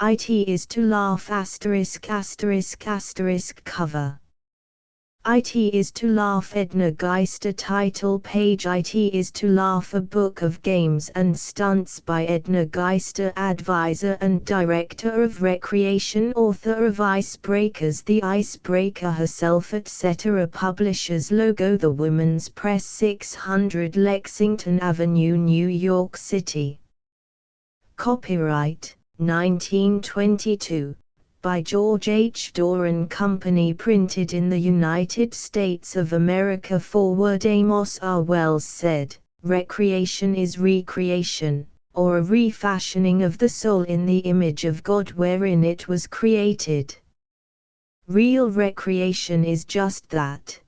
It is to laugh **** cover. It is to laugh Edna Geister title page. It is to laugh, a book of games and stunts by Edna Geister, advisor and director of recreation, author of Icebreakers, The Icebreaker herself, etc. Publishers logo The Women's Press, 600 Lexington Avenue, New York City. Copyright 1922 by George H. Doran Company, printed in the United States of America. Forward. Amos R. Wells said, "Recreation is recreation, or a refashioning of the soul in the image of God wherein it was created." Real recreation is just that.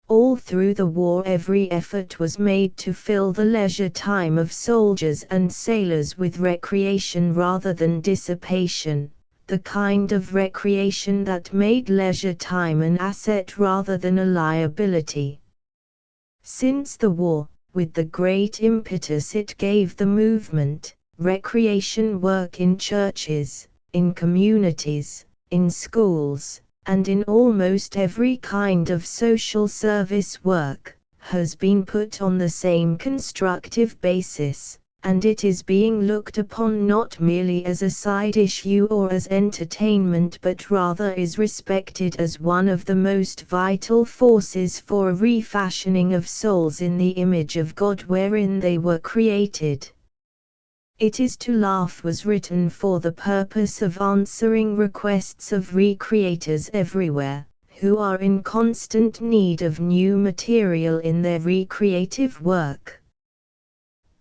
All through the war every effort was made to fill the leisure time of soldiers and sailors with recreation rather than dissipation, the kind of recreation that made leisure time an asset rather than a liability. Since the war, with the great impetus it gave the movement, recreation work in churches, in communities, in schools, and in almost every kind of social service work, has been put on the same constructive basis, and it is being looked upon not merely as a side issue or as entertainment, but rather is respected as one of the most vital forces for a refashioning of souls in the image of God wherein they were created. It is to laugh was written for the purpose of answering requests of recreators everywhere, who are in constant need of new material in their recreative work.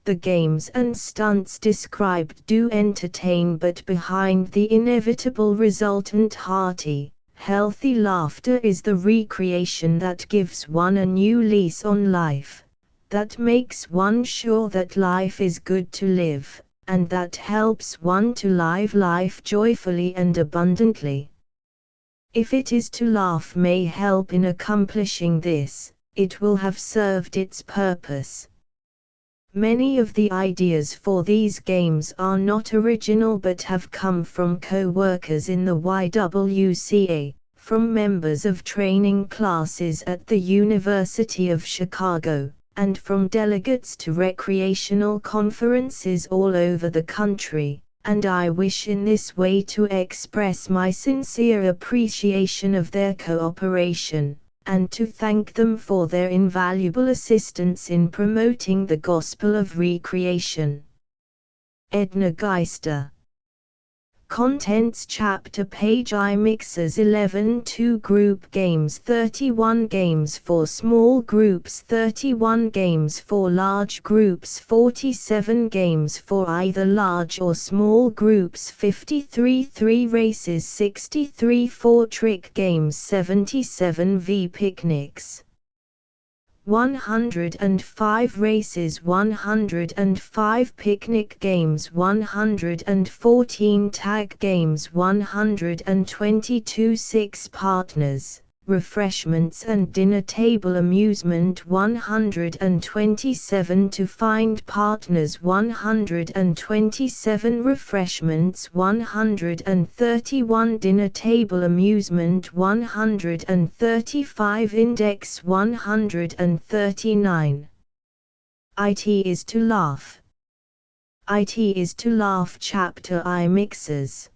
The games and stunts described do entertain, but behind the inevitable resultant hearty, healthy laughter is the recreation that gives one a new lease on life, that makes one sure that life is good to live, and that helps one to live life joyfully and abundantly. If it is to laugh may help in accomplishing this, it will have served its purpose. Many of the ideas for these games are not original but have come from co-workers in the YWCA, from members of training classes at the University of Chicago, and from delegates to recreational conferences all over the country, and I wish in this way to express my sincere appreciation of their cooperation, and to thank them for their invaluable assistance in promoting the gospel of recreation. Edna Geister. Contents Chapter Page iMixers 11 2 Group Games 31 Games for Small Groups 31 Games for Large Groups 47 Games for either large or small groups 53 3 Races 63 4 Trick Games 77 V Picnics 105 Races 105 Picnic Games 114 Tag Games 122 6 Partners, Refreshments and Dinner Table Amusement 127 To Find Partners 127 Refreshments 131 Dinner Table Amusement 135 Index 139 It is to laugh. It is to laugh Chapter iMixers.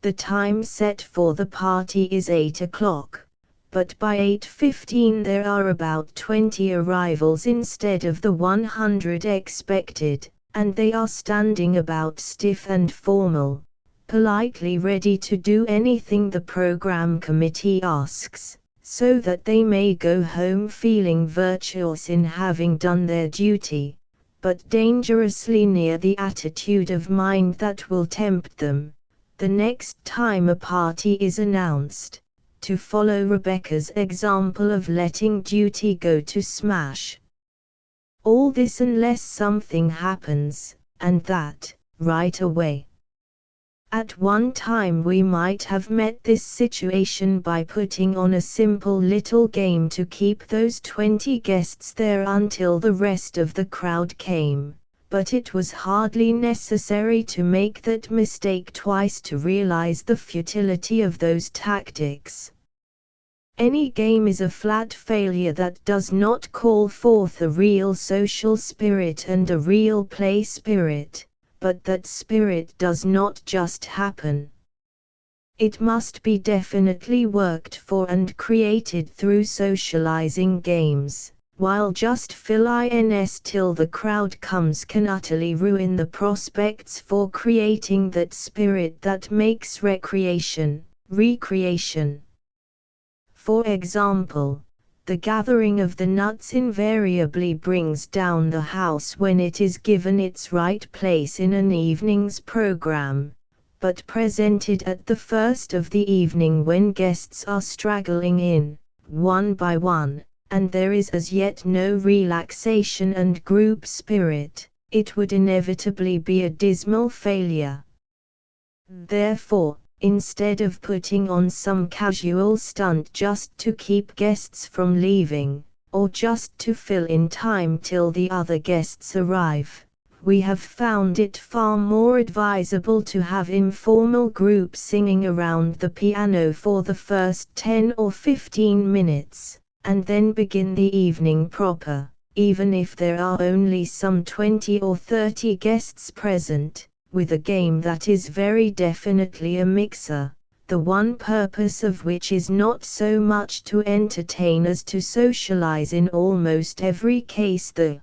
The time set for the party is 8 o'clock, but by 8:15 there are about 20 arrivals instead of the 100 expected, and they are standing about stiff and formal, politely ready to do anything the program committee asks, so that they may go home feeling virtuous in having done their duty, but dangerously near the attitude of mind that will tempt them, the next time a party is announced, to follow Rebecca's example of letting duty go to smash. All this unless something happens, and that, right away. At one time we might have met this situation by putting on a simple little game to keep those 20 guests there until the rest of the crowd came, but it was hardly necessary to make that mistake twice to realize the futility of those tactics. Any game is a flat failure that does not call forth a real social spirit and a real play spirit, but that spirit does not just happen. It must be definitely worked for and created through socializing games, while just fill-ins till the crowd comes can utterly ruin the prospects for creating that spirit that makes recreation. For example, the gathering of the nuts invariably brings down the house when it is given its right place in an evening's program, but presented at the first of the evening when guests are straggling in, one by one, and there is as yet no relaxation and group spirit, it would inevitably be a dismal failure. Therefore, instead of putting on some casual stunt just to keep guests from leaving, or just to fill in time till the other guests arrive, we have found it far more advisable to have informal groups singing around the piano for the first 10 or 15 minutes, and then begin the evening proper, even if there are only some 20 or 30 guests present, with a game that is very definitely a mixer, the one purpose of which is not so much to entertain as to socialize in almost every case, the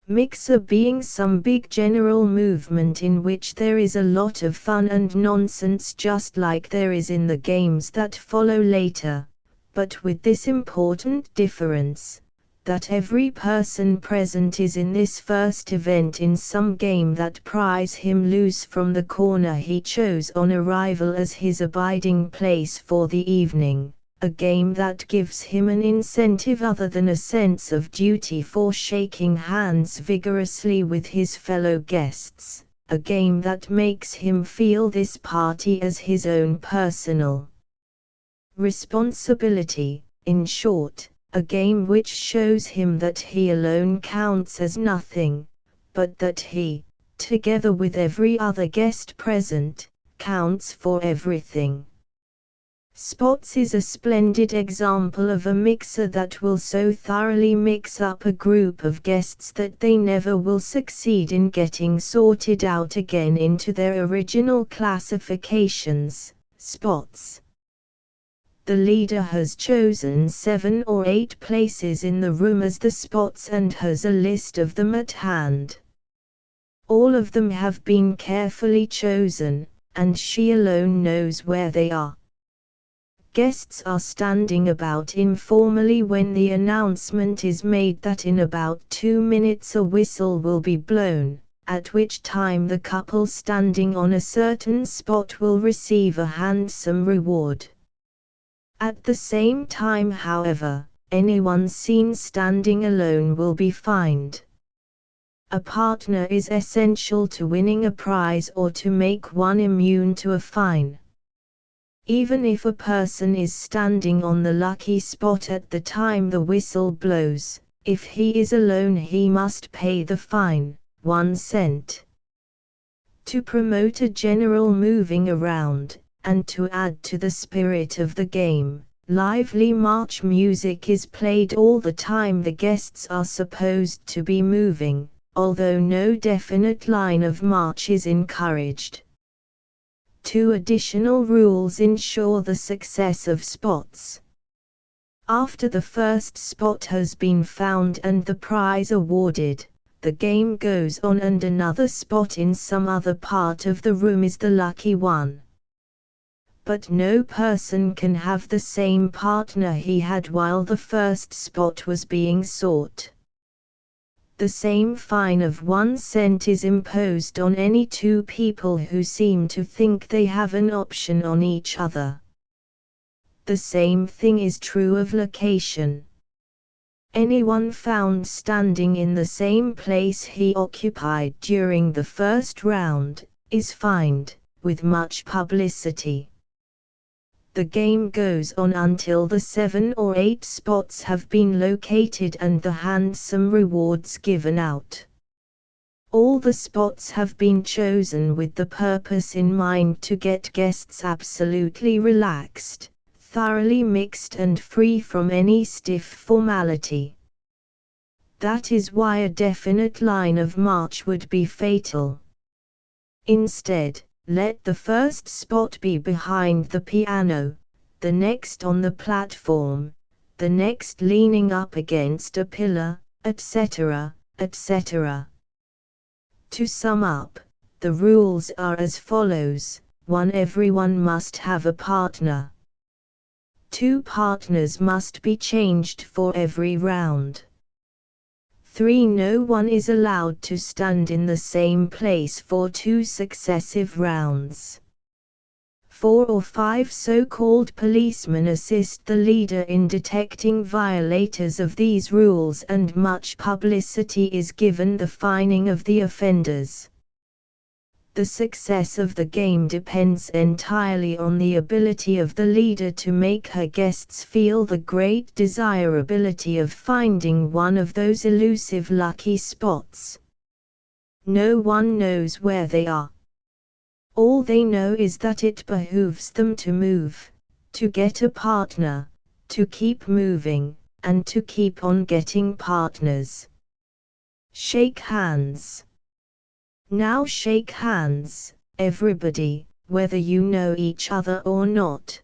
mixer being some big general movement in which there is a lot of fun and nonsense just like there is in the games that follow later, but with this important difference, that every person present is in this first event in some game that pries him loose from the corner he chose on arrival as his abiding place for the evening, a game that gives him an incentive other than a sense of duty for shaking hands vigorously with his fellow guests, a game that makes him feel this party as his own personal responsibility, in short, a game which shows him that he alone counts as nothing, but that he, together with every other guest present, counts for everything. Spots is a splendid example of a mixer that will so thoroughly mix up a group of guests that they never will succeed in getting sorted out again into their original classifications. Spots. The leader has chosen 7 or 8 places in the room as the spots and has a list of them at hand. All of them have been carefully chosen, and she alone knows where they are. Guests are standing about informally when the announcement is made that in about 2 minutes a whistle will be blown, at which time the couple standing on a certain spot will receive a handsome reward. At the same time, however, anyone seen standing alone will be fined. A partner is essential to winning a prize or to make one immune to a fine. Even if a person is standing on the lucky spot at the time the whistle blows, if he is alone he must pay the fine, 1 cent. To promote a general moving around, and to add to the spirit of the game, lively march music is played all the time the guests are supposed to be moving, although no definite line of march is encouraged. 2 additional rules ensure the success of spots. After the first spot has been found and the prize awarded, the game goes on and another spot in some other part of the room is the lucky one. But no person can have the same partner he had while the first spot was being sought. The same fine of 1 cent is imposed on any 2 people who seem to think they have an option on each other. The same thing is true of location. Anyone found standing in the same place he occupied during the first round is fined, with much publicity. The game goes on until the 7 or 8 spots have been located and the handsome rewards given out. All the spots have been chosen with the purpose in mind to get guests absolutely relaxed, thoroughly mixed and free from any stiff formality. That is why a definite line of march would be fatal. Instead, let the first spot be behind the piano, the next on the platform, the next leaning up against a pillar, etc., etc. To sum up, the rules are as follows: 1. Everyone must have a partner. 2. Partners must be changed for every round. 3. No one is allowed to stand in the same place for 2 successive rounds. 4 or 5 so-called policemen assist the leader in detecting violators of these rules, and much publicity is given the fining of the offenders. The success of the game depends entirely on the ability of the leader to make her guests feel the great desirability of finding one of those elusive lucky spots. No one knows where they are. All they know is that it behooves them to move, to get a partner, to keep moving, and to keep on getting partners. Shake hands. Now shake hands, everybody, whether you know each other or not.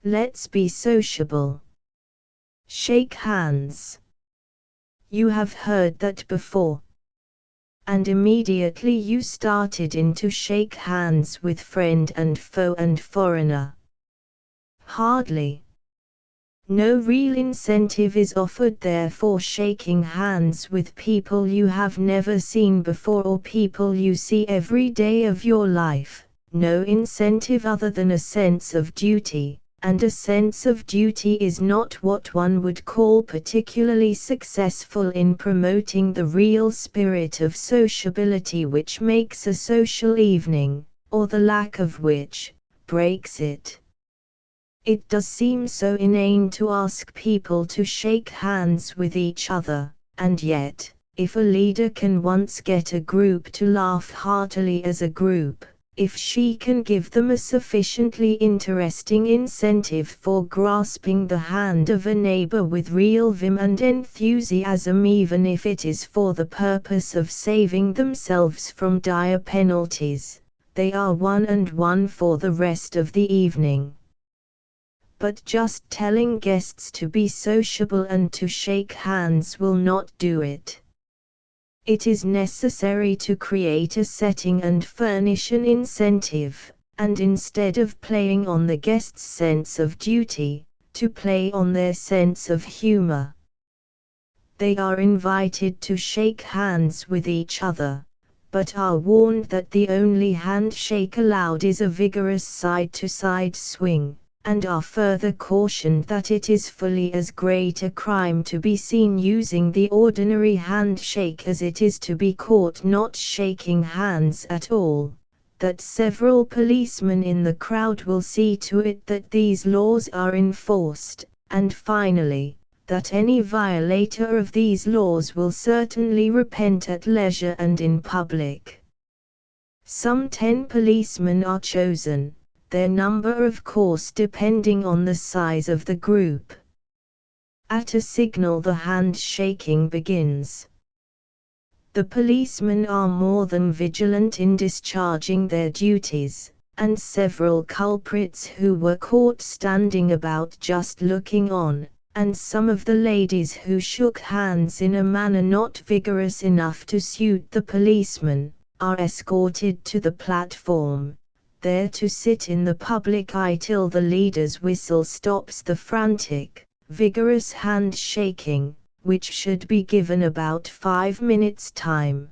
Let's be sociable. Shake hands. You have heard that before. And immediately you started in to shake hands with friend and foe and foreigner. Hardly. No real incentive is offered there for shaking hands with people you have never seen before or people you see every day of your life, no incentive other than a sense of duty, and a sense of duty is not what one would call particularly successful in promoting the real spirit of sociability which makes a social evening, or the lack of which breaks it. It does seem so inane to ask people to shake hands with each other, and yet, if a leader can once get a group to laugh heartily as a group, if she can give them a sufficiently interesting incentive for grasping the hand of a neighbor with real vim and enthusiasm, even if it is for the purpose of saving themselves from dire penalties, they are one and one for the rest of the evening. But just telling guests to be sociable and to shake hands will not do it. It is necessary to create a setting and furnish an incentive, and instead of playing on the guests' sense of duty, to play on their sense of humor. They are invited to shake hands with each other, but are warned that the only handshake allowed is a vigorous side-to-side swing, and are further cautioned that it is fully as great a crime to be seen using the ordinary handshake as it is to be caught not shaking hands at all, that several policemen in the crowd will see to it that these laws are enforced, and finally, that any violator of these laws will certainly repent at leisure and in public. Some 10 policemen are chosen, their number of course depending on the size of the group. At a signal the handshaking begins. The policemen are more than vigilant in discharging their duties, and several culprits who were caught standing about just looking on, and some of the ladies who shook hands in a manner not vigorous enough to suit the policeman, are escorted to the platform, there to sit in the public eye till the leader's whistle stops the frantic, vigorous hand-shaking, which should be given about 5 minutes' time.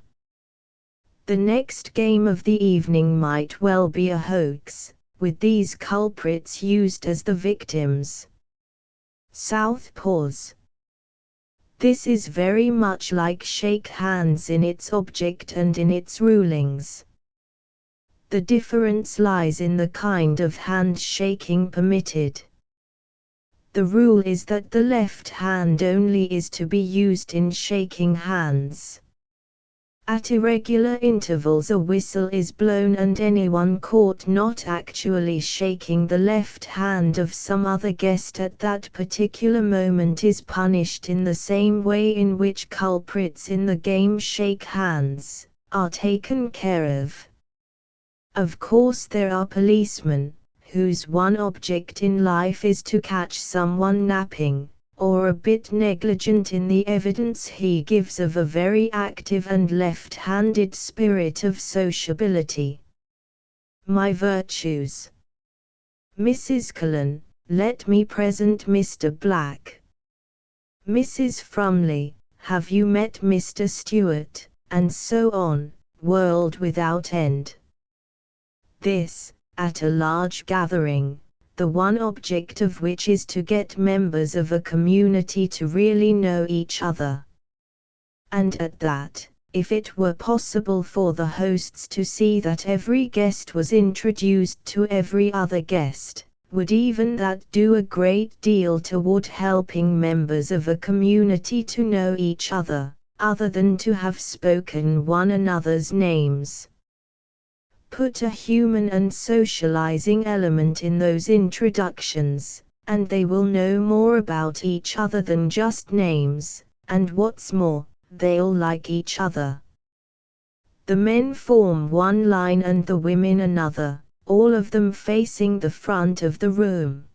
The next game of the evening might well be a hoax, with these culprits used as the victims. Southpaws. This is very much like shake hands in its object and in its rulings. The difference lies in the kind of handshaking permitted. The rule is that the left hand only is to be used in shaking hands. At irregular intervals a whistle is blown and anyone caught not actually shaking the left hand of some other guest at that particular moment is punished in the same way in which culprits in the game shake hands, are taken care of. Of course there are policemen, whose one object in life is to catch someone napping, or a bit negligent in the evidence he gives of a very active and left-handed spirit of sociability. My virtues. Mrs. Cullen, let me present Mr. Black. Mrs. Frumley, have you met Mr. Stewart, and so on, world without end. This, at a large gathering, the one object of which is to get members of a community to really know each other. And at that, if it were possible for the hosts to see that every guest was introduced to every other guest, would even that do a great deal toward helping members of a community to know each other than to have spoken one another's names. Put a human and socializing element in those introductions, and they will know more about each other than just names, and what's more, they'll like each other. The men form one line and the women another, all of them facing the front of the room.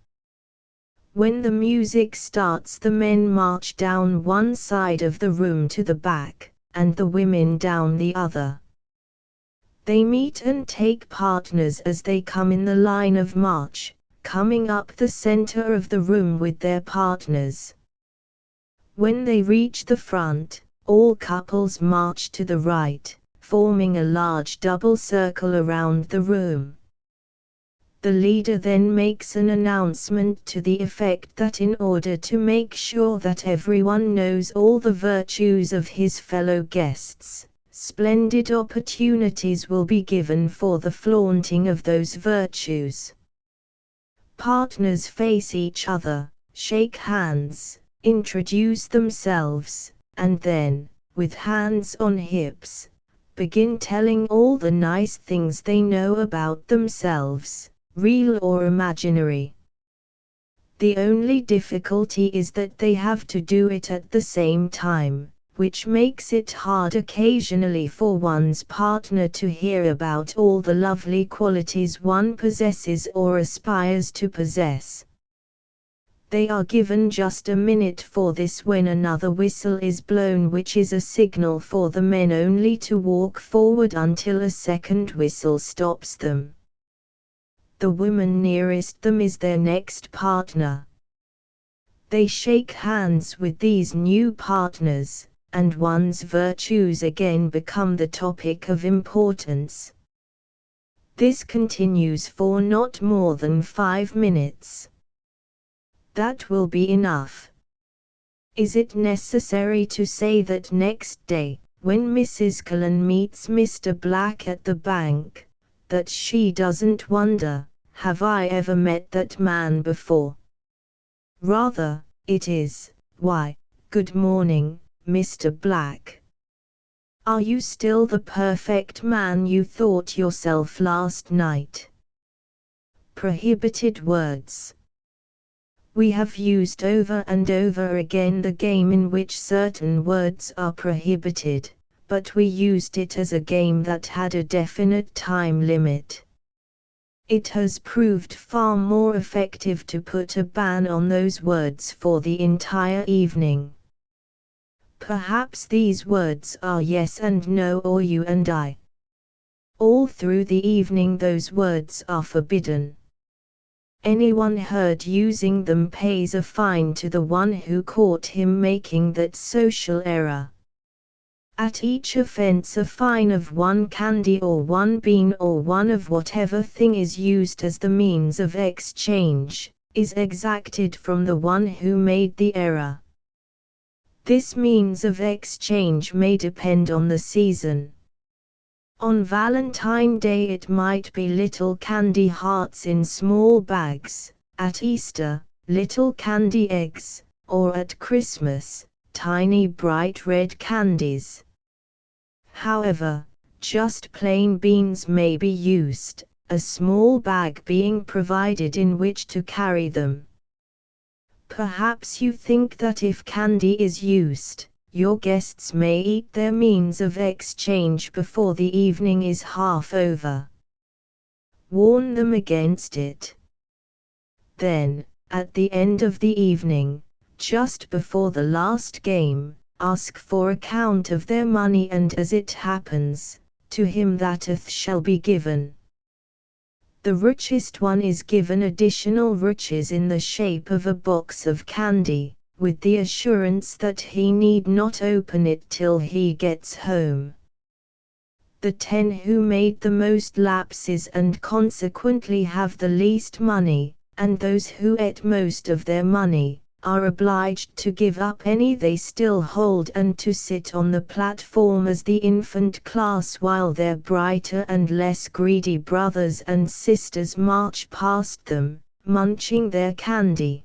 When the music starts, the men march down one side of the room to the back, and the women down the other. They meet and take partners as they come in the line of march, coming up the center of the room with their partners. When they reach the front, all couples march to the right, forming a large double circle around the room. The leader then makes an announcement to the effect that in order to make sure that everyone knows all the virtues of his fellow guests, splendid opportunities will be given for the flaunting of those virtues. Partners face each other, shake hands, introduce themselves, and then, with hands on hips, begin telling all the nice things they know about themselves, real or imaginary. The only difficulty is that they have to do it at the same time, which makes it hard occasionally for one's partner to hear about all the lovely qualities one possesses or aspires to possess. They are given just a minute for this when another whistle is blown, which is a signal for the men only to walk forward until a second whistle stops them. The woman nearest them is their next partner. They shake hands with these new partners, and one's virtues again become the topic of importance. This continues for not more than 5 minutes. That will be enough. Is it necessary to say that next day, when Mrs. Cullen meets Mr. Black at the bank, that she doesn't wonder, have I ever met that man before? Rather, it is, why, good morning, Mr. Black. Are you still the perfect man you thought yourself last night? Prohibited words. We have used over and over again the game in which certain words are prohibited, but we used it as a game that had a definite time limit. It has proved far more effective to put a ban on those words for the entire evening. Perhaps these words are yes and no or you and I. All through the evening those words are forbidden. Anyone heard using them pays a fine to the one who caught him making that social error. At each offense a fine of 1 candy or 1 bean or one of whatever thing is used as the means of exchange, is exacted from the one who made the error. This means of exchange may depend on the season. On Valentine's Day it might be little candy hearts in small bags, at Easter, little candy eggs, or at Christmas, tiny bright red candies. However, just plain beans may be used, a small bag being provided in which to carry them. Perhaps you think that if candy is used, your guests may eat their means of exchange before the evening is half over. Warn them against it. Then, at the end of the evening, just before the last game, ask for account of their money, and as it happens, to him that shall be given. The richest one is given additional riches in the shape of a box of candy, with the assurance that he need not open it till he gets home. The 10 who made the most lapses and consequently have the least money, and those who ate most of their money, are obliged to give up any they still hold and to sit on the platform as the infant class while their brighter and less greedy brothers and sisters march past them, munching their candy.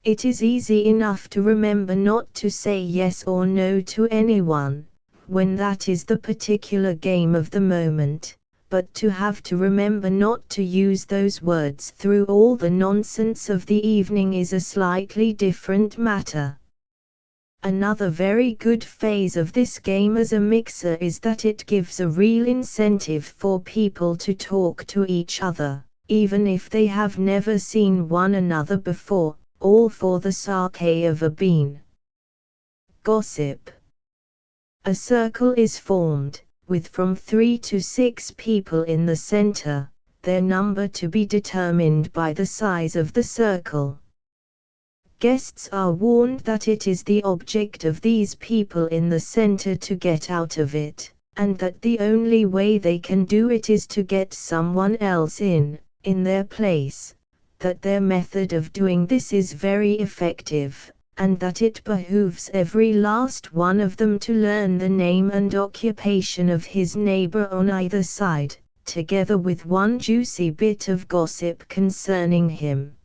It is easy enough to remember not to say yes or no to anyone, when that is the particular game of the moment, but to have to remember not to use those words through all the nonsense of the evening is a slightly different matter. Another very good phase of this game as a mixer is that it gives a real incentive for people to talk to each other, even if they have never seen one another before, all for the sake of a bean. Gossip. A circle is formed, with from 3 to 6 people in the center, their number to be determined by the size of the circle. Guests are warned that it is the object of these people in the center to get out of it, and that the only way they can do it is to get someone else in their place, that their method of doing this is very effective, and that it behooves every last one of them to learn the name and occupation of his neighbor on either side, together with one juicy bit of gossip concerning him.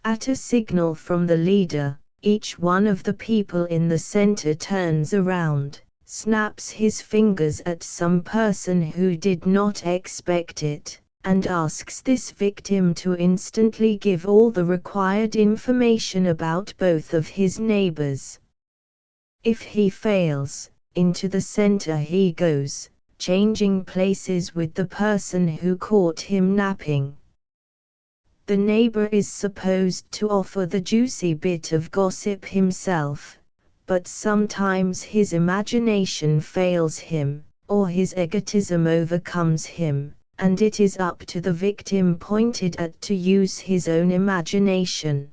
At a signal from the leader, each one of the people in the center turns around, snaps his fingers at some person who did not expect it, and asks this victim to instantly give all the required information about both of his neighbors. If he fails, into the center he goes, changing places with the person who caught him napping. The neighbor is supposed to offer the juicy bit of gossip himself, but sometimes his imagination fails him, or his egotism overcomes him, and it is up to the victim pointed at to use his own imagination.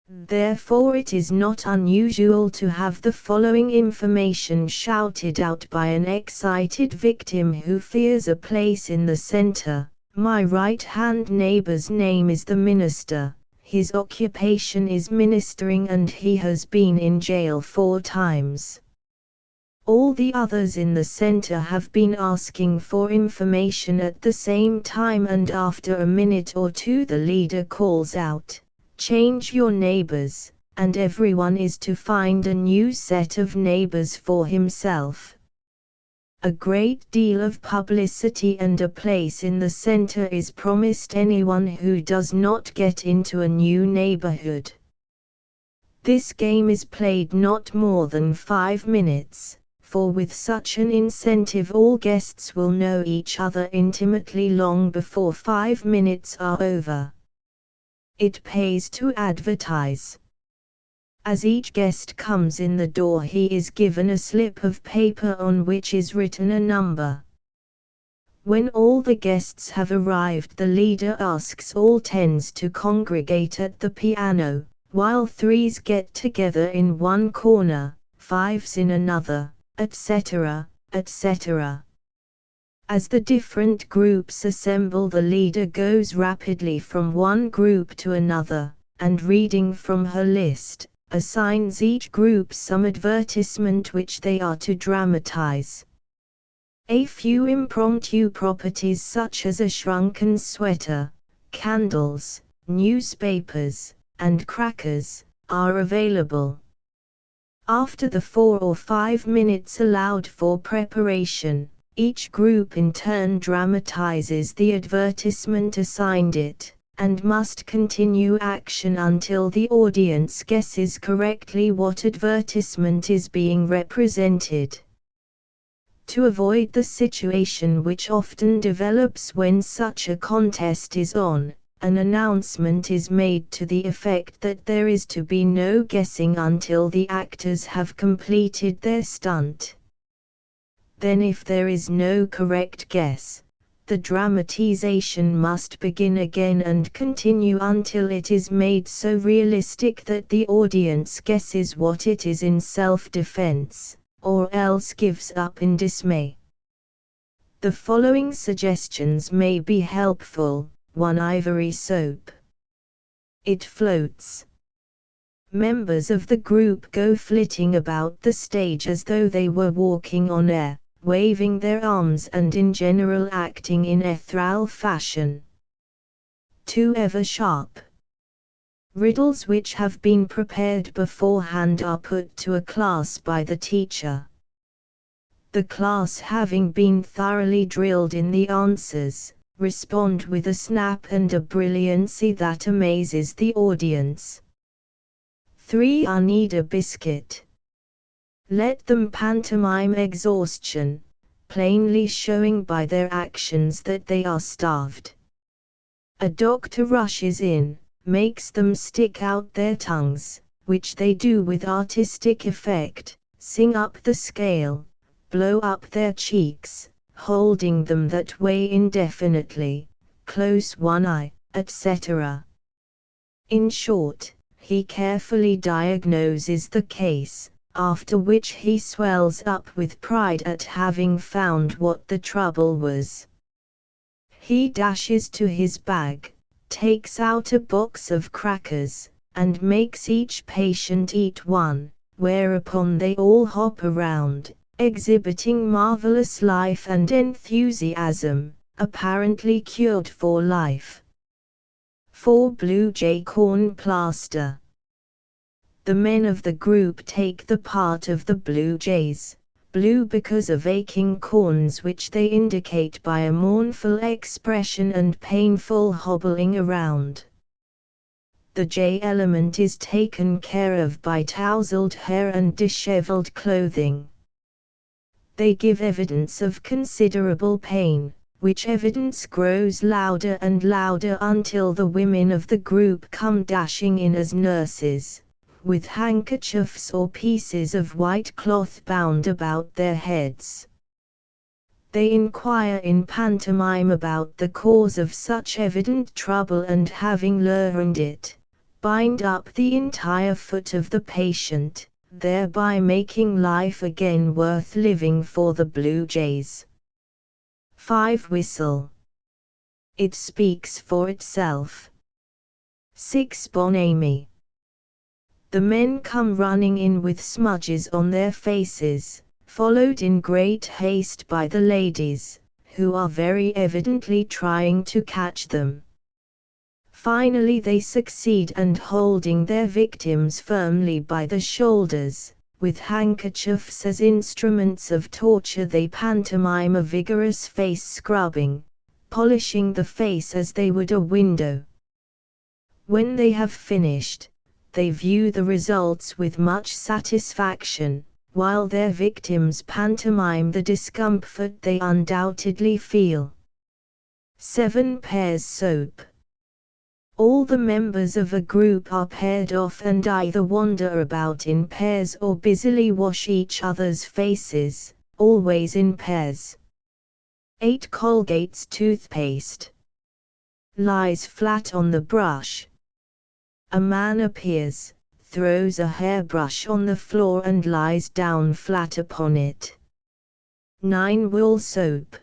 Therefore it is not unusual to have the following information shouted out by an excited victim who fears a place in the center. My right-hand neighbor's name is the minister, his occupation is ministering, and he has been in jail 4 times. All the others in the center have been asking for information at the same time, and after a minute or two the leader calls out, "Change your neighbors," and everyone is to find a new set of neighbors for himself. A great deal of publicity and a place in the center is promised anyone who does not get into a new neighborhood. This game is played not more than 5 minutes, for with such an incentive all guests will know each other intimately long before 5 minutes are over. It pays to advertise. As each guest comes in the door he is given a slip of paper on which is written a number. When all the guests have arrived the leader asks all 10s to congregate at the piano, while 3s get together in one corner, 5s in another, etc., etc. As the different groups assemble the leader goes rapidly from one group to another, and reading from her list, assigns each group some advertisement which they are to dramatize. A few impromptu properties such as a shrunken sweater, candles, newspapers, and crackers, are available. After the 4 or 5 minutes allowed for preparation, each group in turn dramatizes the advertisement assigned it, and must continue action until the audience guesses correctly what advertisement is being represented. To avoid the situation which often develops when such a contest is on, an announcement is made to the effect that there is to be no guessing until the actors have completed their stunt. Then if there is no correct guess, the dramatization must begin again and continue until it is made so realistic that the audience guesses what it is in self-defense, or else gives up in dismay. The following suggestions may be helpful. 1. Ivory soap. It floats. Members of the group go flitting about the stage as though they were walking on air, waving their arms and in general acting in ethereal fashion. 2. Ever sharp. Riddles which have been prepared beforehand are put to a class by the teacher. The class, having been thoroughly drilled in the answers, respond with a snap and a brilliancy that amazes the audience. 3. I need a biscuit. Let them pantomime exhaustion, plainly showing by their actions that they are starved. A doctor rushes in, makes them stick out their tongues, which they do with artistic effect, sing up the scale, blow up their cheeks, holding them that way indefinitely, close one eye, etc. In short, he carefully diagnoses the case, after which he swells up with pride at having found what the trouble was. He dashes to his bag, takes out a box of crackers, and makes each patient eat one, whereupon they all hop around, exhibiting marvelous life and enthusiasm, apparently cured for life. 4. Blue jay corn plaster. The men of the group take the part of the blue jays, blue because of aching corns which they indicate by a mournful expression and painful hobbling around. The jay element is taken care of by tousled hair and disheveled clothing. They give evidence of considerable pain, which evidence grows louder and louder until the women of the group come dashing in as nurses, with handkerchiefs or pieces of white cloth bound about their heads. They inquire in pantomime about the cause of such evident trouble, and having learned it, bind up the entire foot of the patient, thereby making life again worth living for the blue jays. 5. Whistle. It speaks for itself. 6. Bonamy. The men come running in with smudges on their faces, followed in great haste by the ladies, who are very evidently trying to catch them. Finally they succeed, and holding their victims firmly by the shoulders, with handkerchiefs as instruments of torture, they pantomime a vigorous face scrubbing, polishing the face as they would a window. When they have finished, they view the results with much satisfaction, while their victims pantomime the discomfort they undoubtedly feel. 7. Pairs soap. All the members of a group are paired off and either wander about in pairs or busily wash each other's faces, always in pairs. 8. Colgate's toothpaste. Lies flat on the brush. A man appears, throws a hairbrush on the floor and lies down flat upon it. 9. Wool soap.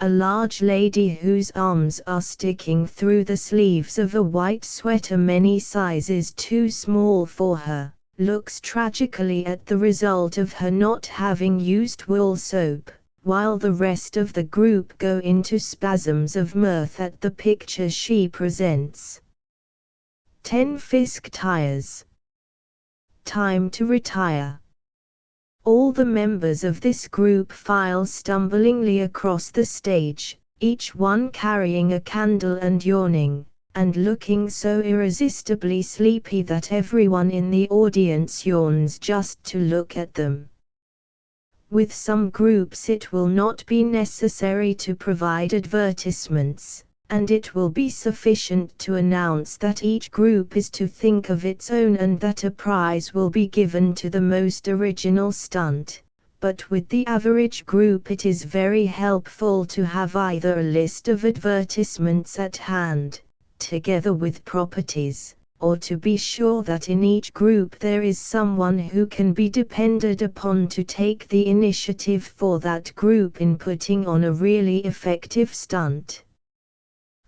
A large lady whose arms are sticking through the sleeves of a white sweater many sizes too small for her, looks tragically at the result of her not having used wool soap, while the rest of the group go into spasms of mirth at the picture she presents. 10. Fisk tires. time to retire. All the members of this group file stumblingly across the stage, each one carrying a candle and yawning, and looking so irresistibly sleepy that everyone in the audience yawns just to look at them. With some groups it will not be necessary to provide advertisements, and it will be sufficient to announce that each group is to think of its own and that a prize will be given to the most original stunt. But with the average group it is very helpful to have either a list of advertisements at hand, together with properties, or to be sure that in each group there is someone who can be depended upon to take the initiative for that group in putting on a really effective stunt.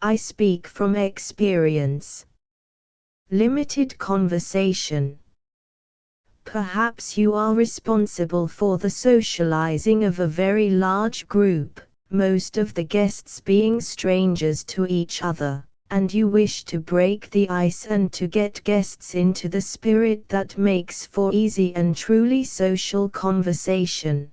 I speak from experience. Limited conversation. Perhaps you are responsible for the socializing of a very large group, most of the guests being strangers to each other, and you wish to break the ice and to get guests into the spirit that makes for easy and truly social conversation.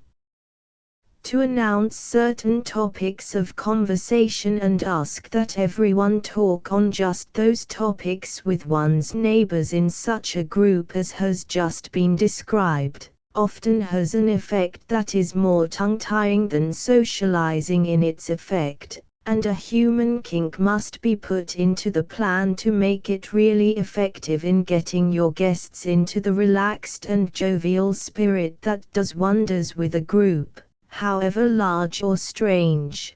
To announce certain topics of conversation and ask that everyone talk on just those topics with one's neighbors in such a group as has just been described, often has an effect that is more tongue-tying than socializing in its effect, and a human kink must be put into the plan to make it really effective in getting your guests into the relaxed and jovial spirit that does wonders with a group, however large or strange.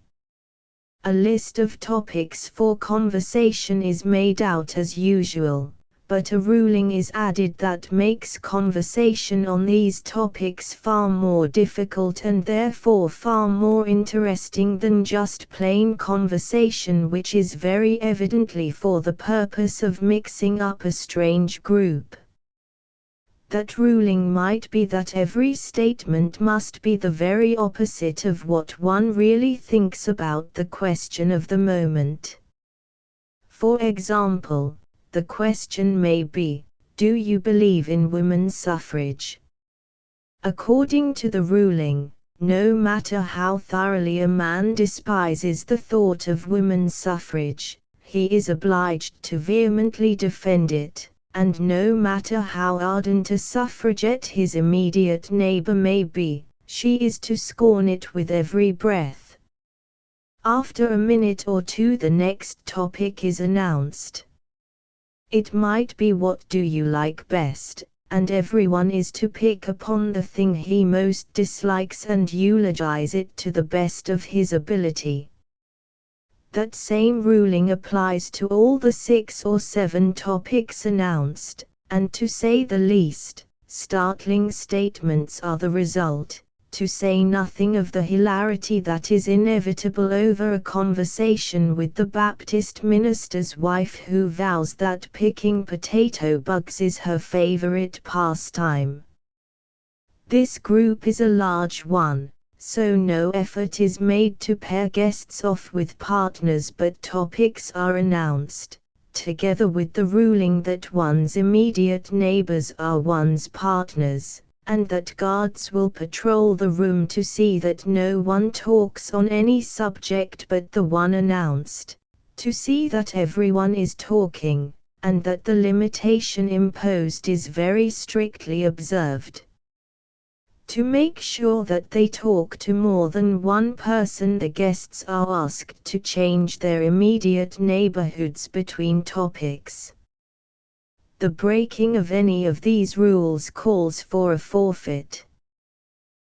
A list of topics for conversation is made out as usual, but a ruling is added that makes conversation on these topics far more difficult and therefore far more interesting than just plain conversation, which is very evidently for the purpose of mixing up a strange group. That ruling might be that every statement must be the very opposite of what one really thinks about the question of the moment. For example, the question may be, do you believe in women's suffrage? According to the ruling, no matter how thoroughly a man despises the thought of women's suffrage, he is obliged to vehemently defend it, and no matter how ardent a suffragette his immediate neighbor may be, she is to scorn it with every breath. After a minute or two the next topic is announced. It might be what do you like best, and everyone is to pick upon the thing he most dislikes and eulogize it to the best of his ability. That same ruling applies to all the 6 or 7 topics announced, and to say the least, startling statements are the result, to say nothing of the hilarity that is inevitable over a conversation with the Baptist minister's wife who vows that picking potato bugs is her favorite pastime. This group is a large one, so no effort is made to pair guests off with partners, but topics are announced, together with the ruling that one's immediate neighbors are one's partners, and that guards will patrol the room to see that no one talks on any subject but the one announced, to see that everyone is talking, and that the limitation imposed is very strictly observed. To make sure that they talk to more than one person, the guests are asked to change their immediate neighborhoods between topics. The breaking of any of these rules calls for a forfeit.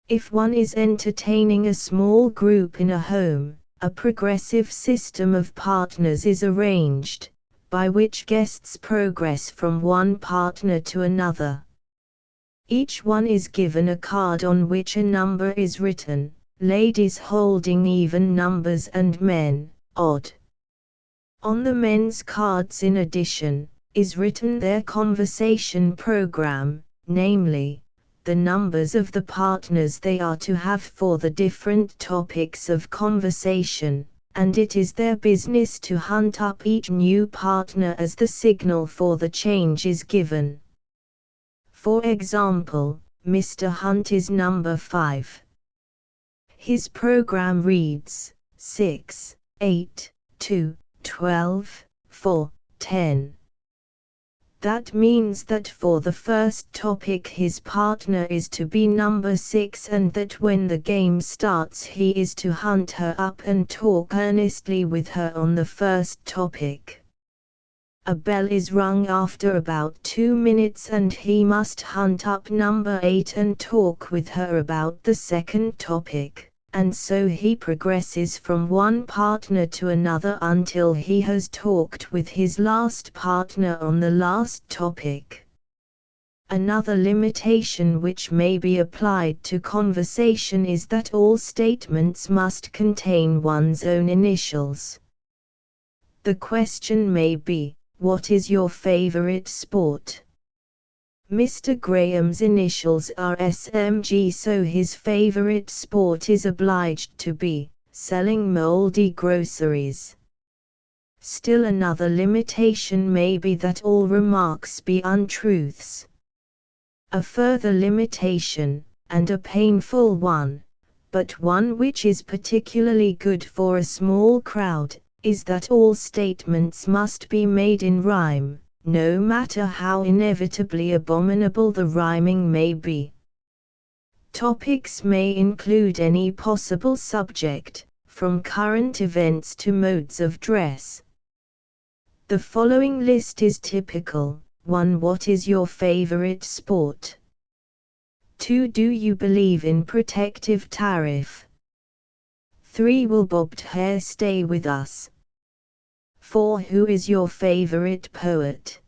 If one is entertaining a small group in a home, a progressive system of partners is arranged, by which guests progress from one partner to another. Each one is given a card on which a number is written, ladies holding even numbers and men, odd. On the men's cards in addition, is written their conversation program, namely, the numbers of the partners they are to have for the different topics of conversation, and it is their business to hunt up each new partner as the signal for the change is given. For example, Mr. Hunt is number 5. His program reads 6, 8, 2, 12, 4, 10. That means that for the first topic his partner is to be number 6 and that when the game starts he is to hunt her up and talk earnestly with her on the first topic. A bell is rung after about 2 minutes and he must hunt up number 8 and talk with her about the second topic. And so he progresses from one partner to another until he has talked with his last partner on the last topic. Another limitation which may be applied to conversation is that all statements must contain one's own initials. The question may be, "What is your favorite sport?" Mr. Graham's initials are SMG, so his favorite sport is obliged to be selling moldy groceries. Still another limitation may be that all remarks be untruths. A further limitation, and a painful one, but one which is particularly good for a small crowd, is that all statements must be made in rhyme, no matter how inevitably abominable the rhyming may be. Topics may include any possible subject, from current events to modes of dress. The following list is typical. 1. What is your favorite sport? 2. Do you believe in protective tariff? 3. Will bobbed hair stay with us? 4. Who is your favorite poet?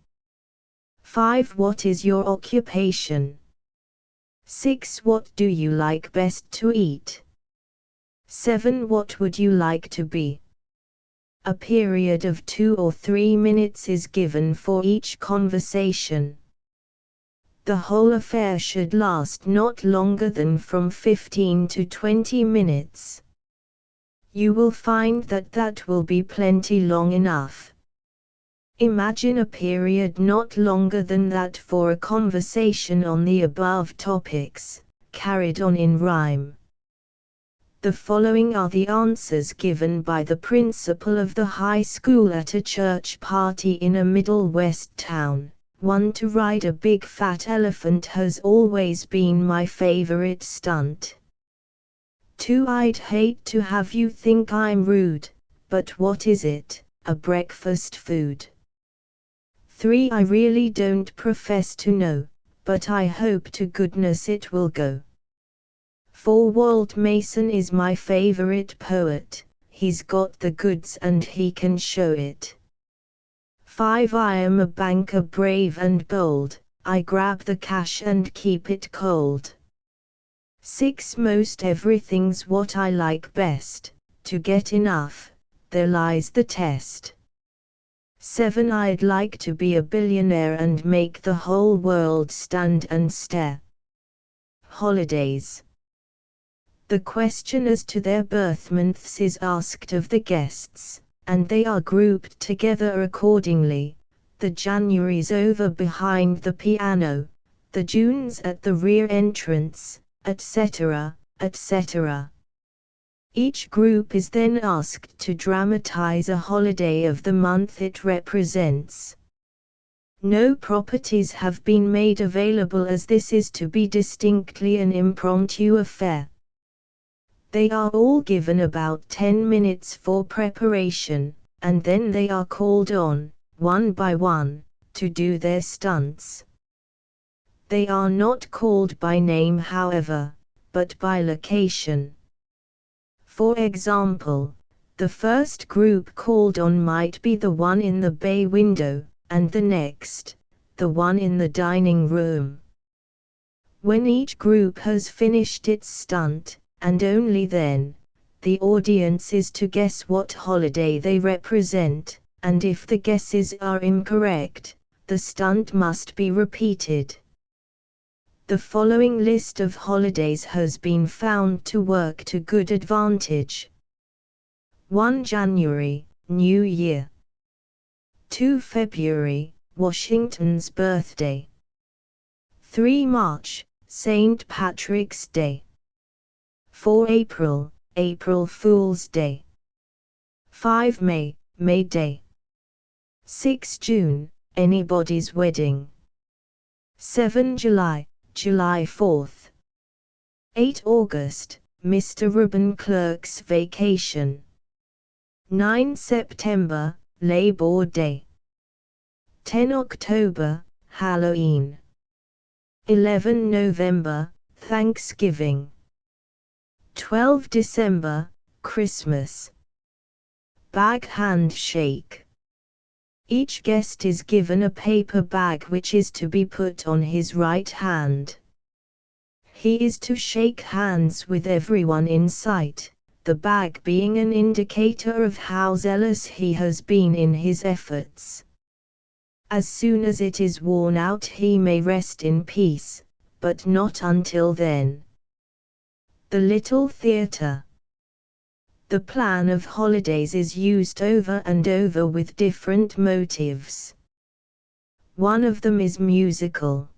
5. What is your occupation? 6. What do you like best to eat? 7. What would you like to be? A period of 2 or 3 minutes is given for each conversation. The whole affair should last not longer than from 15 to 20 minutes. You will find that will be plenty long enough. Imagine a period not longer than that for a conversation on the above topics, carried on in rhyme. The following are the answers given by the principal of the high school at a church party in a Middle West town. 1. To ride a big fat elephant has always been my favorite stunt. 2. I'd hate to have you think I'm rude, but what is it? A breakfast food. 3. I really don't profess to know, but I hope to goodness it will go. 4. Walt Mason is my favorite poet, he's got the goods and he can show it. 5. I am a banker brave and bold, I grab the cash and keep it cold. 6. Most everything's what I like best, to get enough, there lies the test. 7. I'd like to be a billionaire and make the whole world stand and stare. Holidays. The question as to their birth months is asked of the guests, and they are grouped together accordingly. The Januaries over behind the piano, the Junes at the rear entrance, etc., etc. Each group is then asked to dramatize a holiday of the month it represents. No properties have been made available as this is to be distinctly an impromptu affair. They are all given about 10 minutes for preparation, and then they are called on, one by one, to do their stunts. They are not called by name however, but by location. For example, the first group called on might be the one in the bay window, and the next, the one in the dining room. When each group has finished its stunt, and only then, the audience is to guess what holiday they represent, and if the guesses are incorrect, the stunt must be repeated. The following list of holidays has been found to work to good advantage. 1. January, New Year. 2. February, Washington's birthday. 3 March, St. Patrick's Day. 4 April, April Fool's Day. 5 May, May Day. 6 June, anybody's wedding. 7 July, July 4th. 8 August, Mr. Reuben Clerk's vacation. 9 September, Labor Day. 10 October, Halloween. 11 November, Thanksgiving. 12 December, Christmas. Bag handshake. Each guest is given a paper bag which is to be put on his right hand. He is to shake hands with everyone in sight, the bag being an indicator of how zealous he has been in his efforts. As soon as it is worn out he may rest in peace, but not until then. The Little Theatre. The plan of holidays is used over and over with different motives. One of them is musical.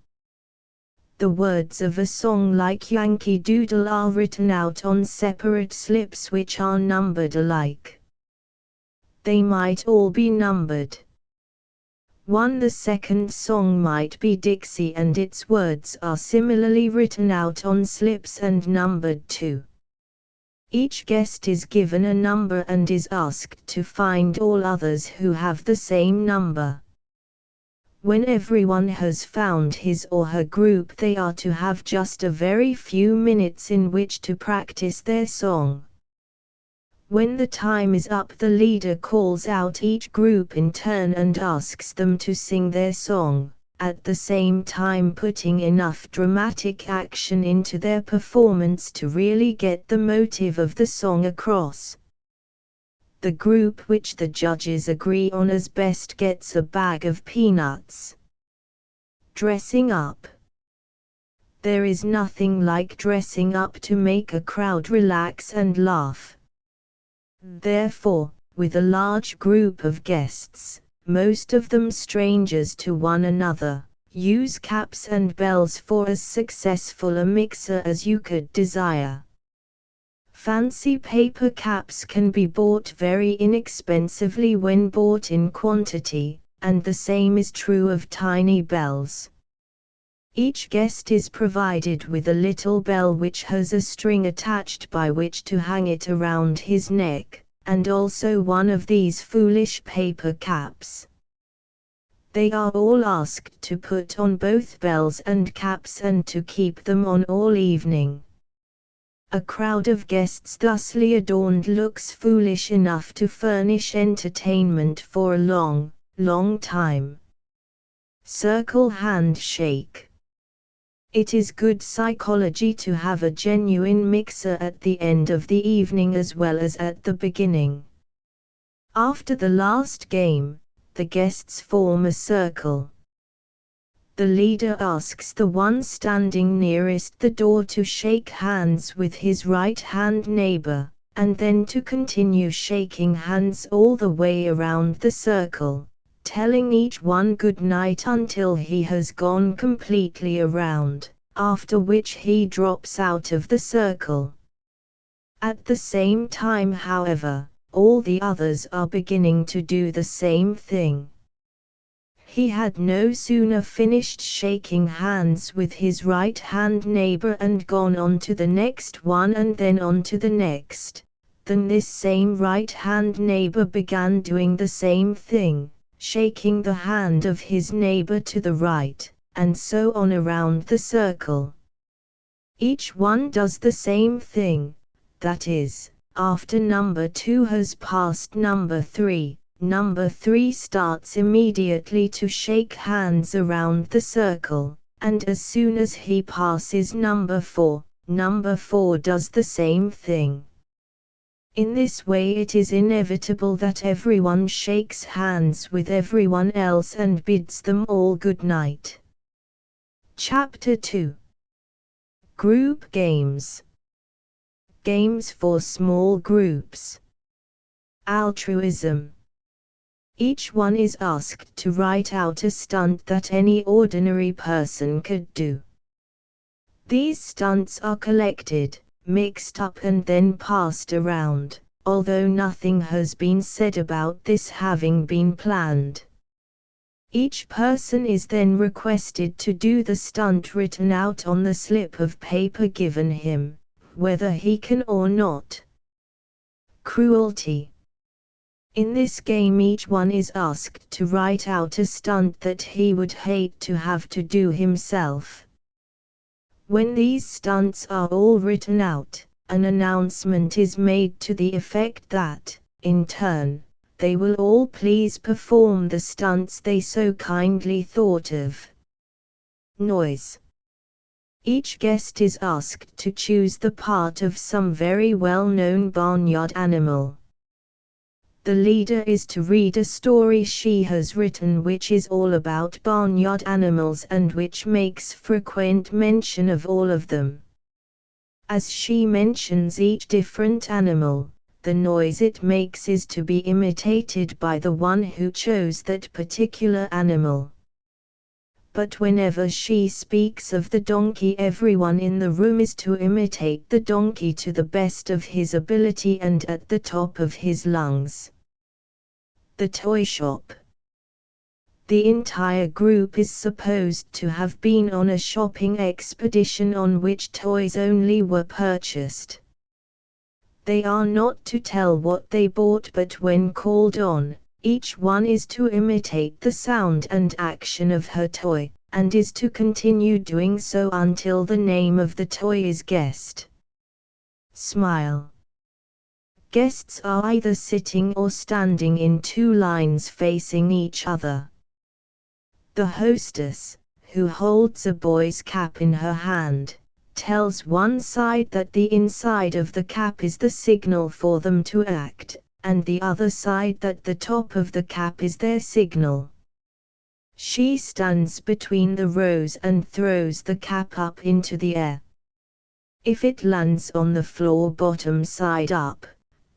The words of a song like Yankee Doodle are written out on separate slips which are numbered alike. They might all be numbered. The second song might be Dixie and its words are similarly written out on slips and numbered too. Each guest is given a number and is asked to find all others who have the same number. When everyone has found his or her group, they are to have just a very few minutes in which to practice their song. When the time is up, the leader calls out each group in turn and asks them to sing their song, at the same time putting enough dramatic action into their performance to really get the motive of the song across. The group which the judges agree on as best gets a bag of peanuts. Dressing up. There is nothing like dressing up to make a crowd relax and laugh. Therefore, with a large group of guests, most of them strangers to one another, use caps and bells for as successful a mixer as you could desire. Fancy paper caps can be bought very inexpensively when bought in quantity, and the same is true of tiny bells. Each guest is provided with a little bell which has a string attached by which to hang it around his neck, and also one of these foolish paper caps. They are all asked to put on both bells and caps and to keep them on all evening. A crowd of guests thusly adorned looks foolish enough to furnish entertainment for a long, long time. Circle handshake. It is good psychology to have a genuine mixer at the end of the evening as well as at the beginning. After the last game, the guests form a circle. The leader asks the one standing nearest the door to shake hands with his right-hand neighbor, and then to continue shaking hands all the way around the circle, telling each one good night until he has gone completely around, after which he drops out of the circle. At the same time, however, all the others are beginning to do the same thing. He had no sooner finished shaking hands with his right-hand neighbor and gone on to the next one and then on to the next, than this same right-hand neighbor began doing the same thing, shaking the hand of his neighbor to the right, and so on around the circle. Each one does the same thing, that is, after number 2 has passed number 3, number 3 starts immediately to shake hands around the circle, and as soon as he passes number 4, number 4 does the same thing. In this way it is inevitable that everyone shakes hands with everyone else and bids them all good night. Chapter 2. Group Games. Games for small groups. Altruism. Each one is asked to write out a stunt that any ordinary person could do. These stunts are collected, mixed up and then passed around, although nothing has been said about this having been planned. Each person is then requested to do the stunt written out on the slip of paper given him, whether he can or not. Cruelty. In this game each one is asked to write out a stunt that he would hate to have to do himself. When these stunts are all written out, an announcement is made to the effect that, in turn, they will all please perform the stunts they so kindly thought of. Noise. Each guest is asked to choose the part of some very well-known barnyard animal. The leader is to read a story she has written which is all about barnyard animals and which makes frequent mention of all of them. As she mentions each different animal, the noise it makes is to be imitated by the one who chose that particular animal. But whenever she speaks of the donkey, everyone in the room is to imitate the donkey to the best of his ability and at the top of his lungs. The toy shop. The entire group is supposed to have been on a shopping expedition on which toys only were purchased. They are not to tell what they bought, but when called on, each one is to imitate the sound and action of her toy, and is to continue doing so until the name of the toy is guessed. Smile. Guests are either sitting or standing in two lines facing each other. The hostess, who holds a boy's cap in her hand, tells one side that the inside of the cap is the signal for them to act, and the other side that the top of the cap is their signal. She stands between the rows and throws the cap up into the air. If it lands on the floor bottom side up,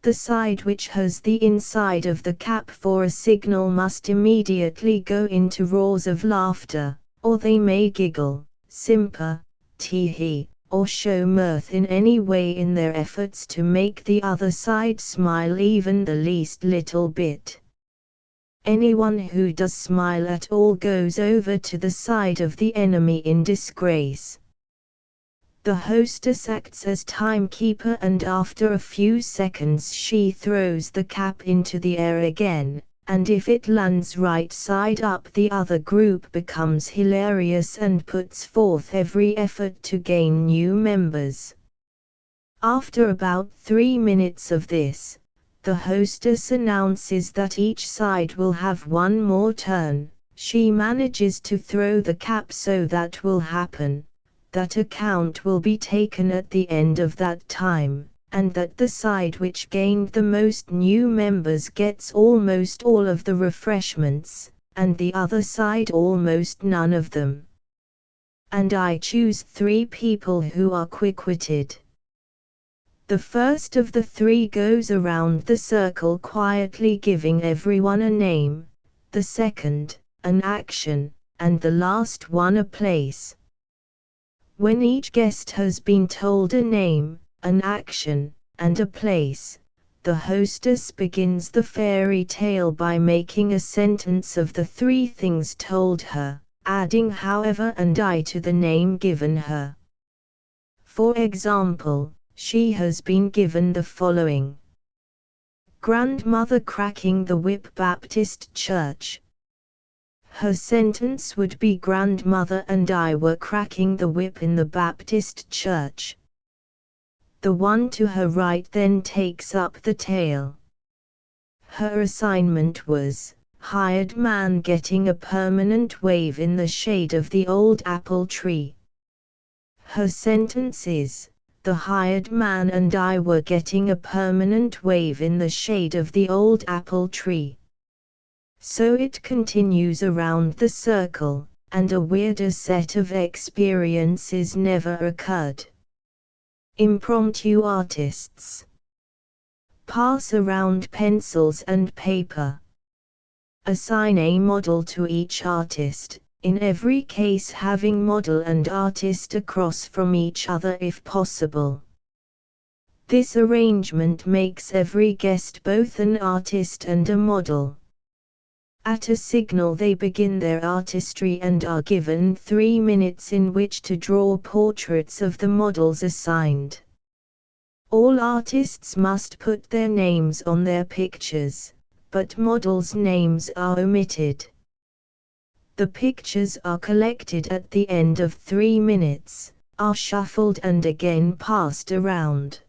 the side which has the inside of the cap for a signal must immediately go into roars of laughter, or they may giggle, simper, tee-hee, or show mirth in any way in their efforts to make the other side smile even the least little bit. Anyone who does smile at all goes over to the side of the enemy in disgrace. The hostess acts as timekeeper, and after a few seconds she throws the cap into the air again, and if it lands right side up, the other group becomes hilarious and puts forth every effort to gain new members. After about 3 minutes of this, the hostess announces that each side will have one more turn. She manages to throw the cap so that will happen, that a count will be taken at the end of that time, and that the side which gained the most new members gets almost all of the refreshments, and the other side almost none of them. And I choose 3 people who are quick-witted. The first of the 3 goes around the circle quietly giving everyone a name, the second, an action, and the last one a place. When each guest has been told a name, an action, and a place, the hostess begins the fairy tale by making a sentence of the 3 things told her, adding however and I to the name given her. For example, she has been given the following: Grandmother cracking the whip, Baptist Church. Her sentence would be Grandmother and I were cracking the whip in the Baptist church. The one to her right then takes up the tale. Her assignment was, hired man getting a permanent wave in the shade of the old apple tree. Her sentence is, the hired man and I were getting a permanent wave in the shade of the old apple tree. So it continues around the circle, and a weirder set of experiences never occurred. Impromptu artists. Pass around pencils and paper. Assign a model to each artist, in every case having model and artist across from each other if possible. This arrangement makes every guest both an artist and a model. At a signal they begin their artistry and are given 3 minutes in which to draw portraits of the models assigned. All artists must put their names on their pictures, but models' names are omitted. The pictures are collected at the end of 3 minutes, are shuffled and again passed around.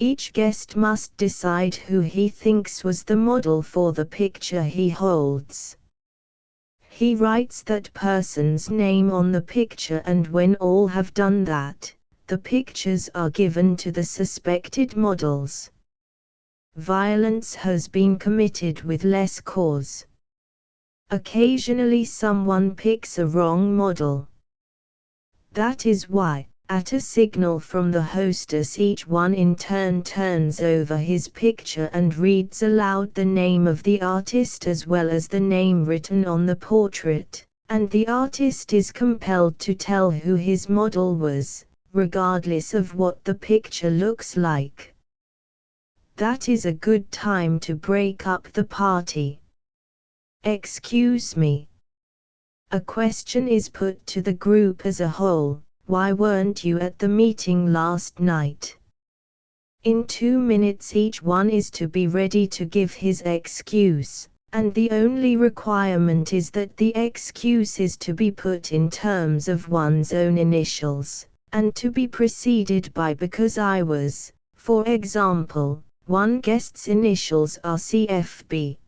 Each guest must decide who he thinks was the model for the picture he holds. He writes that person's name on the picture, and when all have done that, the pictures are given to the suspected models. Violence has been committed with less cause. Occasionally someone picks a wrong model. That is why, at a signal from the hostess, each one in turn turns over his picture and reads aloud the name of the artist as well as the name written on the portrait, and the artist is compelled to tell who his model was, regardless of what the picture looks like. That is a good time to break up the party. Excuse me. A question is put to the group as a whole: why weren't you at the meeting last night? In 2 minutes each one is to be ready to give his excuse, and the only requirement is that the excuse is to be put in terms of one's own initials, and to be preceded by "because I was." For example, one guest's initials are CFB.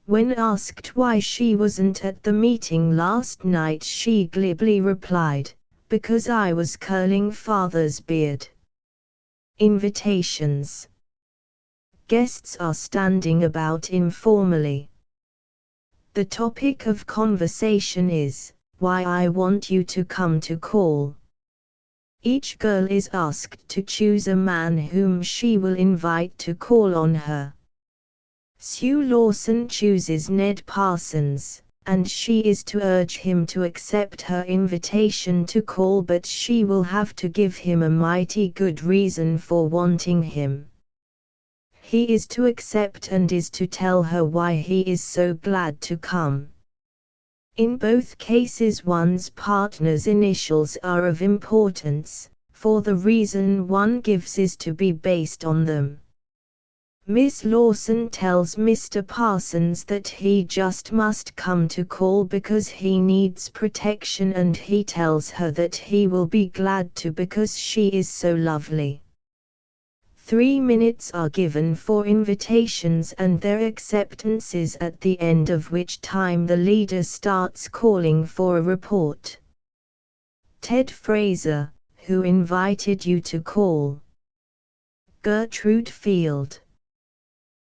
When asked why she wasn't at the meeting last night, she glibly replied, "Because I was curling father's beard." Invitations. Guests are standing about informally. The topic of conversation is, "Why I want you to come to call." Each girl is asked to choose a man whom she will invite to call on her. Sue Lawson chooses Ned Parsons, and she is to urge him to accept her invitation to call, but she will have to give him a mighty good reason for wanting him. He is to accept and is to tell her why he is so glad to come. In both cases one's partner's initials are of importance, for the reason one gives is to be based on them. Miss Lawson tells Mr. Parsons that he just must come to call because he needs protection, and he tells her that he will be glad to because she is so lovely. 3 minutes are given for invitations and their acceptances, at the end of which time the leader starts calling for a report. Ted Fraser: who invited you to call? Gertrude Field: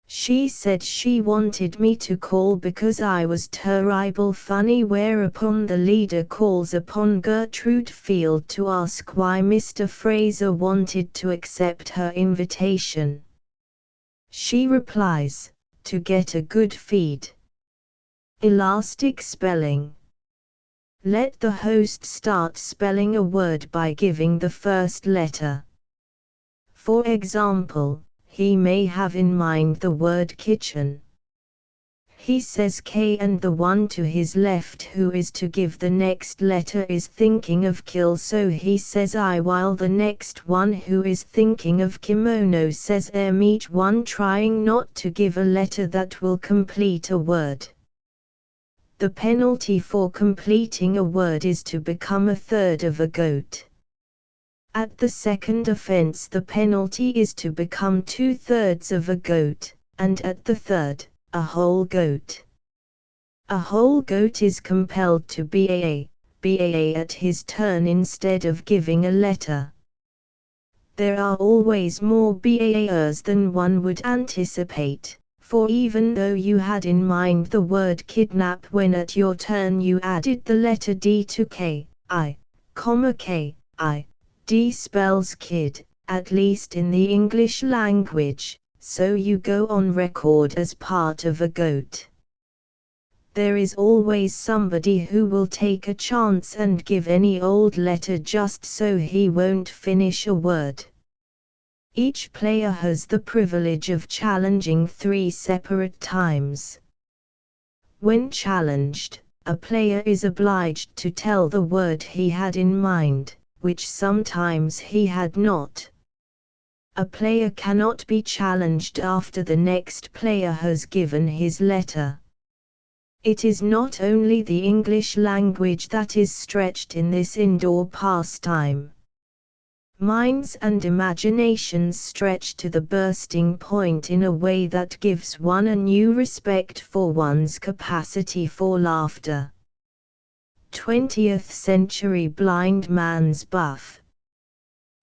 she said she wanted me to call because I was terrible funny, whereupon the leader calls upon Gertrude Field to ask why Mr. Fraser wanted to accept her invitation. She replies, "To get a good feed." Elastic spelling. Let the host start spelling a word by giving the first letter. For example, he may have in mind the word kitchen. He says K, and the one to his left who is to give the next letter is thinking of kill, so he says I, while the next one who is thinking of kimono says M, each one trying not to give a letter that will complete a word. The penalty for completing a word is to become a third of a goat. At the second offense the penalty is to become 2/3 of a goat, and at the third, a whole goat. A whole goat is compelled to BAA at his turn instead of giving a letter. There are always more BAAers than one would anticipate, for even though you had in mind the word kidnap when at your turn you added the letter D to K, D spells kid, at least in the English language, so you go on record as part of a goat. There is always somebody who will take a chance and give any old letter just so he won't finish a word. Each player has the privilege of challenging 3 separate times. When challenged, a player is obliged to tell the word he had in mind, which sometimes he had not. A player cannot be challenged after the next player has given his letter. It is not only the English language that is stretched in this indoor pastime. Minds and imaginations stretch to the bursting point in a way that gives one a new respect for one's capacity for laughter. 20th century blind man's buff.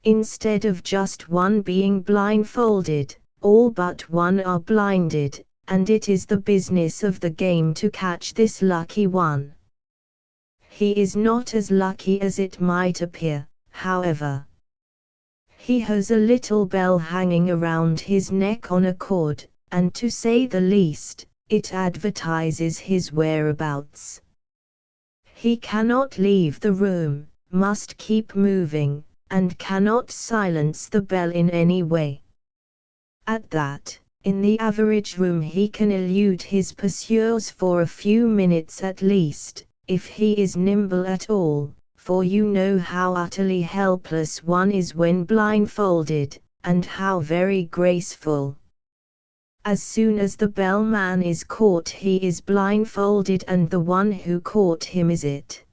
Instead of just one being blindfolded, all but one are blinded, and it is the business of the game to catch this lucky one. He is not as lucky as it might appear, however. He has a little bell hanging around his neck on a cord, and to say the least, it advertises his whereabouts. He cannot leave the room, must keep moving, and cannot silence the bell in any way. At that, in the average room he can elude his pursuers for a few minutes at least, if he is nimble at all. For you know how utterly helpless one is when blindfolded, and how very graceful. As soon as the bellman is caught he is blindfolded and the one who caught him is it.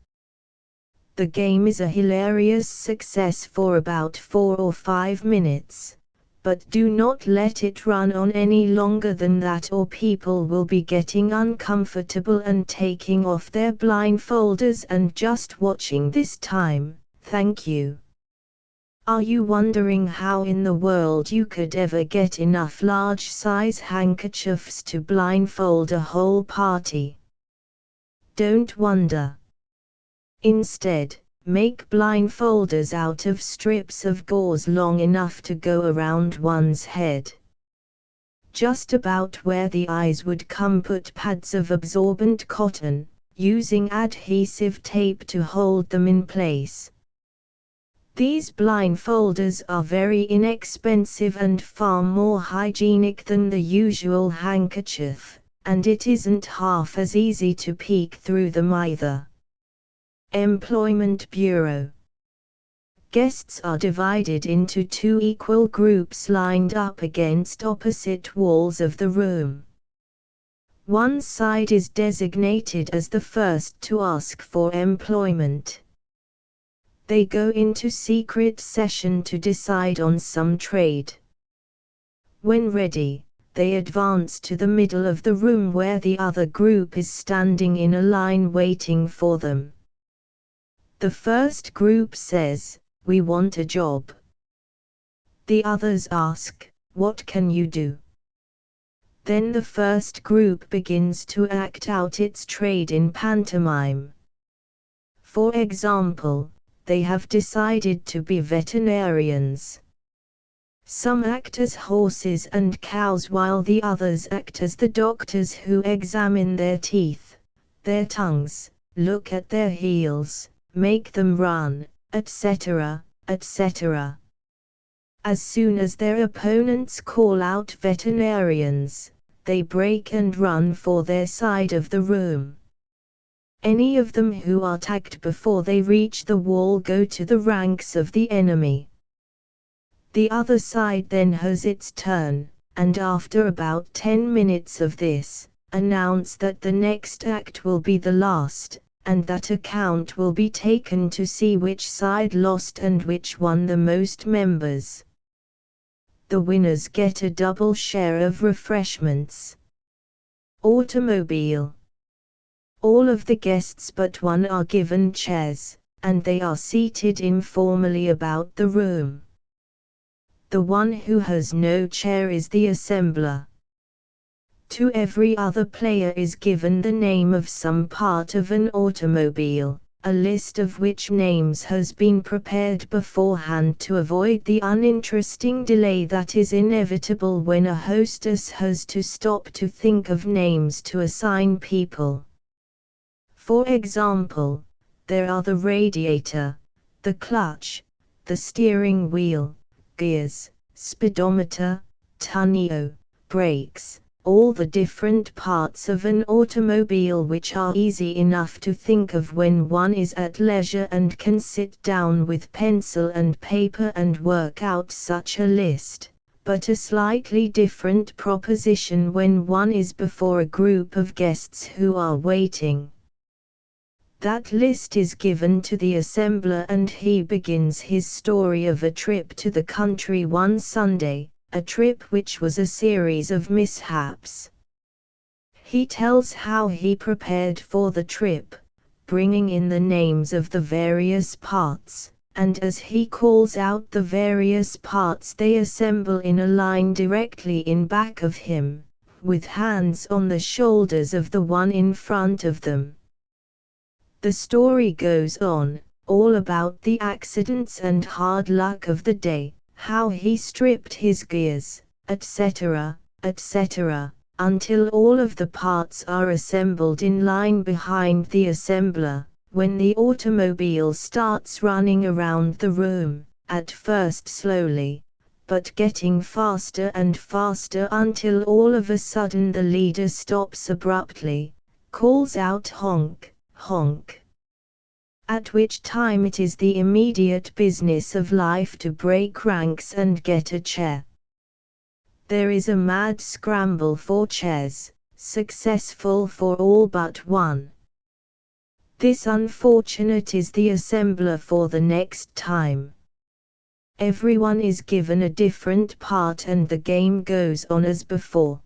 The game is a hilarious success for about 4 or 5 minutes, but do not let it run on any longer than that or people will be getting uncomfortable and taking off their blindfolders and just watching this time. Thank you. Are you wondering how in the world you could ever get enough large-size handkerchiefs to blindfold a whole party? Don't wonder. Instead, make blindfolders out of strips of gauze long enough to go around one's head. Just about where the eyes would come put pads of absorbent cotton, using adhesive tape to hold them in place. These blindfolders are very inexpensive and far more hygienic than the usual handkerchief, and it isn't half as easy to peek through them either. Employment Bureau. Guests are divided into 2 equal groups lined up against opposite walls of the room. One side is designated as the first to ask for employment. They go into secret session to decide on some trade. When ready, they advance to the middle of the room where the other group is standing in a line waiting for them. The first group says, "We want a job." The others ask, "What can you do?" Then the first group begins to act out its trade in pantomime. For example, they have decided to be veterinarians. Some act as horses and cows while the others act as the doctors who examine their teeth, their tongues, look at their heels, make them run, etc., etc. As soon as their opponents call out veterinarians, they break and run for their side of the room. Any of them who are tagged before they reach the wall go to the ranks of the enemy. The other side then has its turn, and after about 10 minutes of this, announce that the next act will be the last, and that account will be taken to see which side lost and which won the most members. The winners get a double share of refreshments. Automobile. All of the guests but one are given chairs, and they are seated informally about the room. The one who has no chair is the assembler. To every other player is given the name of some part of an automobile, a list of which names has been prepared beforehand to avoid the uninteresting delay that is inevitable when a hostess has to stop to think of names to assign people. For example, there are the radiator, the clutch, the steering wheel, gears, speedometer, tonneau, brakes, all the different parts of an automobile which are easy enough to think of when one is at leisure and can sit down with pencil and paper and work out such a list, but a slightly different proposition when one is before a group of guests who are waiting. That list is given to the assembler and he begins his story of a trip to the country one Sunday, a trip which was a series of mishaps. He tells how he prepared for the trip, bringing in the names of the various parts, and as he calls out the various parts they assemble in a line directly in back of him, with hands on the shoulders of the one in front of them. The story goes on, all about the accidents and hard luck of the day, how he stripped his gears, etc., etc., until all of the parts are assembled in line behind the assembler, when the automobile starts running around the room, at first slowly, but getting faster and faster until all of a sudden the leader stops abruptly, calls out honk, honk. At which time it is the immediate business of life to break ranks and get a chair. There is a mad scramble for chairs, successful for all but one. This unfortunate is the assembler for the next time. Everyone is given a different part and the game goes on as before.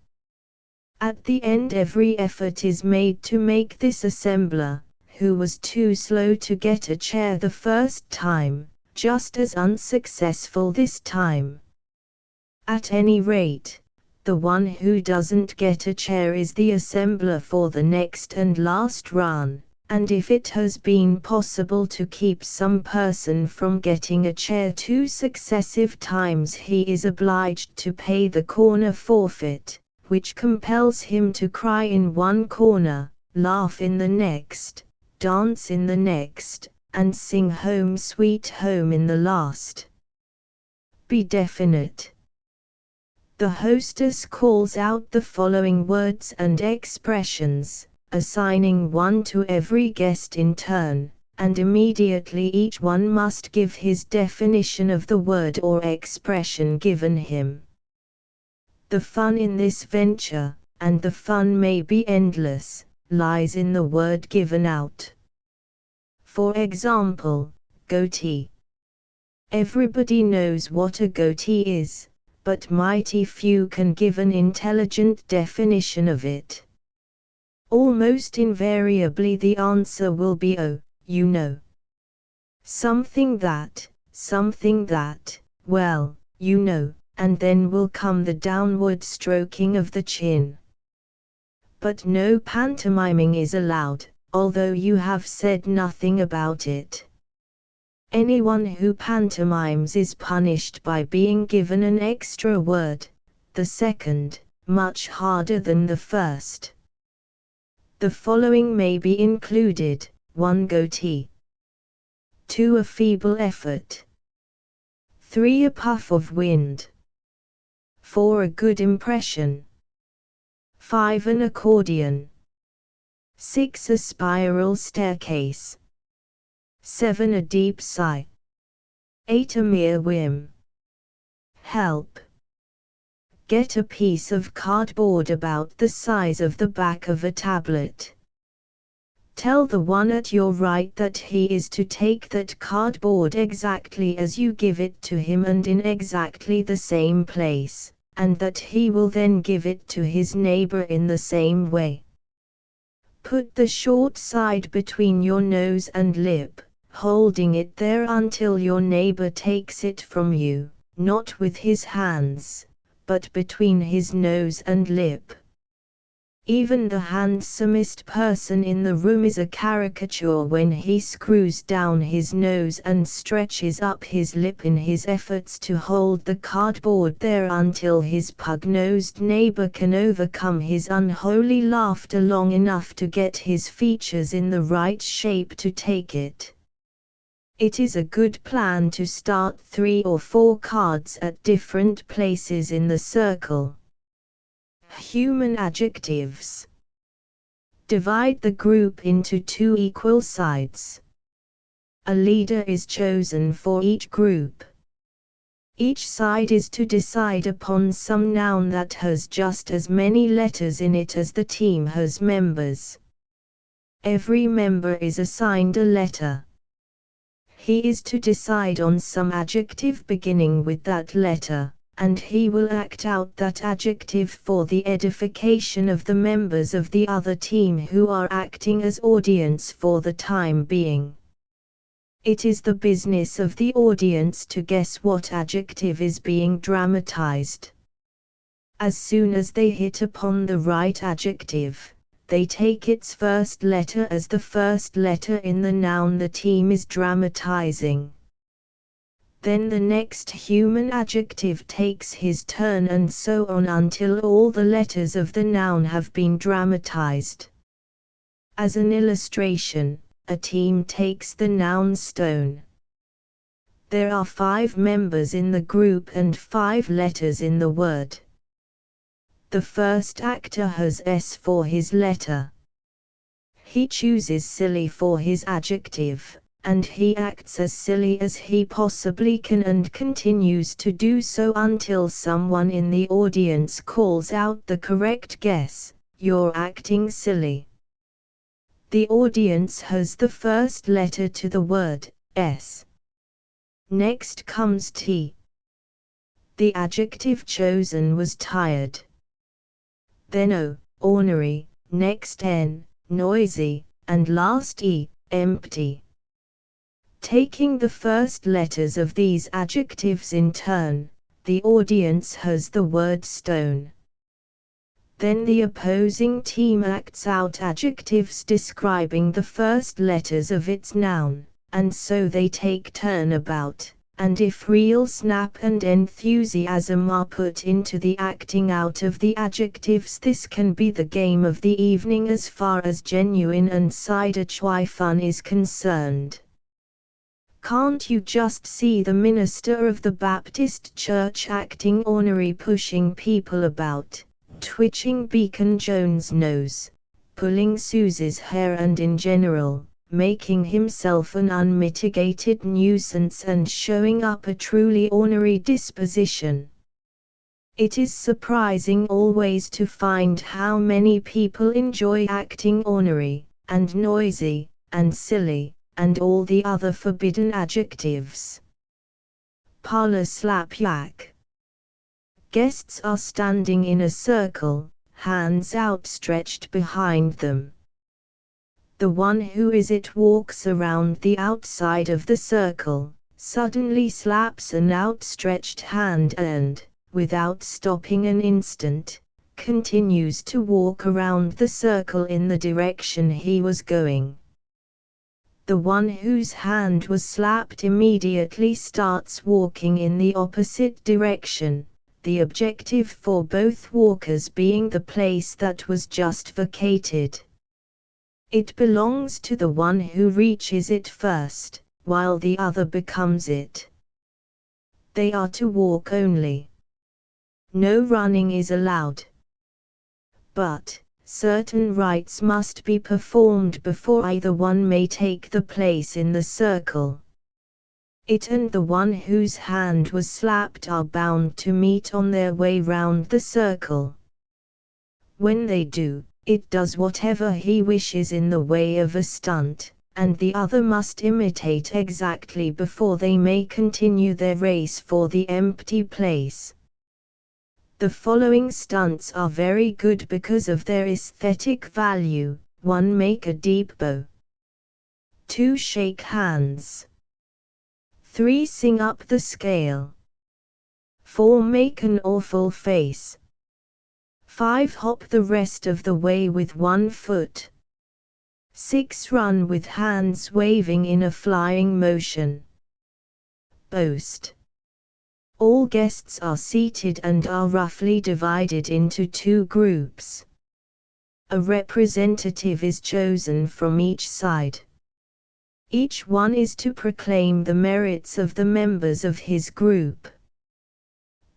At the end every effort is made to make this assembler, who was too slow to get a chair the first time, just as unsuccessful this time. At any rate, the one who doesn't get a chair is the assembler for the next and last run, and if it has been possible to keep some person from getting a chair 2 successive times he is obliged to pay the corner forfeit, which compels him to cry in one corner, laugh in the next, dance in the next, and sing Home Sweet Home in the last. Be definite. The hostess calls out the following words and expressions, assigning one to every guest in turn, and immediately each one must give his definition of the word or expression given him. The fun in this venture, and the fun may be endless, lies in the word given out. For example, goatee. Everybody knows what a goatee is, but mighty few can give an intelligent definition of it. Almost invariably the answer will be oh, you know. Something that, well, you know, and then will come the downward stroking of the chin. But no pantomiming is allowed, although you have said nothing about it. Anyone who pantomimes is punished by being given an extra word, the second, much harder than the first. The following may be included: 1 goatee, 2 a feeble effort, 3 a puff of wind, 4 a good impression, 5 an accordion, 6 a spiral staircase, 7 a deep sigh, 8 a mere whim. Help! Get a piece of cardboard about the size of the back of a tablet. Tell the one at your right that he is to take that cardboard exactly as you give it to him and in exactly the same place, and that he will then give it to his neighbor in the same way. Put the short side between your nose and lip, holding it there until your neighbor takes it from you, not with his hands, but between his nose and lip. Even the handsomest person in the room is a caricature when he screws down his nose and stretches up his lip in his efforts to hold the cardboard there until his pug-nosed neighbor can overcome his unholy laughter long enough to get his features in the right shape to take it. It is a good plan to start 3 or 4 cards at different places in the circle. Human adjectives. Divide the group into 2 equal sides. A leader is chosen for each group. Each side is to decide upon some noun that has just as many letters in it as the team has members. Every member is assigned a letter. He is to decide on some adjective beginning with that letter, and he will act out that adjective for the edification of the members of the other team who are acting as audience for the time being. It is the business of the audience to guess what adjective is being dramatized. As soon as they hit upon the right adjective, they take its first letter as the first letter in the noun the team is dramatizing. Then the next human adjective takes his turn and so on until all the letters of the noun have been dramatized. As an illustration, a team takes the noun stone. There are 5 members in the group and 5 letters in the word. The first actor has S for his letter. He chooses silly for his adjective, and he acts as silly as he possibly can and continues to do so until someone in the audience calls out the correct guess, "You're acting silly." The audience has the first letter to the word, S. Next comes T. The adjective chosen was tired. Then O, ornery, next N, noisy, and last E, empty. Taking the first letters of these adjectives in turn, the audience has the word stone. Then the opposing team acts out adjectives describing the first letters of its noun, and so they take turn about, and if real snap and enthusiasm are put into the acting out of the adjectives, this can be the game of the evening as far as genuine and cider chai fun is concerned. Can't you just see the minister of the Baptist church acting ornery, pushing people about, twitching Beacon Jones' nose, pulling Susie's hair, and in general, making himself an unmitigated nuisance and showing up a truly ornery disposition? It is surprising always to find how many people enjoy acting ornery, and noisy, and silly, and all the other forbidden adjectives. Parlor slapjack. Guests are standing in a circle, hands outstretched behind them. The one who is it walks around the outside of the circle, suddenly slaps an outstretched hand and, without stopping an instant, continues to walk around the circle in the direction he was going. The one whose hand was slapped immediately starts walking in the opposite direction, the objective for both walkers being the place that was just vacated. It belongs to the one who reaches it first, while the other becomes it. They are to walk only. No running is allowed. But certain rites must be performed before either one may take the place in the circle. It and the one whose hand was slapped are bound to meet on their way round the circle. When they do, it does whatever he wishes in the way of a stunt, and the other must imitate exactly before they may continue their race for the empty place. The following stunts are very good because of their aesthetic value. 1. Make a deep bow. 2. Shake hands. 3. Sing up the scale. 4. Make an awful face. 5 hop the rest of the way with 1 foot. 6 run with hands waving in a flying motion. Boast. All guests are seated and are roughly divided into 2 groups. A representative is chosen from each side. Each one is to proclaim the merits of the members of his group.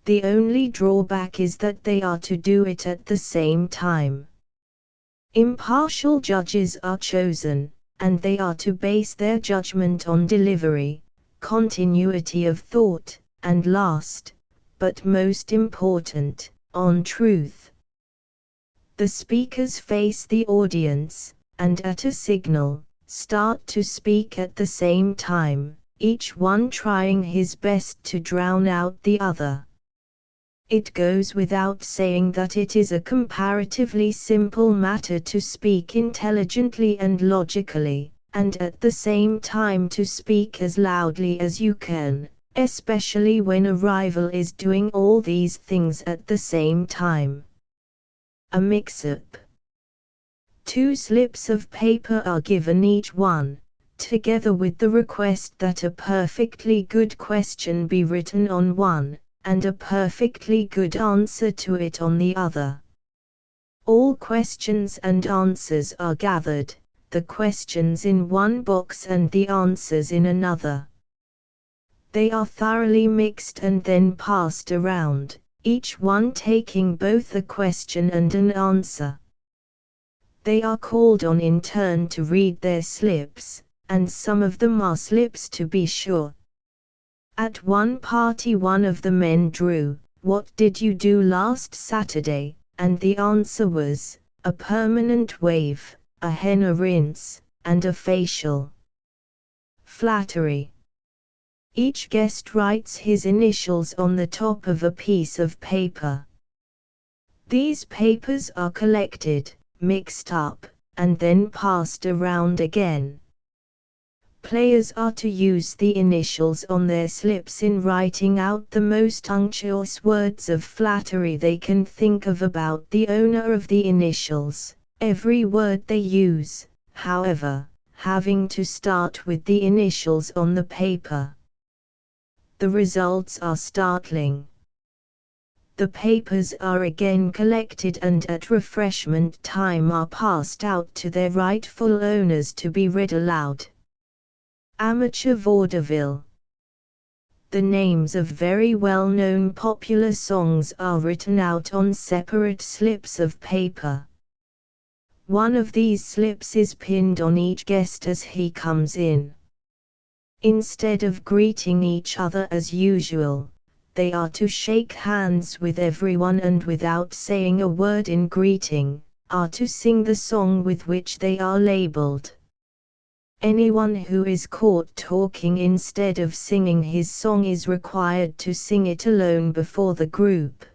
The only drawback is that they are to do it at the same time. Impartial judges are chosen, and they are to base their judgment on delivery, continuity of thought, and last, but most important, on truth. The speakers face the audience, and at a signal, start to speak at the same time, each one trying his best to drown out the other. It goes without saying that it is a comparatively simple matter to speak intelligently and logically, and at the same time to speak as loudly as you can, especially when a rival is doing all these things at the same time. A mix-up. 2 slips of paper are given each one, together with the request that a perfectly good question be written on one, and a perfectly good answer to it on the other. All questions and answers are gathered, the questions in one box and the answers in another. They are thoroughly mixed and then passed around, each one taking both a question and an answer. They are called on in turn to read their slips, and some of them are slips to be sure. At one party one of the men drew, "What did you do last Saturday?" and the answer was, "A permanent wave, a henna rinse, and a facial." Flattery. Each guest writes his initials on the top of a piece of paper. These papers are collected, mixed up, and then passed around again. Players are to use the initials on their slips in writing out the most unctuous words of flattery they can think of about the owner of the initials, every word they use, however, having to start with the initials on the paper. The results are startling. The papers are again collected and at refreshment time are passed out to their rightful owners to be read aloud. Amateur vaudeville. The names of very well-known popular songs are written out on separate slips of paper. One of these slips is pinned on each guest as he comes in. Instead of greeting each other as usual, they are to shake hands with everyone and without saying a word in greeting, are to sing the song with which they are labeled. Anyone who is caught talking instead of singing his song is required to sing it alone before the group.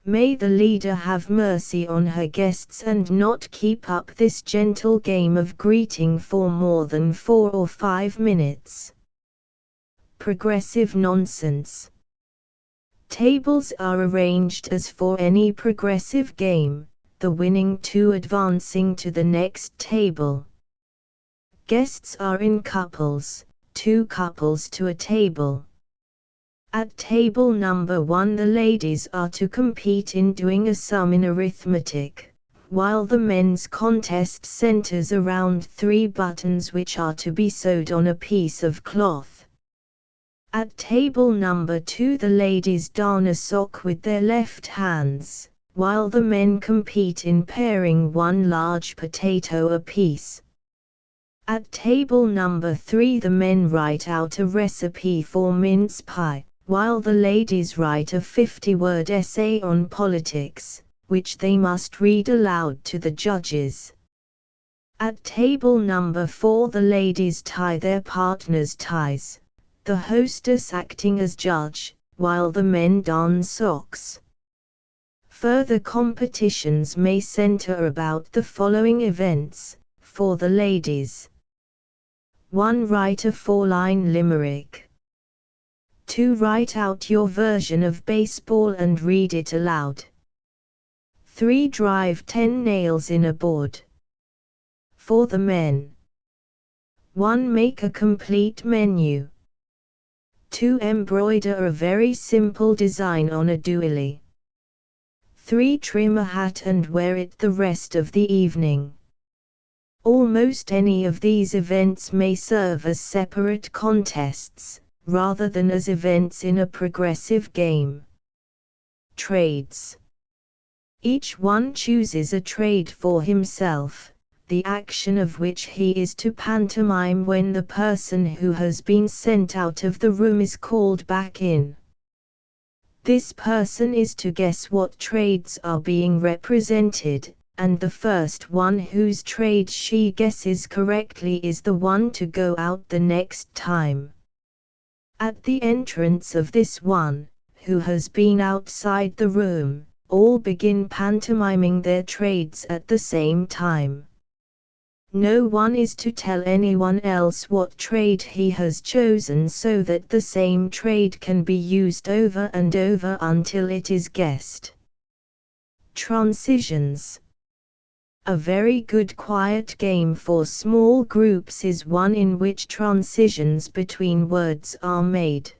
May the leader have mercy on her guests and not keep up this gentle game of greeting for more than 4 or 5 minutes. Progressive nonsense. Tables are arranged as for any progressive game, the winning 2 advancing to the next table. Guests are in couples, 2 couples to a table. At table number 1 the ladies are to compete in doing a sum in arithmetic, while the men's contest centers around 3 buttons which are to be sewed on a piece of cloth. At table number 2 the ladies darn a sock with their left hands, while the men compete in paring 1 large potato apiece. At table number 3 the men write out a recipe for mince pie, while the ladies write a 50-word essay on politics, which they must read aloud to the judges. At table number 4 the ladies tie their partners' ties, the hostess acting as judge, while the men darn socks. Further competitions may center about the following events, for the ladies. 1. Write a 4-line limerick. 2. Write out your version of baseball and read it aloud. 3. Drive 10 nails in a board. For the men. 1. Make a complete menu. 2. Embroider a very simple design on a doily. 3. Trim a hat and wear it the rest of the evening. Almost any of these events may serve as separate contests, rather than as events in a progressive game. Trades. Each one chooses a trade for himself, the action of which he is to pantomime when the person who has been sent out of the room is called back in. This person is to guess what trades are being represented, and the first one whose trade she guesses correctly is the one to go out the next time. At the entrance of this one, who has been outside the room, all begin pantomiming their trades at the same time. No one is to tell anyone else what trade he has chosen so that the same trade can be used over and over until it is guessed. Transitions. A very good quiet game for small groups is one in which transitions between words are made.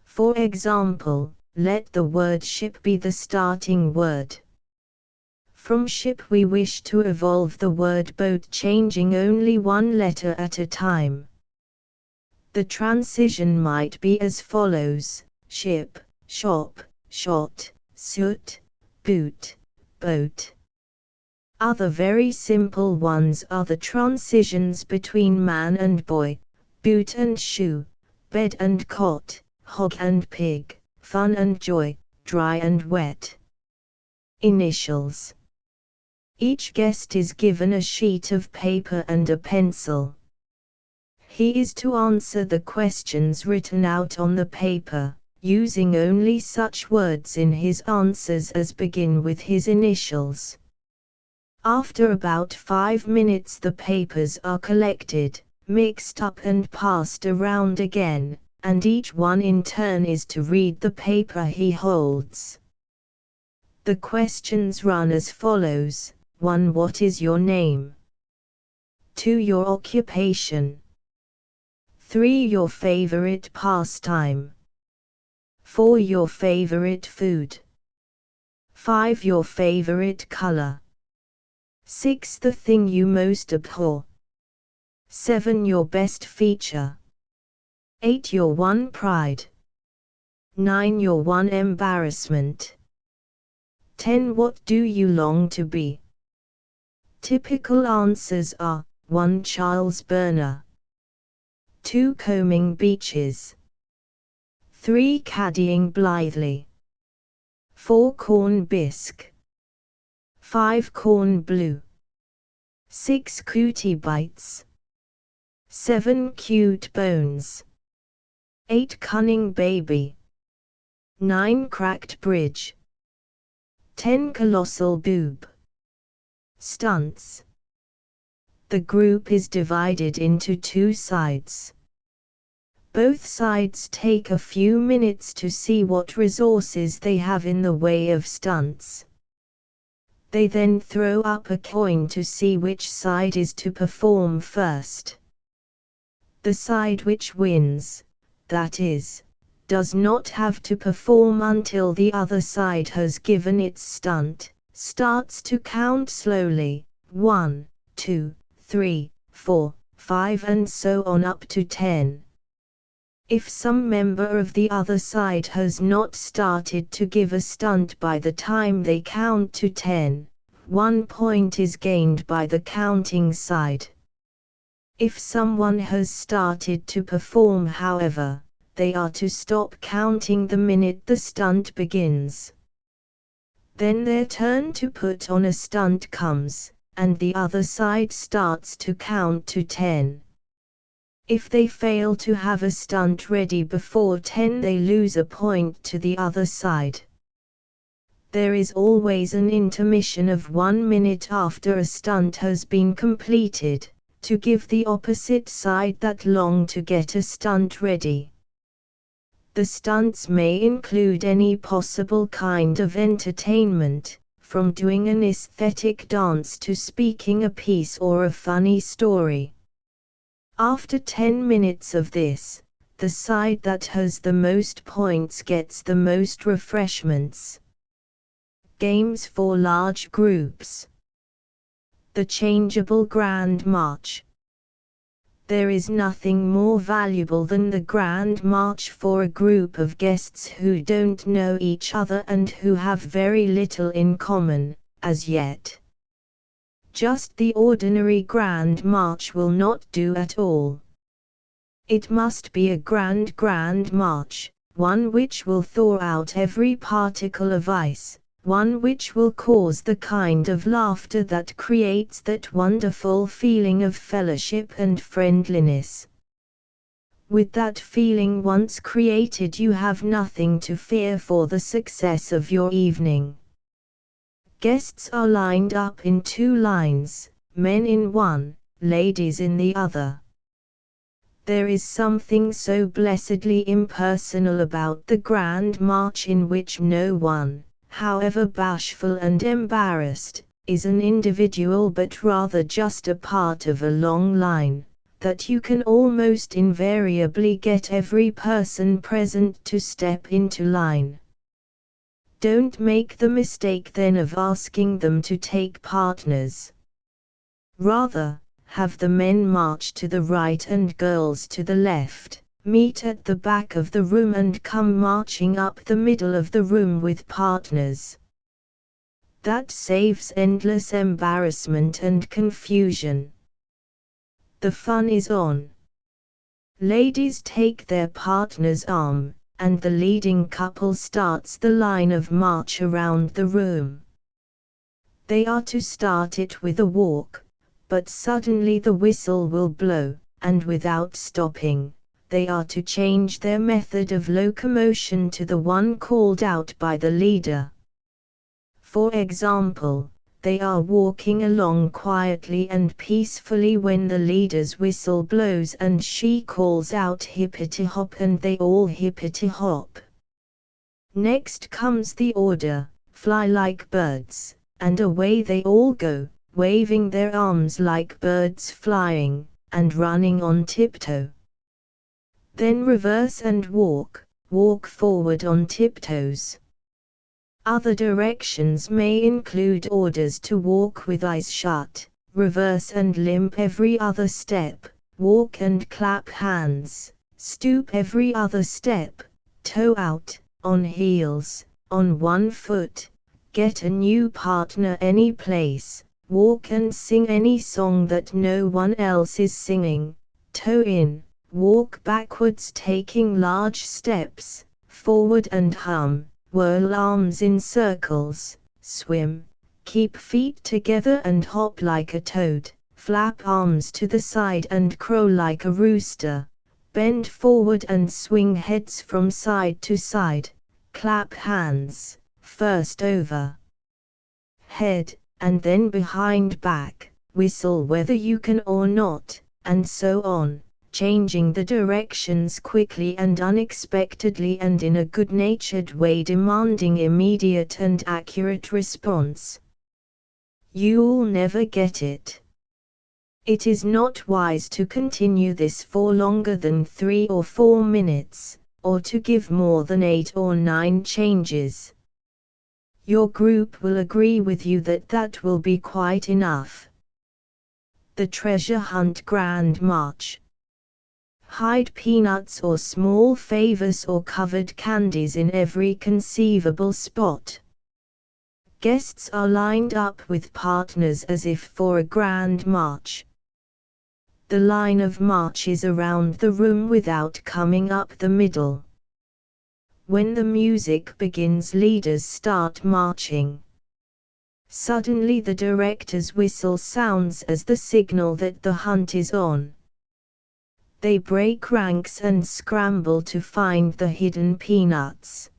For example, let the word ship be the starting word. From ship we wish to evolve the word boat, changing only one letter at a time. The transition might be as follows: ship, shop, shot, suit, boot, boat. Other very simple ones are the transitions between man and boy, boot and shoe, bed and cot, hog and pig, fun and joy, dry and wet. Initials. Each guest is given a sheet of paper and a pencil. He is to answer the questions written out on the paper, using only such words in his answers as begin with his initials. After about 5 minutes the papers are collected, mixed up and passed around again, and each one in turn is to read the paper he holds. The questions run as follows: 1. What is your name? 2. Your occupation. 3. Your favorite pastime. 4. Your favorite food. 5. Your favorite color. 6. The thing you most abhor. 7. Your best feature. 8. Your one pride. 9. Your one embarrassment. 10. What do you long to be? Typical answers are: 1. Charles Burner. 2. Combing beaches. 3. Caddying blithely. 4. Corn bisque. 5. Corn blue. 6. Cootie bites. 7. Cute bones. 8. Cunning baby. 9. Cracked bridge. 10. Colossal boob. Stunts. The group is divided into 2 sides. Both sides take a few minutes to see what resources they have in the way of stunts. They then throw up a coin to see which side is to perform first. The side which wins, that is, does not have to perform until the other side has given its stunt, starts to count slowly: 1, 2, 3, 4, 5 and so on up to 10. If some member of the other side has not started to give a stunt by the time they count to 10, 1 point is gained by the counting side. If someone has started to perform, however, they are to stop counting the minute the stunt begins. Then their turn to put on a stunt comes, and the other side starts to count to 10. If they fail to have a stunt ready before 10, they lose a point to the other side. There is always an intermission of 1 minute after a stunt has been completed, to give the opposite side that long to get a stunt ready. The stunts may include any possible kind of entertainment, from doing an aesthetic dance to speaking a piece or a funny story. After 10 minutes of this, the side that has the most points gets the most refreshments. Games for large groups. The changeable Grand March. There is nothing more valuable than the Grand March for a group of guests who don't know each other and who have very little in common, as yet. Just the ordinary Grand March will not do at all. It must be a Grand March, one which will thaw out every particle of ice, one which will cause the kind of laughter that creates that wonderful feeling of fellowship and friendliness. With that feeling once created, you have nothing to fear for the success of your evening. Guests are lined up in 2 lines, men in one, ladies in the other. There is something so blessedly impersonal about the Grand March in which no one, however bashful and embarrassed, is an individual but rather just a part of a long line, that you can almost invariably get every person present to step into line. Don't make the mistake then of asking them to take partners. Rather, have the men march to the right and girls to the left, meet at the back of the room and come marching up the middle of the room with partners. That saves endless embarrassment and confusion. The fun is on. Ladies take their partner's arm, and the leading couple starts the line of march around the room. They are to start it with a walk, but suddenly the whistle will blow, and without stopping, they are to change their method of locomotion to the one called out by the leader. For example, they are walking along quietly and peacefully when the leader's whistle blows and she calls out hippity-hop and they all hippity-hop. Next comes the order, fly like birds, and away they all go, waving their arms like birds flying, and running on tiptoe. Then reverse and walk forward on tiptoes. Other directions may include orders to walk with eyes shut, reverse and limp every other step, walk and clap hands, stoop every other step, toe out, on heels, on one foot, get a new partner any place, walk and sing any song that no one else is singing, toe in, walk backwards taking large steps, forward and hum, whirl arms in circles, swim, keep feet together and hop like a toad, flap arms to the side and crow like a rooster, bend forward and swing heads from side to side, clap hands, first over head, and then behind back, whistle whether you can or not, and so on, changing the directions quickly and unexpectedly and in a good-natured way demanding immediate and accurate response. You'll never get it. It is not wise to continue this for longer than 3 or 4 minutes, or to give more than 8 or 9 changes. Your group will agree with you that that will be quite enough. The Treasure Hunt Grand March. Hide peanuts or small favors or covered candies in every conceivable spot. Guests are lined up with partners as if for a grand march. The line of march is around the room without coming up the middle. When the music begins, leaders start marching. Suddenly the director's whistle sounds as the signal that the hunt is on. They break ranks and scramble to find the hidden peanuts.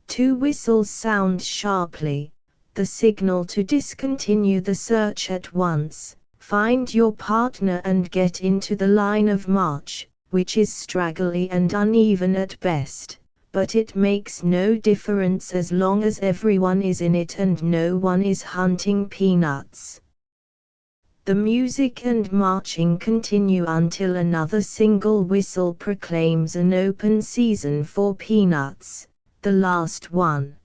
2 whistles sound sharply, the signal to discontinue the search at once. Find your partner and get into the line of march, which is straggly and uneven at best, but it makes no difference as long as everyone is in it and no one is hunting peanuts. The music and marching continue until another single whistle proclaims an open season for peanuts, the last one.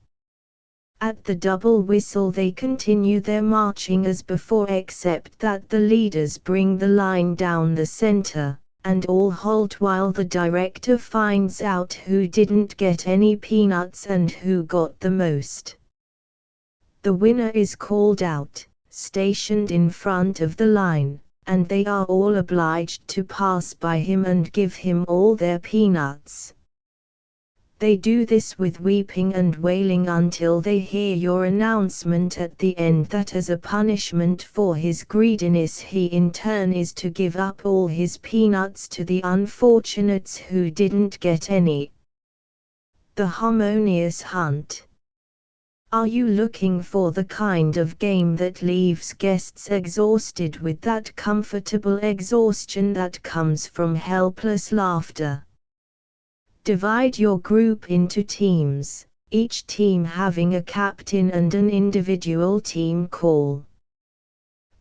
At the double whistle they continue their marching as before, except that the leaders bring the line down the center, and all halt while the director finds out who didn't get any peanuts and who got the most. The winner is called out, stationed in front of the line, and they are all obliged to pass by him and give him all their peanuts. They do this with weeping and wailing until they hear your announcement at the end that as a punishment for his greediness he in turn is to give up all his peanuts to the unfortunates who didn't get any. The harmonious hunt. Are you looking for the kind of game that leaves guests exhausted with that comfortable exhaustion that comes from helpless laughter? Divide your group into teams, each team having a captain and an individual team call.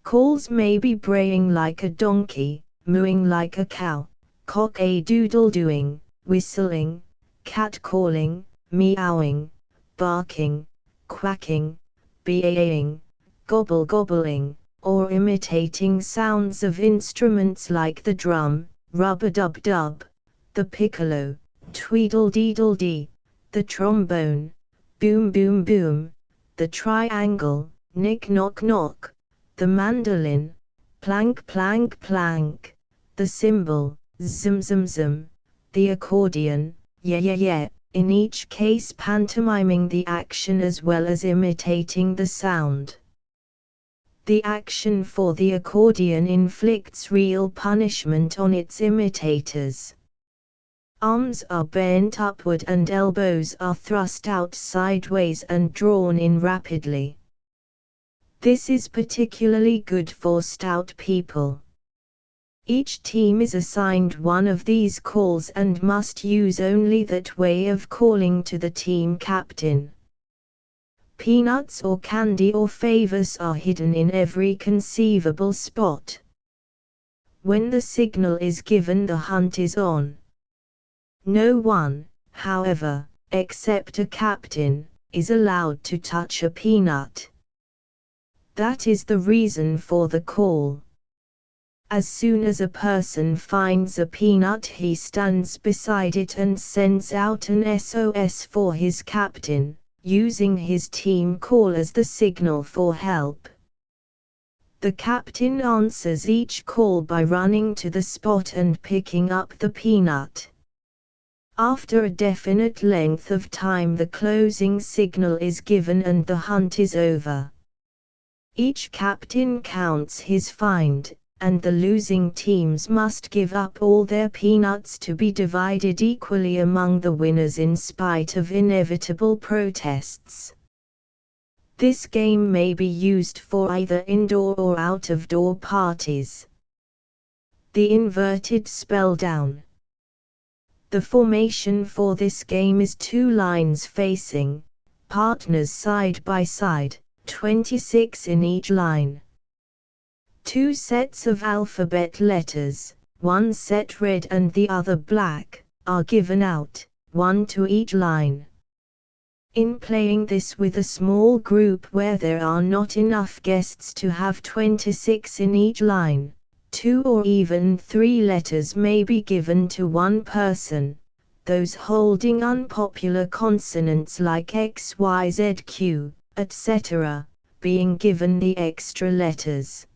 Calls may be braying like a donkey, mooing like a cow, cock-a-doodle-doing, whistling, cat-calling, meowing, barking, quacking, baying, gobble-gobbling, or imitating sounds of instruments like the drum, rub-a-dub-dub, the piccolo, tweedle-deedle-dee, the trombone, boom-boom-boom, the triangle, knick-knock-knock, the mandolin, plank-plank-plank, the cymbal, zum-zum-zum, the accordion, yeah-yeah-yeah, in each case pantomiming the action as well as imitating the sound. The action for the accordion inflicts real punishment on its imitators. Arms are bent upward and elbows are thrust out sideways and drawn in rapidly. This is particularly good for stout people. Each team is assigned one of these calls and must use only that way of calling to the team captain. Peanuts or candy or favors are hidden in every conceivable spot. When the signal is given, the hunt is on. No one, however, except a captain, is allowed to touch a peanut. That is the reason for the call. As soon as a person finds a peanut, he stands beside it and sends out an SOS for his captain, using his team call as the signal for help. The captain answers each call by running to the spot and picking up the peanut. After a definite length of time, the closing signal is given and the hunt is over. Each captain counts his find, and the losing teams must give up all their peanuts to be divided equally among the winners in spite of inevitable protests. This game may be used for either indoor or out-of-door parties. The inverted spell down. The formation for this game is 2 lines facing, partners side by side, 26 in each line. 2 sets of alphabet letters, one set red and the other black, are given out, one to each line. In playing this with a small group where there are not enough guests to have 26 in each line, 2 or even 3 letters may be given to one person, those holding unpopular consonants like X, Y, Z, Q, etc., being given the extra letters.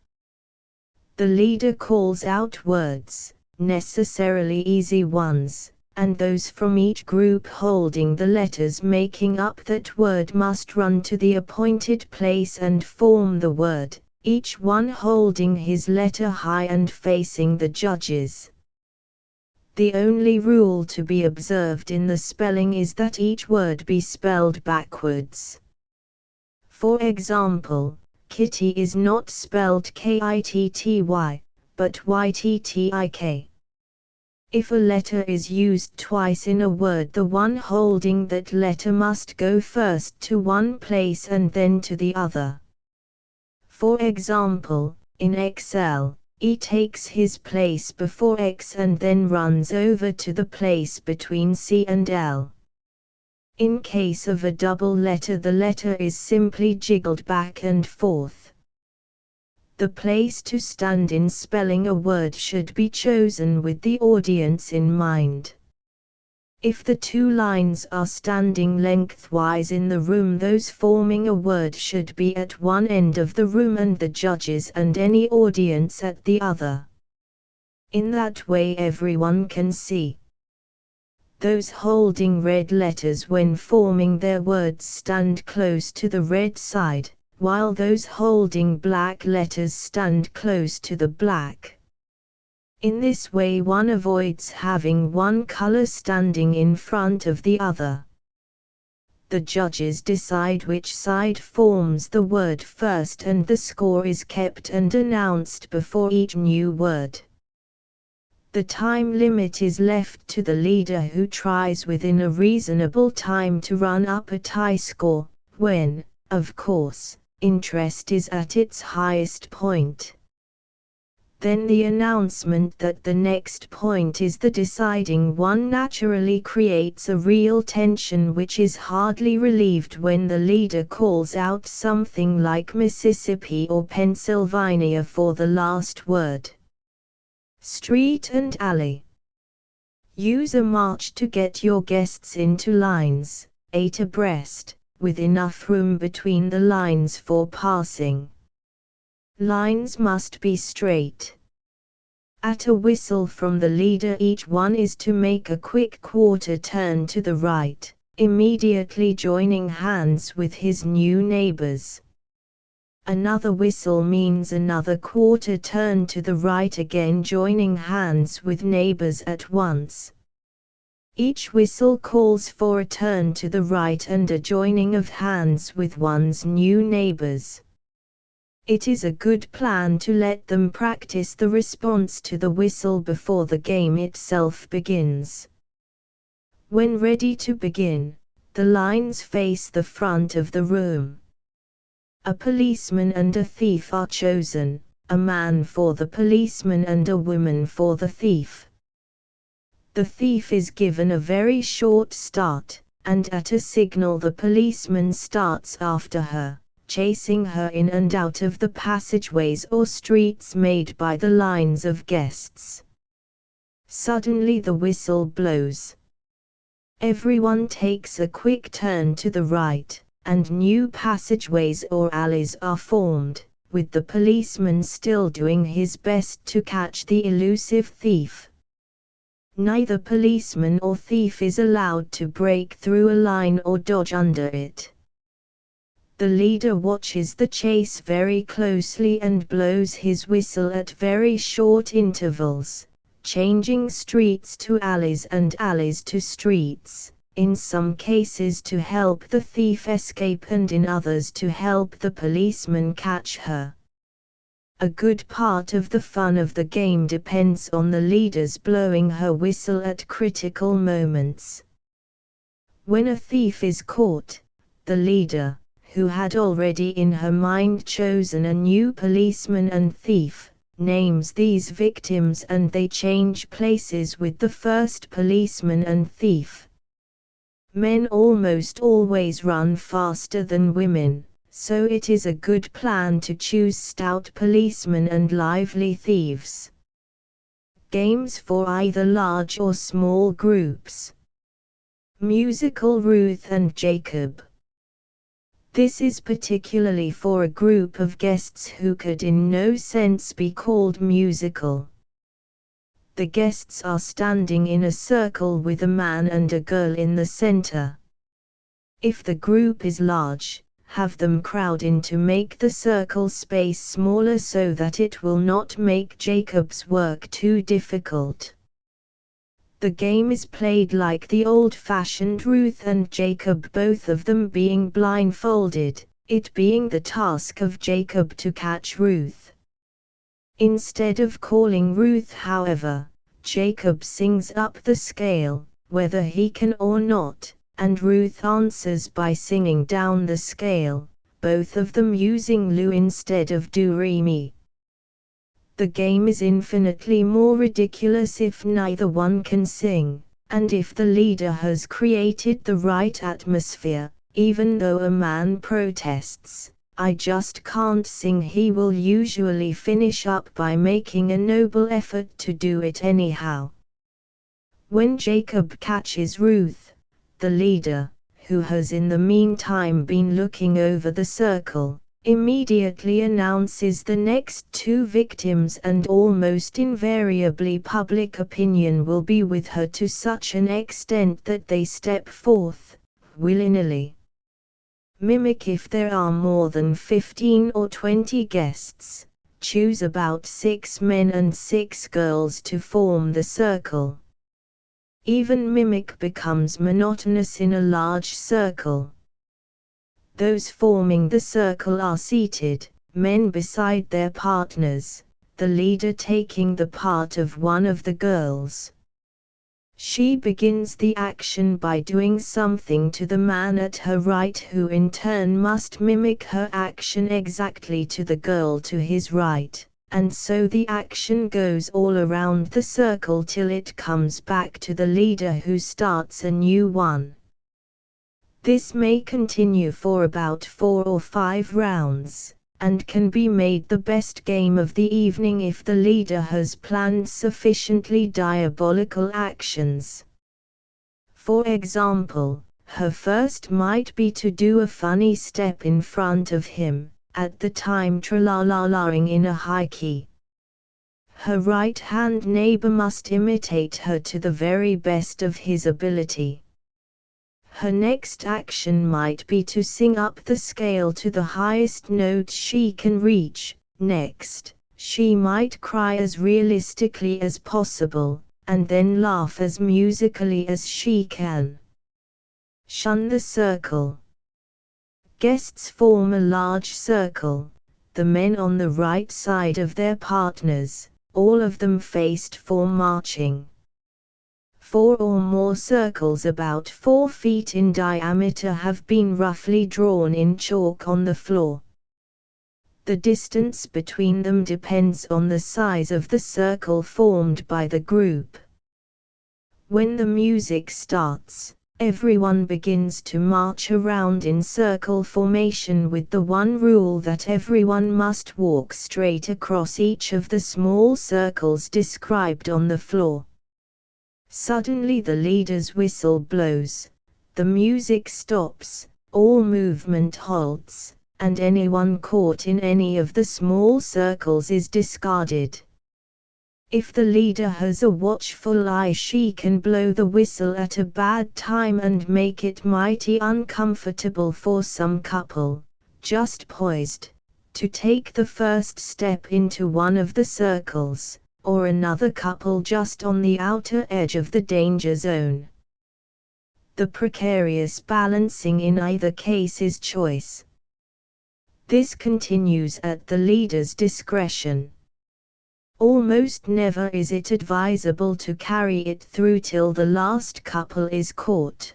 The leader calls out words, necessarily easy ones, and those from each group holding the letters making up that word must run to the appointed place and form the word, each one holding his letter high and facing the judges. The only rule to be observed in the spelling is that each word be spelled backwards. For example, kitty is not spelled kitty, but yttik. If a letter is used twice in a word, the one holding that letter must go first to one place and then to the other. For example, in Excel, E takes his place before X and then runs over to the place between C and L. In case of a double letter, the letter is simply jiggled back and forth. The place to stand in spelling a word should be chosen with the audience in mind. If the two lines are standing lengthwise in the room, those forming a word should be at one end of the room and the judges and any audience at the other. In that way everyone can see. Those holding red letters when forming their words stand close to the red side, while those holding black letters stand close to the black. In this way one avoids having one color standing in front of the other. The judges decide which side forms the word first, and the score is kept and announced before each new word. The time limit is left to the leader, who tries within a reasonable time to run up a tie score, when, of course, interest is at its highest point. Then the announcement that the next point is the deciding one naturally creates a real tension, which is hardly relieved when the leader calls out something like Mississippi or Pennsylvania for the last word. Street and alley. Use a march to get your guests into lines, 8 abreast, with enough room between the lines for passing. Lines must be straight. At a whistle from the leader, each one is to make a quick quarter turn to the right, immediately joining hands with his new neighbors. Another whistle means another quarter turn to the right, again joining hands with neighbors at once. Each whistle calls for a turn to the right and a joining of hands with one's new neighbors. It is a good plan to let them practice the response to the whistle before the game itself begins. When ready to begin, the lines face the front of the room. A policeman and a thief are chosen, a man for the policeman and a woman for the thief. The thief is given a very short start, and at a signal the policeman starts after her, chasing her in and out of the passageways or streets made by the lines of guests. Suddenly the whistle blows. Everyone takes a quick turn to the right, and new passageways or alleys are formed, with the policeman still doing his best to catch the elusive thief. Neither policeman or thief is allowed to break through a line or dodge under it. The leader watches the chase very closely and blows his whistle at very short intervals, changing streets to alleys and alleys to streets, in some cases to help the thief escape and in others to help the policeman catch her. A good part of the fun of the game depends on the leader's blowing her whistle at critical moments. When a thief is caught, the leader, who had already in her mind chosen a new policeman and thief, names these victims and they change places with the first policeman and thief. Men almost always run faster than women, so it is a good plan to choose stout policemen and lively thieves. Games for either large or small groups. Musical Ruth and Jacob. This is particularly for a group of guests who could in no sense be called musical. The guests are standing in a circle with a man and a girl in the center. If the group is large, have them crowd in to make the circle space smaller so that it will not make Jacob's work too difficult. The game is played like the old-fashioned Ruth and Jacob, both of them being blindfolded, it being the task of Jacob to catch Ruth. Instead of calling Ruth, however, Jacob sings up the scale, whether he can or not, and Ruth answers by singing down the scale, both of them using lu instead of do re mi. The game is infinitely more ridiculous if neither one can sing, and if the leader has created the right atmosphere, even though a man protests, "I just can't sing," he will usually finish up by making a noble effort to do it anyhow. When Jacob catches Ruth, the leader, who has in the meantime been looking over the circle, immediately announces the next two victims, and almost invariably public opinion will be with her to such an extent that they step forth, willy-nilly. Mimic if there are more than 15 or 20 guests, choose about 6 men and 6 girls to form the circle. Even mimic becomes monotonous in a large circle. Those forming the circle are seated, men beside their partners, the leader taking the part of one of the girls. She begins the action by doing something to the man at her right, who in turn must mimic her action exactly to the girl to his right, and so the action goes all around the circle till it comes back to the leader, who starts a new one. This may continue for about 4 or 5 rounds, and can be made the best game of the evening if the leader has planned sufficiently diabolical actions. For example, her first might be to do a funny step in front of him, at the time tra-la-la-laing in a high key. Her right-hand neighbor must imitate her to the very best of his ability. Her next action might be to sing up the scale to the highest note she can reach. Next, she might cry as realistically as possible, and then laugh as musically as she can. Shun the circle. Guests form a large circle, the men on the right side of their partners, all of them faced for marching. 4 or more circles about 4 feet in diameter have been roughly drawn in chalk on the floor. The distance between them depends on the size of the circle formed by the group. When the music starts, everyone begins to march around in circle formation with the one rule that everyone must walk straight across each of the small circles described on the floor. Suddenly the leader's whistle blows, the music stops, all movement halts, and anyone caught in any of the small circles is discarded. If the leader has a watchful eye, she can blow the whistle at a bad time and make it mighty uncomfortable for some couple, just poised, to take the first step into one of the circles, or another couple just on the outer edge of the danger zone. The precarious balancing in either case is choice. This continues at the leader's discretion. Almost never is it advisable to carry it through till the last couple is caught.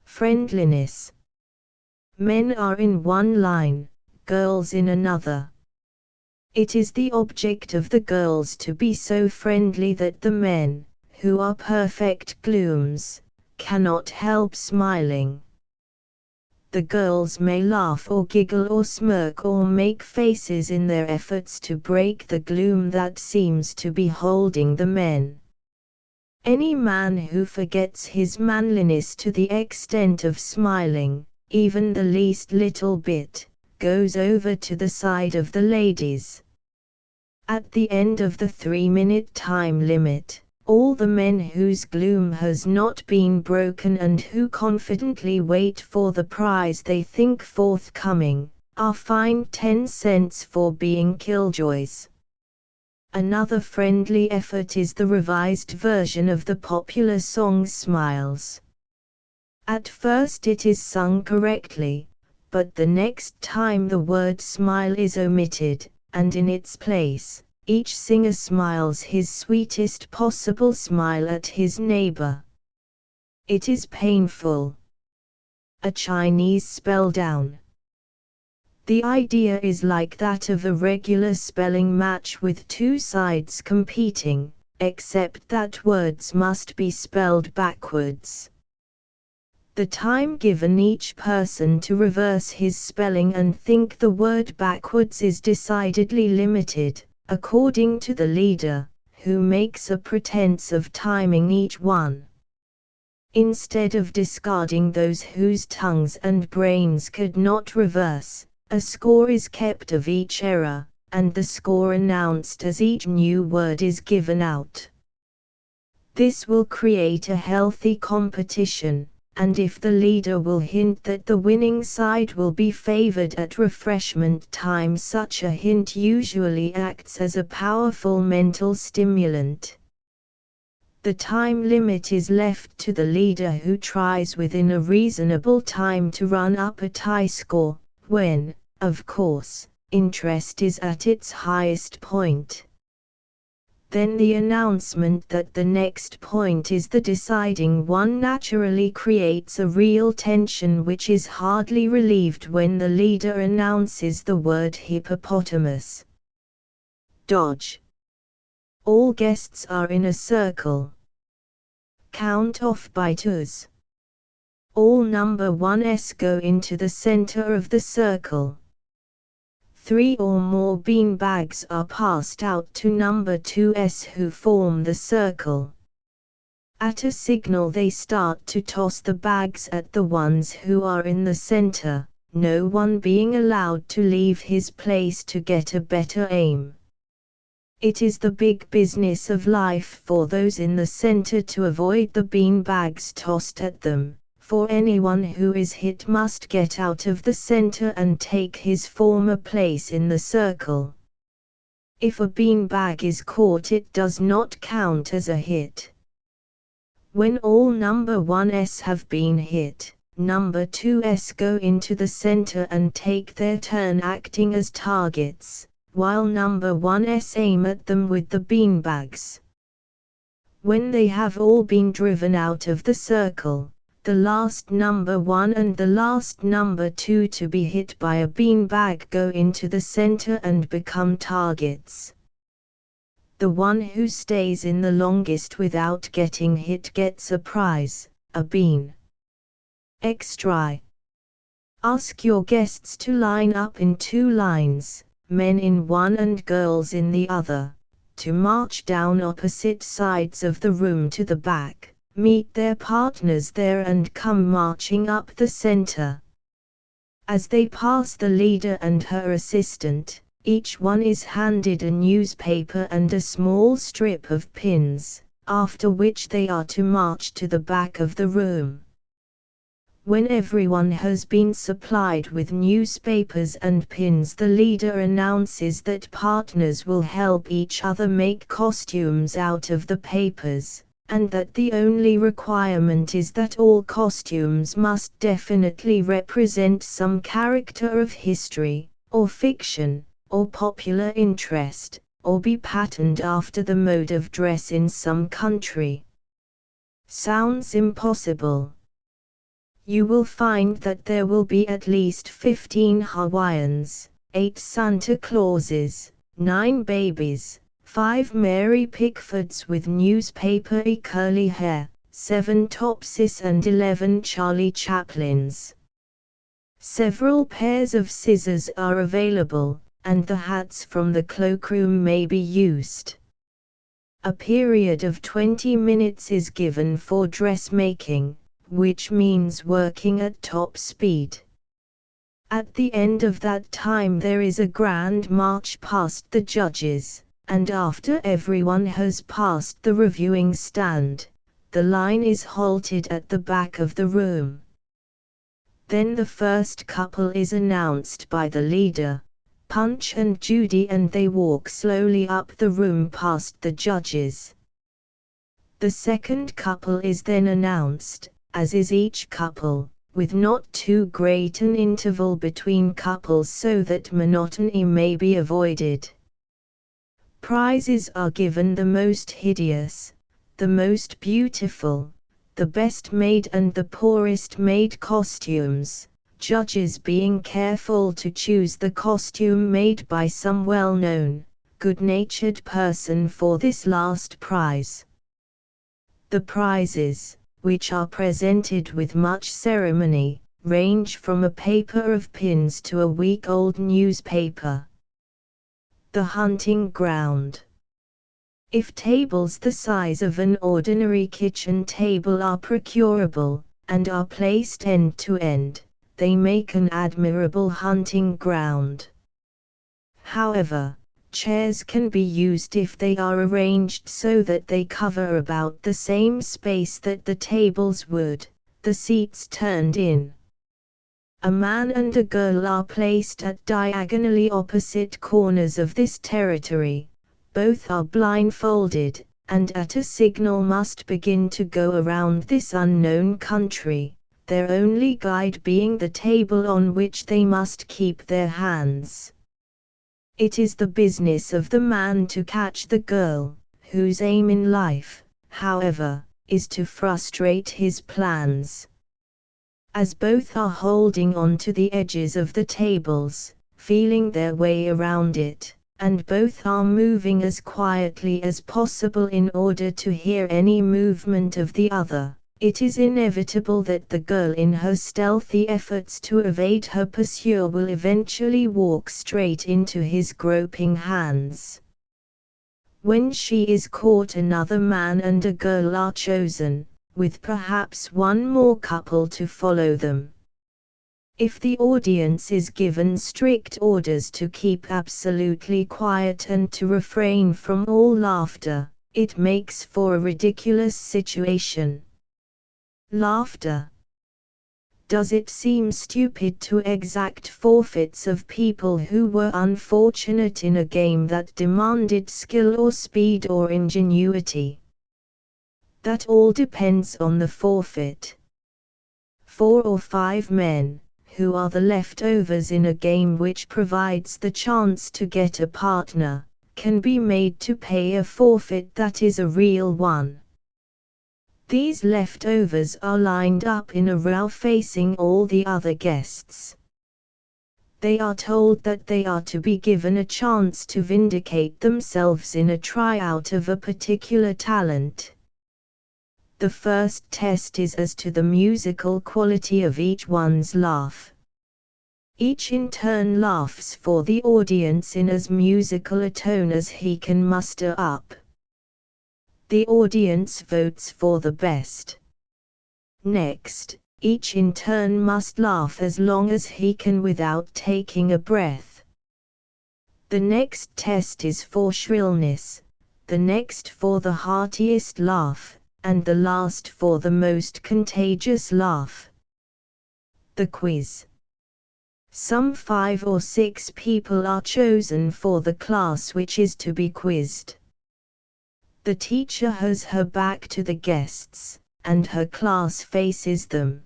Friendliness. Men are in one line, girls in another. It is the object of the girls to be so friendly that the men, who are perfect glooms, cannot help smiling. The girls may laugh or giggle or smirk or make faces in their efforts to break the gloom that seems to be holding the men. Any man who forgets his manliness to the extent of smiling, even the least little bit, goes over to the side of the ladies. At the end of the 3-minute time limit, all the men whose gloom has not been broken and who confidently wait for the prize they think forthcoming, are fined 10 cents for being killjoys. Another friendly effort is the revised version of the popular song Smiles. At first it is sung correctly, but the next time the word smile is omitted, and in its place, Each singer smiles his sweetest possible smile at his neighbor. It is painful. A Chinese spell down. The idea is like that of a regular spelling match with two sides competing, except that words must be spelled backwards. The time given each person to reverse his spelling and think the word backwards is decidedly limited, according to the leader, who makes a pretense of timing each one. Instead of discarding those whose tongues and brains could not reverse, a score is kept of each error, and the score announced as each new word is given out. This will create a healthy competition, and if the leader will hint that the winning side will be favored at refreshment time, such a hint usually acts as a powerful mental stimulant. The time limit is left to the leader, who tries within a reasonable time to run up a tie score, when, of course, interest is at its highest point. Then the announcement that the next point is the deciding one naturally creates a real tension, which is hardly relieved when the leader announces the word hippopotamus. Dodge. All guests are in a circle. Count off by twos. All number ones go into the center of the circle. 3 or more bean bags are passed out to number 2s who form the circle. At a signal they start to toss the bags at the ones who are in the center, no one being allowed to leave his place to get a better aim. It is the big business of life for those in the center to avoid the bean bags tossed at them, for anyone who is hit must get out of the center and take his former place in the circle. If a bean bag is caught, it does not count as a hit. When all number 1s have been hit, number 2s go into the center and take their turn acting as targets, while number 1s aim at them with the beanbags. When they have all been driven out of the circle, the last number 1 and the last number 2 to be hit by a beanbag go into the center and become targets. The one who stays in the longest without getting hit gets a prize, a bean. Extra. Ask your guests to line up in 2 lines, men in one and girls in the other, to march down opposite sides of the room to the back, meet their partners there and come marching up the center. As they pass the leader and her assistant, each one is handed a newspaper and a small strip of pins, after which they are to march to the back of the room. When everyone has been supplied with newspapers and pins, the leader announces that partners will help each other make costumes out of the papers, and that the only requirement is that all costumes must definitely represent some character of history, or fiction, or popular interest, or be patterned after the mode of dress in some country. Sounds impossible. You will find that there will be at least 15 Hawaiians, 8 Santa Clauses, 9 babies, 5 Mary Pickfords with newspaper-y curly hair, 7 Topsys and 11 Charlie Chaplins. Several pairs of scissors are available, and the hats from the cloakroom may be used. A period of 20 minutes is given for dressmaking, which means working at top speed. At the end of that time there is a grand march past the judges, and after everyone has passed the reviewing stand, the line is halted at the back of the room. Then the first couple is announced by the leader, Punch and Judy, and they walk slowly up the room past the judges. The second couple is then announced, as is each couple, with not too great an interval between couples so that monotony may be avoided. Prizes are given the most hideous, the most beautiful, the best made and the poorest made costumes, judges being careful to choose the costume made by some well-known, good-natured person for this last prize. The prizes, which are presented with much ceremony, range from a paper of pins to a week-old newspaper. The hunting ground. If tables the size of an ordinary kitchen table are procurable, and are placed end to end, they make an admirable hunting ground. However, chairs can be used if they are arranged so that they cover about the same space that the tables would, the seats turned in. A man and a girl are placed at diagonally opposite corners of this territory. Both are blindfolded, and at a signal must begin to go around this unknown country, their only guide being the table on which they must keep their hands. It is the business of the man to catch the girl, whose aim in life, however, is to frustrate his plans. As both are holding on to the edges of the tables, feeling their way around it, and both are moving as quietly as possible in order to hear any movement of the other, it is inevitable that the girl in her stealthy efforts to evade her pursuer will eventually walk straight into his groping hands. When she is caught, another man and a girl are chosen, with perhaps one more couple to follow them. If the audience is given strict orders to keep absolutely quiet and to refrain from all laughter, it makes for a ridiculous situation. Laughter. Does it seem stupid to exact forfeits of people who were unfortunate in a game that demanded skill or speed or ingenuity? That all depends on the forfeit. 4 or 5 men, who are the leftovers in a game which provides the chance to get a partner, can be made to pay a forfeit that is a real one. These leftovers are lined up in a row facing all the other guests. They are told that they are to be given a chance to vindicate themselves in a tryout of a particular talent. The first test is as to the musical quality of each one's laugh. Each in turn laughs for the audience in as musical a tone as he can muster up. The audience votes for the best. Next, each in turn must laugh as long as he can without taking a breath. The next test is for shrillness, the next for the heartiest laugh, and the last for the most contagious laugh. The quiz. Some 5 or 6 people are chosen for the class which is to be quizzed. The teacher has her back to the guests, and her class faces them.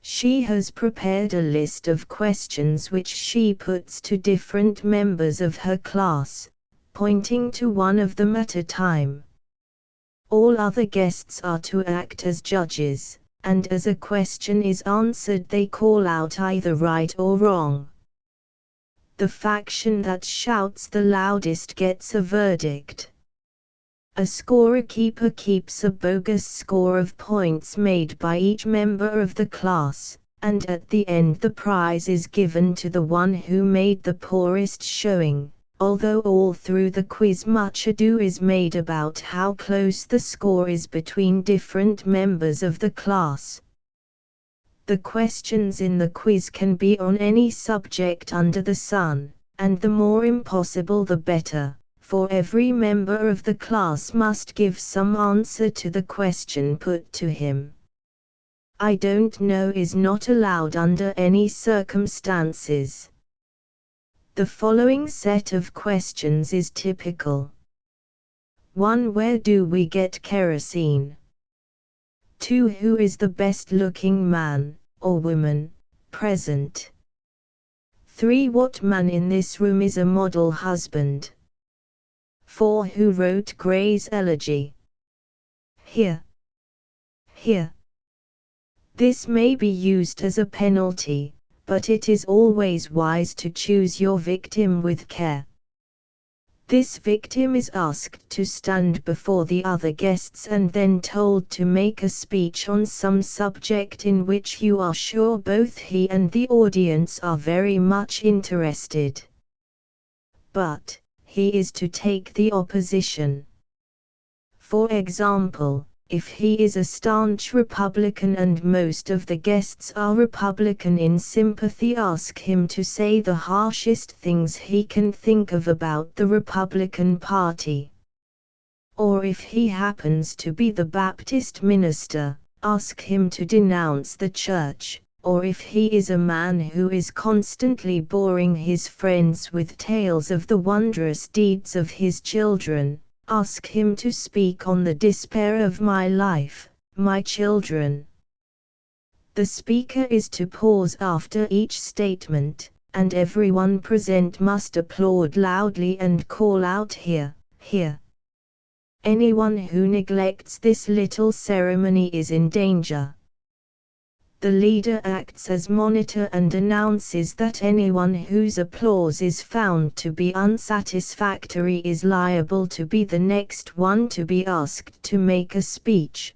She has prepared a list of questions which she puts to different members of her class, pointing to one of them at a time. All other guests are to act as judges, and as a question is answered they call out either right or wrong. The faction that shouts the loudest gets a verdict. A scorekeeper keeps a bogus score of points made by each member of the class, and at the end the prize is given to the one who made the poorest showing. Although all through the quiz much ado is made about how close the score is between different members of the class. The questions in the quiz can be on any subject under the sun, and the more impossible the better, for every member of the class must give some answer to the question put to him. I don't know is not allowed under any circumstances. The following set of questions is typical. 1. Where do we get kerosene? 2. Who is the best-looking man, or woman, present? 3. What man in this room is a model husband? 4. Who wrote Gray's Elegy? Here. Here. This may be used as a penalty, but it is always wise to choose your victim with care. This victim is asked to stand before the other guests and then told to make a speech on some subject in which you are sure both he and the audience are very much interested. But, he is to take the opposition. For example, if he is a staunch Republican and most of the guests are Republican in sympathy, ask him to say the harshest things he can think of about the Republican Party. Or if he happens to be the Baptist minister, ask him to denounce the church. Or if he is a man who is constantly boring his friends with tales of the wondrous deeds of his children, ask him to speak on the despair of my life, my children. The speaker is to pause after each statement, and everyone present must applaud loudly and call out, "Hear, hear." Anyone who neglects this little ceremony is in danger. The leader acts as monitor and announces that anyone whose applause is found to be unsatisfactory is liable to be the next one to be asked to make a speech.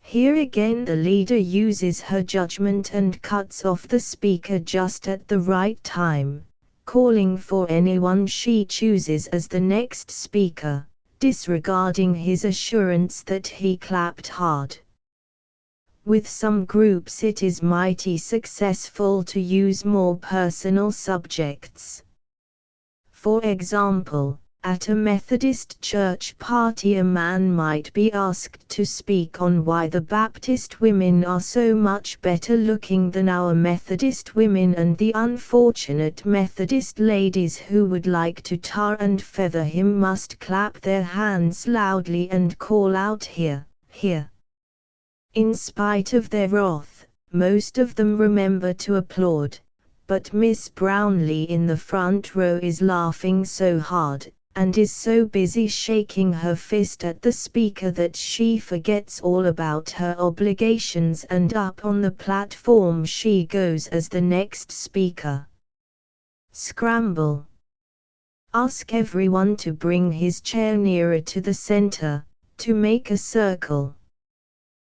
Here again the leader uses her judgment and cuts off the speaker just at the right time, calling for anyone she chooses as the next speaker, disregarding his assurance that he clapped hard. With some groups it is mighty successful to use more personal subjects. For example, at a Methodist church party a man might be asked to speak on why the Baptist women are so much better looking than our Methodist women and the unfortunate Methodist ladies who would like to tar and feather him must clap their hands loudly and call out, "Hear, hear." In spite of their wrath, most of them remember to applaud, but Miss Brownlee in the front row is laughing so hard, and is so busy shaking her fist at the speaker that she forgets all about her obligations, and up on the platform she goes as the next speaker. Scramble. Ask everyone to bring his chair nearer to the center, to make a circle.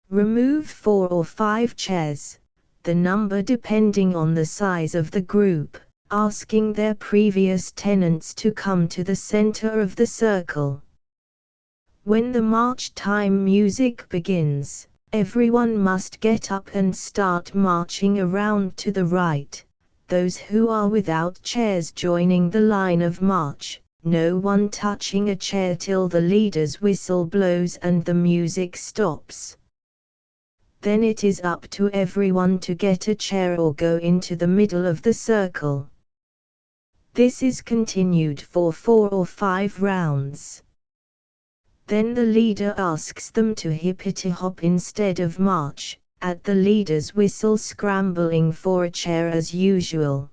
Remove 4 or 5 chairs, the number depending on the size of the group, asking their previous tenants to come to the center of the circle. When the march time music begins, everyone must get up and start marching around to the right, those who are without chairs joining the line of march, no one touching a chair till the leader's whistle blows and the music stops. Then it is up to everyone to get a chair or go into the middle of the circle. This is continued for 4 or 5 rounds. Then the leader asks them to hippity-hop instead of march, at the leader's whistle, scrambling for a chair as usual.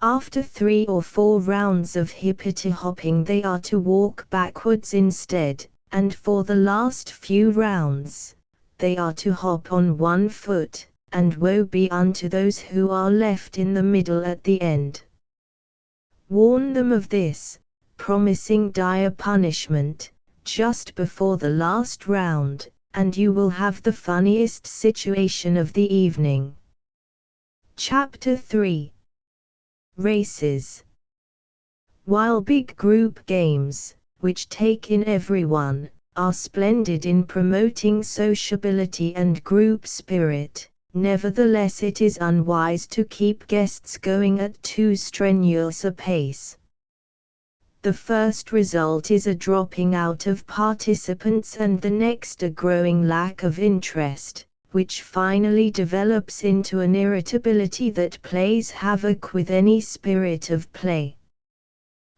After 3 or 4 rounds of hippity-hopping they are to walk backwards instead, and for the last few rounds, they are to hop on one foot, and woe be unto those who are left in the middle at the end. Warn them of this, promising dire punishment, just before the last round, and you will have the funniest situation of the evening. Chapter 3. Races. While big group games, which take in everyone, are splendid in promoting sociability and group spirit, nevertheless it is unwise to keep guests going at too strenuous a pace. The first result is a dropping out of participants and the next a growing lack of interest, which finally develops into an irritability that plays havoc with any spirit of play.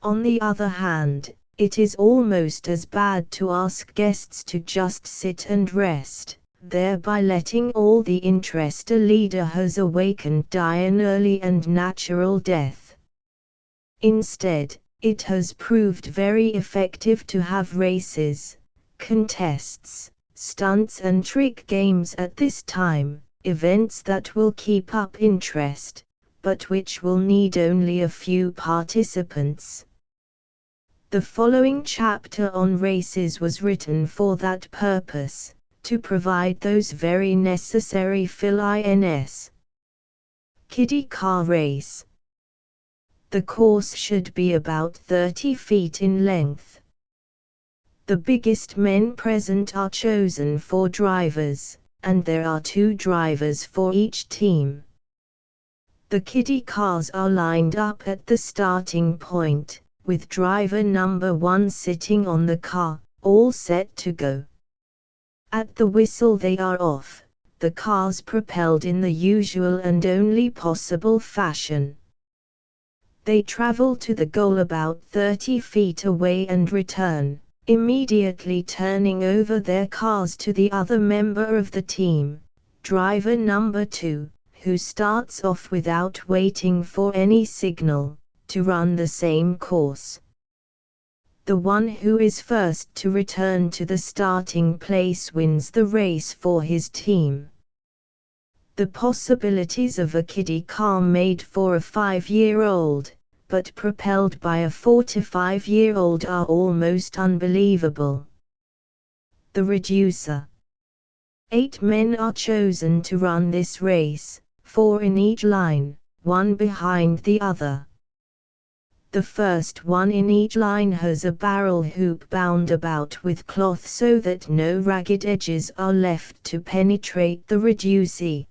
On the other hand, it is almost as bad to ask guests to just sit and rest, thereby letting all the interest a leader has awakened die an early and natural death. Instead, It has proved very effective to have races, contests, stunts and trick games at this time, events that will keep up interest, but which will need only a few participants. The following chapter on races was written for that purpose, to provide those very necessary fill-ins. Kiddie car race. The course should be about 30 feet in length. The biggest men present are chosen for drivers, and there are 2 drivers for each team. The kiddie cars are lined up at the starting point, with driver number 1 sitting on the car, all set to go. At the whistle they are off, the cars propelled in the usual and only possible fashion. They travel to the goal about 30 feet away and return, immediately turning over their cars to the other member of the team, driver number 2, who starts off without waiting for any signal, to run the same course. The one who is first to return to the starting place wins the race for his team. The possibilities of a kiddie car made for a 5-year-old, but propelled by a 4 to 5-year-old are almost unbelievable. The reducer. 8 men are chosen to run this race, 4 in each line, 1 behind the other. The first one in each line has a barrel hoop bound about with cloth so that no ragged edges are left to penetrate the reducee.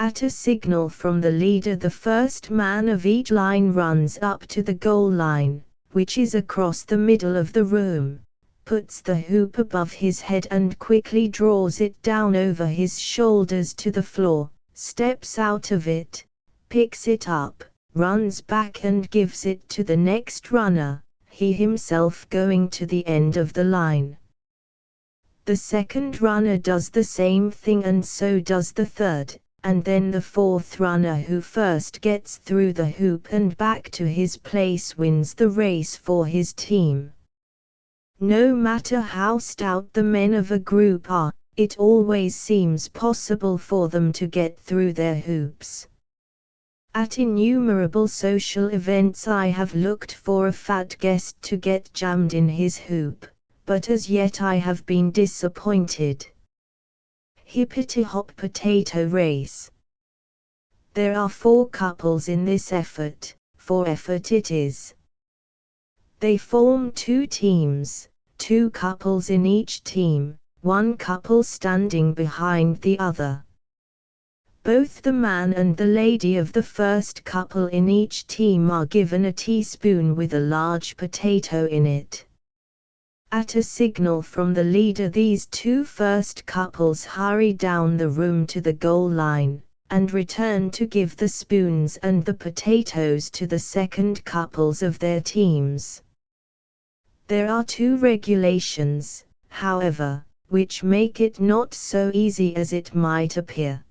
At a signal from the leader, the first man of each line runs up to the goal line, which is across the middle of the room, puts the hoop above his head and quickly draws it down over his shoulders to the floor, steps out of it, picks it up, runs back and gives it to the next runner, he himself going to the end of the line. The second runner does the same thing and so does the third, and then the fourth runner who first gets through the hoop and back to his place wins the race for his team. No matter how stout the men of a group are, it always seems possible for them to get through their hoops. At innumerable social events I have looked for a fat guest to get jammed in his hoop, but as yet I have been disappointed. Hippity-hop potato race. There are 4 couples in this effort, for effort it is. They form 2 teams, 2 couples in each team, 1 couple standing behind the other. Both the man and the lady of the first couple in each team are given a teaspoon with a large potato in it. At a signal from the leader, these 2 first couples hurry down the room to the goal line, and return to give the spoons and the potatoes to the second couples of their teams. There are 2 regulations, however, which make it not so easy as it might appear.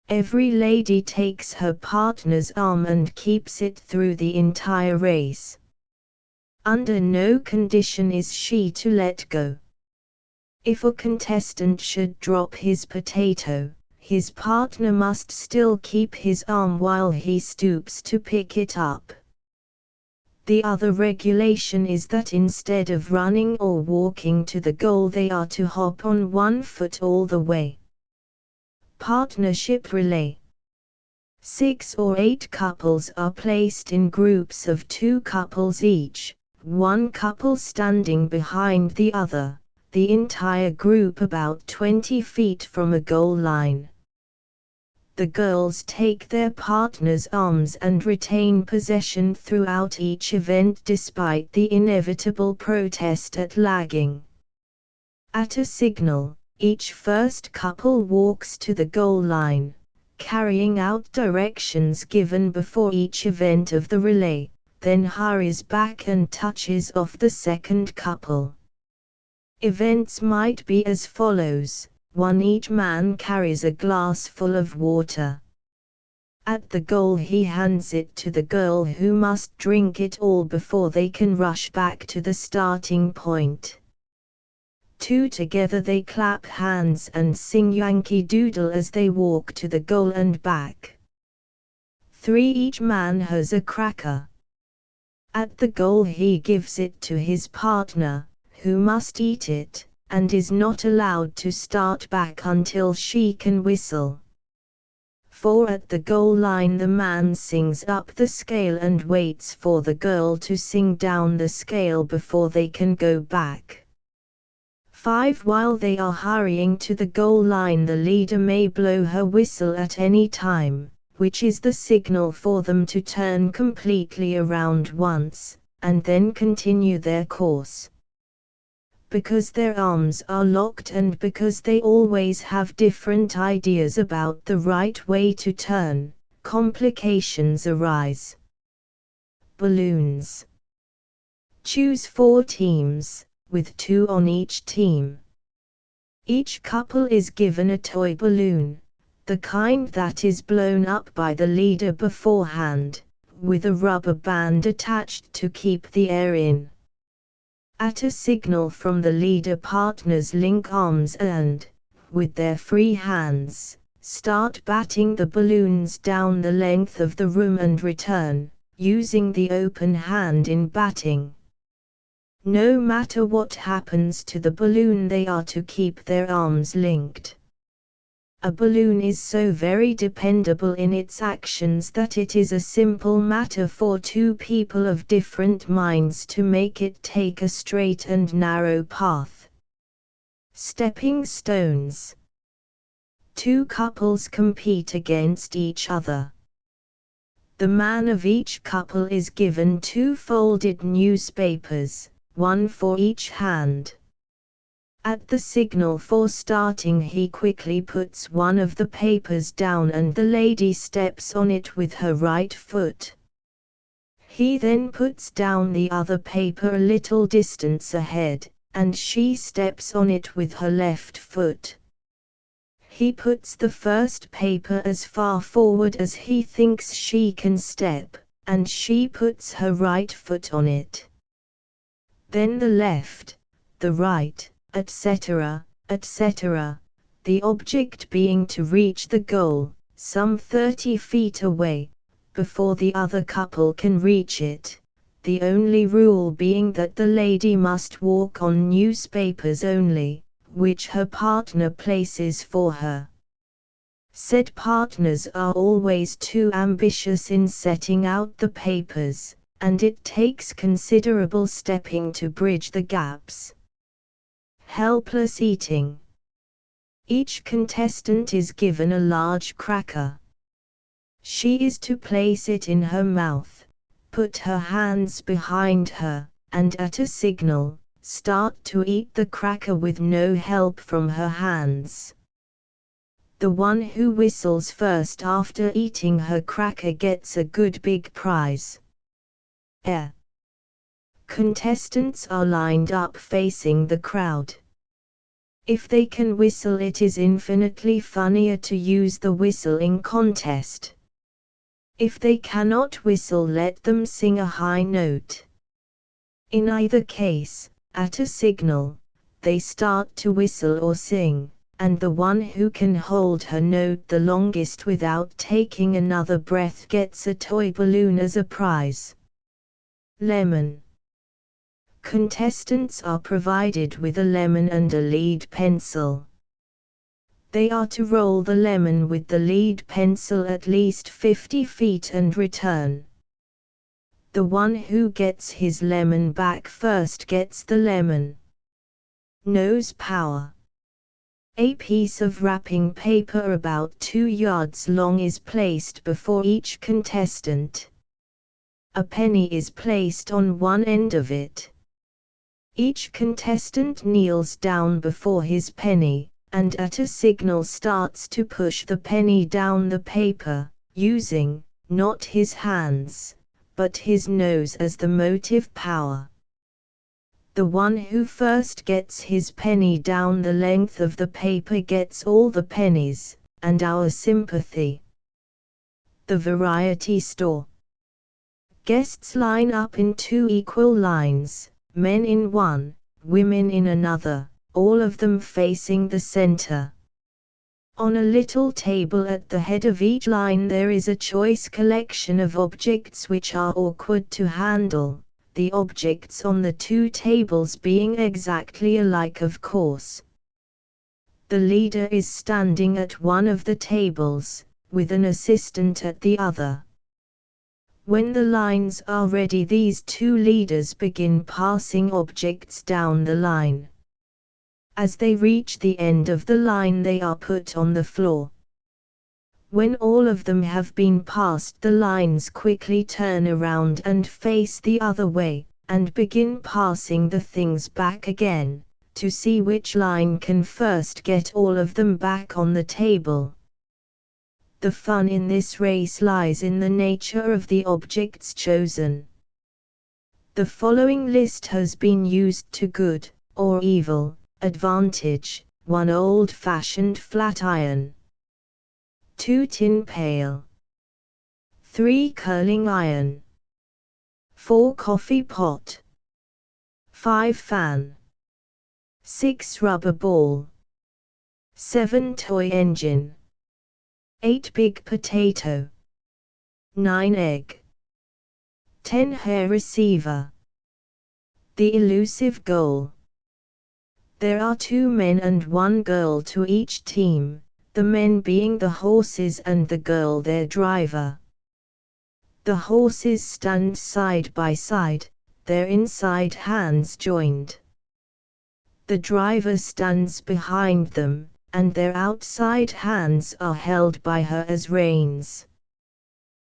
Every lady takes her partner's arm and keeps it through the entire race. Under no condition is she to let go. If a contestant should drop his potato, his partner must still keep his arm while he stoops to pick it up. The other regulation is that instead of running or walking to the goal, they are to hop on 1 foot all the way. Partnership relay. 6 or 8 couples are placed in groups of 2 couples each, 1 couple standing behind the other, the entire group about 20 feet from a goal line. The girls take their partners' arms and retain possession throughout each event despite the inevitable protest at lagging. At a signal, each first couple walks to the goal line, carrying out directions given before each event of the relay, then hurries back and touches off the second couple. Events might be as follows: 1. Each man carries a glass full of water. At the goal he hands it to the girl, who must drink it all before they can rush back to the starting point. 2. Together they clap hands and sing Yankee Doodle as they walk to the goal and back. 3. Each man has a cracker. At the goal he gives it to his partner, who must eat it, and is not allowed to start back until she can whistle. 4. At the goal line the man sings up the scale and waits for the girl to sing down the scale before they can go back. 5. While they are hurrying to the goal line, the leader may blow her whistle at any time, which is the signal for them to turn completely around once, and then continue their course. Because their arms are locked and because they always have different ideas about the right way to turn, complications arise. Balloons. Choose 4 teams, with 2 on each team. Each couple is given a toy balloon, the kind that is blown up by the leader beforehand, with a rubber band attached to keep the air in. At a signal from the leader, partners link arms and, with their free hands, start batting the balloons down the length of the room and return, using the open hand in batting. No matter what happens to the balloon, they are to keep their arms linked. A balloon is so very dependable in its actions that it is a simple matter for 2 people of different minds to make it take a straight and narrow path. Stepping stones. 2 couples compete against each other. The man of each couple is given 2 folded newspapers, 1 for each hand. At the signal for starting, he quickly puts one of the papers down and the lady steps on it with her right foot. He then puts down the other paper a little distance ahead, and she steps on it with her left foot. He puts the first paper as far forward as he thinks she can step, and she puts her right foot on it. Then the left, the right, etc., etc., the object being to reach the goal, some 30 feet away, before the other couple can reach it, the only rule being that the lady must walk on newspapers only, which her partner places for her. Said partners are always too ambitious in setting out the papers, and it takes considerable stepping to bridge the gaps. Helpless eating. Each contestant is given a large cracker. She is to place it in her mouth, put her hands behind her, and at a signal, start to eat the cracker with no help from her hands. The one who whistles first after eating her cracker gets a good big prize. Contestants are lined up facing the crowd. If they can whistle, it is infinitely funnier to use the whistling contest. If they cannot whistle, let them sing a high note. In either case, at a signal, they start to whistle or sing, and the one who can hold her note the longest without taking another breath gets a toy balloon as a prize. Lemon. Contestants are provided with a lemon and a lead pencil. They are to roll the lemon with the lead pencil at least 50 feet and return. The one who gets his lemon back first gets the lemon. Nose power. A piece of wrapping paper about 2 yards long is placed before each contestant. A penny is placed on one end of it. Each contestant kneels down before his penny, and at a signal starts to push the penny down the paper, using, not his hands, but his nose as the motive power. The one who first gets his penny down the length of the paper gets all the pennies, and our sympathy. The variety store. Guests line up in 2 equal lines, men in one, women in another, all of them facing the center. On a little table at the head of each line there is a choice collection of objects which are awkward to handle, the objects on the 2 tables being exactly alike, of course. The leader is standing at one of the tables, with an assistant at the other. When the lines are ready, these 2 leaders begin passing objects down the line. As they reach the end of the line they are put on the floor. When all of them have been passed, the lines quickly turn around and face the other way, and begin passing the things back again, to see which line can first get all of them back on the table. The fun in this race lies in the nature of the objects chosen. The following list has been used to good, or evil, advantage: 1 old-fashioned flat iron, 2 tin pail, 3 curling iron, 4 coffee pot, 5 fan, 6 rubber ball, 7 toy engine, 8 big potato, 9 egg, 10 hair receiver. The elusive goal. There are 2 men and 1 girl to each team, the men being the horses and the girl their driver. The horses stand side by side, their inside hands joined. The driver stands behind them, and their outside hands are held by her as reins.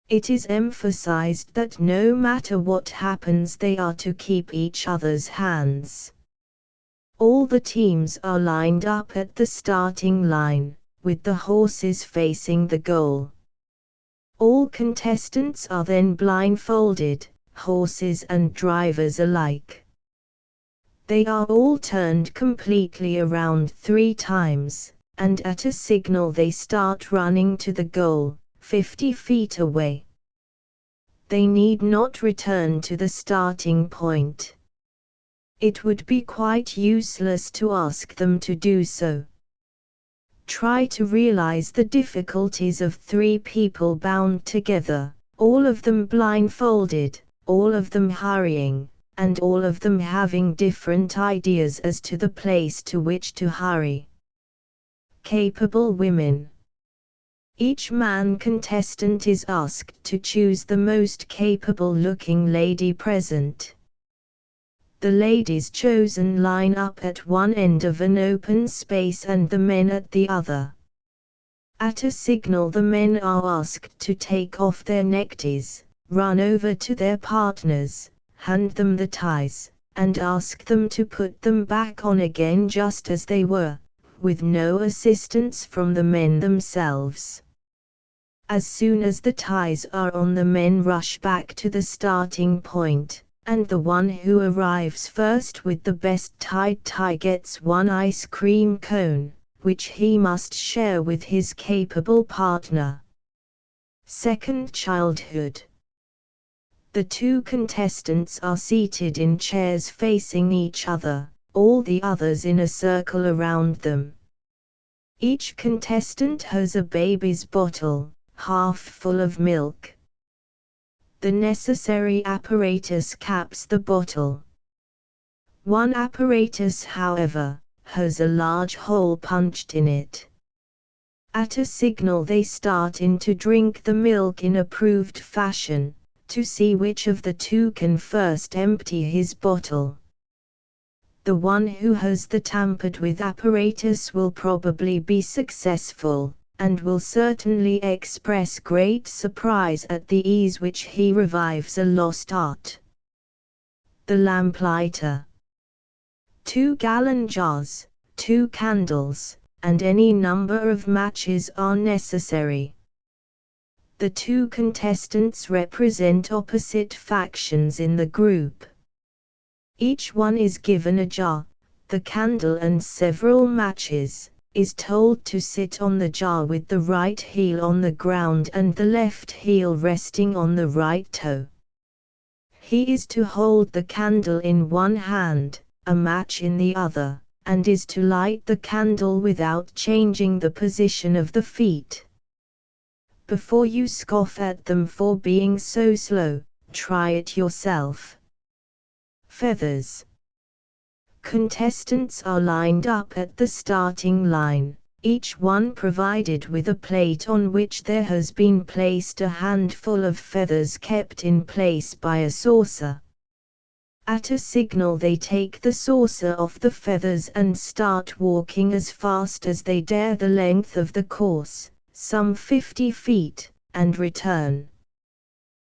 It is emphasized that no matter what happens they are to keep each other's hands. All the teams are lined up at the starting line, with the horses facing the goal. All contestants are then blindfolded, horses and drivers alike. They are all turned completely around 3 times, and at a signal they start running to the goal, 50 feet away. They need not return to the starting point. It would be quite useless to ask them to do so. Try to realize the difficulties of 3 people bound together, all of them blindfolded, all of them hurrying, and all of them having different ideas as to the place to which to hurry. Capable women. Each man contestant is asked to choose the most capable-looking lady present. The ladies chosen line up at one end of an open space and the men at the other. At a signal the men are asked to take off their neckties, run over to their partners, hand them the ties, and ask them to put them back on again just as they were, with no assistance from the men themselves. As soon as the ties are on, the men rush back to the starting point, and the one who arrives first with the best tied tie gets 1 ice cream cone, which he must share with his capable partner. Second childhood. The 2 contestants are seated in chairs facing each other, all the others in a circle around them. Each contestant has a baby's bottle, half full of milk. The necessary apparatus caps the bottle. One apparatus, however, has a large hole punched in it. At a signal they start in to drink the milk in approved fashion, to see which of the 2 can first empty his bottle. The one who has the tampered with apparatus will probably be successful, and will certainly express great surprise at the ease which he revives a lost art. The lamplighter. 2-gallon jars, 2 candles, and any number of matches are necessary. The 2 contestants represent opposite factions in the group. Each one is given a jar, the candle and several matches, is told to sit on the jar with the right heel on the ground and the left heel resting on the right toe. He is to hold the candle in one hand, a match in the other, and is to light the candle without changing the position of the feet. Before you scoff at them for being so slow, try it yourself. Feathers. Contestants are lined up at the starting line, each one provided with a plate on which there has been placed a handful of feathers kept in place by a saucer. At a signal they take the saucer off the feathers and start walking as fast as they dare the length of the course, some 50 feet, and return.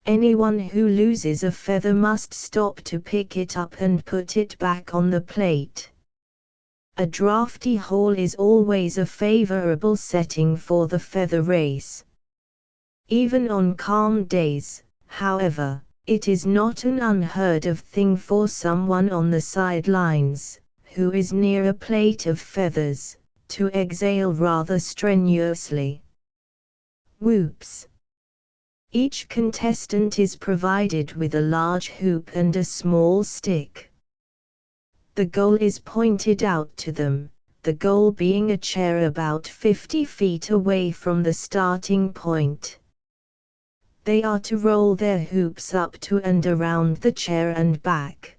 Anyone who loses a feather must stop to pick it up and put it back on the plate. A drafty hole is always a favorable setting for the feather race. Even on calm days, however, it is not an unheard of thing for someone on the sidelines, who is near a plate of feathers, to exhale rather strenuously. Whoops. Each contestant is provided with a large hoop and a small stick. The goal is pointed out to them, the goal being a chair about 50 feet away from the starting point. They are to roll their hoops up to and around the chair and back.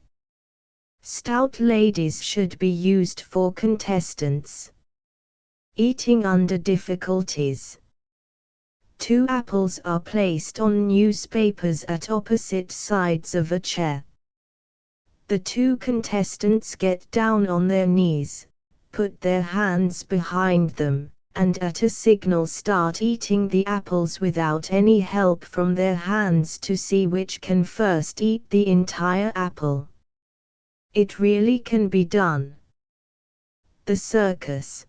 Stout ladies should be used for contestants. Eating under difficulties. 2 apples are placed on newspapers at opposite sides of a chair. The 2 contestants get down on their knees, put their hands behind them, and at a signal start eating the apples without any help from their hands to see which can first eat the entire apple. It really can be done. The circus.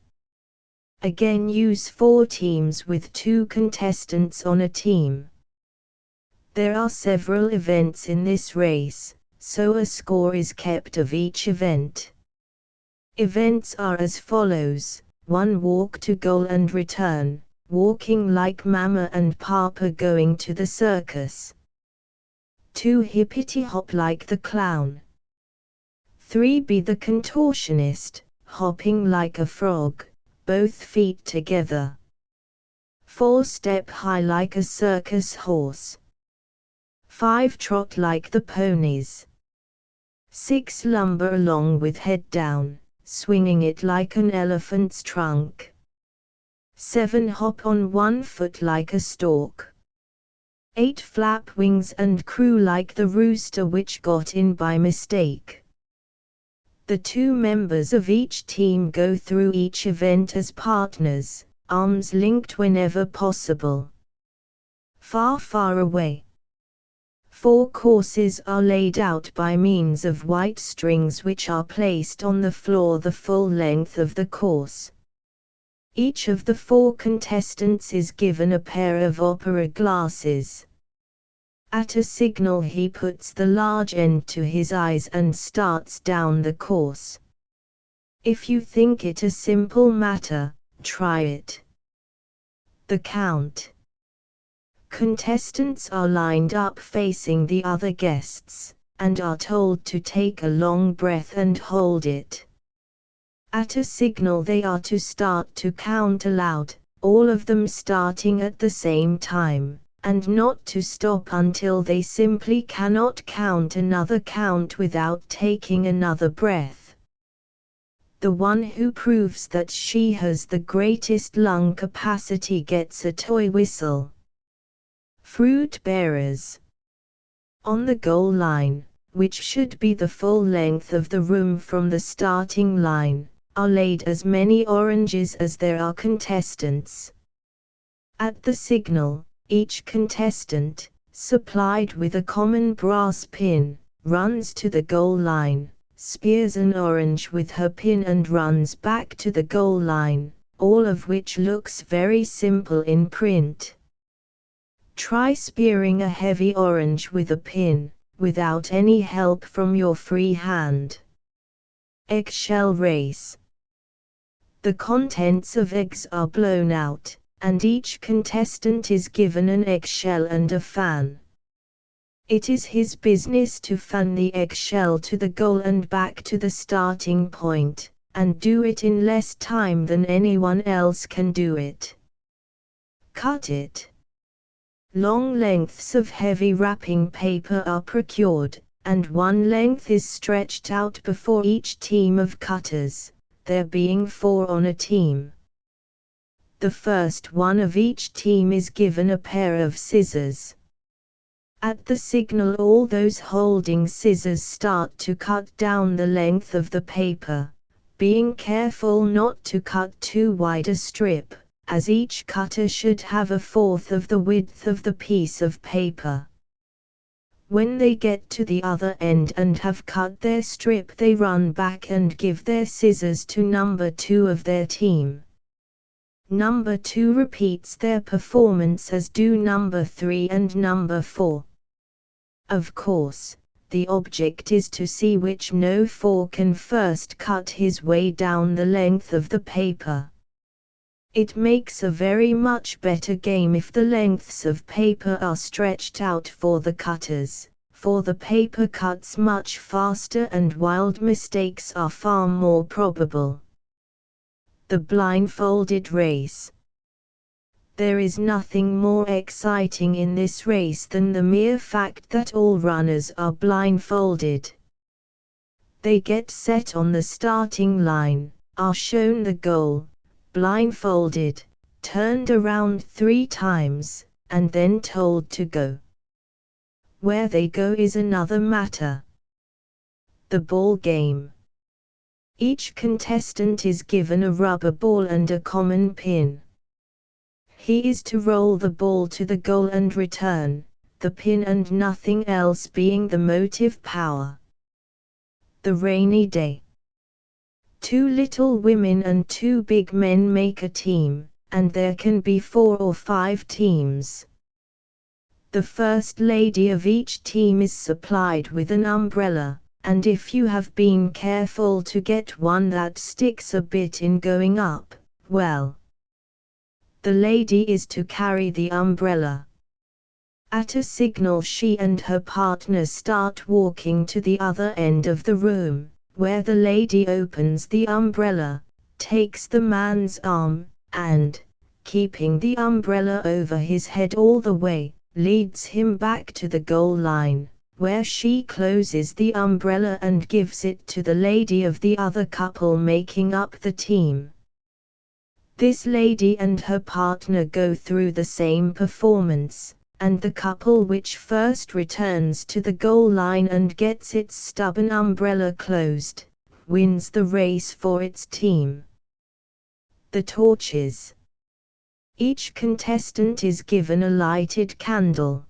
Again use 4 teams with 2 contestants on a team. There are several events in this race, so a score is kept of each event. Events are as follows: 1 walk to goal and return, walking like Mama and Papa going to the circus. 2 hippity hop like the clown. 3 be the contortionist, hopping like a frog, both feet together. 4 step high like a circus horse. 5 trot like the ponies. 6 lumber along with head down, swinging it like an elephant's trunk. 7 hop on 1 foot like a stork. 8 flap wings and crew like the rooster which got in by mistake. The 2 members of each team go through each event as partners, arms linked whenever possible. Far, far away. 4 courses are laid out by means of white strings which are placed on the floor the full length of the course. Each of the 4 contestants is given a pair of opera glasses. At a signal he puts the large end to his eyes and starts down the course. If you think it a simple matter, try it. The count. Contestants are lined up facing the other guests, and are told to take a long breath and hold it. At a signal they are to start to count aloud, all of them starting at the same time, and not to stop until they simply cannot count another count without taking another breath. The one who proves that she has the greatest lung capacity gets a toy whistle. Fruit bearers. On the goal line, which should be the full length of the room from the starting line, are laid as many oranges as there are contestants. At the signal, each contestant, supplied with a common brass pin, runs to the goal line, spears an orange with her pin and runs back to the goal line, all of which looks very simple in print. Try spearing a heavy orange with a pin, without any help from your free hand. Eggshell race. The contents of eggs are blown out, and each contestant is given an eggshell and a fan. It is his business to fan the eggshell to the goal and back to the starting point, and do it in less time than anyone else can do it. Cut it. Long lengths of heavy wrapping paper are procured, and one length is stretched out before each team of cutters, there being 4 on a team. The first one of each team is given a pair of scissors. At the signal, all those holding scissors start to cut down the length of the paper, being careful not to cut too wide a strip, as each cutter should have 1/4 of the width of the piece of paper. When they get to the other end and have cut their strip, they run back and give their scissors to number 2 of their team. Number 2 repeats their performance as do number 3 and number 4. Of course, the object is to see which no 4 can first cut his way down the length of the paper. It makes a very much better game if the lengths of paper are stretched out for the cutters, for the paper cuts much faster and wild mistakes are far more probable. The blindfolded race. There is nothing more exciting in this race than the mere fact that all runners are blindfolded. They get set on the starting line, are shown the goal, blindfolded, turned around 3 times, and then told to go. Where they go is another matter. The ball game. Each contestant is given a rubber ball and a common pin. He is to roll the ball to the goal and return, the pin and nothing else being the motive power. The rainy day. 2 little women and 2 big men make a team, and there can be 4 or 5 teams. The first lady of each team is supplied with an umbrella, and if you have been careful to get one that sticks a bit in going up, well, the lady is to carry the umbrella. At a signal, she and her partner start walking to the other end of the room, where the lady opens the umbrella, takes the man's arm, and, keeping the umbrella over his head all the way, leads him back to the goal line, where she closes the umbrella and gives it to the lady of the other couple making up the team. This lady and her partner go through the same performance, and the couple which first returns to the goal line and gets its stubborn umbrella closed, wins the race for its team. The torches. Each contestant is given a lighted candle.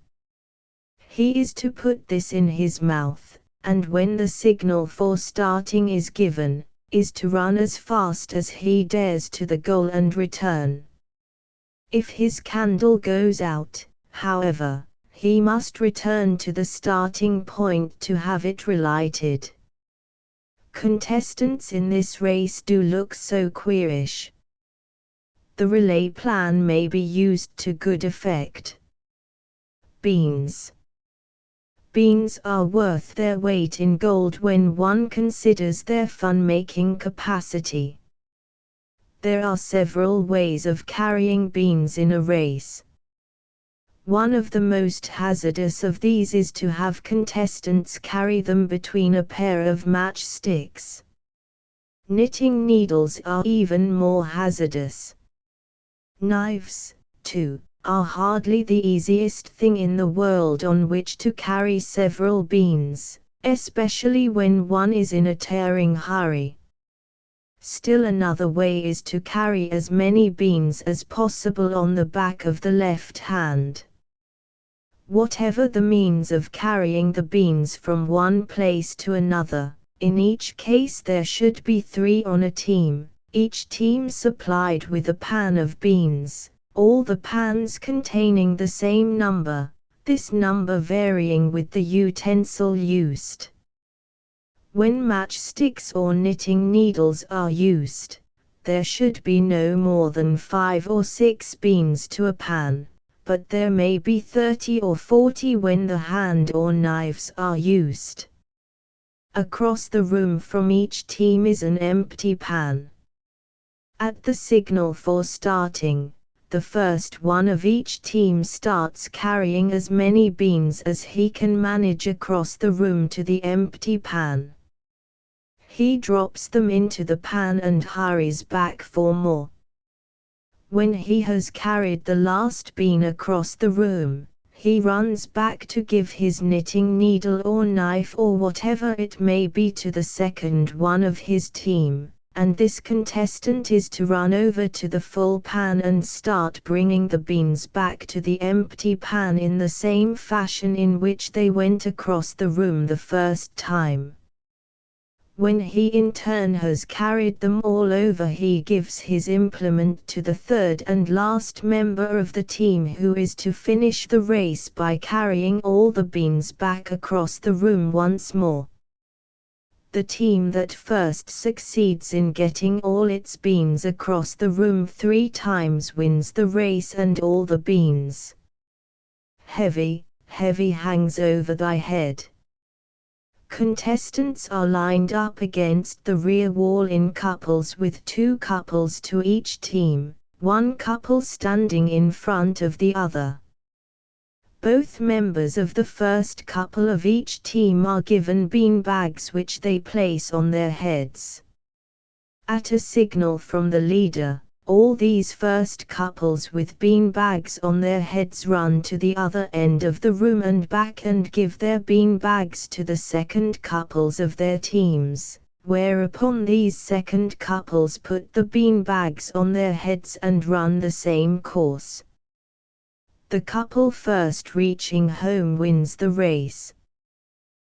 He is to put this in his mouth, and when the signal for starting is given, is to run as fast as he dares to the goal and return. If his candle goes out, however, he must return to the starting point to have it relighted. Contestants in this race do look so queerish. The relay plan may be used to good effect. Beans. Beans are worth their weight in gold when one considers their fun-making capacity. There are several ways of carrying beans in a race. One of the most hazardous of these is to have contestants carry them between a pair of matchsticks. Knitting needles are even more hazardous. Knives, too, are hardly the easiest thing in the world on which to carry several beans, especially when one is in a tearing hurry. Still another way is to carry as many beans as possible on the back of the left hand. Whatever the means of carrying the beans from one place to another, in each case there should be 3 on a team, each team supplied with a pan of beans, all the pans containing the same number, this number varying with the utensil used. When matchsticks or knitting needles are used, there should be no more than 5 or 6 beans to a pan, but there may be 30 or 40 when the hand or knives are used. Across the room from each team is an empty pan. At the signal for starting, the first one of each team starts carrying as many beans as he can manage across the room to the empty pan. He drops them into the pan and hurries back for more. When he has carried the last bean across the room, he runs back to give his knitting needle or knife or whatever it may be to the second one of his team, and this contestant is to run over to the full pan and start bringing the beans back to the empty pan in the same fashion in which they went across the room the first time. When he in turn has carried them all over, he gives his implement to the third and last member of the team, who is to finish the race by carrying all the beans back across the room once more. The team that first succeeds in getting all its beans across the room 3 times wins the race and all the beans. Heavy, heavy hangs over thy head. Contestants are lined up against the rear wall in couples with 2 couples to each team, 1 couple standing in front of the other. Both members of the first couple of each team are given bean bags which they place on their heads. At a signal from the leader, all these first couples with bean bags on their heads run to the other end of the room and back and give their bean bags to the second couples of their teams, whereupon these second couples put the bean bags on their heads and run the same course. The couple first reaching home wins the race.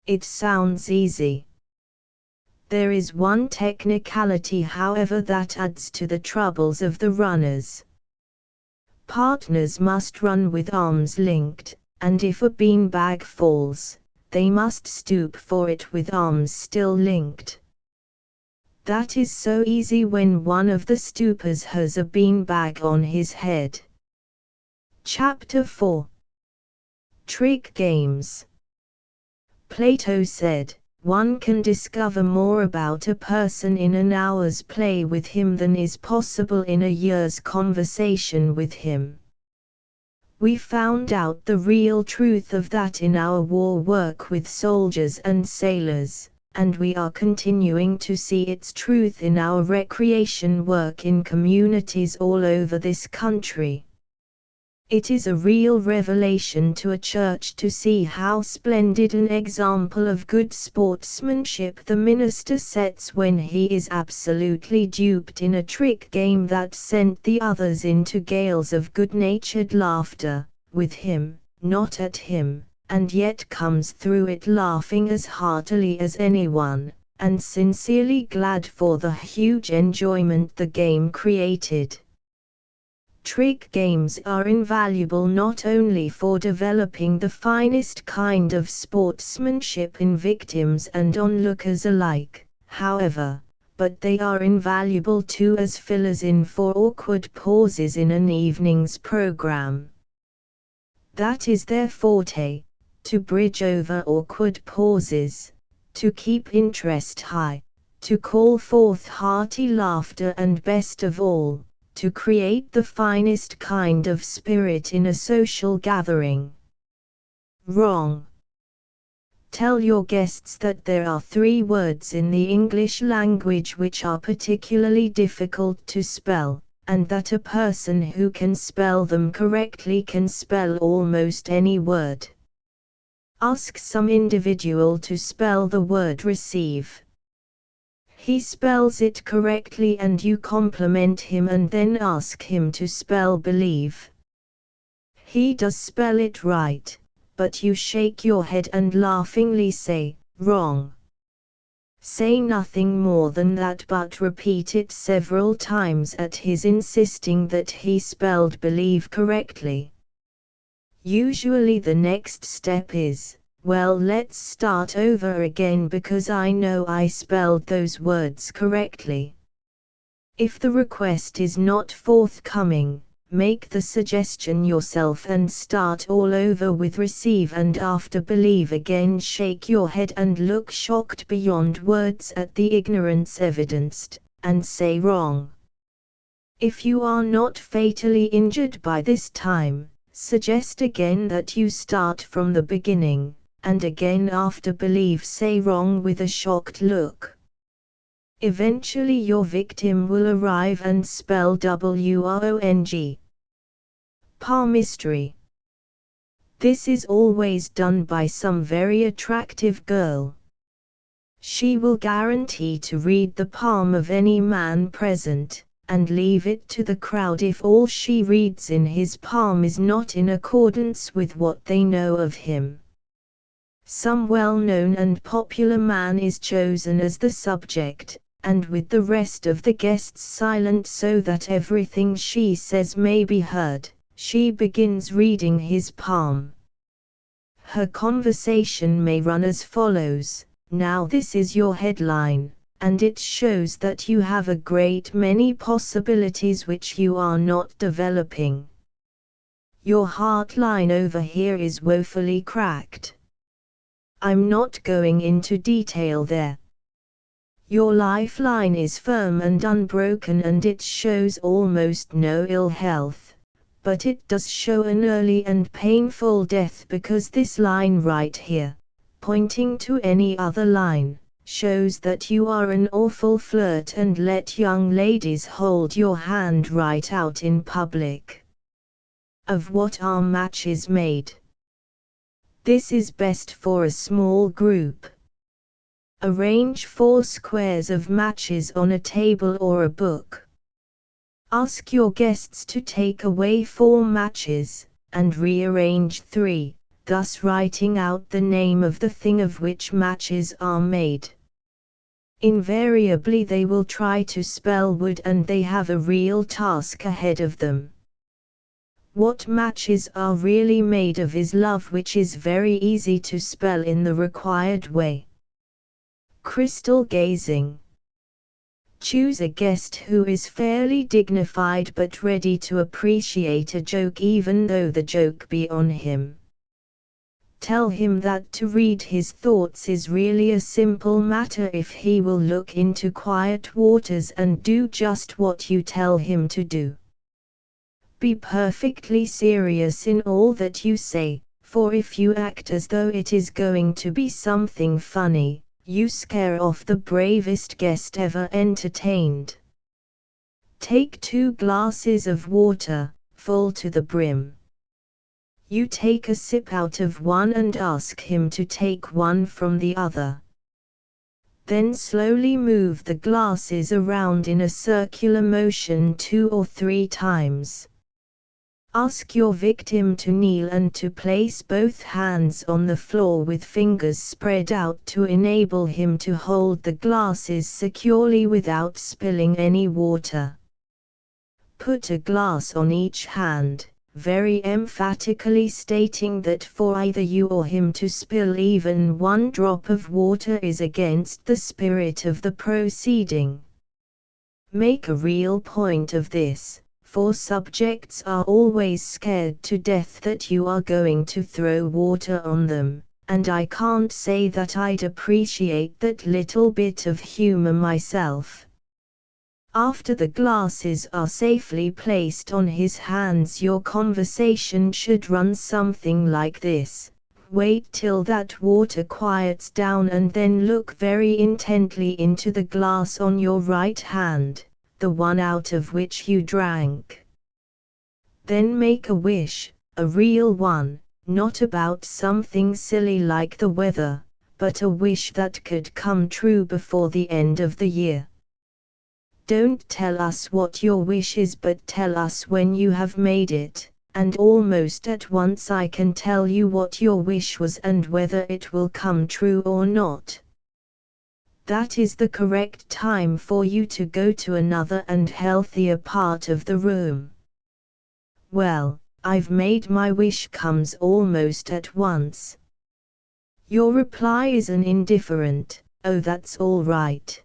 It sounds easy. There is one technicality, however, that adds to the troubles of the runners. Partners must run with arms linked, and if a bean bag falls, they must stoop for it with arms still linked. That is so easy when one of the stoopers has a bean bag on his head. Chapter 4. Trick Games. Plato said, "One can discover more about a person in an hour's play with him than is possible in a year's conversation with him." We found out the real truth of that in our war work with soldiers and sailors, and we are continuing to see its truth in our recreation work in communities all over this country. It is a real revelation to a church to see how splendid an example of good sportsmanship the minister sets when he is absolutely duped in a trick game that sent the others into gales of good-natured laughter, with him, not at him, and yet comes through it laughing as heartily as anyone, and sincerely glad for the huge enjoyment the game created. Trick games are invaluable not only for developing the finest kind of sportsmanship in victims and onlookers alike, however, but they are invaluable too as fillers in for awkward pauses in an evening's program. That is their forte, to bridge over awkward pauses, to keep interest high, to call forth hearty laughter, and best of all, to create the finest kind of spirit in a social gathering. Wrong. Tell your guests that there are 3 words in the English language which are particularly difficult to spell, and that a person who can spell them correctly can spell almost any word. Ask some individual to spell the word receive. He spells it correctly and you compliment him, and then ask him to spell believe. He does spell it right, but you shake your head and laughingly say, wrong. Say nothing more than that, but repeat it several times at his insisting that he spelled believe correctly. Usually the next step is, well, let's start over again because I know I spelled those words correctly. If the request is not forthcoming, make the suggestion yourself and start all over with receive, and after believe again. Shake your head and look shocked beyond words at the ignorance evidenced, and say wrong. If you are not fatally injured by this time, suggest again that you start from the beginning, and again after believe say wrong with a shocked look. Eventually your victim will arrive and spell wrong. Palmistry. This is always done by some very attractive girl. She will guarantee to read the palm of any man present, and leave it to the crowd if all she reads in his palm is not in accordance with what they know of him. Some well-known and popular man is chosen as the subject, and with the rest of the guests silent so that everything she says may be heard, she begins reading his palm. Her conversation may run as follows: "Now this is your headline, and it shows that you have a great many possibilities which you are not developing. Your heart line over here is woefully cracked. I'm not going into detail there. Your lifeline is firm and unbroken and it shows almost no ill health, but it does show an early and painful death because this line right here, pointing to any other line, shows that you are an awful flirt and let young ladies hold your hand right out in public. Of what are matches made? This is best for a small group. Arrange 4 squares of matches on a table or a book. Ask your guests to take away 4 matches, and rearrange 3, thus writing out the name of the thing of which matches are made. Invariably they will try to spell wood and they have a real task ahead of them. What matches are really made of is love, which is very easy to spell in the required way. Crystal gazing. Choose a guest who is fairly dignified but ready to appreciate a joke even though the joke be on him. Tell him that to read his thoughts is really a simple matter if he will look into quiet waters and do just what you tell him to do. Be perfectly serious in all that you say, for if you act as though it is going to be something funny, you scare off the bravest guest ever entertained. Take 2 glasses of water, full to the brim. You take a sip out of one and ask him to take one from the other. Then slowly move the glasses around in a circular motion 2 or 3 times. Ask your victim to kneel and to place both hands on the floor with fingers spread out to enable him to hold the glasses securely without spilling any water. Put a glass on each hand, very emphatically stating that for either you or him to spill even 1 drop of water is against the spirit of the proceeding. Make a real point of this, for subjects are always scared to death that you are going to throw water on them, and I can't say that I'd appreciate that little bit of humor myself. After the glasses are safely placed on his hands, your conversation should run something like this: wait till that water quiets down and then look very intently into the glass on your right hand, the one out of which you drank. Then make a wish, a real one, not about something silly like the weather, but a wish that could come true before the end of the year. Don't tell us what your wish is, but tell us when you have made it, and almost at once I can tell you what your wish was and whether it will come true or not. That is the correct time for you to go to another and healthier part of the room. Well, I've made my wish comes almost at once. Your reply is an indifferent, "Oh, that's all right."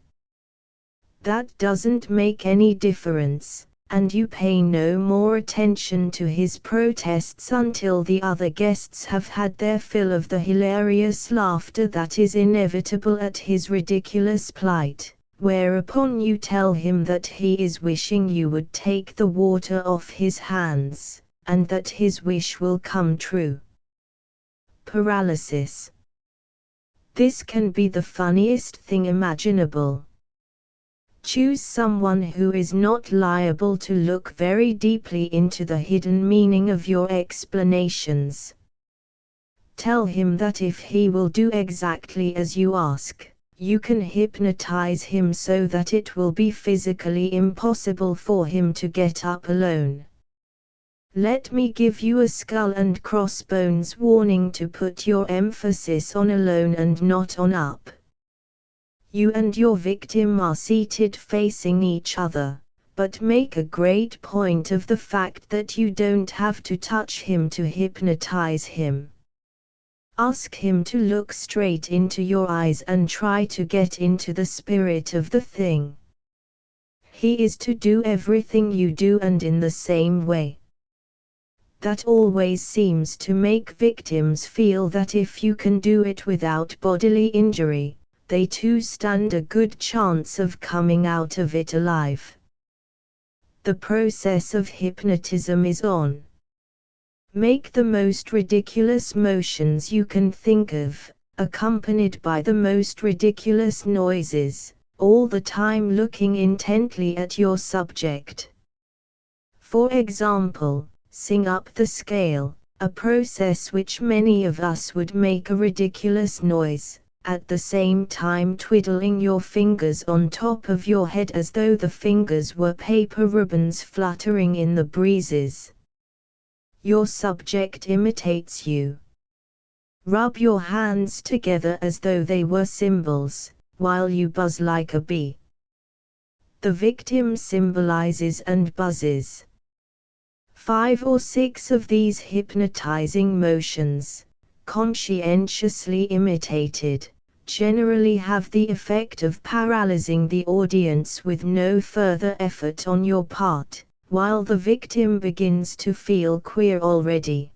That doesn't make any difference, and you pay no more attention to his protests until the other guests have had their fill of the hilarious laughter that is inevitable at his ridiculous plight, whereupon you tell him that he is wishing you would take the water off his hands, and that his wish will come true. Paralysis. This can be the funniest thing imaginable. Choose someone who is not liable to look very deeply into the hidden meaning of your explanations. Tell him that if he will do exactly as you ask, you can hypnotize him so that it will be physically impossible for him to get up alone. Let me give you a skull and crossbones warning to put your emphasis on alone and not on up. You and your victim are seated facing each other, but make a great point of the fact that you don't have to touch him to hypnotize him. Ask him to look straight into your eyes and try to get into the spirit of the thing. He is to do everything you do and in the same way. That always seems to make victims feel that if you can do it without bodily injury, they too stand a good chance of coming out of it alive. The process of hypnotism is on. Make the most ridiculous motions you can think of, accompanied by the most ridiculous noises, all the time looking intently at your subject. For example, sing up the scale, a process which many of us would make a ridiculous noise, at the same time twiddling your fingers on top of your head as though the fingers were paper ribbons fluttering in the breezes. Your subject imitates you. Rub your hands together as though they were cymbals, while you buzz like a bee. The victim symbolizes and buzzes. 5 or 6 of these hypnotizing motions, conscientiously imitated, generally have the effect of paralyzing the audience with no further effort on your part, while the victim begins to feel queer already.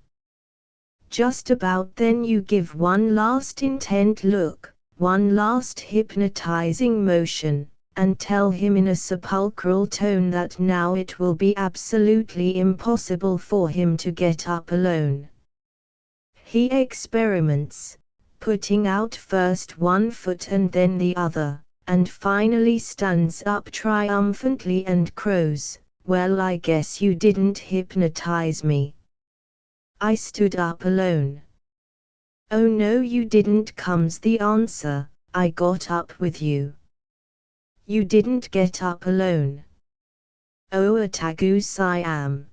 Just about then you give one last intent look, one last hypnotizing motion, and tell him in a sepulchral tone that now it will be absolutely impossible for him to get up alone. He experiments, putting out first one foot and then the other, and finally stands up triumphantly and crows, "Well, I guess you didn't hypnotize me. I stood up alone." "Oh no, you didn't," comes the answer, "I got up with you." "You didn't get up alone." "Oh, a Tagu Siam."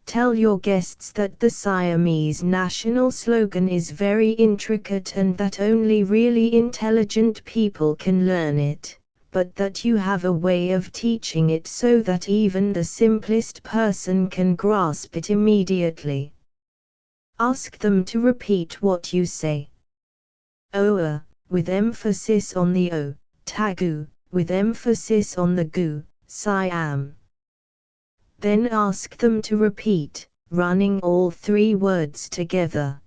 Tell your guests that the Siamese national slogan is very intricate and that only really intelligent people can learn it, but that you have a way of teaching it so that even the simplest person can grasp it immediately. Ask them to repeat what you say. Oa, with emphasis on the O, Tagu, with emphasis on the Gu, Siam. Then ask them to repeat, running all 3 words together.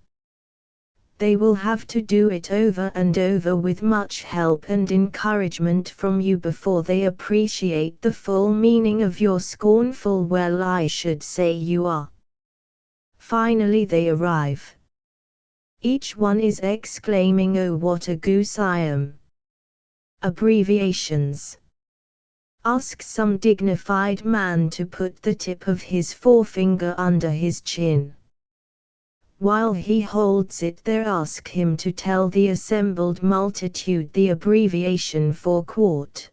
They will have to do it over and over with much help and encouragement from you before they appreciate the full meaning of your scornful "well, I should say you are." Finally they arrive. Each one is exclaiming, "Oh, what a goose I am!" Abbreviations. Ask some dignified man to put the tip of his forefinger under his chin. While he holds it there, ask him to tell the assembled multitude the abbreviation for quart.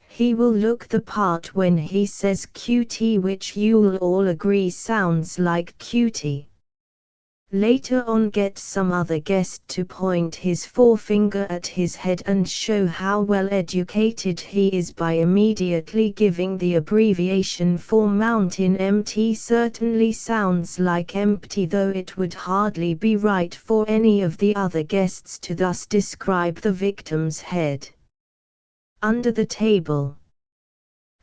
He will look the part when he says QT, which you'll all agree sounds like cutie. Later on get some other guest to point his forefinger at his head and show how well educated he is by immediately giving the abbreviation for mountain. MT certainly sounds like empty, though it would hardly be right for any of the other guests to thus describe the victim's head. Under the table.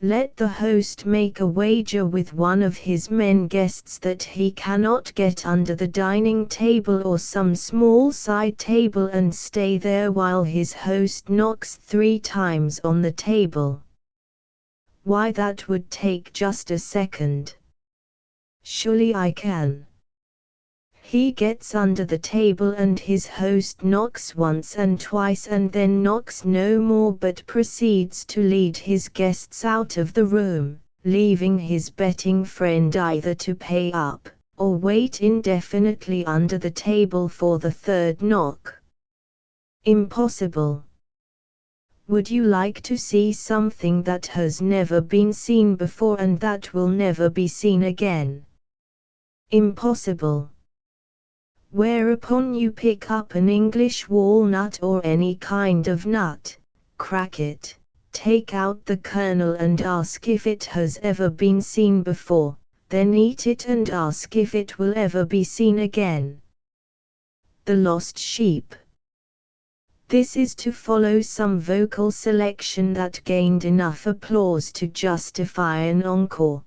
Let the host make a wager with one of his men guests that he cannot get under the dining table or some small side table and stay there while his host knocks 3 times on the table. Why, that would take just a second. Surely I can. He gets under the table and his host knocks once and twice and then knocks no more but proceeds to lead his guests out of the room, leaving his betting friend either to pay up, or wait indefinitely under the table for the 3rd knock. Impossible. Would you like to see something that has never been seen before and that will never be seen again? Impossible. Whereupon you pick up an English walnut or any kind of nut, crack it, take out the kernel and ask if it has ever been seen before, then eat it and ask if it will ever be seen again. The Lost Sheep. This is to follow some vocal selection that gained enough applause to justify an encore.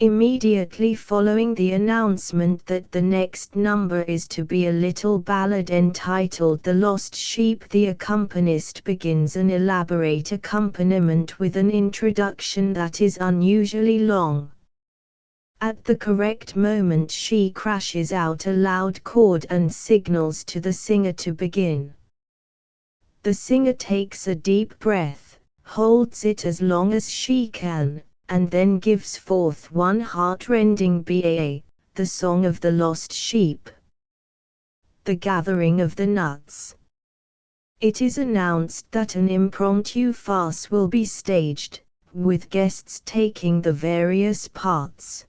Immediately following the announcement that the next number is to be a little ballad entitled The Lost Sheep, the accompanist begins an elaborate accompaniment with an introduction that is unusually long. At the correct moment she crashes out a loud chord and signals to the singer to begin. The singer takes a deep breath, holds it as long as she can, and then gives forth one heart-rending BAA, the song of the lost sheep. The gathering of the nuts. It is announced that an impromptu farce will be staged, with guests taking the various parts.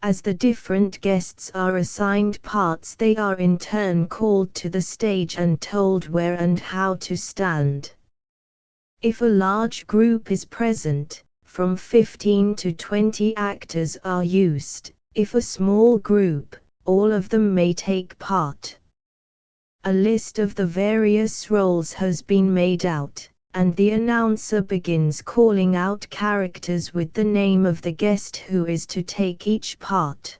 As the different guests are assigned parts, they are in turn called to the stage and told where and how to stand. If a large group is present, from 15 to 20 actors are used. If a small group, all of them may take part. A list of the various roles has been made out, and the announcer begins calling out characters with the name of the guest who is to take each part.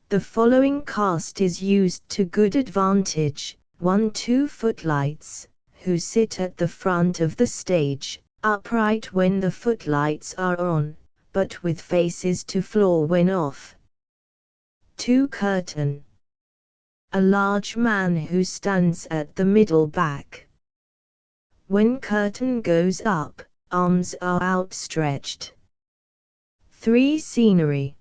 The following cast is used to good advantage: 1-2 footlights, who sit at the front of the stage, upright when the footlights are on, but with faces to floor when off. 2 curtain. A large man who stands at the middle back. When curtain goes up, arms are outstretched. 3 scenery.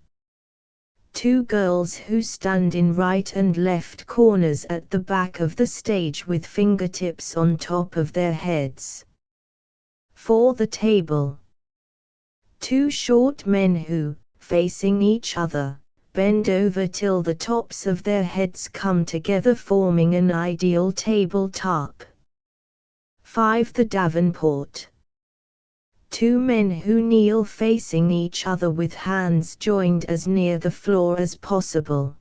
2 girls who stand in right and left corners at the back of the stage with fingertips on top of their heads. 4 the table. 2 short men who, facing each other, bend over till the tops of their heads come together, forming an ideal tabletop. 5 the Davenport. 2 men who kneel facing each other with hands joined as near the floor as possible.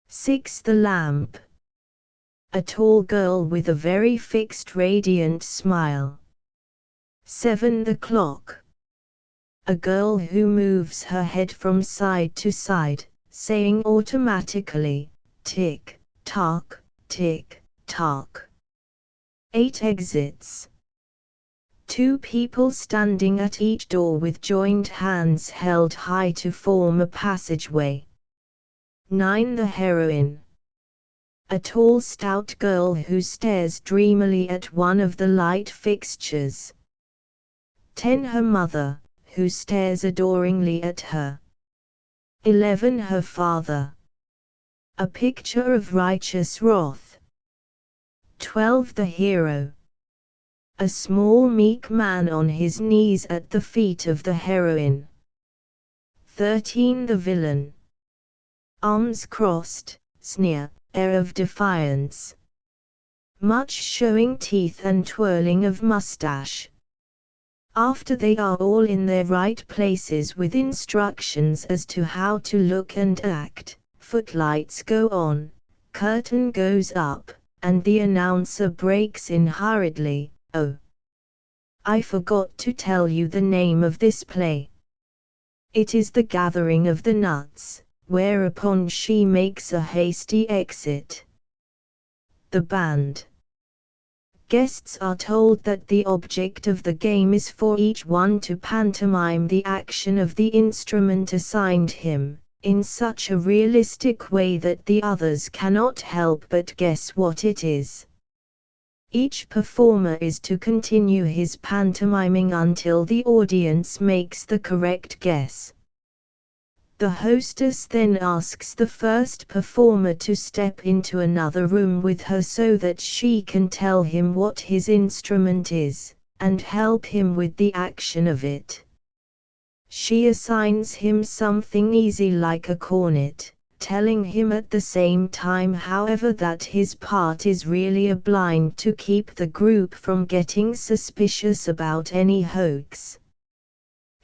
6 the lamp. A tall girl with a very fixed radiant smile. 7 the clock. A girl who moves her head from side to side, saying automatically, tick, tock, tick, tock. 8 exits. 2 people standing at each door with joined hands held high to form a passageway. 9 the heroine. A tall stout girl who stares dreamily at one of the light fixtures. 10 her mother, who stares adoringly at her. 11 her father. A picture of righteous wrath. 12 the hero. A small meek man on his knees at the feet of the heroine. 13 the villain. Arms crossed, sneer, air of defiance. Much showing teeth and twirling of mustache. After they are all in their right places with instructions as to how to look and act, footlights go on, curtain goes up, and the announcer breaks in hurriedly, "Oh, I forgot to tell you the name of this play. It is The Gathering of the Nuts, whereupon she makes a hasty exit. The band. Guests are told that the object of the game is for each one to pantomime the action of the instrument assigned him, in such a realistic way that the others cannot help but guess what it is. Each performer is to continue his pantomiming until the audience makes the correct guess. The hostess then asks the first performer to step into another room with her so that she can tell him what his instrument is, and help him with the action of it. She assigns him something easy like a cornet, telling him at the same time however that his part is really a blind to keep the group from getting suspicious about any hoax.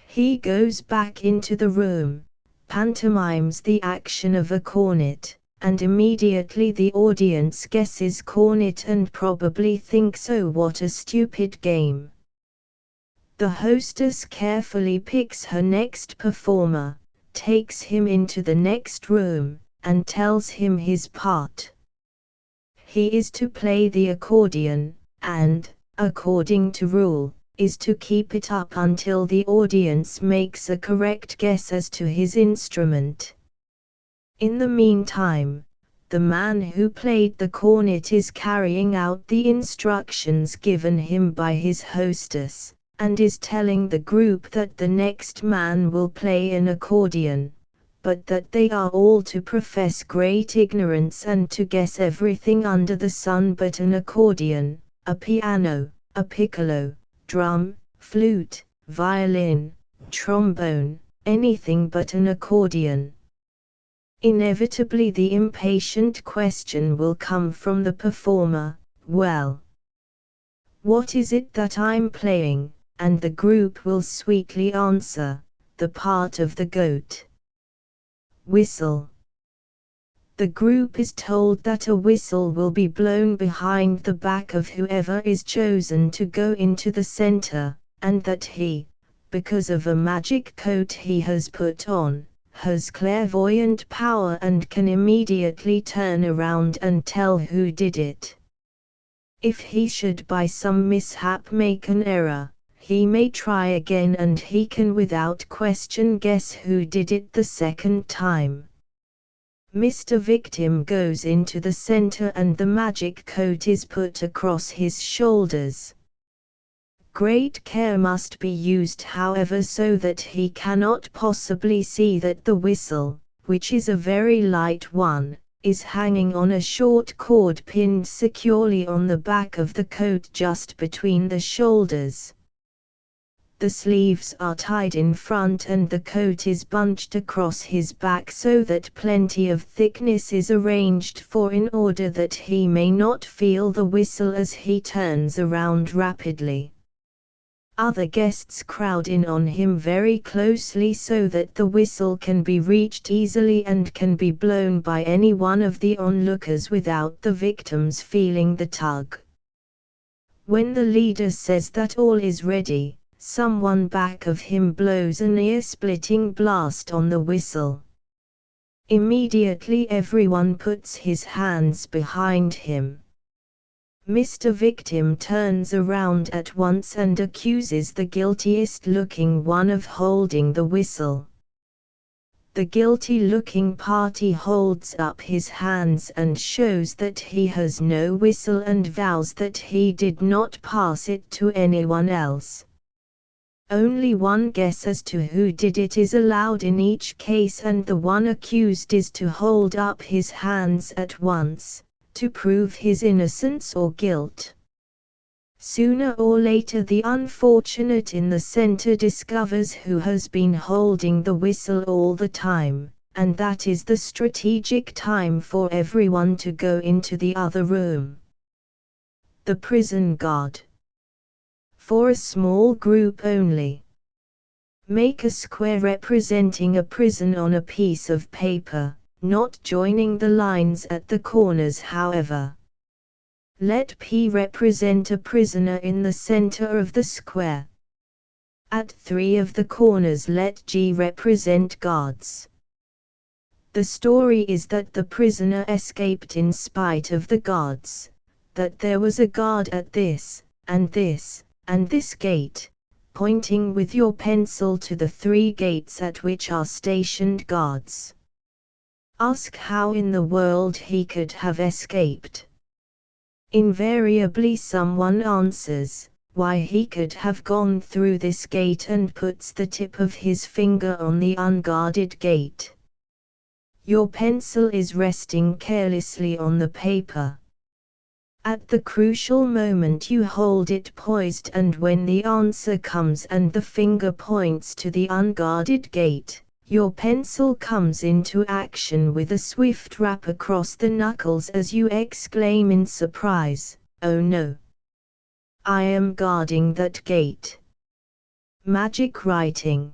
He goes back into the room, pantomimes the action of a cornet, and immediately the audience guesses cornet and probably thinks, "Oh, what a stupid game." The hostess carefully picks her next performer, takes him into the next room, and tells him his part. He is to play the accordion, and, according to rule, is to keep it up until the audience makes a correct guess as to his instrument. In the meantime, the man who played the cornet is carrying out the instructions given him by his hostess, and is telling the group that the next man will play an accordion, but that they are all to profess great ignorance and to guess everything under the sun but an accordion, a piano, a piccolo, drum, flute, violin, trombone, anything but an accordion. Inevitably the impatient question will come from the performer, "Well, what is it that I'm playing?" And the group will sweetly answer, "The part of the goat." Whistle. The group is told that a whistle will be blown behind the back of whoever is chosen to go into the center, and that he, because of a magic coat he has put on, has clairvoyant power and can immediately turn around and tell who did it. If he should by some mishap make an error, he may try again and he can without question guess who did it the second time. Mr. Victim goes into the center and the magic coat is put across his shoulders. Great care must be used however so that he cannot possibly see that the whistle, which is a very light one, is hanging on a short cord pinned securely on the back of the coat just between the shoulders. The sleeves are tied in front and the coat is bunched across his back so that plenty of thickness is arranged for in order that he may not feel the whistle as he turns around rapidly. Other guests crowd in on him very closely so that the whistle can be reached easily and can be blown by any one of the onlookers without the victims feeling the tug. When the leader says that all is ready, someone back of him blows an ear-splitting blast on the whistle. Immediately everyone puts his hands behind him. Mr. Victim turns around at once and accuses the guiltiest-looking one of holding the whistle. The guilty-looking party holds up his hands and shows that he has no whistle and vows that he did not pass it to anyone else. Only one guess as to who did it is allowed in each case and the one accused is to hold up his hands at once, to prove his innocence or guilt. Sooner or later the unfortunate in the center discovers who has been holding the whistle all the time, and that is the strategic time for everyone to go into the other room. The prison guard. For a small group only. Make a square representing a prison on a piece of paper, not joining the lines at the corners however. Let P represent a prisoner in the center of the square. At 3 of the corners let G represent guards. The story is that the prisoner escaped in spite of the guards, that there was a guard at this, and this, and this gate, pointing with your pencil to the 3 gates at which are stationed guards. Ask how in the world he could have escaped. Invariably someone answers, why he could have gone through this gate, and puts the tip of his finger on the unguarded gate. Your pencil is resting carelessly on the paper. At the crucial moment you hold it poised, and when the answer comes and the finger points to the unguarded gate, your pencil comes into action with a swift rap across the knuckles as you exclaim in surprise, "Oh no! I am guarding that gate." Magic writing.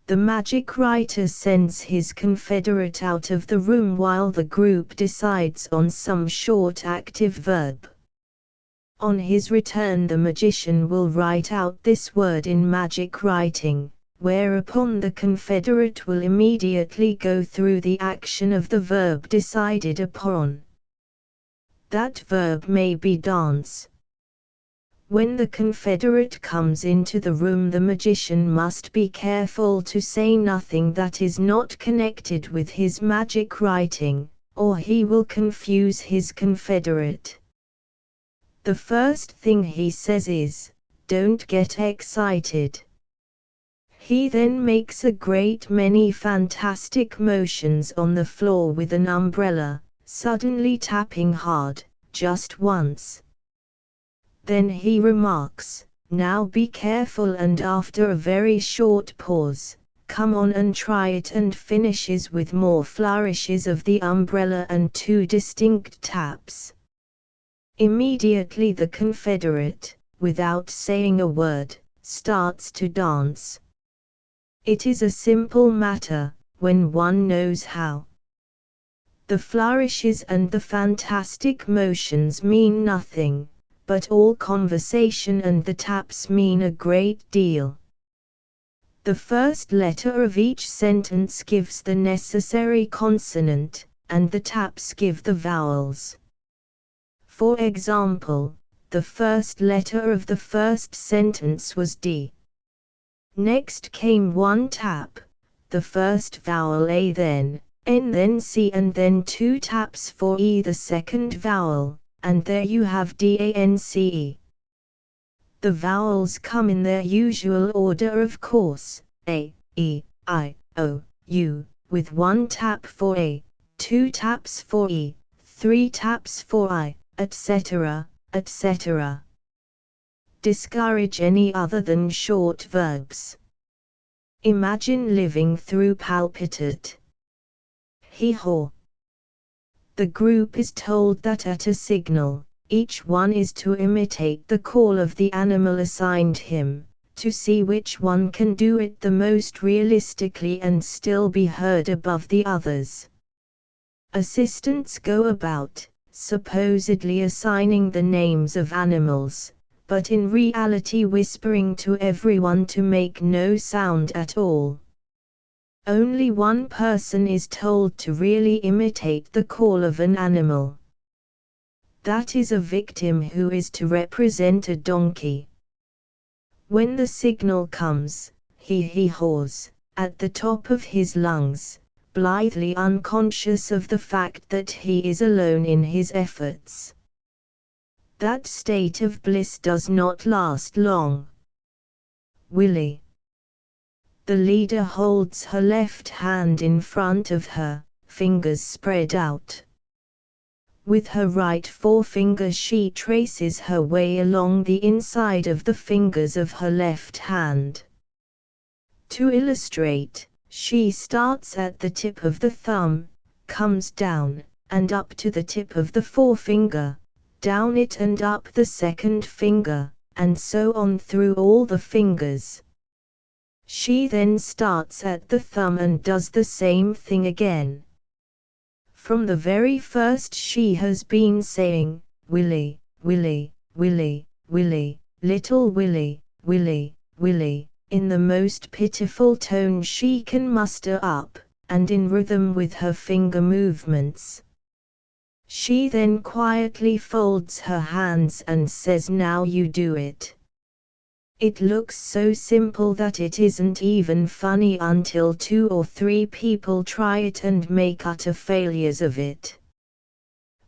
The magic writer sends his confederate out of the room while the group decides on some short active verb. On his return the magician will write out this word in magic writing, whereupon the confederate will immediately go through the action of the verb decided upon. That verb may be dance. When the confederate comes into the room, the magician must be careful to say nothing that is not connected with his magic writing, or he will confuse his confederate. The first thing he says is, "Don't get excited." He then makes a great many fantastic motions on the floor with an umbrella, suddenly tapping hard, just once. Then he remarks, "Now be careful," and after a very short pause, "Come on and try it," and finishes with more flourishes of the umbrella and 2 distinct taps. Immediately the confederate, without saying a word, starts to dance. It is a simple matter, when one knows how. The flourishes and the fantastic motions mean nothing, but all conversation and the taps mean a great deal. The first letter of each sentence gives the necessary consonant, and the taps give the vowels. For example, the first letter of the first sentence was D. Next came 1 tap, the first vowel A, then N, then C, and then 2 taps for E, the second vowel, and there you have DANCE. The vowels come in their usual order, of course, A, E, I, O, U, with 1 tap for A, 2 taps for E, 3 taps for I, etc., etc. Discourage any other than short verbs. Imagine living through palpitate. Hee-haw. The group is told that at a signal, each one is to imitate the call of the animal assigned him, to see which one can do it the most realistically and still be heard above the others. Assistants go about, supposedly assigning the names of animals, but in reality whispering to everyone to make no sound at all. Only one person is told to really imitate the call of an animal. That is a victim who is to represent a donkey. When the signal comes, he hee-haws, at the top of his lungs, blithely unconscious of the fact that he is alone in his efforts. That state of bliss does not last long. Willie. The leader holds her left hand in front of her, fingers spread out. With her right forefinger she traces her way along the inside of the fingers of her left hand. To illustrate, she starts at the tip of the thumb, comes down, and up to the tip of the forefinger, down it and up the second finger, and so on through all the fingers. She then starts at the thumb and does the same thing again. From the very first she has been saying, Willy, Willy, Willy, Willy, little Willy, Willy, Willy, in the most pitiful tone she can muster up, and in rhythm with her finger movements. She then quietly folds her hands and says, "Now you do it." It looks so simple that it isn't even funny until 2 or 3 people try it and make utter failures of it.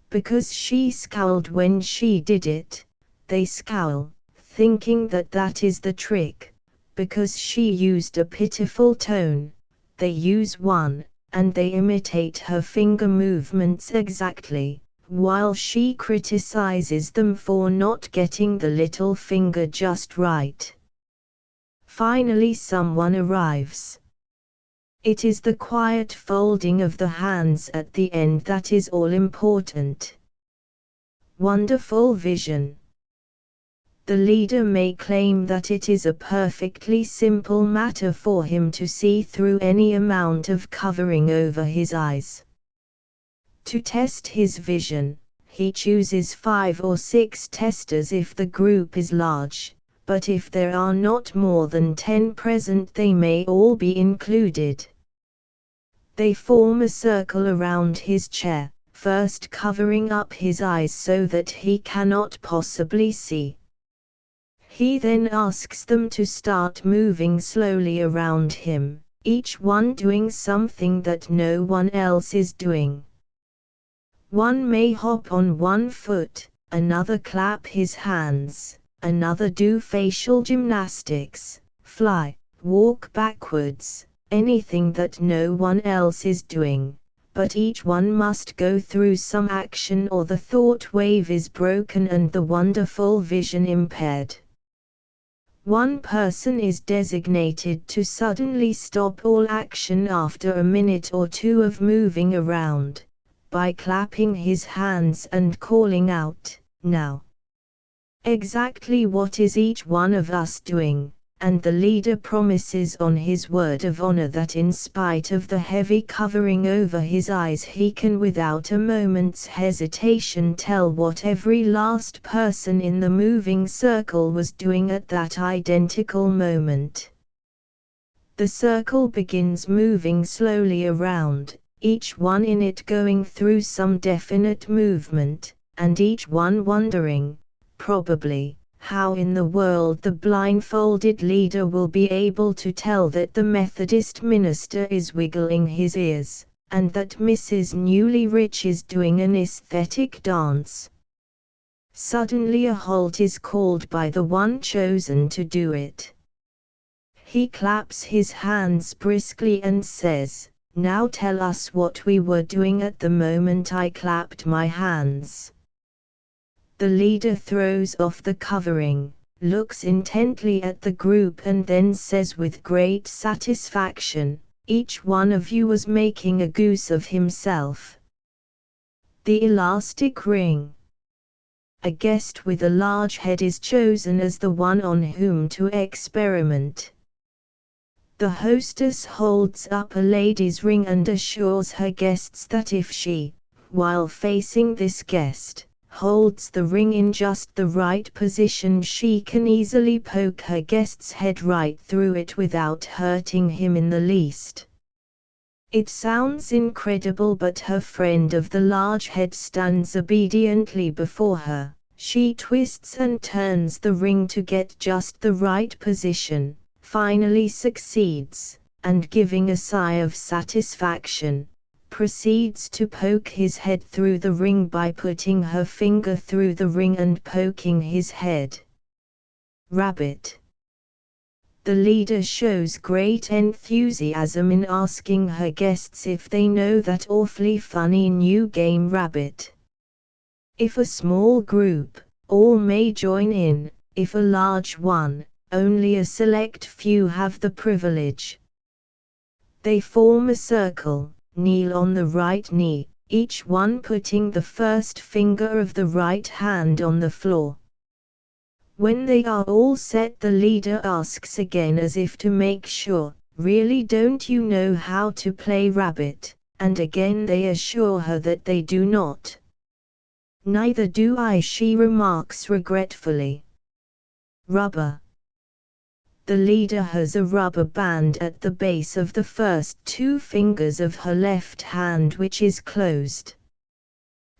Because she scowled when she did it, they scowl, thinking that that is the trick. Because she used a pitiful tone, they use one, and they imitate her finger movements exactly, while she criticizes them for not getting the little finger just right. Finally someone arrives. It is the quiet folding of the hands at the end that is all important. Wonderful vision. The leader may claim that it is a perfectly simple matter for him to see through any amount of covering over his eyes. To test his vision, he chooses 5 or 6 testers if the group is large, but if there are not more than 10 present, they may all be included. They form a circle around his chair, first covering up his eyes so that he cannot possibly see. He then asks them to start moving slowly around him, each one doing something that no one else is doing. One may hop on one foot, another clap his hands, another do facial gymnastics, fly, walk backwards, anything that no one else is doing, but each one must go through some action or the thought wave is broken and the wonderful vision impaired. One person is designated to suddenly stop all action after a minute or 2 of moving around, by clapping his hands and calling out, "Now!" Exactly what is each one of us doing? And the leader promises on his word of honor that in spite of the heavy covering over his eyes he can without a moment's hesitation tell what every last person in the moving circle was doing at that identical moment. The circle begins moving slowly around, each one in it going through some definite movement, and each one wondering, probably, how in the world the blindfolded leader will be able to tell that the Methodist minister is wiggling his ears, and that Mrs. Newly Rich is doing an aesthetic dance. Suddenly a halt is called by the one chosen to do it. He claps his hands briskly and says, "Now tell us what we were doing at the moment I clapped my hands." The leader throws off the covering, looks intently at the group and then says with great satisfaction, "Each one of you was making a goose of himself." The elastic ring. A guest with a large head is chosen as the one on whom to experiment. The hostess holds up a lady's ring and assures her guests that if she, while facing this guest, holds the ring in just the right position, she can easily poke her guest's head right through it without hurting him in the least. It sounds incredible, but her friend of the large head stands obediently before her. She twists and turns the ring to get just the right position, finally succeeds, and giving a sigh of satisfaction, proceeds to poke his head through the ring by putting her finger through the ring and poking his head. Rabbit. The leader shows great enthusiasm in asking her guests if they know that awfully funny new game Rabbit. If a small group, all may join in; if a large one, only a select few have the privilege. They form a circle, kneel on the right knee, each one putting the first finger of the right hand on the floor. When they are all set, the leader asks again as if to make sure, "Really don't you know how to play Rabbit?" And again they assure her that they do not. Neither do I, she remarks regretfully. Rubber. The leader has a rubber band at the base of the first two fingers of her left hand which is closed.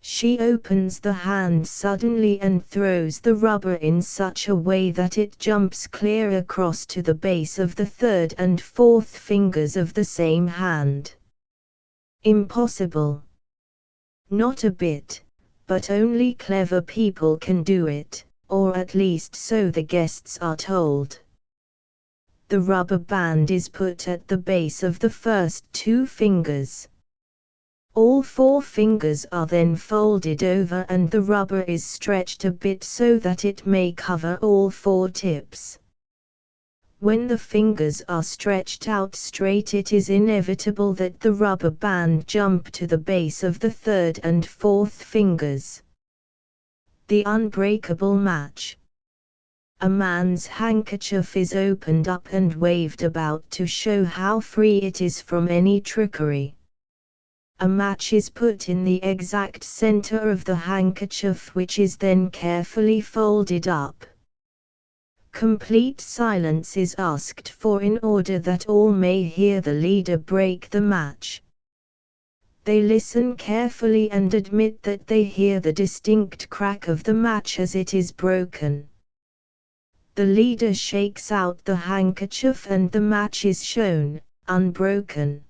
She opens the hand suddenly and throws the rubber in such a way that it jumps clear across to the base of the third and fourth fingers of the same hand. Impossible. Not a bit, but only clever people can do it, or at least so the guests are told. The rubber band is put at the base of the first two fingers. All four fingers are then folded over and the rubber is stretched a bit so that it may cover all four tips. When the fingers are stretched out straight, it is inevitable that the rubber band jump to the base of the third and fourth fingers. The unbreakable match. A man's handkerchief is opened up and waved about to show how free it is from any trickery. A match is put in the exact center of the handkerchief, which is then carefully folded up. Complete silence is asked for in order that all may hear the leader break the match. They listen carefully and admit that they hear the distinct crack of the match as it is broken. The leader shakes out the handkerchief and the match is shown, unbroken.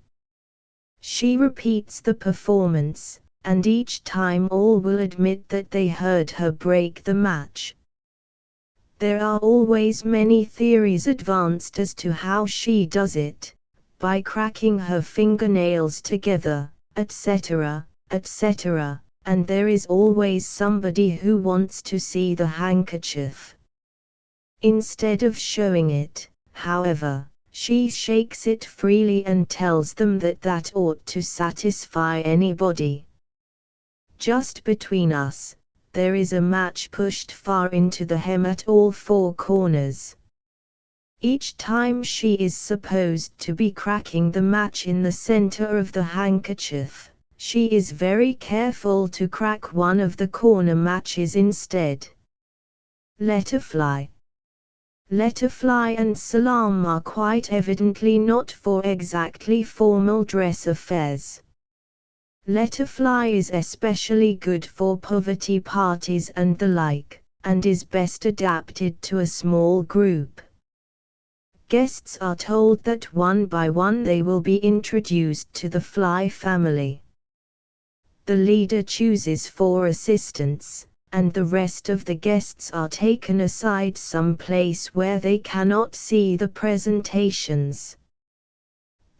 She repeats the performance, and each time all will admit that they heard her break the match. There are always many theories advanced as to how she does it, by cracking her fingernails together, etc., etc., and there is always somebody who wants to see the handkerchief. Instead of showing it, however, she shakes it freely and tells them that that ought to satisfy anybody. Just between us, there is a match pushed far into the hem at all four corners. Each time she is supposed to be cracking the match in the center of the handkerchief, she is very careful to crack one of the corner matches instead. Let her fly. Let her fly and salam are quite evidently not for exactly formal dress affairs. Let her fly is especially good for poverty parties and the like, and is best adapted to a small group. Guests are told that one by one they will be introduced to the fly family. The leader chooses 4 assistants, and the rest of the guests are taken aside some place where they cannot see the presentations.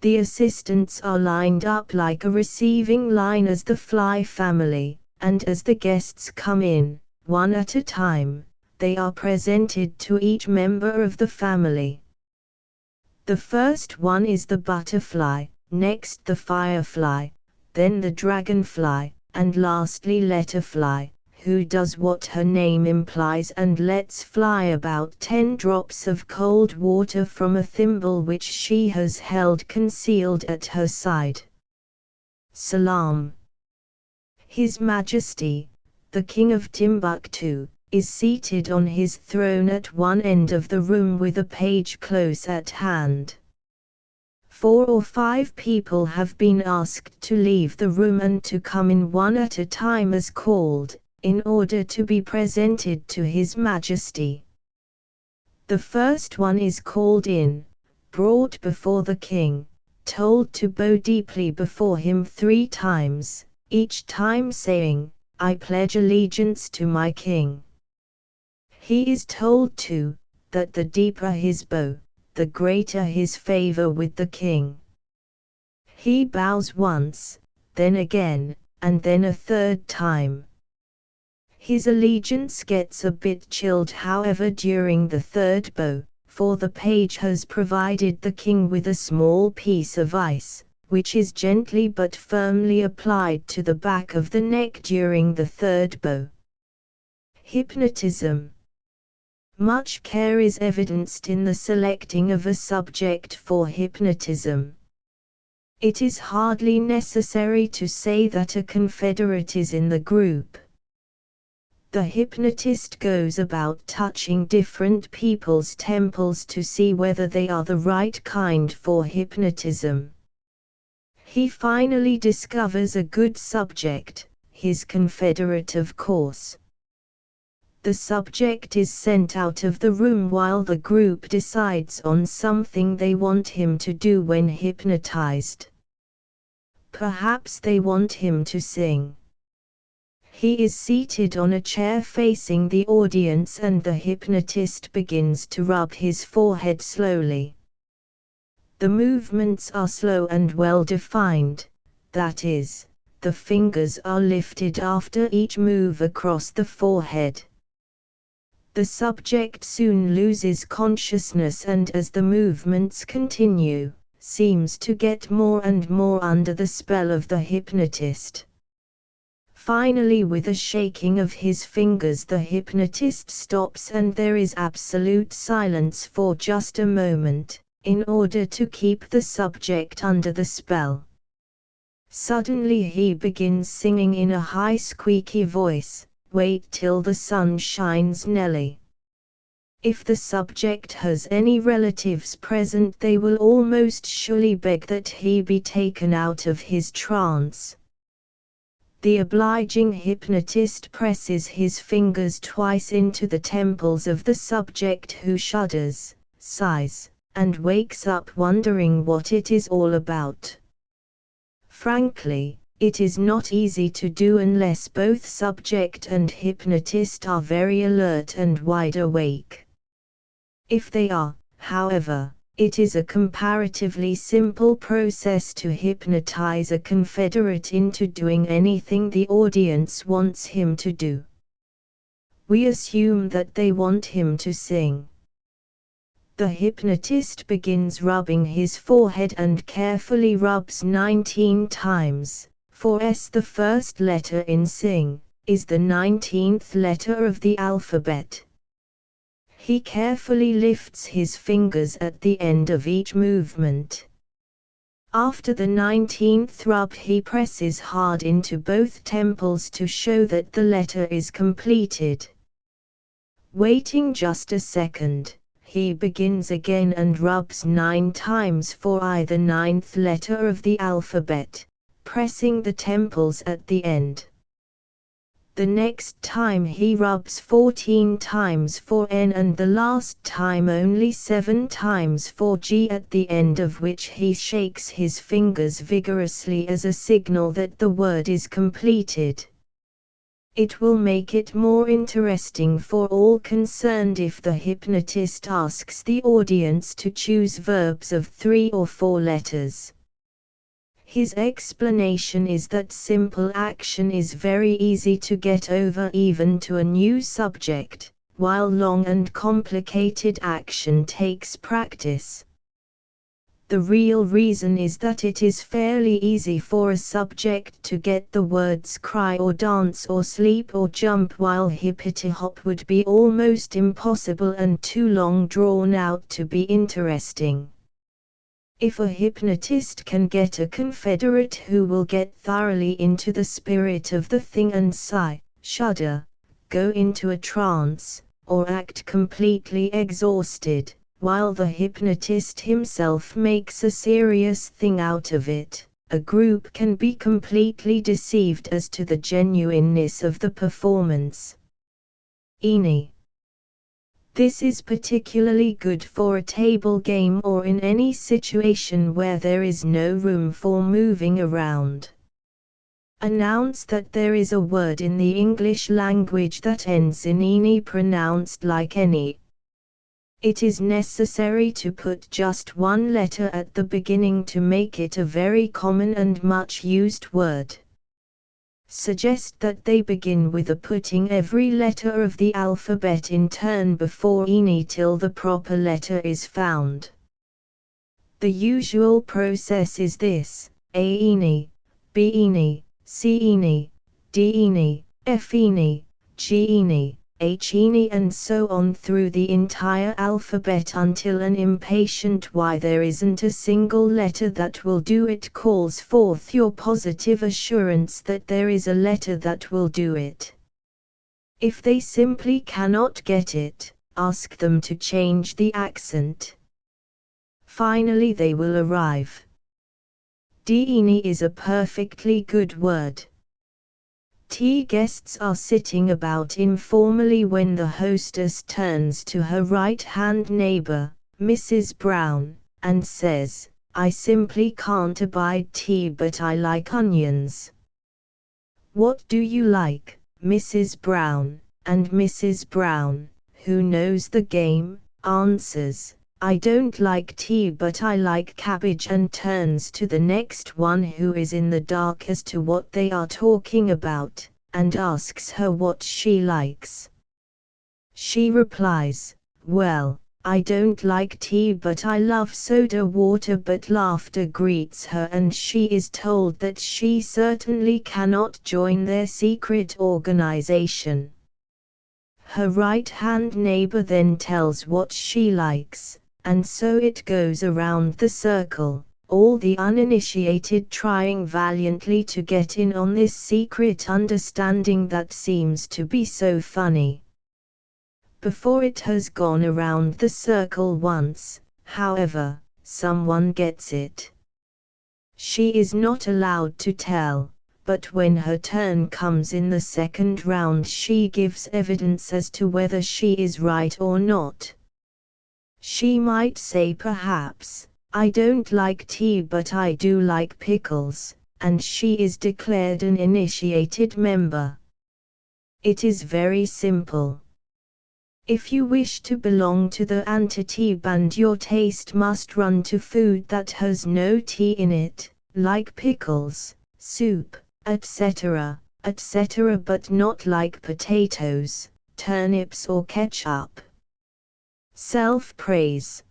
The assistants are lined up like a receiving line as the fly family, and as the guests come in, one at a time, they are presented to each member of the family. The first one is the butterfly, next the firefly, then the dragonfly, and lastly letterfly, who does what her name implies and lets fly about 10 drops of cold water from a thimble which she has held concealed at her side. Salam. His Majesty, the King of Timbuktu, is seated on his throne at one end of the room with a page close at hand. 4 or 5 people have been asked to leave the room and to come in one at a time as called, in order to be presented to His Majesty. The first one is called in, brought before the king, told to bow deeply before him 3 times, each time saying, "I pledge allegiance to my king." He is told too, that the deeper his bow, the greater his favor with the king. He bows once, then again, and then a 3rd time. His allegiance gets a bit chilled however during the 3rd bow, for the page has provided the king with a small piece of ice, which is gently but firmly applied to the back of the neck during the 3rd bow. Hypnotism. Much care is evidenced in the selecting of a subject for hypnotism. It is hardly necessary to say that a confederate is in the group. The hypnotist goes about touching different people's temples to see whether they are the right kind for hypnotism. He finally discovers a good subject, his confederate of course. The subject is sent out of the room while the group decides on something they want him to do when hypnotized. Perhaps they want him to sing. He is seated on a chair facing the audience and the hypnotist begins to rub his forehead slowly. The movements are slow and well defined, that is, the fingers are lifted after each move across the forehead. The subject soon loses consciousness and as the movements continue, seems to get more and more under the spell of the hypnotist. Finally, with a shaking of his fingers, the hypnotist stops and there is absolute silence for just a moment, in order to keep the subject under the spell. Suddenly he begins singing in a high squeaky voice, "Wait till the sun shines, Nelly." If the subject has any relatives present, they will almost surely beg that he be taken out of his trance. The obliging hypnotist presses his fingers twice into the temples of the subject, who shudders, sighs, and wakes up wondering what it is all about. Frankly, it is not easy to do unless both subject and hypnotist are very alert and wide awake. If they are, however, it is a comparatively simple process to hypnotize a confederate into doing anything the audience wants him to do. We assume that they want him to sing. The hypnotist begins rubbing his forehead and carefully rubs 19 times, for S, the first letter in sing, is the 19th letter of the alphabet. He carefully lifts his fingers at the end of each movement. After the 19th rub, he presses hard into both temples to show that the letter is completed. Waiting just a second, he begins again and rubs 9 times for either 9th letter of the alphabet, pressing the temples at the end. The next time he rubs 14 times for N and the last time only 7 times for G, at the end of which he shakes his fingers vigorously as a signal that the word is completed. It will make it more interesting for all concerned if the hypnotist asks the audience to choose verbs of 3 or 4 letters. His explanation is that simple action is very easy to get over even to a new subject, while long and complicated action takes practice. The real reason is that it is fairly easy for a subject to get the words cry or dance or sleep or jump, while hippity hop would be almost impossible and too long drawn out to be interesting. If a hypnotist can get a confederate who will get thoroughly into the spirit of the thing and sigh, shudder, go into a trance, or act completely exhausted, while the hypnotist himself makes a serious thing out of it, a group can be completely deceived as to the genuineness of the performance. Eni. This is particularly good for a table game or in any situation where there is no room for moving around. Announce that there is a word in the English language that ends in eni, pronounced like any. It is necessary to put just one letter at the beginning to make it a very common and much used word. Suggest that they begin with putting every letter of the alphabet in turn before eni till the proper letter is found. The usual process is this: A eni, B eni, C eni, D eni, F eni, G eni, H eni, and so on through the entire alphabet until an impatient why there isn't a single letter that will do it calls forth your positive assurance that there is a letter that will do it. If they simply cannot get it, ask them to change the accent. Finally they will arrive. Dini is a perfectly good word. Tea guests are sitting about informally when the hostess turns to her right-hand neighbor, Mrs. Brown, and says, "I simply can't abide tea, but I like onions." "What do you like, Mrs. Brown?" And Mrs. Brown, who knows the game, answers, "I don't like tea, but I like cabbage," and turns to the next one who is in the dark as to what they are talking about, and asks her what she likes. She replies, "Well, I don't like tea, but I love soda water," but laughter greets her and she is told that she certainly cannot join their secret organization. Her right-hand neighbor then tells what she likes, and so it goes around the circle, all the uninitiated trying valiantly to get in on this secret understanding that seems to be so funny. Before it has gone around the circle once, however, someone gets it. She is not allowed to tell, but when her turn comes in the second round she gives evidence as to whether she is right or not. She might say perhaps, "I don't like tea but I do like pickles," and she is declared an initiated member. It is very simple. If you wish to belong to the anti-tea band, your taste must run to food that has no tea in it, like pickles, soup, etc., etc., but not like potatoes, turnips or ketchup. Self-praise.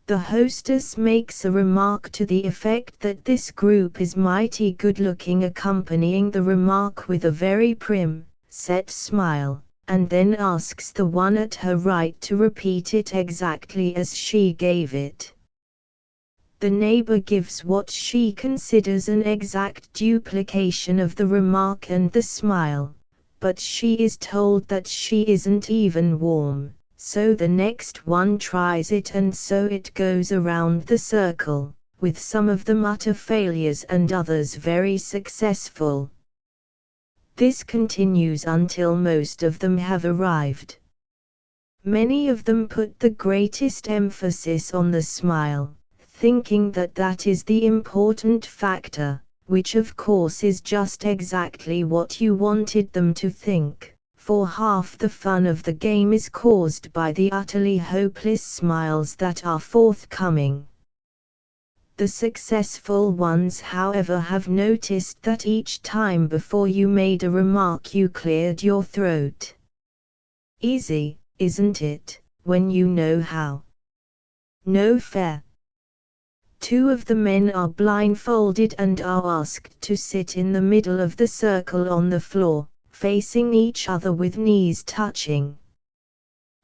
The hostess makes a remark to the effect that this group is mighty good-looking, accompanying the remark with a very prim, set smile, and then asks the one at her right to repeat it exactly as she gave it. The neighbor gives what she considers an exact duplication of the remark and the smile, but she is told that she isn't even warm, so the next one tries it and so it goes around the circle, with some of them utter failures and others very successful. This continues until most of them have arrived. Many of them put the greatest emphasis on the smile, thinking that that is the important factor, which of course is just exactly what you wanted them to think, for half the fun of the game is caused by the utterly hopeless smiles that are forthcoming. The successful ones, however, have noticed that each time before you made a remark you cleared your throat. Easy, isn't it, when you know how? No fair. Two of the men are blindfolded and are asked to sit in the middle of the circle on the floor, facing each other with knees touching.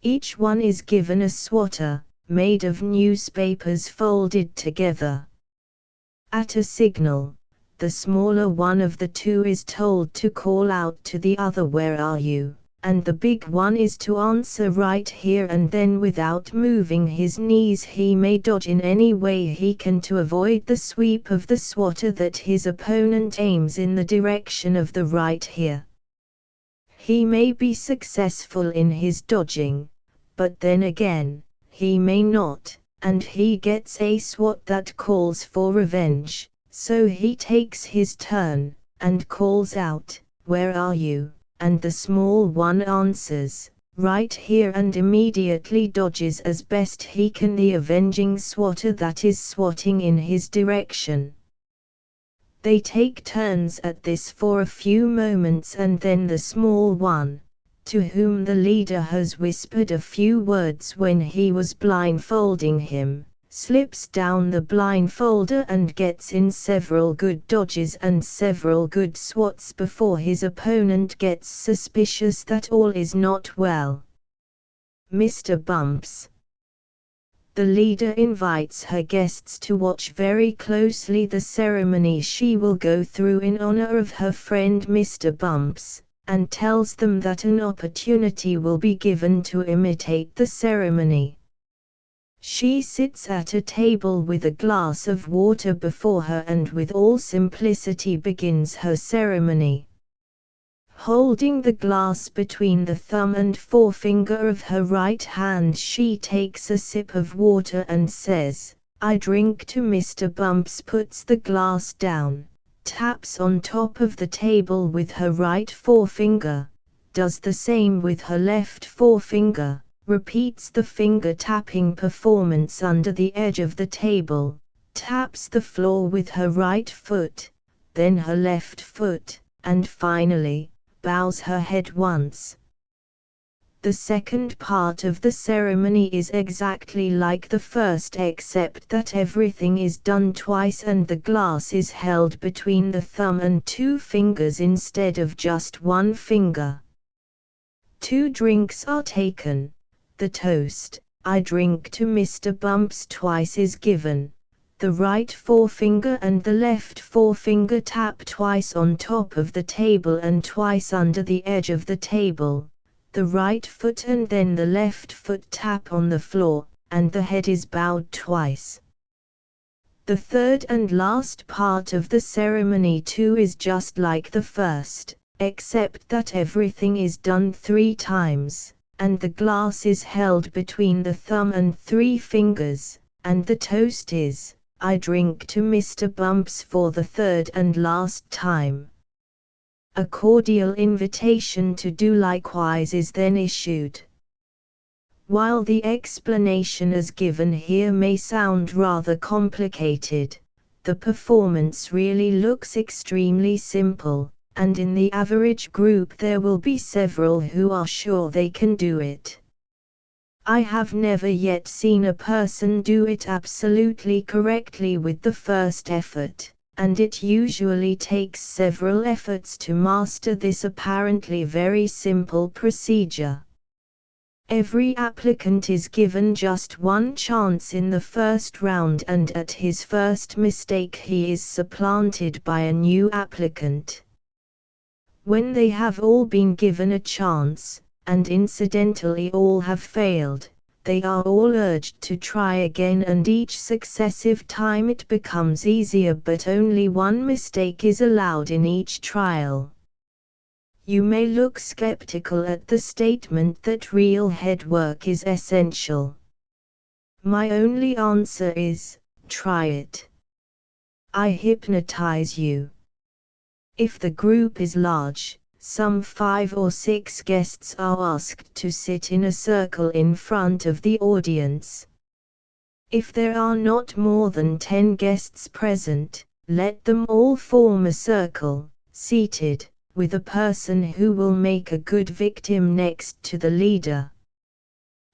Each one is given a swatter, made of newspapers folded together. At a signal, the smaller one of the two is told to call out to the other, "Where are you?" and the big one is to answer, "Right here," and then without moving his knees he may dodge in any way he can to avoid the sweep of the swatter that his opponent aims in the direction of the "right here." He may be successful in his dodging, but then again, he may not, and he gets a swat that calls for revenge, so he takes his turn, and calls out, "Where are you?" and the small one answers, "Right here," and immediately dodges as best he can the avenging swatter that is swatting in his direction. They take turns at this for a few moments and then the small one, to whom the leader has whispered a few words when he was blindfolding him, slips down the blindfolder and gets in several good dodges and several good swats before his opponent gets suspicious that all is not well. Mr. Bumps. The leader invites her guests to watch very closely the ceremony she will go through in honor of her friend Mr. Bumps, and tells them that an opportunity will be given to imitate the ceremony. She sits at a table with a glass of water before her and with all simplicity begins her ceremony. Holding the glass between the thumb and forefinger of her right hand, she takes a sip of water and says, "I drink to Mr. Bumps," puts the glass down, taps on top of the table with her right forefinger, does the same with her left forefinger, repeats the finger tapping performance under the edge of the table, taps the floor with her right foot, then her left foot, and finally, bows her head once. The second part of the ceremony is exactly like the first, except that everything is done twice and the glass is held between the thumb and two fingers instead of just one finger. 2 drinks are taken. The toast, "I drink to Mr. Bumps," twice is given. The right forefinger and the left forefinger tap twice on top of the table and twice under the edge of the table. The right foot and then the left foot tap on the floor, and the head is bowed twice. The third and last part of the ceremony too is just like the first, except that everything is done 3 times, and the glass is held between the thumb and 3 fingers, and the toast is, "I drink to Mr. Bumps," for the third and last time. A cordial invitation to do likewise is then issued. While the explanation as given here may sound rather complicated, the performance really looks extremely simple, and in the average group there will be several who are sure they can do it. I have never yet seen a person do it absolutely correctly with the first effort, and it usually takes several efforts to master this apparently very simple procedure. Every applicant is given just one chance in the first round, and at his first mistake he is supplanted by a new applicant. When they have all been given a chance, and incidentally all have failed, they are all urged to try again, and each successive time it becomes easier, but only one mistake is allowed in each trial. You may look skeptical at the statement that real head work is essential. My only answer is, try it. I hypnotize you. If the group is large, some 5 or 6 guests are asked to sit in a circle in front of the audience. If there are not more than 10 guests present, let them all form a circle, seated, with a person who will make a good victim next to the leader.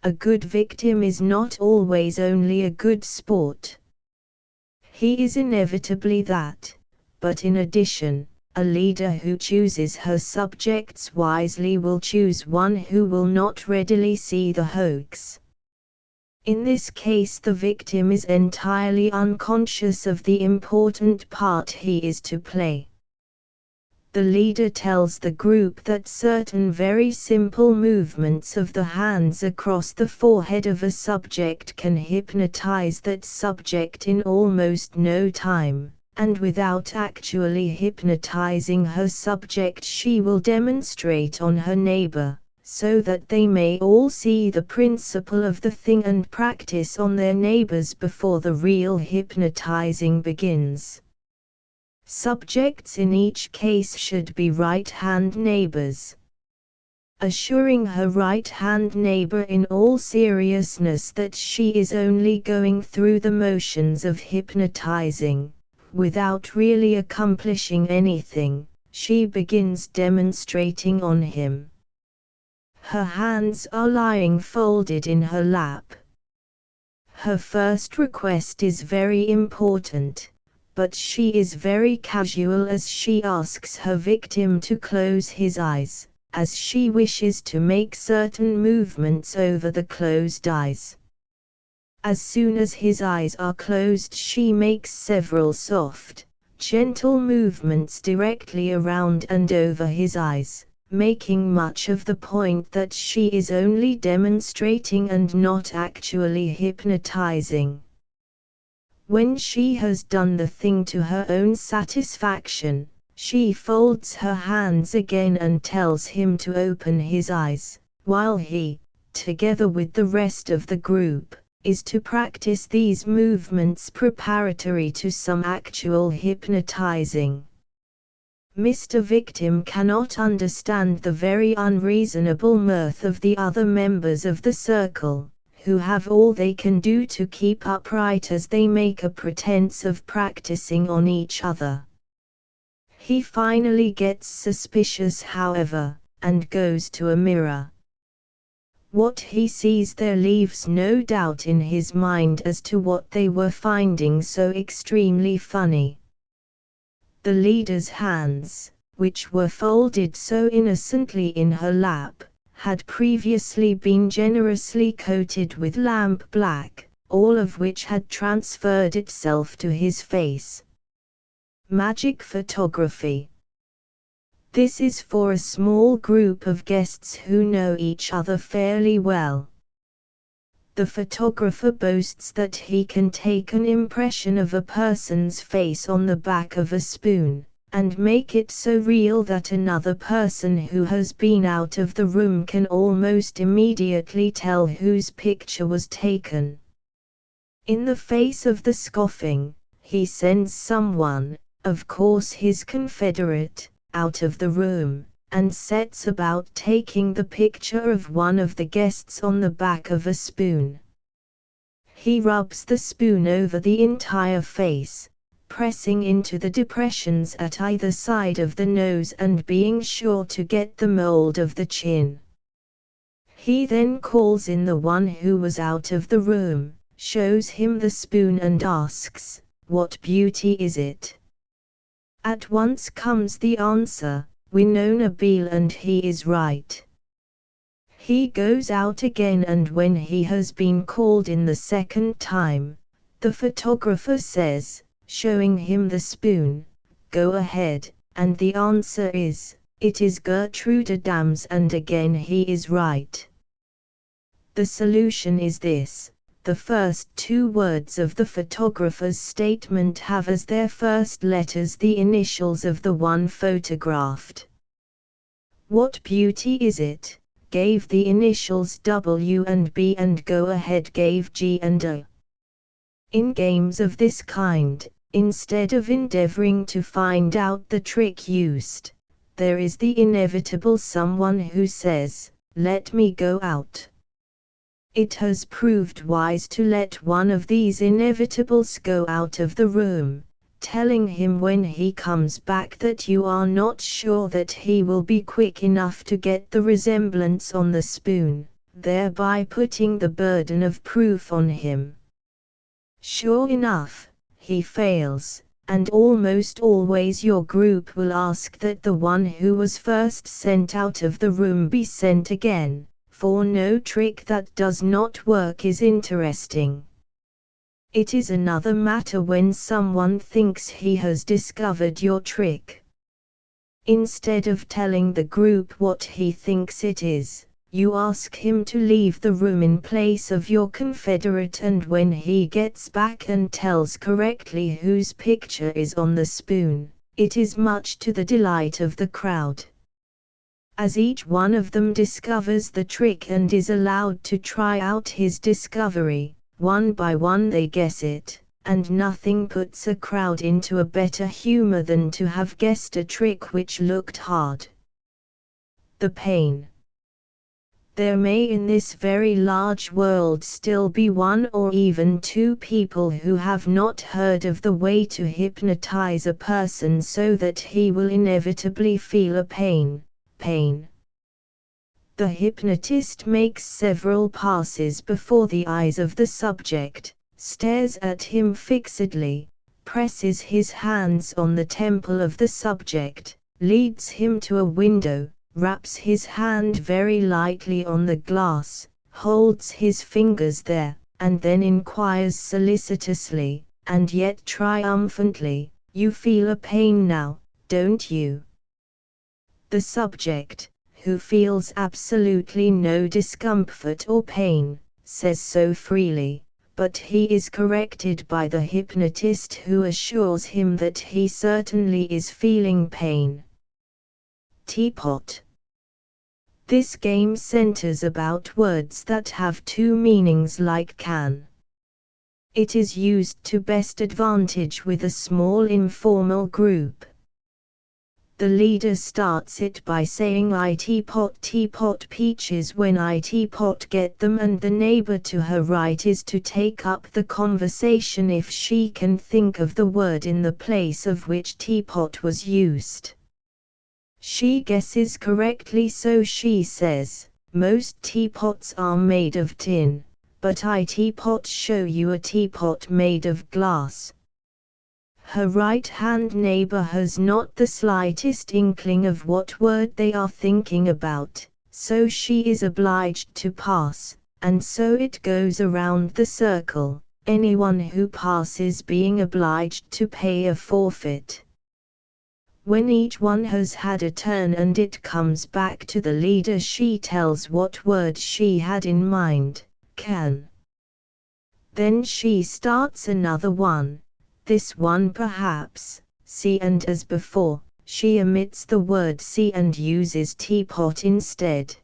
A good victim is not always only a good sport. He is inevitably that, but in addition, a leader who chooses her subjects wisely will choose one who will not readily see the hoax. In this case, the victim is entirely unconscious of the important part he is to play. The leader tells the group that certain very simple movements of the hands across the forehead of a subject can hypnotize that subject in almost no time. And without actually hypnotizing her subject, she will demonstrate on her neighbor, so that they may all see the principle of the thing and practice on their neighbors before the real hypnotizing begins. Subjects in each case should be right-hand neighbors. Assuring her right-hand neighbor in all seriousness that she is only going through the motions of hypnotizing, without really accomplishing anything, she begins demonstrating on him. Her hands are lying folded in her lap. Her first request is very important, but she is very casual as she asks her victim to close his eyes, as she wishes to make certain movements over the closed eyes. As soon as his eyes are closed, she makes several soft, gentle movements directly around and over his eyes, making much of the point that she is only demonstrating and not actually hypnotizing. When she has done the thing to her own satisfaction, she folds her hands again and tells him to open his eyes, while he, together with the rest of the group, is to practice these movements preparatory to some actual hypnotizing. Mr. Victim cannot understand the very unreasonable mirth of the other members of the circle, who have all they can do to keep upright as they make a pretense of practicing on each other. He finally gets suspicious, however, and goes to a mirror. What he sees there leaves no doubt in his mind as to what they were finding so extremely funny. The leader's hands, which were folded so innocently in her lap, had previously been generously coated with lamp black, all of which had transferred itself to his face. Magic photography. This is for a small group of guests who know each other fairly well. The photographer boasts that he can take an impression of a person's face on the back of a spoon, and make it so real that another person who has been out of the room can almost immediately tell whose picture was taken. In the face of the scoffing, he sends someone, of course his confederate, out of the room, and sets about taking the picture of one of the guests on the back of a spoon. He rubs the spoon over the entire face, pressing into the depressions at either side of the nose and being sure to get the mold of the chin. He then calls in the one who was out of the room, shows him the spoon and asks, "What beauty is it?" At once comes the answer, "Winona Beale," and he is right. He goes out again, and when he has been called in the second time, the photographer says, showing him the spoon, "Go ahead," and the answer is, "It is Gertrude Adams," and again he is right. The solution is this: the first two words of the photographer's statement have as their first letters the initials of the one photographed. "What beauty is it?" gave the initials W and B, and "Go ahead" gave G and A. In games of this kind, instead of endeavoring to find out the trick used, there is the inevitable someone who says, "Let me go out." It has proved wise to let one of these inevitables go out of the room, telling him when he comes back that you are not sure that he will be quick enough to get the resemblance on the spoon, thereby putting the burden of proof on him. Sure enough, he fails, and almost always your group will ask that the one who was first sent out of the room be sent again, for no trick that does not work is interesting. It is another matter when someone thinks he has discovered your trick. Instead of telling the group what he thinks it is, you ask him to leave the room in place of your confederate, and when he gets back and tells correctly whose picture is on the spoon, it is much to the delight of the crowd. As each one of them discovers the trick and is allowed to try out his discovery, one by one they guess it, and nothing puts a crowd into a better humor than to have guessed a trick which looked hard. The pain. There may in this very large world still be one or even two people who have not heard of the way to hypnotize a person so that he will inevitably feel a pain. The hypnotist makes several passes before the eyes of the subject, stares at him fixedly, presses his hands on the temple of the subject, leads him to a window, wraps his hand very lightly on the glass, holds his fingers there, and then inquires solicitously, and yet triumphantly, "You feel a pain now, don't you?" The subject, who feels absolutely no discomfort or pain, says so freely, but he is corrected by the hypnotist who assures him that he certainly is feeling pain. Teapot. This game centers about words that have two meanings like can. It is used to best advantage with a small informal group. The leader starts it by saying I teapot peaches when I teapot get them, and the neighbor to her right is to take up the conversation if she can think of the word in the place of which teapot was used. She guesses correctly, so she says, most teapots are made of tin, but I teapot show you a teapot made of glass. Her right-hand neighbor has not the slightest inkling of what word they are thinking about, so she is obliged to pass, and so it goes around the circle, anyone who passes being obliged to pay a forfeit. When each one has had a turn and it comes back to the leader, she tells what word she had in mind, can. Then she starts another one. This one perhaps, see, and as before, she omits the word see and uses teapot instead.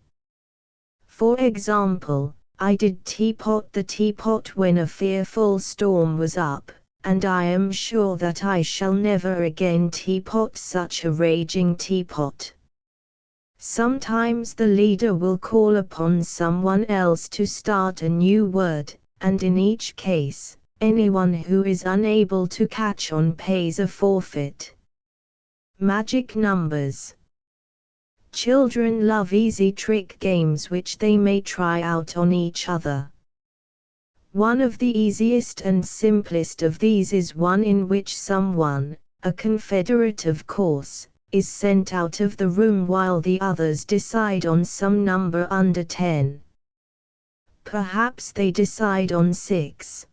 For example, I did teapot the teapot when a fearful storm was up, and I am sure that I shall never again teapot such a raging teapot. Sometimes the leader will call upon someone else to start a new word, and in each case, anyone who is unable to catch on pays a forfeit. Magic numbers. Children love easy trick games which they may try out on each other. One of the easiest and simplest of these is one in which someone, a confederate of course, is sent out of the room while the others decide on some number under 10. Perhaps they decide on 6.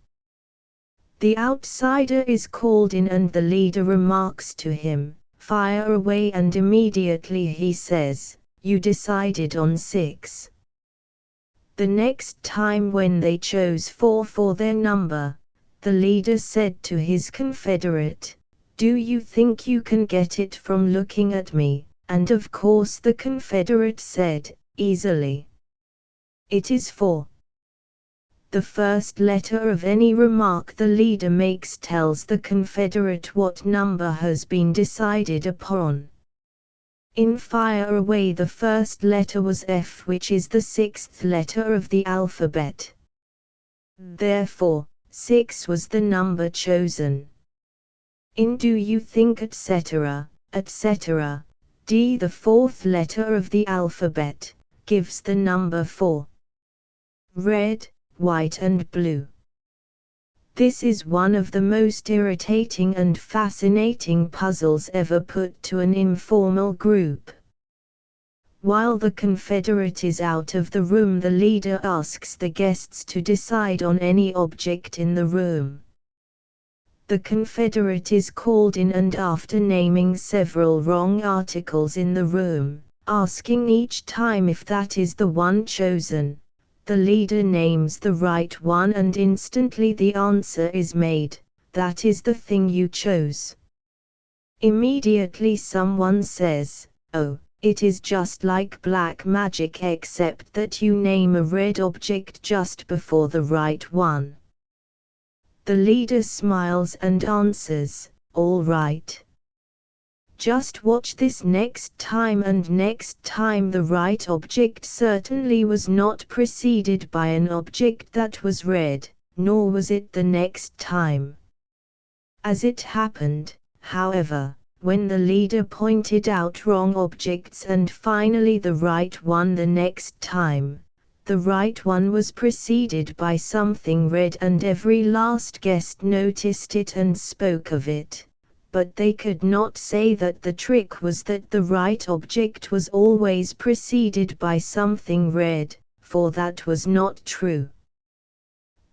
The outsider is called in and the leader remarks to him, "Fire away," and immediately he says, "You decided on 6. The next time when they chose 4 for their number, the leader said to his confederate, "Do you think you can get it from looking at me?" And of course the confederate said, "Easily. It is 4. The first letter of any remark the leader makes tells the confederate what number has been decided upon. In Fire Away the first letter was F, which is the 6th letter of the alphabet. Therefore, 6 was the number chosen. In Do You Think, etc., etc., D, the 4th letter of the alphabet, gives the number 4. Red, white and blue. This is one of the most irritating and fascinating puzzles ever put to an informal group. While the confederate is out of the room, the leader asks the guests to decide on any object in the room. The confederate is called in and after naming several wrong articles in the room, asking each time if that is the one chosen. The leader names the right one and instantly the answer is made, "That is the thing you chose." Immediately someone says, "Oh, it is just like black magic except that you name a red object just before the right one." The leader smiles and answers, "All right. Just watch this next time," and next time the right object certainly was not preceded by an object that was red, nor was it the next time. As it happened, however, when the leader pointed out wrong objects and finally the right one the next time, the right one was preceded by something red and every last guest noticed it and spoke of it. But they could not say that the trick was that the right object was always preceded by something red, for that was not true.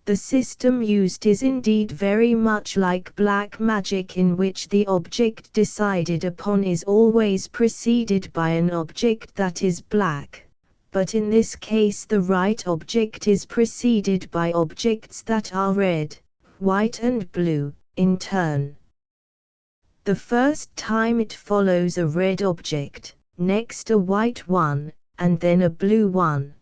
The system used is indeed very much like black magic, in which the object decided upon is always preceded by an object that is black, but in this case the right object is preceded by objects that are red, white and blue, in turn. The first time it follows a red object, next a white one, and then a blue one.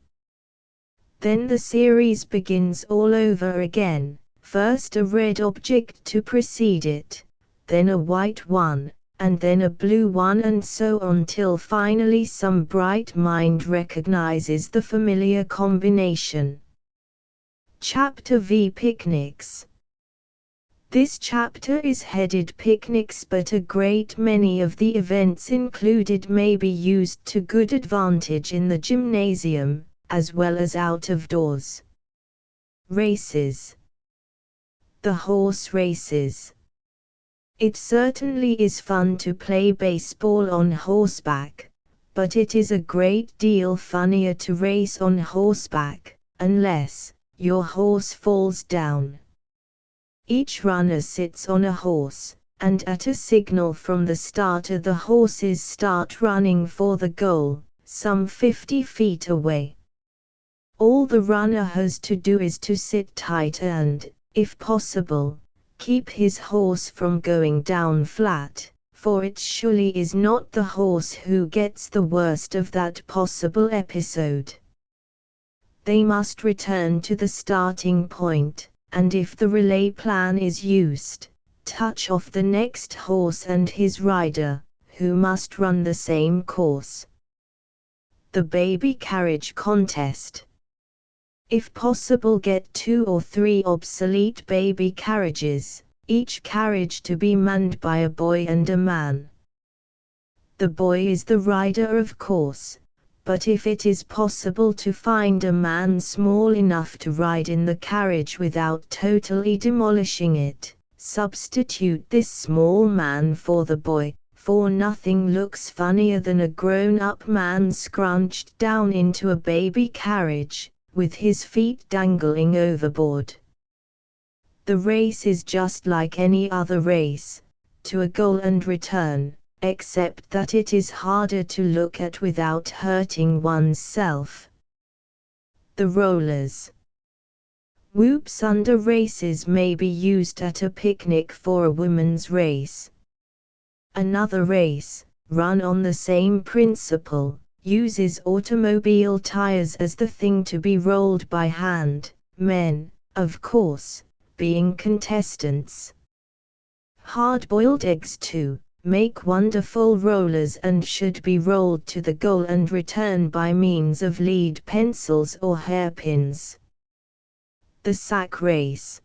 Then the series begins all over again, first a red object to precede it, then a white one, and then a blue one, and so on till finally some bright mind recognizes the familiar combination. Chapter V: Picnics. This chapter is headed Picnics, but a great many of the events included may be used to good advantage in the gymnasium, as well as out of doors. Races. The horse races. It certainly is fun to play baseball on horseback, but it is a great deal funnier to race on horseback, unless your horse falls down. Each runner sits on a horse, and at a signal from the starter the horses start running for the goal, some 50 feet away. All the runner has to do is to sit tight and, if possible, keep his horse from going down flat, for it surely is not the horse who gets the worst of that possible episode. They must return to the starting point, and if the relay plan is used, touch off the next horse and his rider, who must run the same course. The baby carriage contest. If possible, get 2 or 3 obsolete baby carriages, each carriage to be manned by a boy and a man. The boy is the rider, of course, but if it is possible to find a man small enough to ride in the carriage without totally demolishing it, substitute this small man for the boy, for nothing looks funnier than a grown-up man scrunched down into a baby carriage, with his feet dangling overboard. The race is just like any other race, to a goal and return, except that it is harder to look at without hurting oneself. The rollers. Whoops under races may be used at a picnic for a women's race. Another race, run on the same principle, uses automobile tires as the thing to be rolled by hand, men, of course, being contestants. Hard-boiled eggs too, make wonderful rollers and should be rolled to the goal and return by means of lead pencils or hairpins. The sack race.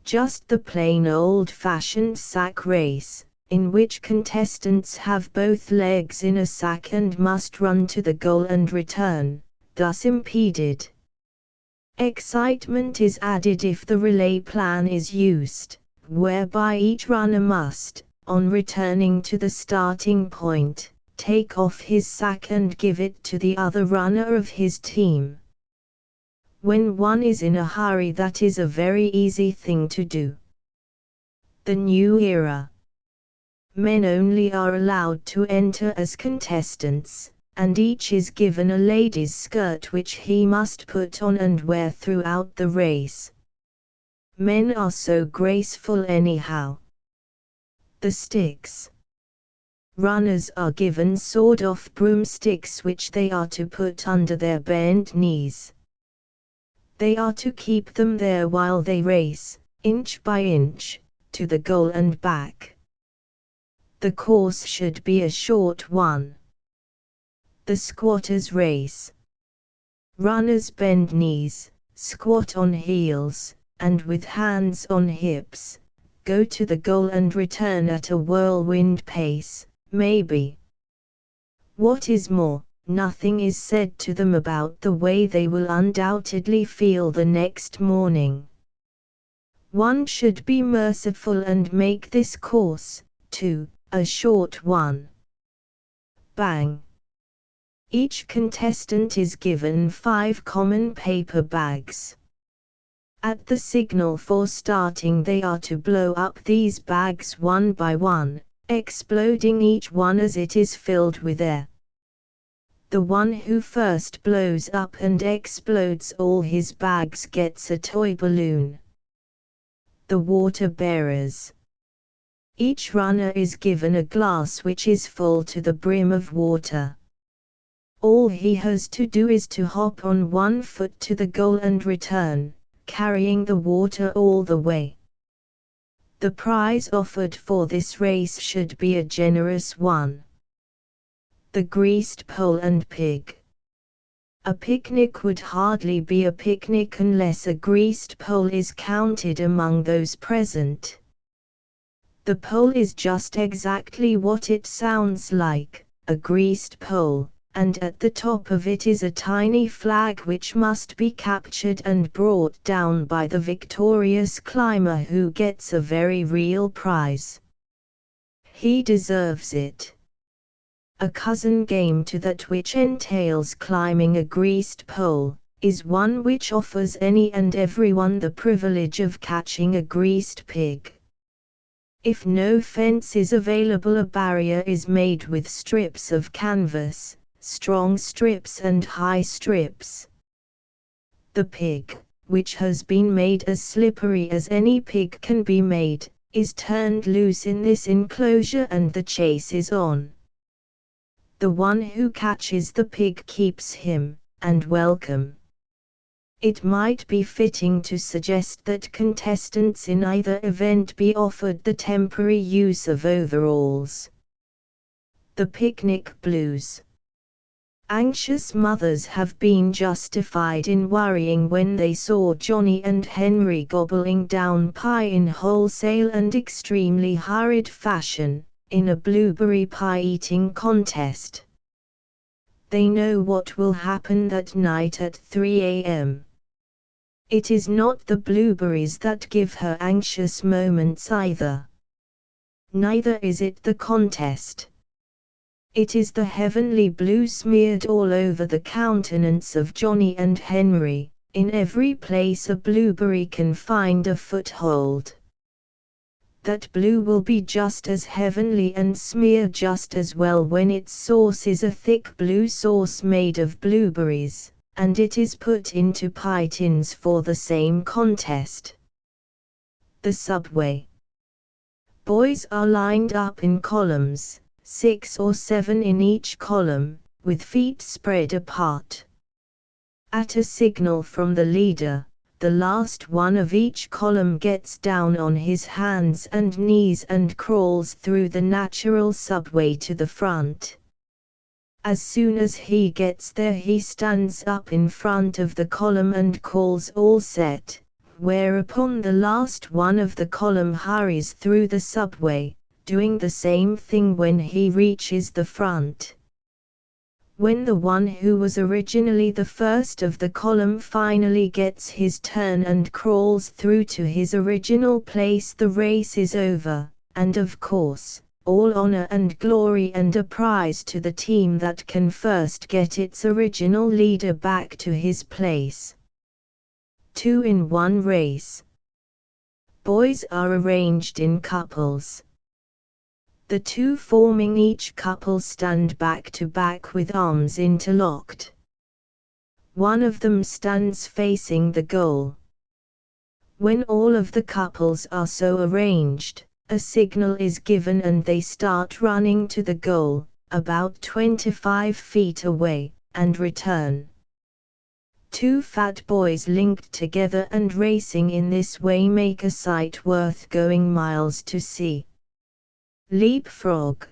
Just the plain old-fashioned sack race, in which contestants have both legs in a sack and must run to the goal and return, thus impeded. Excitement is added if the relay plan is used, whereby each runner must, on returning to the starting point, take off his sack and give it to the other runner of his team. When one is in a hurry, that is a very easy thing to do. The new era. Men only are allowed to enter as contestants, and each is given a lady's skirt which he must put on and wear throughout the race. Men are so graceful anyhow. The sticks. Runners are given sawed-off broomsticks which they are to put under their bent knees. They are to keep them there while they race, inch by inch, to the goal and back. The course should be a short one. The squatter's race. Runners bend knees, squat on heels, and with hands on hips, go to the goal and return at a whirlwind pace, maybe. What is more, nothing is said to them about the way they will undoubtedly feel the next morning. One should be merciful and make this course, too, a short one. Bang. Each contestant is given 5 common paper bags. At the signal for starting they are to blow up these bags one by one, exploding each one as it is filled with air. The one who first blows up and explodes all his bags gets a toy balloon. The water bearers. Each runner is given a glass which is full to the brim of water. All he has to do is to hop on one foot to the goal and return, carrying the water all the way. The prize offered for this race should be a generous one. The greased pole and pig. A picnic would hardly be a picnic unless a greased pole is counted among those present. The pole is just exactly what it sounds like, a greased pole, and at the top of it is a tiny flag which must be captured and brought down by the victorious climber, who gets a very real prize. He deserves it. A cousin game to that which entails climbing a greased pole, is one which offers any and everyone the privilege of catching a greased pig. If no fence is available, a barrier is made with strips of canvas, strong strips and high strips. The pig, which has been made as slippery as any pig can be made, is turned loose in this enclosure and the chase is on. The one who catches the pig keeps him, and welcome. It might be fitting to suggest that contestants in either event be offered the temporary use of overalls. The picnic blues. Anxious mothers have been justified in worrying when they saw Johnny and Henry gobbling down pie in wholesale and extremely hurried fashion, in a blueberry pie eating contest. They know what will happen that night at 3 a.m. It is not the blueberries that give her anxious moments either. Neither is it the contest. It is the heavenly blue smeared all over the countenance of Johnny and Henry. In every place a blueberry can find a foothold. That blue will be just as heavenly and smear just as well when its sauce is a thick blue sauce made of blueberries, and it is put into pie tins for the same contest. The subway. Boys are lined up in columns, 6 or 7 in each column, with feet spread apart. At a signal from the leader, the last one of each column gets down on his hands and knees and crawls through the natural subway to the front. As soon as he gets there, he stands up in front of the column and calls all set, whereupon the last one of the column hurries through the subway, doing the same thing when he reaches the front. When the one who was originally the first of the column finally gets his turn and crawls through to his original place, the race is over, and of course, all honor and glory and a prize to the team that can first get its original leader back to his place. 2 in 1 race. Boys are arranged in couples. The 2 forming each couple stand back to back with arms interlocked. One of them stands facing the goal. When all of the couples are so arranged, a signal is given and they start running to the goal, about 25 feet away, and return. 2 fat boys linked together and racing in this way make a sight worth going miles to see. Leapfrog.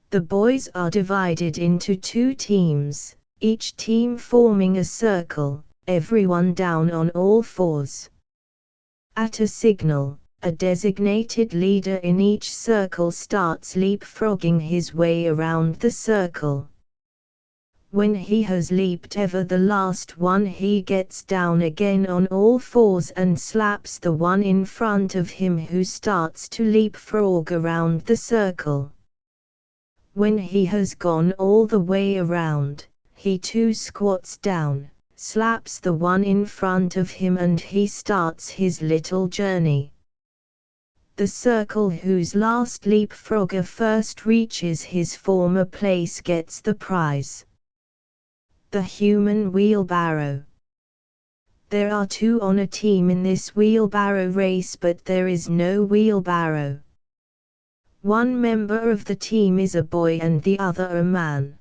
The boys are divided into 2 teams, each team forming a circle, everyone down on all fours. At a signal, a designated leader in each circle starts leapfrogging his way around the circle. When he has leaped over the last one, he gets down again on all fours and slaps the one in front of him who starts to leapfrog around the circle. When he has gone all the way around, he too squats down, slaps the one in front of him, and he starts his little journey. The circle whose last leapfrogger first reaches his former place gets the prize. The human wheelbarrow. There are two on a team in this wheelbarrow race, but there is no wheelbarrow. One member of the team is a boy and the other a man.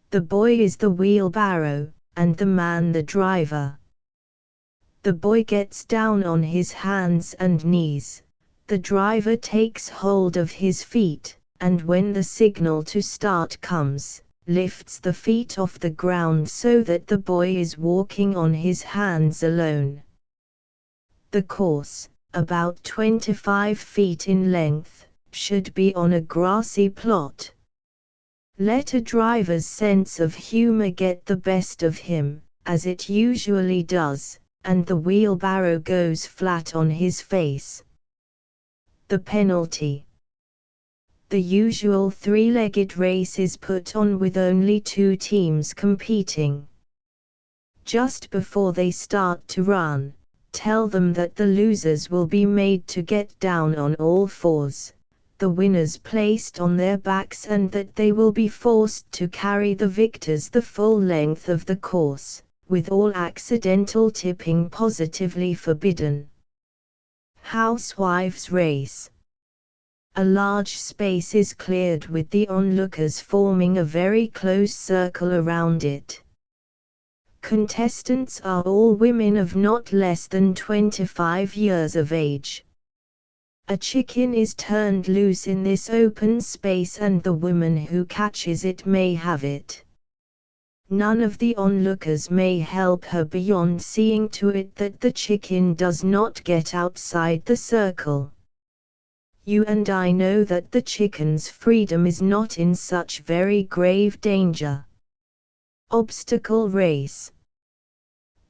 The boy is the wheelbarrow, and the man the driver. The boy gets down on his hands and knees. The driver takes hold of his feet, and when the signal to start comes, lifts the feet off the ground so that the boy is walking on his hands alone. The course, about 25 feet in length, should be on a grassy plot. Let a driver's sense of humor get the best of him, as it usually does, and the wheelbarrow goes flat on his face. The penalty. The usual three-legged race is put on with only two teams competing. Just before they start to run, tell them that the losers will be made to get down on all fours, the winners placed on their backs, and that they will be forced to carry the victors the full length of the course, with all accidental tipping positively forbidden. Housewives' race. A large space is cleared with the onlookers forming a very close circle around it. Contestants are all women of not less than 25 years of age. A chicken is turned loose in this open space, and the woman who catches it may have it. None of the onlookers may help her beyond seeing to it that the chicken does not get outside the circle. You and I know that the chicken's freedom is not in such very grave danger. Obstacle race.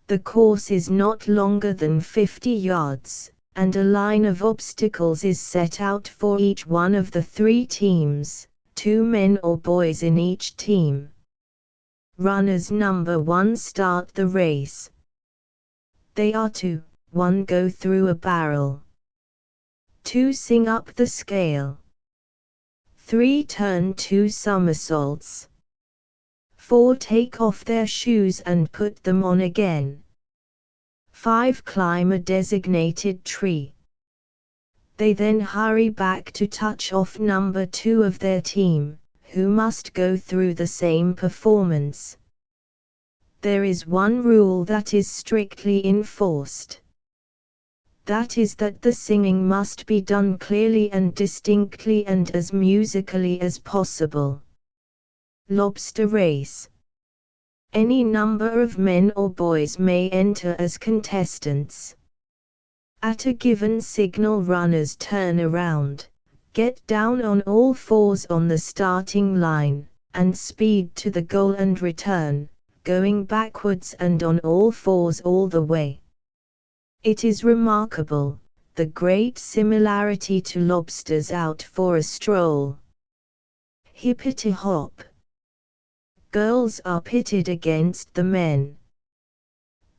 The course is not longer than 50 yards, and a line of obstacles is set out for each one of the three teams, 2 men or boys in each team. Runners number 1 start the race. They are to 1 go through a barrel, 2 sing up the scale, 3 turn 2 somersaults, 4 take off their shoes and put them on again, 5 climb a designated tree. They then hurry back to touch off number 2 of their team, who must go through the same performance. There is one rule that is strictly enforced. That is that the singing must be done clearly and distinctly and as musically as possible. Lobster race. Any number of men or boys may enter as contestants. At a given signal, runners turn around, get down on all fours on the starting line, and speed to the goal and return, going backwards and on all fours all the way. It is remarkable, the great similarity to lobsters out for a stroll. Hippity hop. Girls are pitted against the men.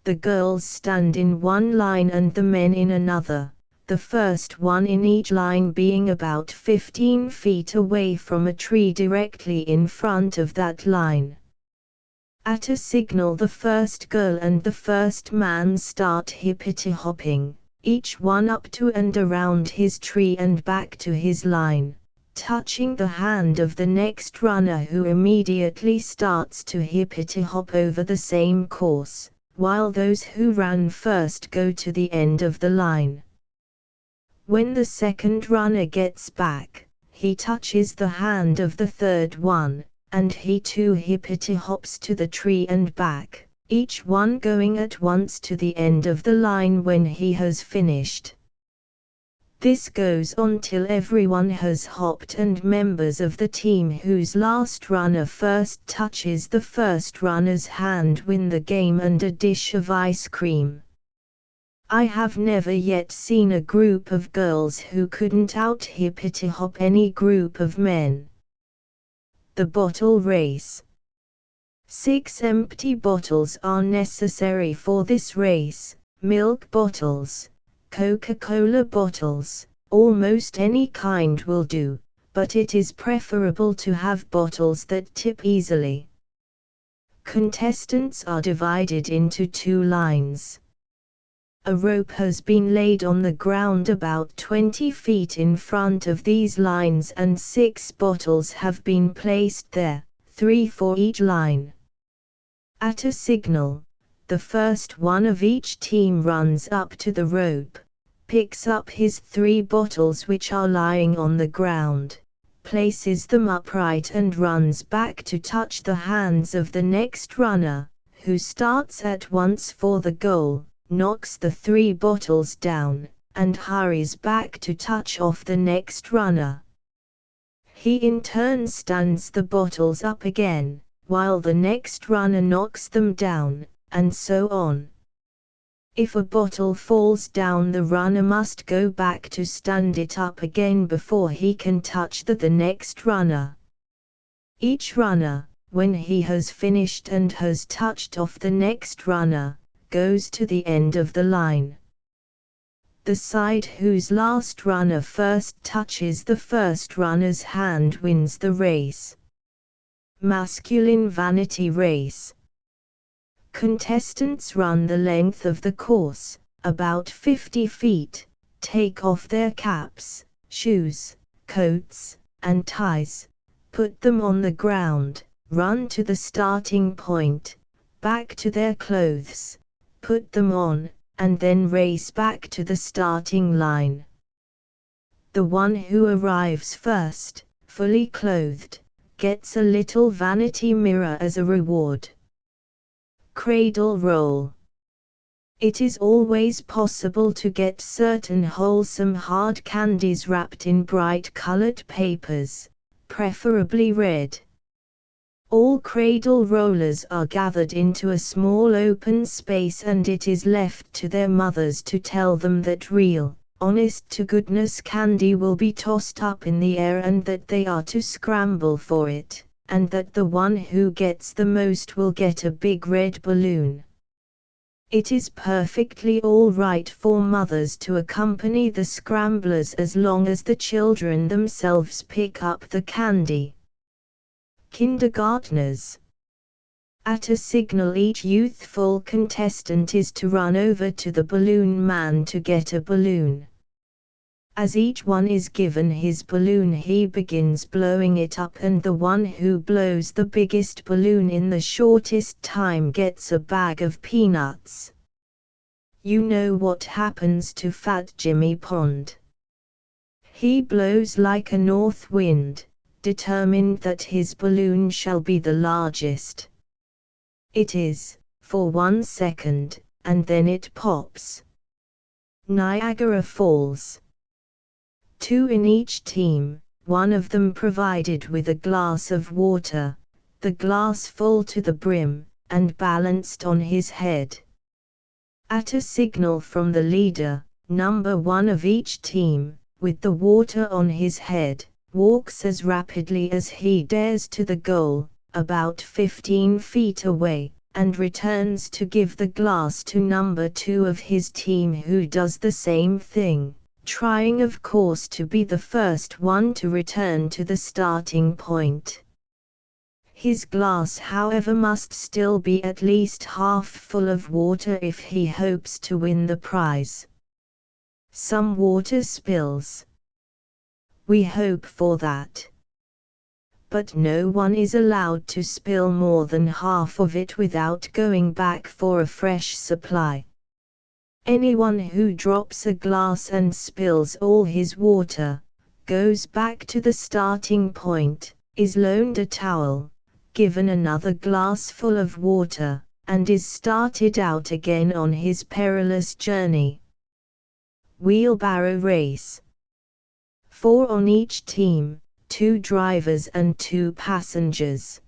The girls stand in one line and the men in another, the first one in each line being about 15 feet away from a tree directly in front of that line. At a signal, the first girl and the first man start hippity hopping, each one up to and around his tree and back to his line, touching the hand of the next runner, who immediately starts to hippity hop over the same course, while those who ran first go to the end of the line. When the second runner gets back, he touches the hand of the third one, and he too hippity hops to the tree and back, each one going at once to the end of the line when he has finished. This goes on till everyone has hopped and members of the team whose last runner first touches the first runner's hand win the game and a dish of ice cream. I have never yet seen a group of girls who couldn't out-hippity hop any group of men. The bottle race. 6 empty bottles are necessary for this race: milk bottles, Coca-Cola bottles, almost any kind will do, but it is preferable to have bottles that tip easily. Contestants are divided into 2 lines. A rope has been laid on the ground about 20 feet in front of these lines and 6 bottles have been placed there, 3 for each line. At a signal, the first one of each team runs up to the rope, picks up his 3 bottles which are lying on the ground, places them upright and runs back to touch the hands of the next runner, who starts at once for the goal, knocks the 3 bottles down, and hurries back to touch off the next runner. He in turn stands the bottles up again, while the next runner knocks them down, and so on. If a bottle falls down, the runner must go back to stand it up again before he can touch the next runner. Each runner, when he has finished and has touched off the next runner, goes to the end of the line. The side whose last runner first touches the first runner's hand wins the race. Masculine vanity race. Contestants run the length of the course, about 50 feet, take off their caps, shoes, coats, and ties, put them on the ground, run to the starting point, back to their clothes, put them on, and then race back to the starting line. The one who arrives first, fully clothed, gets a little vanity mirror as a reward. Cradle roll. It is always possible to get certain wholesome hard candies wrapped in bright colored papers, preferably red. All cradle rollers are gathered into a small open space and it is left to their mothers to tell them that real, honest-to-goodness candy will be tossed up in the air and that they are to scramble for it, and that the one who gets the most will get a big red balloon. It is perfectly all right for mothers to accompany the scramblers as long as the children themselves pick up the candy. Kindergartners. At a signal, each youthful contestant is to run over to the balloon man to get a balloon. As each one is given his balloon, he begins blowing it up, and the one who blows the biggest balloon in the shortest time gets a bag of peanuts. You know what happens to Fat Jimmy Pond. He blows like a north wind, determined that his balloon shall be the largest. It is, for 1 second, and then it pops. Niagara Falls. 2 in each team, one of them provided with a glass of water, the glass full to the brim, and balanced on his head. At a signal from the leader, number 1 of each team, with the water on his head, walks as rapidly as he dares to the goal, about 15 feet away, and returns to give the glass to number 2 of his team, who does the same thing, trying of course to be the first one to return to the starting point. His glass, however, must still be at least half full of water if he hopes to win the prize. Some water spills. We hope for that. But no one is allowed to spill more than half of it without going back for a fresh supply. Anyone who drops a glass and spills all his water, goes back to the starting point, is loaned a towel, given another glass full of water, and is started out again on his perilous journey. Wheelbarrow race. 4 on each team, 2 drivers and 2 passengers.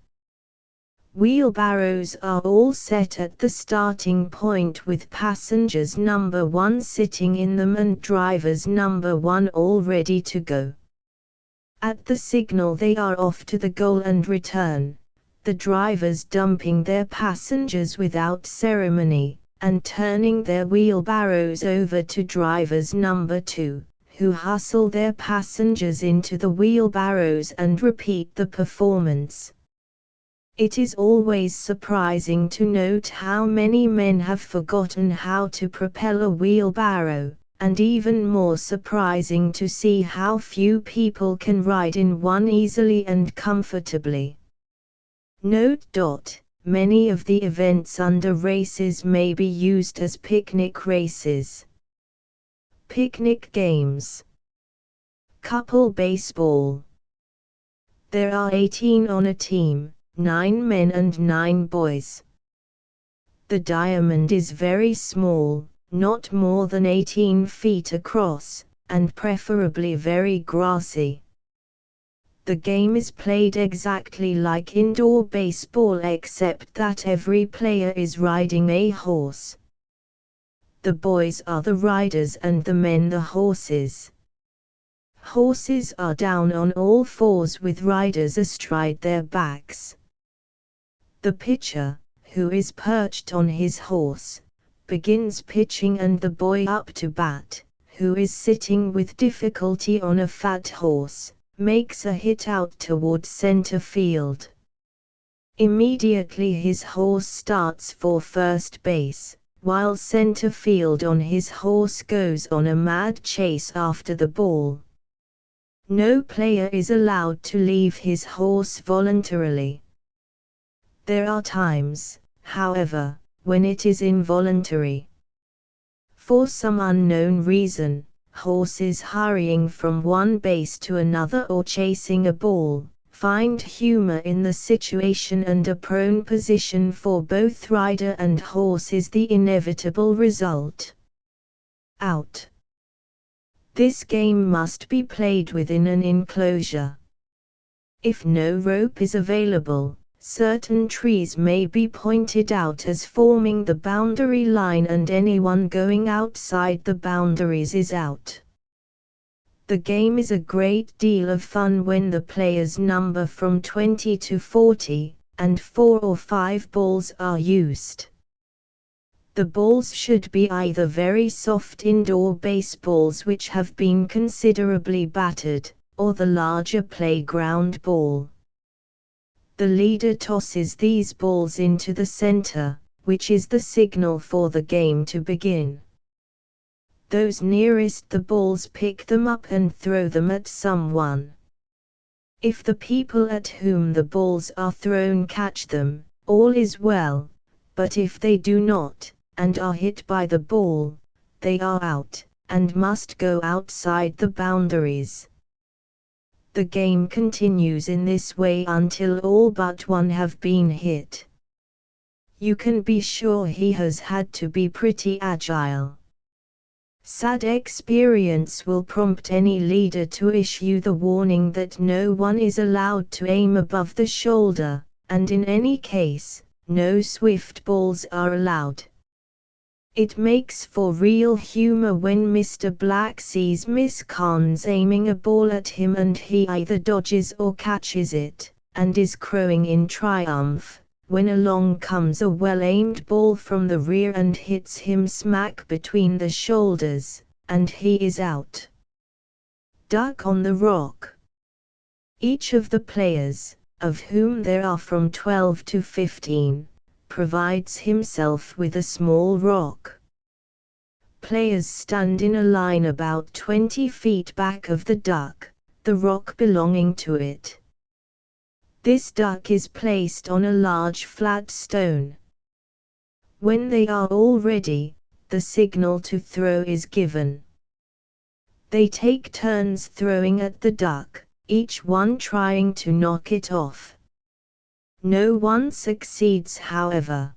Wheelbarrows are all set at the starting point with passengers number 1 sitting in them and drivers number 1 all ready to go. At the signal they are off to the goal and return. the drivers dumping their passengers without ceremony, and turning their wheelbarrows over to drivers number 2, who hustle their passengers into the wheelbarrows and repeat the performance. It is always surprising to note how many men have forgotten how to propel a wheelbarrow, and even more surprising to see how few people can ride in one easily and comfortably. Note. Many of the events under races may be used as picnic races. Picnic games. Couple baseball. There are 18 on a team, 9 men and 9 boys. The diamond is very small, not more than 18 feet across, and preferably very grassy. The game is played exactly like indoor baseball except that every player is riding a horse. The boys are the riders and the men the horses. Horses are down on all fours with riders astride their backs. The pitcher, who is perched on his horse, begins pitching and the boy up to bat, who is sitting with difficulty on a fat horse, makes a hit out toward center field. Immediately his horse starts for first base, while center field on his horse goes on a mad chase after the ball. No player is allowed to leave his horse voluntarily. There are times, however, when it is involuntary. For some unknown reason, horses hurrying from one base to another or chasing a ball, find humor in the situation and a prone position for both rider and horse is the inevitable result. Out. This game must be played within an enclosure. If no rope is available, certain trees may be pointed out as forming the boundary line and anyone going outside the boundaries is out. The game is a great deal of fun when the players number from 20 to 40, and 4 or 5 balls are used. The balls should be either very soft indoor baseballs which have been considerably battered, or the larger playground ball. The leader tosses these balls into the center, which is the signal for the game to begin. Those nearest the balls pick them up and throw them at someone. If the people at whom the balls are thrown catch them, all is well, but if they do not, and are hit by the ball, they are out, and must go outside the boundaries. The game continues in this way until all but one have been hit. You can be sure he has had to be pretty agile. Sad experience will prompt any leader to issue the warning that no one is allowed to aim above the shoulder, and in any case, no swift balls are allowed. It makes for real humor when Mr. Black sees Miss Carnes aiming a ball at him and he either dodges or catches it, and is crowing in triumph, when along comes a well-aimed ball from the rear and hits him smack between the shoulders, and he is out. Duck on the rock. Each of the players, of whom there are from 12 to 15, provides himself with a small rock. Players stand in a line about 20 feet back of the duck, the rock belonging to it. This duck is placed on a large flat stone. When they are all ready, the signal to throw is given. They take turns throwing at the duck, each one trying to knock it off. No one succeeds, however.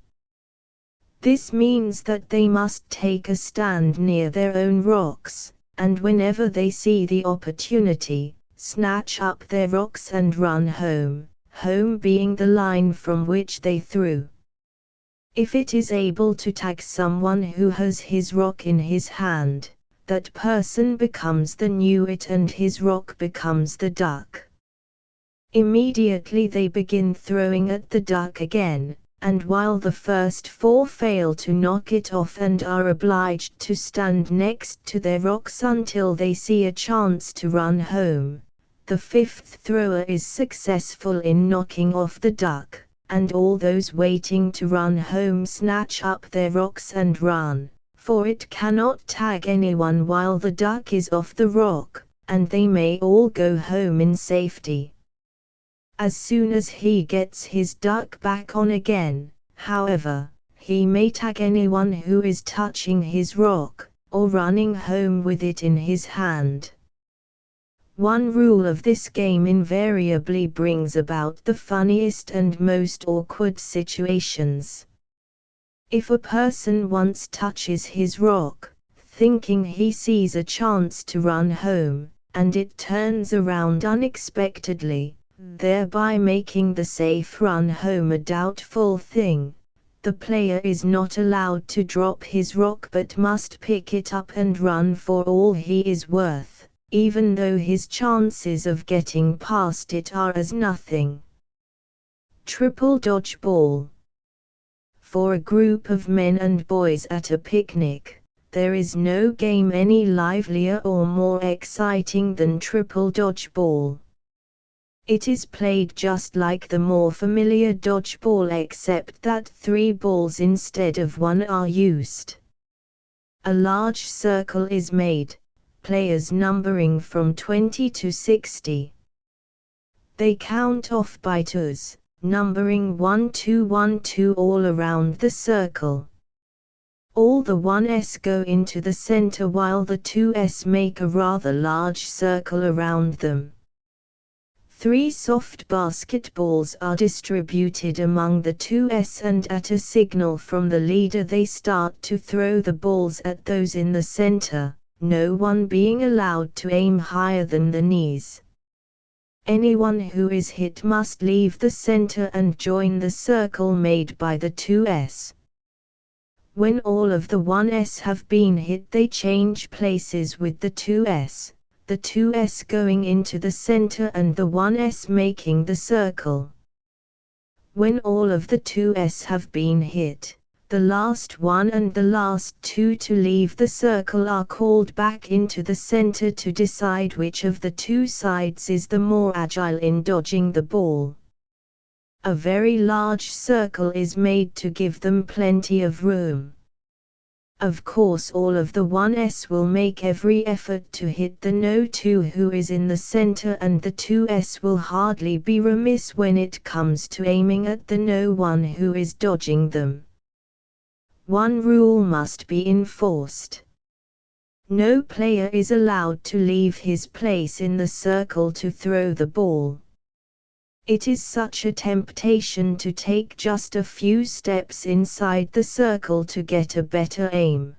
This means that they must take a stand near their own rocks, and whenever they see the opportunity, snatch up their rocks and run home, home being the line from which they threw. If it is able to tag someone who has his rock in his hand, that person becomes the newit and his rock becomes the duck. Immediately they begin throwing at the duck again, and while the first 4 fail to knock it off and are obliged to stand next to their rocks until they see a chance to run home, the 5th thrower is successful in knocking off the duck, and all those waiting to run home snatch up their rocks and run, for it cannot tag anyone while the duck is off the rock, and they may all go home in safety. As soon as he gets his duck back on again, however, he may tag anyone who is touching his rock, or running home with it in his hand. One rule of this game invariably brings about the funniest and most awkward situations. If a person once touches his rock, thinking he sees a chance to run home, and it turns around unexpectedly, thereby making the safe run home a doubtful thing, the player is not allowed to drop his rock but must pick it up and run for all he is worth, even though his chances of getting past it are as nothing. Triple dodgeball. For a group of men and boys at a picnic, there is no game any livelier or more exciting than triple dodgeball. It is played just like the more familiar dodgeball except that 3 balls instead of 1 are used. A large circle is made, players numbering from 20 to 60. They count off by 2s, numbering 1 2 1 2 all around the circle. All the 1s go into the center while the 2s make a rather large circle around them. 3 soft basketballs are distributed among the 2s and at a signal from the leader they start to throw the balls at those in the center, no one being allowed to aim higher than the knees. Anyone who is hit must leave the center and join the circle made by the 2s. When all of the 1s have been hit, they change places with the 2s. The 2s going into the center and the 1s making the circle. When all of the 2s have been hit, the last 1 and the last 2 to leave the circle are called back into the center to decide which of the 2 sides is the more agile in dodging the ball. A very large circle is made to give them plenty of room. Of course all of the 1s will make every effort to hit the no 2 who is in the center, and the 2s will hardly be remiss when it comes to aiming at the no 1 who is dodging them. One rule must be enforced. No player is allowed to leave his place in the circle to throw the ball. It is such a temptation to take just a few steps inside the circle to get a better aim.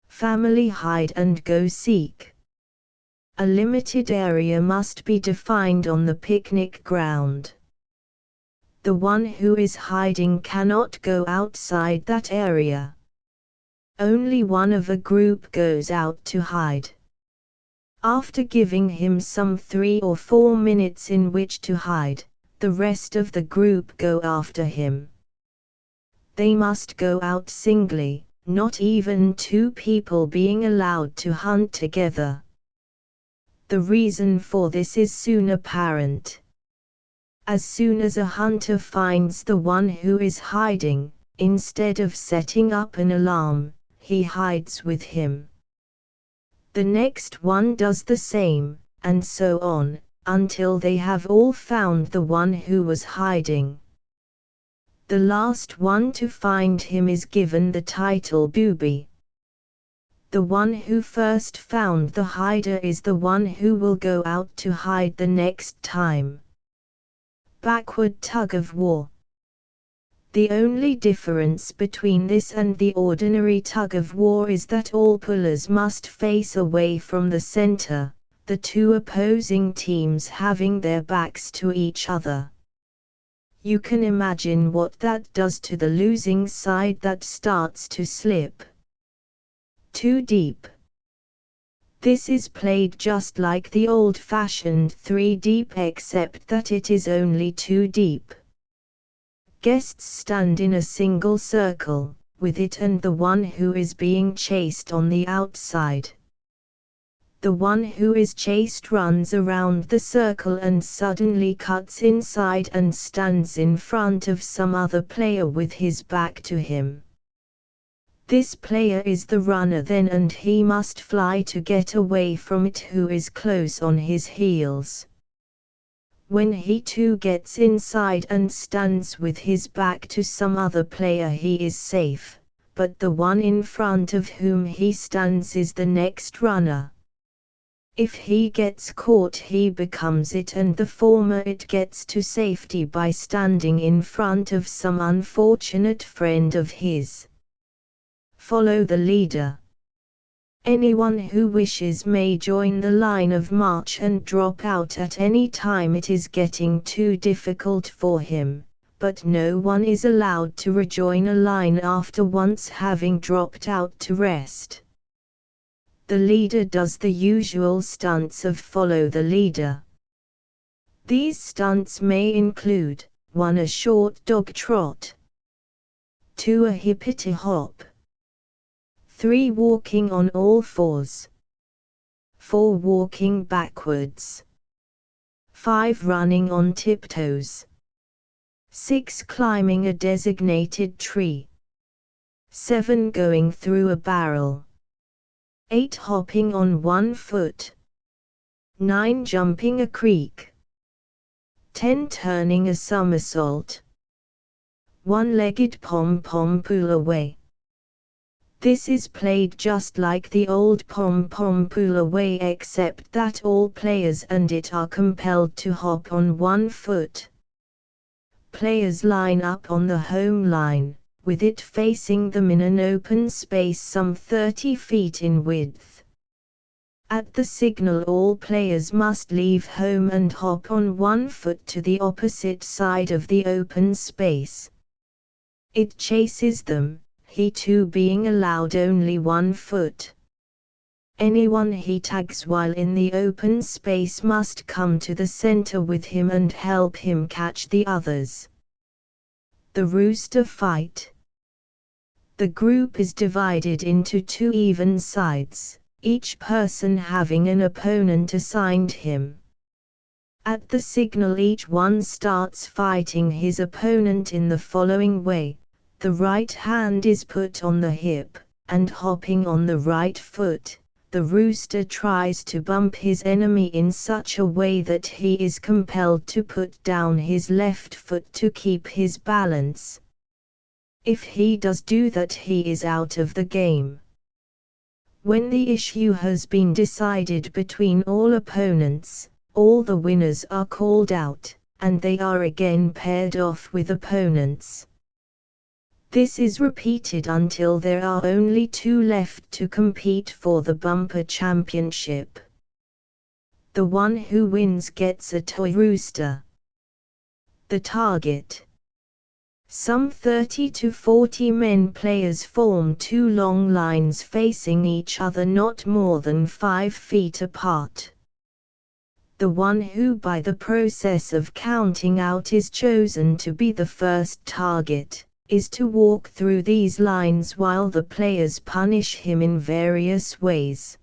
Family hide and go seek. A limited area must be defined on the picnic ground. The one who is hiding cannot go outside that area. Only one of a group goes out to hide. After giving him some 3 or 4 minutes in which to hide, the rest of the group go after him. They must go out singly, not even 2 people being allowed to hunt together. The reason for this is soon apparent. As soon as a hunter finds the one who is hiding, instead of setting up an alarm, he hides with him. The next one does the same, and so on, until they have all found the one who was hiding. The last one to find him is given the title booby. The one who first found the hider is the one who will go out to hide the next time. Backward tug of war. The only difference between this and the ordinary tug of war is that all pullers must face away from the center, the 2 opposing teams having their backs to each other. You can imagine what that does to the losing side that starts to slip too deep. This is played just like the old-fashioned 3 deep, except that it is only 2 deep. Guests stand in a single circle, with it and the one who is being chased on the outside. The one who is chased runs around the circle and suddenly cuts inside and stands in front of some other player with his back to him. This player is the runner then, and he must fly to get away from it who is close on his heels. When he too gets inside and stands with his back to some other player, he is safe, but the one in front of whom he stands is the next runner. If he gets caught, he becomes it, and the former it gets to safety by standing in front of some unfortunate friend of his. Follow the leader. Anyone who wishes may join the line of march and drop out at any time it is getting too difficult for him, but no one is allowed to rejoin a line after once having dropped out to rest. The leader does the usual stunts of follow the leader. These stunts may include 1. A short dog trot, 2. A hippity hop, 3. Walking on all fours, 4. Walking backwards, 5. Running on tiptoes, 6. Climbing a designated tree, 7. Going through a barrel, 8. Hopping on one foot, 9. Jumping a creek, 10. Turning a somersault, 1-legged pom-pom pull away. This is played just like the old pom-pom pull away, except that all players and it are compelled to hop on one foot. Players line up on the home line, with it facing them in an open space some 30 feet in width. At the signal, all players must leave home and hop on one foot to the opposite side of the open space. It chases them, he too being allowed only 1 foot. Anyone he tags while in the open space must come to the center with him and help him catch the others. The rooster fight. The group is divided into 2 even sides, each person having an opponent assigned him. At the signal, each one starts fighting his opponent in the following way. The right hand is put on the hip, and hopping on the right foot, the rooster tries to bump his enemy in such a way that he is compelled to put down his left foot to keep his balance. If he does do that, he is out of the game. When the issue has been decided between all opponents, all the winners are called out, and they are again paired off with opponents. This is repeated until there are only 2 left to compete for the bumper championship. The one who wins gets a toy rooster. The target. Some 30 to 40 men players form 2 long lines facing each other not more than 5 feet apart. The one who by the process of counting out is chosen to be the first target is to walk through these lines while the players punish him in various ways.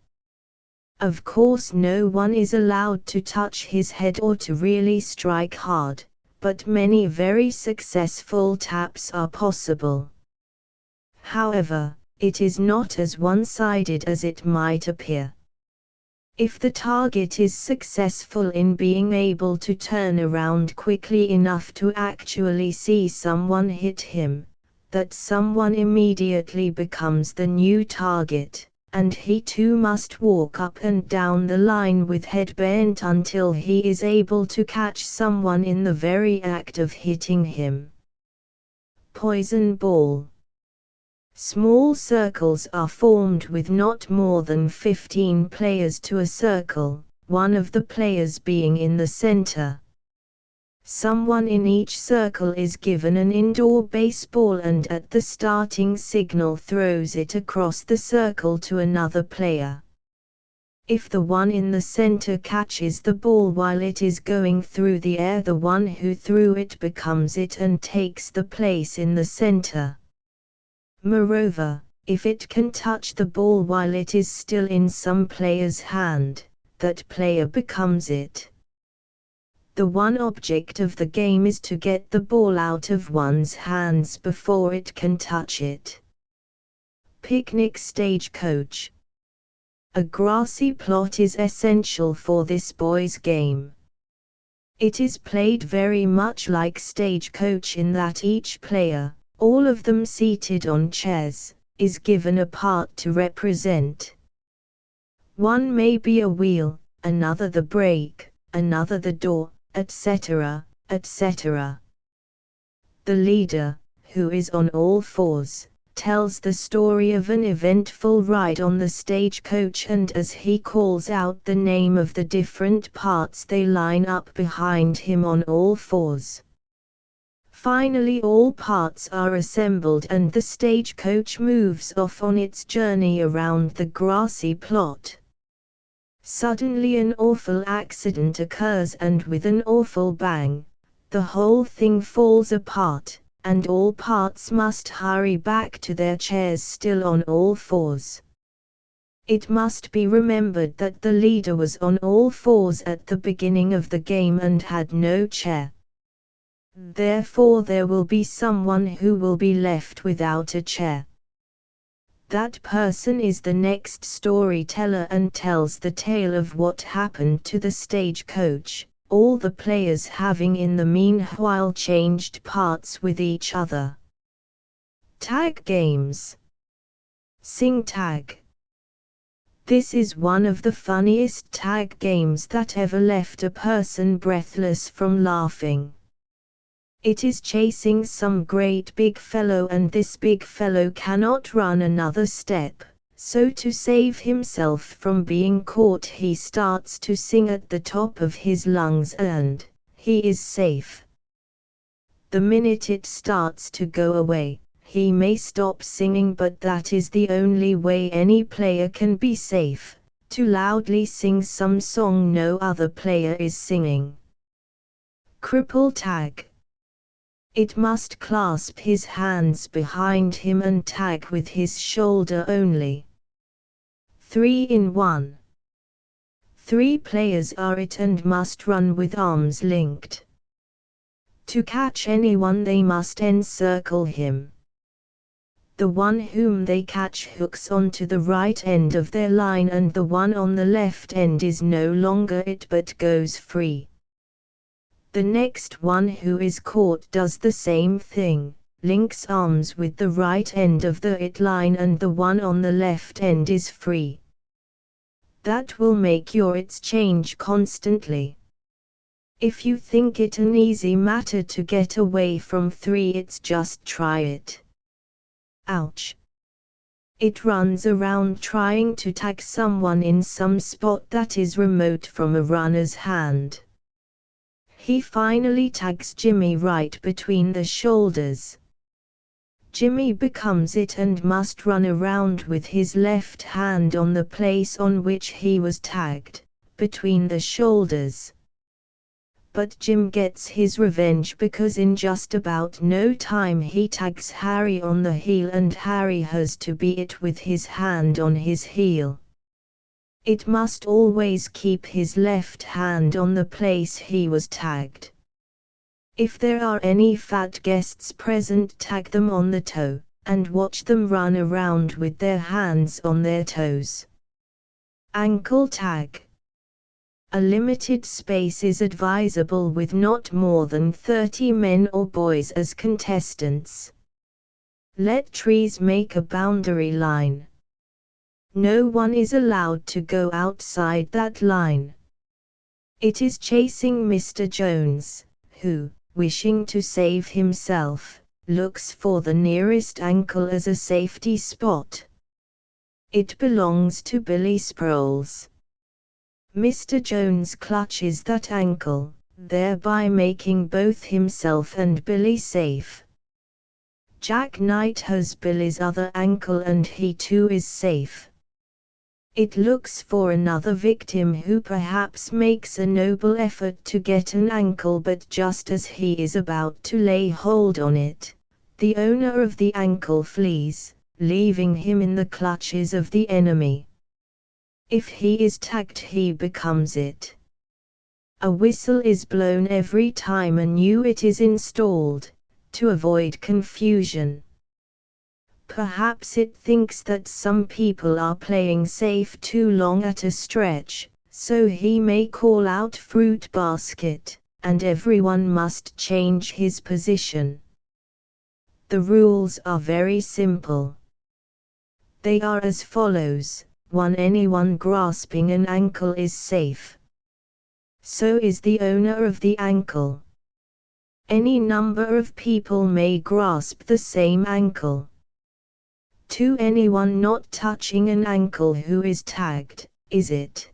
Of course, no one is allowed to touch his head or to really strike hard, but many very successful taps are possible. However, it is not as one-sided as it might appear. If the target is successful in being able to turn around quickly enough to actually see someone hit him, that someone immediately becomes the new target, and he too must walk up and down the line with head bent until he is able to catch someone in the very act of hitting him. Poison ball. Small circles are formed with not more than 15 players to a circle, one of the players being in the center. Someone in each circle is given an indoor baseball and at the starting signal throws it across the circle to another player. If the one in the center catches the ball while it is going through the air, the one who threw it becomes it and takes the place in the center. Moreover, if it can touch the ball while it is still in some player's hand, that player becomes it. The one object of the game is to get the ball out of one's hands before it can touch it. Picnic stagecoach. A grassy plot is essential for this boys' game. It is played very much like stagecoach in that each player, all of them seated on chairs, is given a part to represent. One may be a wheel, another the brake, another the door, etc., etc. The leader, who is on all fours, tells the story of an eventful ride on the stagecoach, and as he calls out the name of the different parts they line up behind him on all fours. Finally all parts are assembled and the stagecoach moves off on its journey around the grassy plot. Suddenly an awful accident occurs, and with an awful bang, the whole thing falls apart, and all parts must hurry back to their chairs still on all fours. It must be remembered that the leader was on all fours at the beginning of the game and had no chair. Therefore there will be someone who will be left without a chair. That person is the next storyteller and tells the tale of what happened to the stagecoach, all the players having in the meanwhile changed parts with each other. Tag games. Sing tag. This is one of the funniest tag games that ever left a person breathless from laughing. It is chasing some great big fellow, and this big fellow cannot run another step, so to save himself from being caught he starts to sing at the top of his lungs and he is safe. The minute it starts to go away, he may stop singing, but that is the only way any player can be safe, to loudly sing some song no other player is singing. Cripple tag. It must clasp his hands behind him and tag with his shoulder only. 3 in 1. 3 players are it and must run with arms linked. To catch anyone they must encircle him. The one whom they catch hooks onto the right end of their line, and the one on the left end is no longer it but goes free. The next one who is caught does the same thing, links arms with the right end of the it line, and the one on the left end is free. That will make your its change constantly. If you think it an easy matter to get away from 3 its, just try it. Ouch! It runs around trying to tag someone in some spot that is remote from a runner's hand. He finally tags Jimmy right between the shoulders. Jimmy becomes it and must run around with his left hand on the place on which he was tagged, between the shoulders. But Jim gets his revenge because in just about no time he tags Harry on the heel, and Harry has to be it with his hand on his heel. It must always keep his left hand on the place he was tagged. If there are any fat guests present, tag them on the toe, and watch them run around with their hands on their toes. Ankle tag. A limited space is advisable with not more than 30 men or boys as contestants. Let trees make a boundary line. No one is allowed to go outside that line. It is chasing Mr. Jones, who, wishing to save himself, looks for the nearest ankle as a safety spot. It belongs to Billy Sproles. Mr. Jones clutches that ankle, thereby making both himself and Billy safe. Jack Knight has Billy's other ankle and he too is safe. It looks for another victim who perhaps makes a noble effort to get an ankle, but just as he is about to lay hold on it, the owner of the ankle flees, leaving him in the clutches of the enemy. If he is tagged, he becomes it. A whistle is blown every time a new it is installed, to avoid confusion. Perhaps it thinks that some people are playing safe too long at a stretch, so he may call out fruit basket, and everyone must change his position. The rules are very simple. They are as follows: 1. Anyone grasping an ankle is safe. So is the owner of the ankle. Any number of people may grasp the same ankle. 2. Anyone not touching an ankle who is tagged, is it.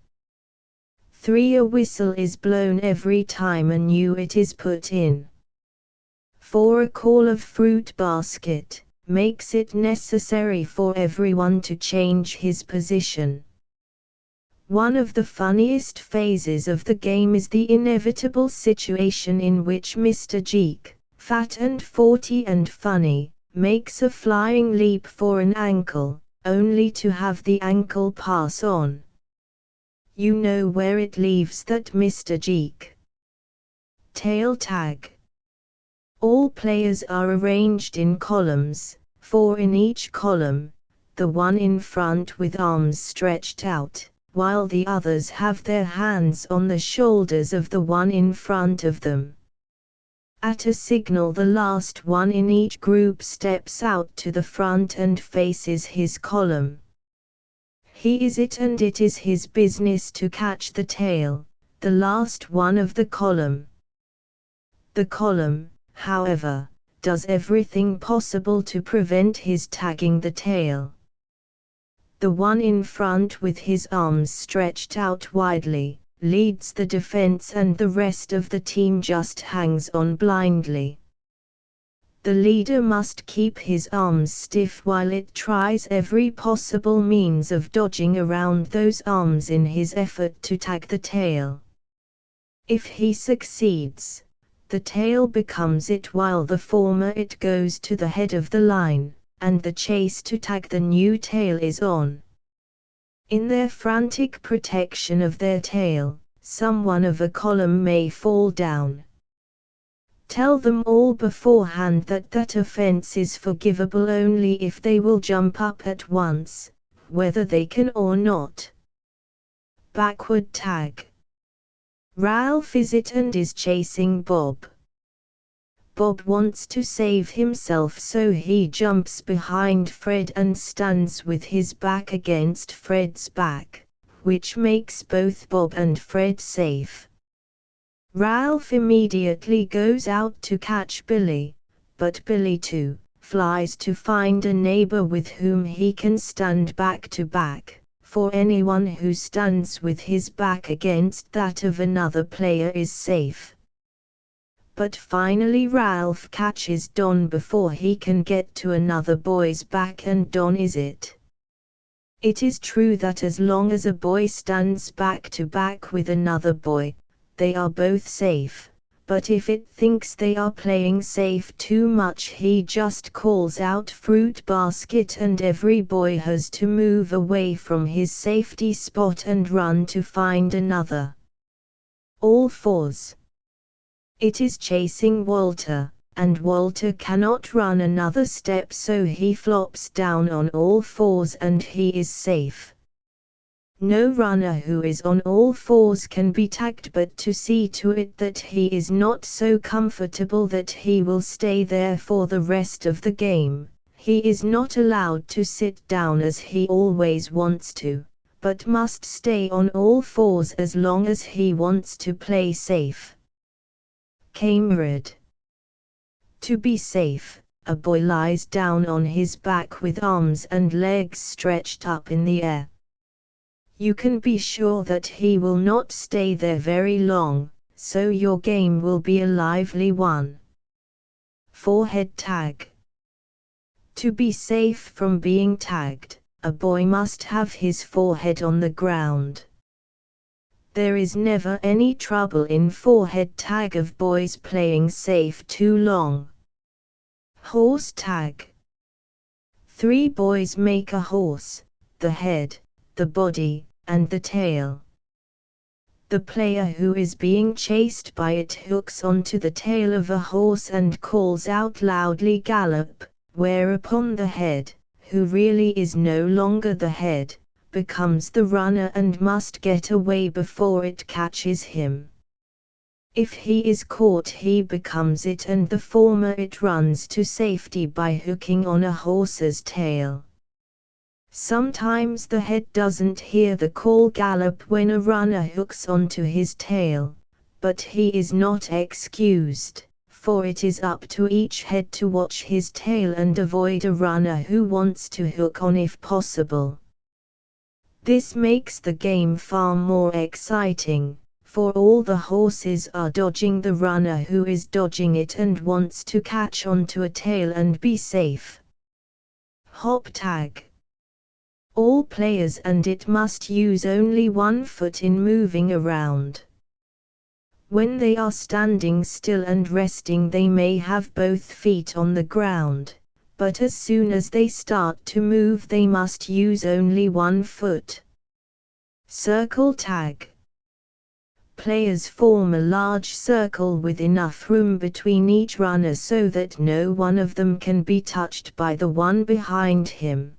3. A whistle is blown every time a new it is put in. 4. A call of fruit basket makes it necessary for everyone to change his position. One of the funniest phases of the game is the inevitable situation in which Mr. Jeek, fat and 40 and funny, makes a flying leap for an ankle, only to have the ankle pass on. You know where it leaves that Mr. Jeek. Tail tag. All players are arranged in columns, 4 in each column, the one in front with arms stretched out, while the others have their hands on the shoulders of the one in front of them. At a signal, the last one in each group steps out to the front and faces his column. He is it, and it is his business to catch the tail, the last one of the column. The column, however, does everything possible to prevent his tagging the tail. The one in front with his arms stretched out widely leads the defense, and the rest of the team just hangs on blindly. The leader must keep his arms stiff while it tries every possible means of dodging around those arms in his effort to tag the tail. If he succeeds, the tail becomes it, while the former it goes to the head of the line, and the chase to tag the new tail is on. In their frantic protection of their tail, someone of a column may fall down. Tell them all beforehand that that offense is forgivable only if they will jump up at once, whether they can or not. Backward tag. Ralph is it and is chasing Bob. Bob wants to save himself, so he jumps behind Fred and stands with his back against Fred's back, which makes both Bob and Fred safe. Ralph immediately goes out to catch Billy, but Billy too flies to find a neighbor with whom he can stand back to back, for anyone who stands with his back against that of another player is safe. But finally Ralph catches Don before he can get to another boy's back, and Don is it. It is true that as long as a boy stands back to back with another boy, they are both safe, but if it thinks they are playing safe too much, he just calls out fruit basket, and every boy has to move away from his safety spot and run to find another. All fours. It is chasing Walter, and Walter cannot run another step, so he flops down on all fours and he is safe. No runner who is on all fours can be tagged, but to see to it that he is not so comfortable that he will stay there for the rest of the game, he is not allowed to sit down as he always wants to, but must stay on all fours as long as he wants to play safe. Camarade. To be safe, a boy lies down on his back with arms and legs stretched up in the air. You can be sure that he will not stay there very long, so your game will be a lively one. Forehead tag. To be safe from being tagged, a boy must have his forehead on the ground. There is never any trouble in forehead tag of boys playing safe too long. Horse tag. 3 boys make a horse, the head, the body, and the tail. The player who is being chased by it hooks onto the tail of a horse and calls out loudly "Gallop," whereupon the head, who really is no longer the head, becomes the runner and must get away before it catches him. If he is caught, he becomes it, and the former it runs to safety by hooking on a horse's tail. Sometimes the head doesn't hear the call "Gallop" when a runner hooks onto his tail, but he is not excused, for it is up to each head to watch his tail and avoid a runner who wants to hook on if possible. This makes the game far more exciting, for all the horses are dodging the runner who is dodging it and wants to catch onto a tail and be safe. Hop tag. All players and it must use only one foot in moving around. When they are standing still and resting, they may have both feet on the ground, but as soon as they start to move, they must use only one foot. Circle tag. Players form a large circle with enough room between each runner so that no one of them can be touched by the one behind him.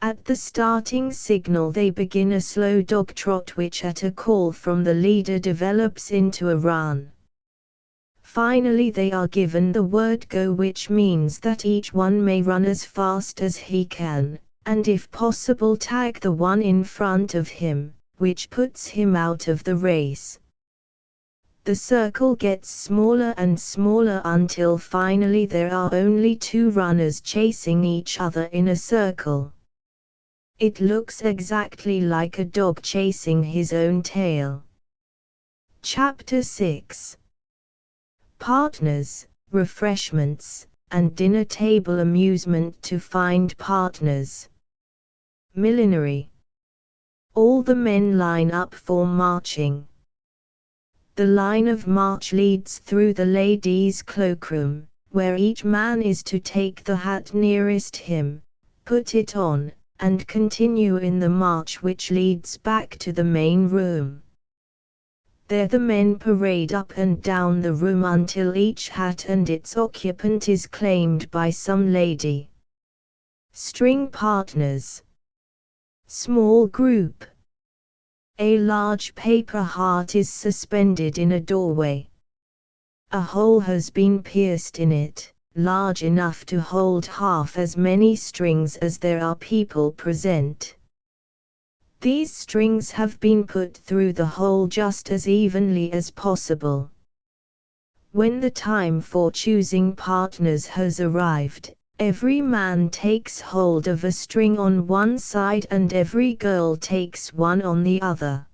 At the starting signal they begin a slow dog trot, which at a call from the leader develops into a run. Finally they are given the word "Go," which means that each one may run as fast as he can, and if possible tag the one in front of him, which puts him out of the race. The circle gets smaller and smaller until finally there are only 2 runners chasing each other in a circle. It looks exactly like a dog chasing his own tail. Chapter 6. Partners, refreshments, and dinner table amusement to find partners. Millinery. All the men line up for marching. The line of march leads through the ladies' cloakroom, where each man is to take the hat nearest him, put it on, and continue in the march which leads back to the main room. There the men parade up and down the room until each hat and its occupant is claimed by some lady. String partners. Small group. A large paper heart is suspended in a doorway. A hole has been pierced in it, large enough to hold half as many strings as there are people present. These strings have been put through the hole just as evenly as possible. When the time for choosing partners has arrived, every man takes hold of a string on one side and every girl takes one on the other.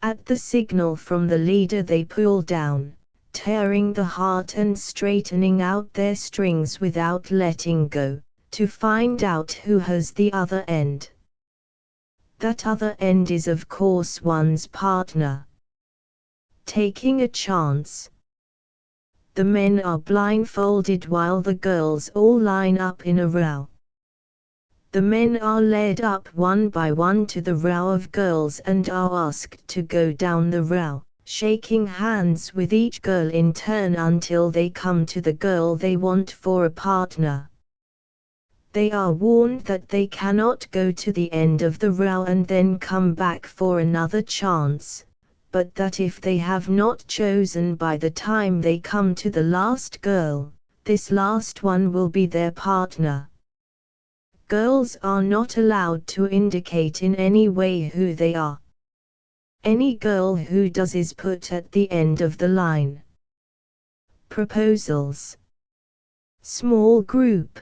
At the signal from the leader they pull down, tearing the heart and straightening out their strings without letting go, to find out who has the other end. That other end is of course one's partner. Taking a chance. The men are blindfolded while the girls all line up in a row. The men are led up one by one to the row of girls and are asked to go down the row, shaking hands with each girl in turn until they come to the girl they want for a partner. They are warned that they cannot go to the end of the row and then come back for another chance, but that if they have not chosen by the time they come to the last girl, this last one will be their partner. Girls are not allowed to indicate in any way who they are. Any girl who does is put at the end of the line. Proposals. Small group.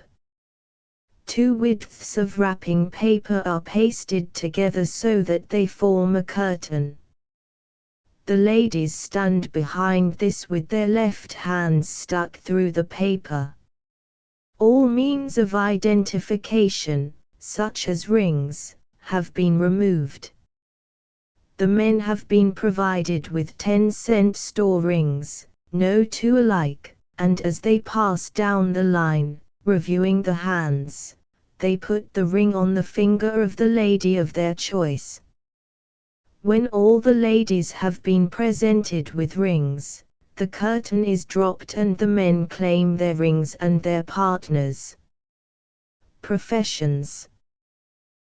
2 widths of wrapping paper are pasted together so that they form a curtain. The ladies stand behind this with their left hands stuck through the paper. All means of identification, such as rings, have been removed. The men have been provided with 10-cent store rings, no two alike, and as they pass down the line, reviewing the hands, they put the ring on the finger of the lady of their choice. When all the ladies have been presented with rings, the curtain is dropped and the men claim their rings and their partners. Professions.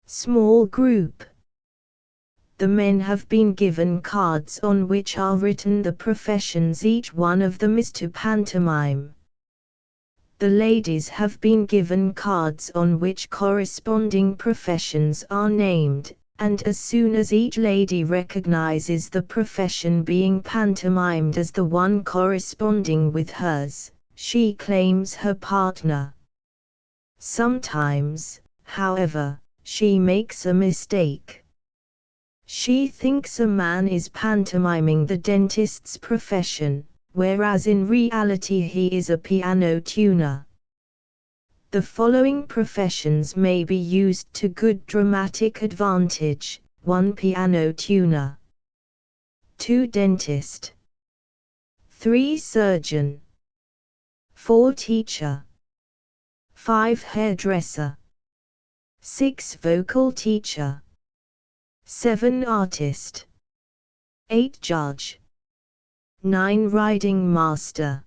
Small group. The men have been given cards on which are written the professions each one of them is to pantomime. The ladies have been given cards on which corresponding professions are named, and as soon as each lady recognizes the profession being pantomimed as the one corresponding with hers, she claims her partner. Sometimes, however, she makes a mistake. She thinks a man is pantomiming the dentist's profession, whereas in reality he is a piano tuner. The following professions may be used to good dramatic advantage: 1 piano tuner, 2 dentist, 3 surgeon, 4 teacher, 5 hairdresser, 6 vocal teacher, 7 artist, 8 judge, 9 riding master,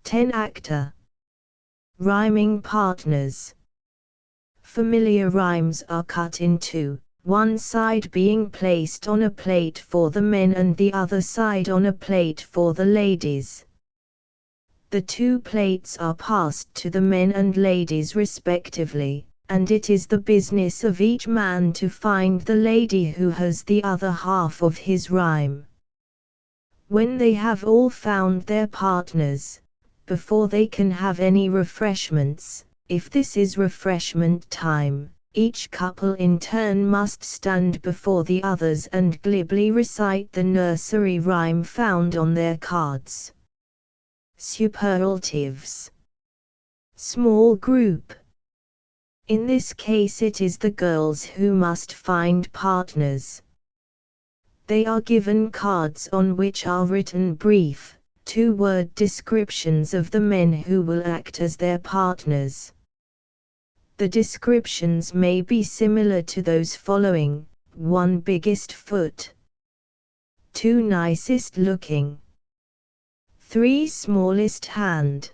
10 actor. Rhyming partners. Familiar rhymes are cut in two, one side being placed on a plate for the men and the other side on a plate for the ladies. The 2 plates are passed to the men and ladies respectively, and it is the business of each man to find the lady who has the other half of his rhyme. When they have all found their partners, before they can have any refreshments, if this is refreshment time, each couple in turn must stand before the others and glibly recite the nursery rhyme found on their cards. Superlatives. Small group. In this case it is the girls who must find partners. They are given cards on which are written brief, 2-word descriptions of the men who will act as their partners. The descriptions may be similar to those following: 1 biggest foot, 2 nicest looking, 3 smallest hand,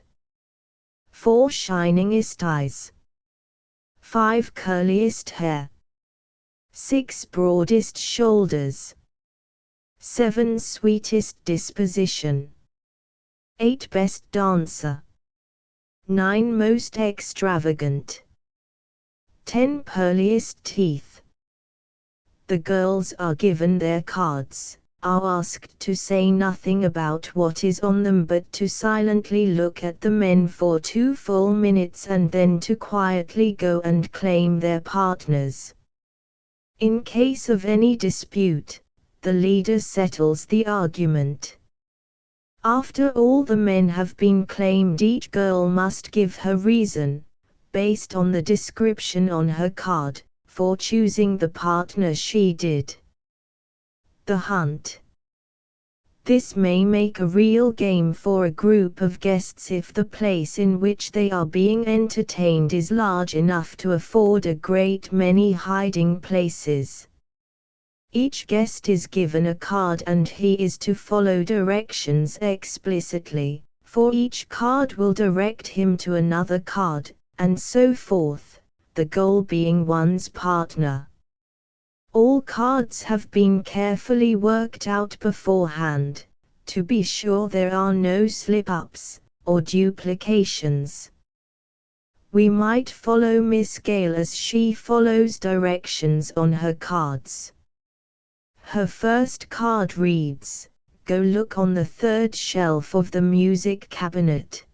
4 shiningest eyes, 5 curliest hair, 6 broadest shoulders, 7 sweetest disposition, 8 best dancer, 9 most extravagant, 10 pearliest teeth. The girls are given their cards, are asked to say nothing about what is on them but to silently look at the men for 2 full minutes and then to quietly go and claim their partners. In case of any dispute, the leader settles the argument. After all the men have been claimed, each girl must give her reason, based on the description on her card, for choosing the partner she did. The hunt. This may make a real game for a group of guests if the place in which they are being entertained is large enough to afford a great many hiding places. Each guest is given a card and he is to follow directions explicitly, for each card will direct him to another card, and so forth, the goal being one's partner. All cards have been carefully worked out beforehand, to be sure there are no slip-ups, or duplications. We might follow Miss Gale as she follows directions on her cards. Her first card reads, "Go look on the 3rd shelf of the music cabinet."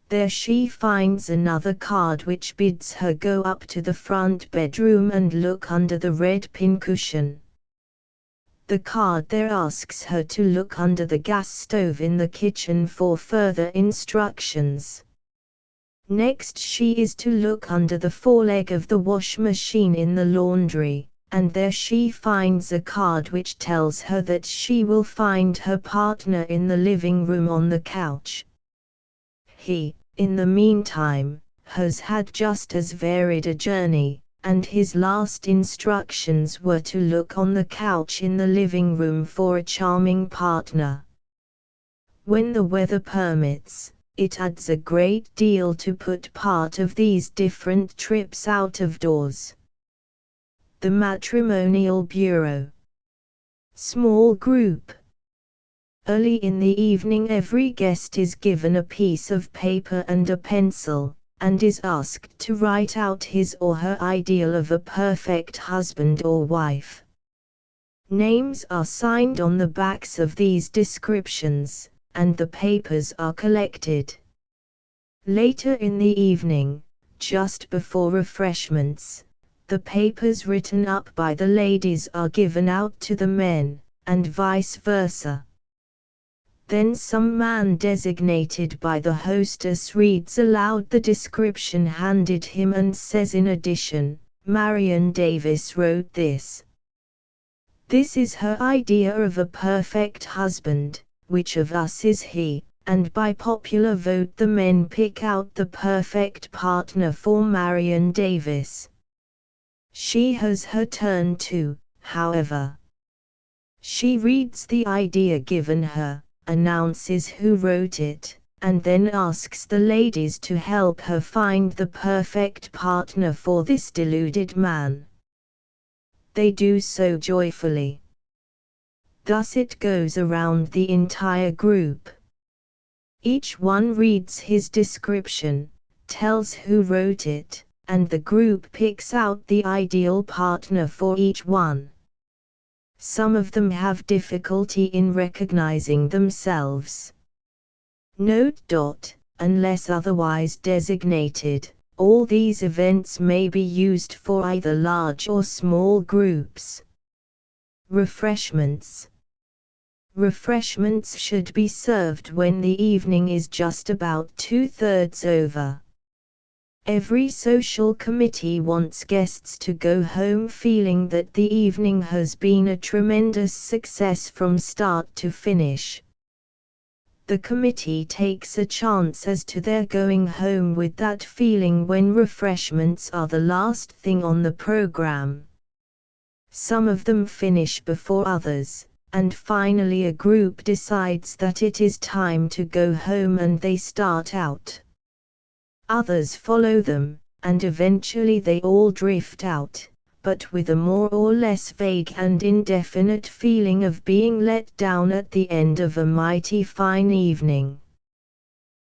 There she finds another card which bids her go up to the front bedroom and look under the red pincushion. The card there asks her to look under the gas stove in the kitchen for further instructions. Next she is to look under the foreleg of the wash machine in the laundry, and there she finds a card which tells her that she will find her partner in the living room on the couch. He, in the meantime, has had just as varied a journey, and his last instructions were to look on the couch in the living room for a charming partner. When the weather permits, it adds a great deal to put part of these different trips out of doors. The Matrimonial Bureau. Small group. Early in the evening every guest is given a piece of paper and a pencil, and is asked to write out his or her ideal of a perfect husband or wife. Names are signed on the backs of these descriptions, and the papers are collected. Later in the evening, just before refreshments, the papers written up by the ladies are given out to the men, and vice versa. Then some man designated by the hostess reads aloud the description handed him and says in addition, "Marion Davis wrote this. This is her idea of a perfect husband, which of us is he?" And by popular vote the men pick out the perfect partner for Marion Davis. She has her turn too, however. She reads the idea given her, announces who wrote it, and then asks the ladies to help her find the perfect partner for this deluded man. They do so joyfully. Thus it goes around the entire group. Each one reads his description, tells who wrote it, and the group picks out the ideal partner for each one. Some of them have difficulty in recognizing themselves. Note. Unless otherwise designated, all these events may be used for either large or small groups. Refreshments. Refreshments should be served when the evening is just about 2/3 over. Every social committee wants guests to go home feeling that the evening has been a tremendous success from start to finish. The committee takes a chance as to their going home with that feeling when refreshments are the last thing on the program. Some of them finish before others, and finally a group decides that it is time to go home and they start out. Others follow them, and eventually they all drift out, but with a more or less vague and indefinite feeling of being let down at the end of a mighty fine evening.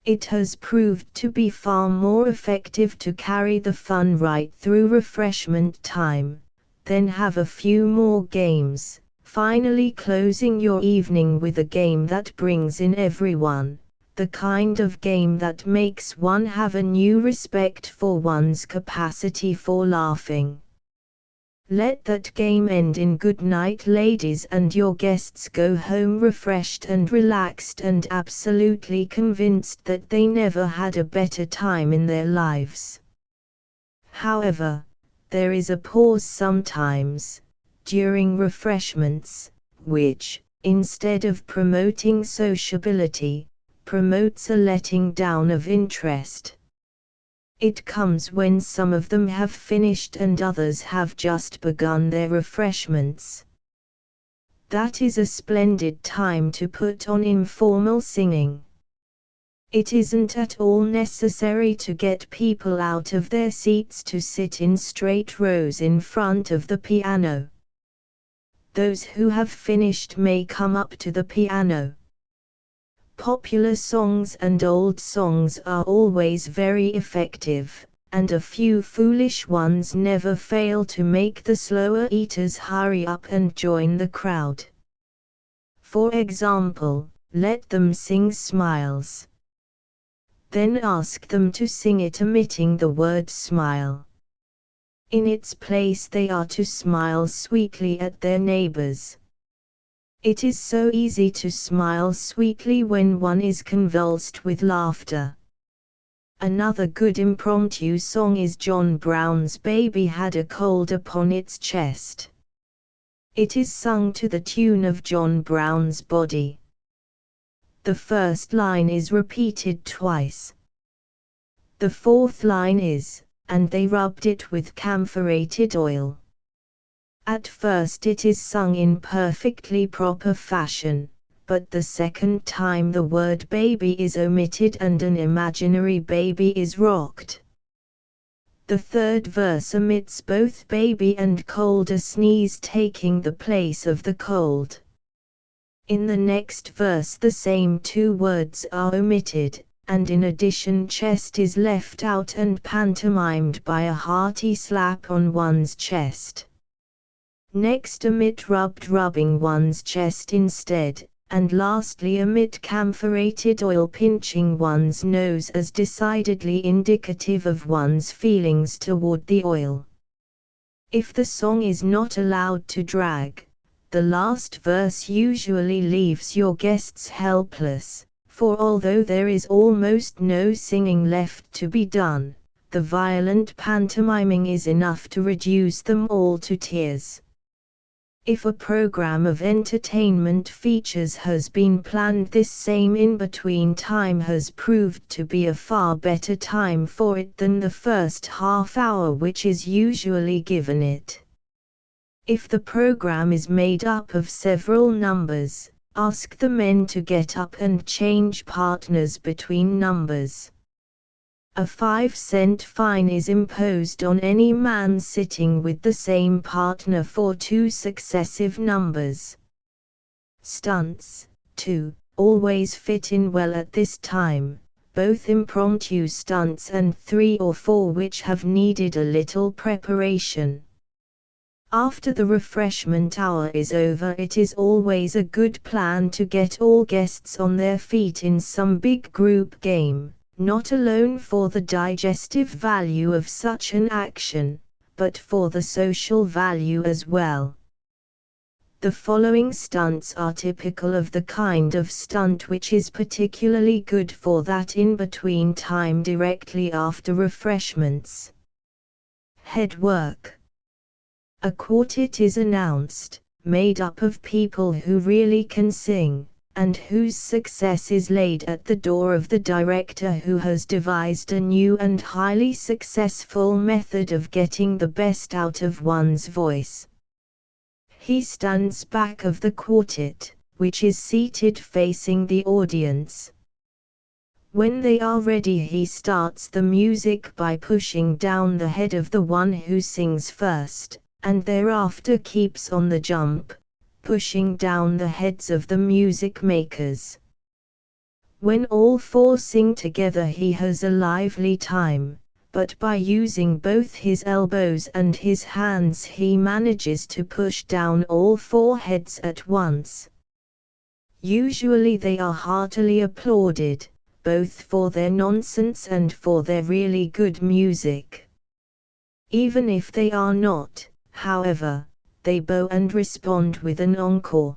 It has proved to be far more effective to carry the fun right through refreshment time, then have a few more games, finally closing your evening with a game that brings in everyone. The kind of game that makes one have a new respect for one's capacity for laughing. Let that game end in good night, ladies, and your guests go home refreshed and relaxed and absolutely convinced that they never had a better time in their lives. However, there is a pause sometimes, during refreshments, which, instead of promoting sociability, promotes a letting down of interest. It comes when some of them have finished and others have just begun their refreshments. That is a splendid time to put on informal singing. It isn't at all necessary to get people out of their seats to sit in straight rows in front of the piano. Those who have finished may come up to the piano. Popular songs and old songs are always very effective, and a few foolish ones never fail to make the slower eaters hurry up and join the crowd. For example, let them sing Smiles. Then ask them to sing it omitting the word smile. In its place they are to smile sweetly at their neighbors. It is so easy to smile sweetly when one is convulsed with laughter. Another good impromptu song is John Brown's Baby Had a Cold Upon Its Chest. It is sung to the tune of John Brown's Body. The first line is repeated twice. The fourth line is, and they rubbed it with camphorated oil. At first it is sung in perfectly proper fashion, but the second time the word baby is omitted and an imaginary baby is rocked. The third verse omits both baby and cold, a sneeze taking the place of the cold. In the next verse the same two words are omitted, and in addition chest is left out and pantomimed by a hearty slap on one's chest. Next omit rubbing one's chest instead, and lastly omit camphorated oil pinching one's nose as decidedly indicative of one's feelings toward the oil. If the song is not allowed to drag, the last verse usually leaves your guests helpless, for although there is almost no singing left to be done, the violent pantomiming is enough to reduce them all to tears. If a program of entertainment features has been planned, this same in-between time has proved to be a far better time for it than the first half hour which is usually given it. If the program is made up of several numbers, ask the men to get up and change partners between numbers. A 5-cent fine is imposed on any man sitting with the same partner for 2 successive numbers. Stunts, too, always fit in well at this time, both impromptu stunts and 3 or 4 which have needed a little preparation. After the refreshment hour is over, it is always a good plan to get all guests on their feet in some big group game, not alone for the digestive value of such an action, but for the social value as well. The following stunts are typical of the kind of stunt which is particularly good for that in-between time directly after refreshments. Head work. A quartet is announced, made up of people who really can sing, and whose success is laid at the door of the director who has devised a new and highly successful method of getting the best out of one's voice. He stands back of the quartet, which is seated facing the audience. When they are ready, he starts the music by pushing down the head of the one who sings first, and thereafter keeps on the jump, pushing down the heads of the music makers. When all 4 sing together he has a lively time, but by using both his elbows and his hands he manages to push down all 4 heads at once. Usually they are heartily applauded, both for their nonsense and for their really good music. Even if they are not, however, they bow and respond with an encore.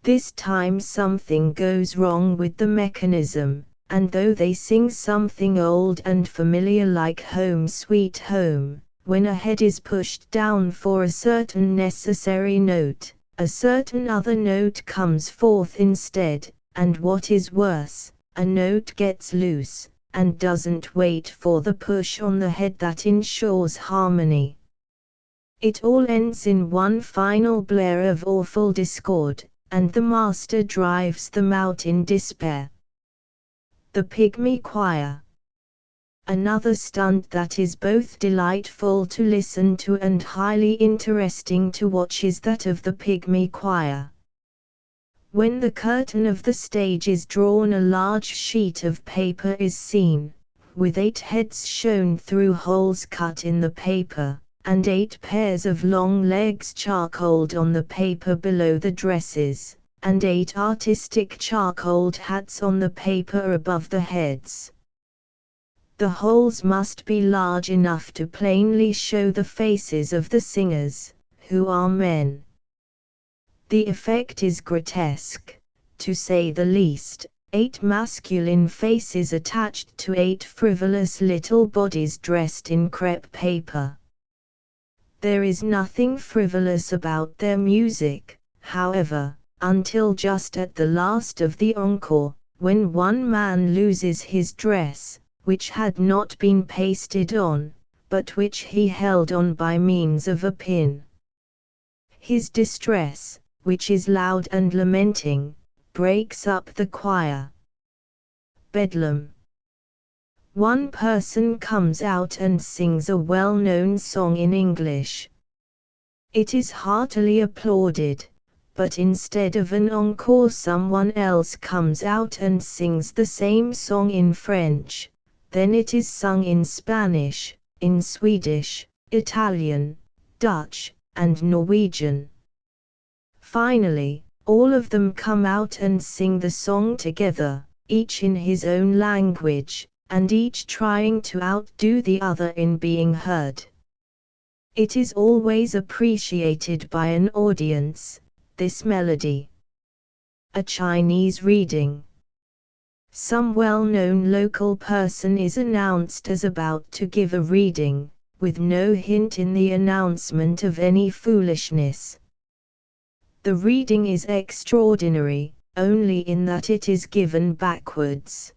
This time something goes wrong with the mechanism, and though they sing something old and familiar like Home Sweet Home, when a head is pushed down for a certain necessary note, a certain other note comes forth instead, and what is worse, a note gets loose, and doesn't wait for the push on the head that ensures harmony. It all ends in one final blare of awful discord, and the master drives them out in despair. The Pygmy Choir. Another stunt that is both delightful to listen to and highly interesting to watch is that of the Pygmy Choir. When the curtain of the stage is drawn, a large sheet of paper is seen, with 8 heads shown through holes cut in the paper, and 8 pairs of long legs charcoaled on the paper below the dresses, and 8 artistic charcoaled hats on the paper above the heads. The holes must be large enough to plainly show the faces of the singers, who are men. The effect is grotesque, to say the least, 8 masculine faces attached to 8 frivolous little bodies dressed in crepe paper. There is nothing frivolous about their music, however, until just at the last of the encore, when one man loses his dress, which had not been pasted on, but which he held on by means of a pin. His distress, which is loud and lamenting, breaks up the choir. Bedlam. One person comes out and sings a well-known song in English. It is heartily applauded, but instead of an encore someone else comes out and sings the same song in French, then it is sung in Spanish, in Swedish, Italian, Dutch, and Norwegian. Finally, all of them come out and sing the song together, each in his own language, and each trying to outdo the other in being heard. It is always appreciated by an audience, this melody. A Chinese reading. Some well-known local person is announced as about to give a reading, with no hint in the announcement of any foolishness. The reading is extraordinary, only in that it is given backwards.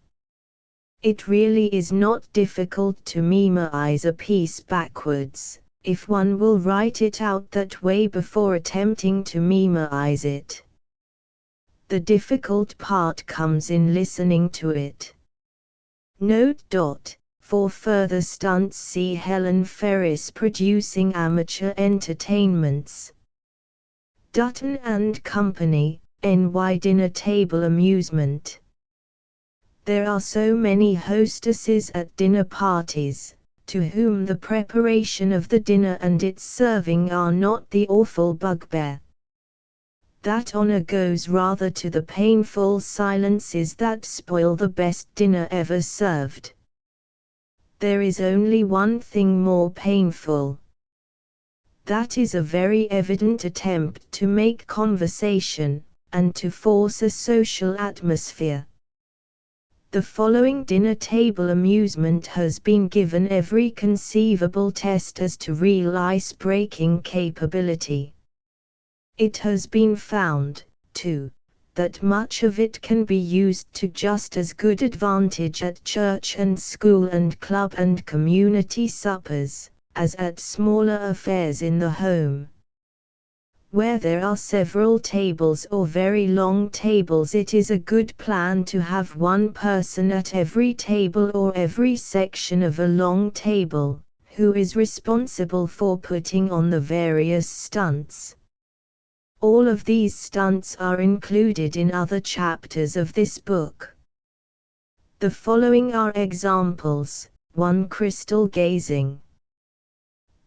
It really is not difficult to memorize a piece backwards, if one will write it out that way before attempting to memorize it. The difficult part comes in listening to it. Note. For further stunts see Helen Ferris producing amateur entertainments. Dutton and Company, NY Dinner Table Amusement. There are so many hostesses at dinner parties, to whom the preparation of the dinner and its serving are not the awful bugbear. That honor goes rather to the painful silences that spoil the best dinner ever served. There is only one thing more painful. That is a very evident attempt to make conversation, and to force a social atmosphere. The following dinner table amusement has been given every conceivable test as to real ice-breaking capability. It has been found, too, that much of it can be used to just as good advantage at church and school and club and community suppers, as at smaller affairs in the home. Where there are several tables or very long tables, it is a good plan to have one person at every table or every section of a long table, who is responsible for putting on the various stunts. All of these stunts are included in other chapters of this book. The following are examples. 1. Crystal gazing.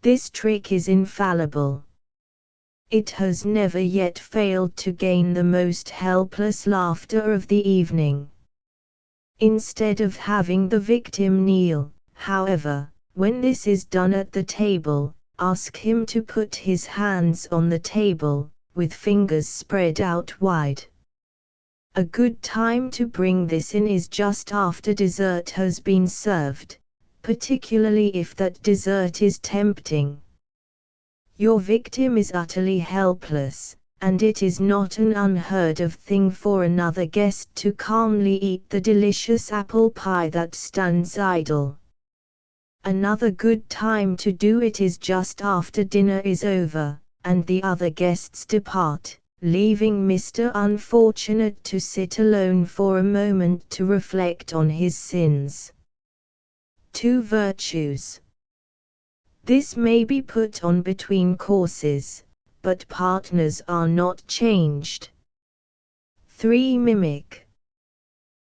This trick is infallible. It has never yet failed to gain the most helpless laughter of the evening. Instead of having the victim kneel, however, when this is done at the table, ask him to put his hands on the table, with fingers spread out wide. A good time to bring this in is just after dessert has been served, particularly if that dessert is tempting. Your victim is utterly helpless, and it is not an unheard of thing for another guest to calmly eat the delicious apple pie that stands idle. Another good time to do it is just after dinner is over, and the other guests depart, leaving Mr. Unfortunate to sit alone for a moment to reflect on his sins. 2 Virtues. This may be put on between courses, but partners are not changed. 3 Mimic.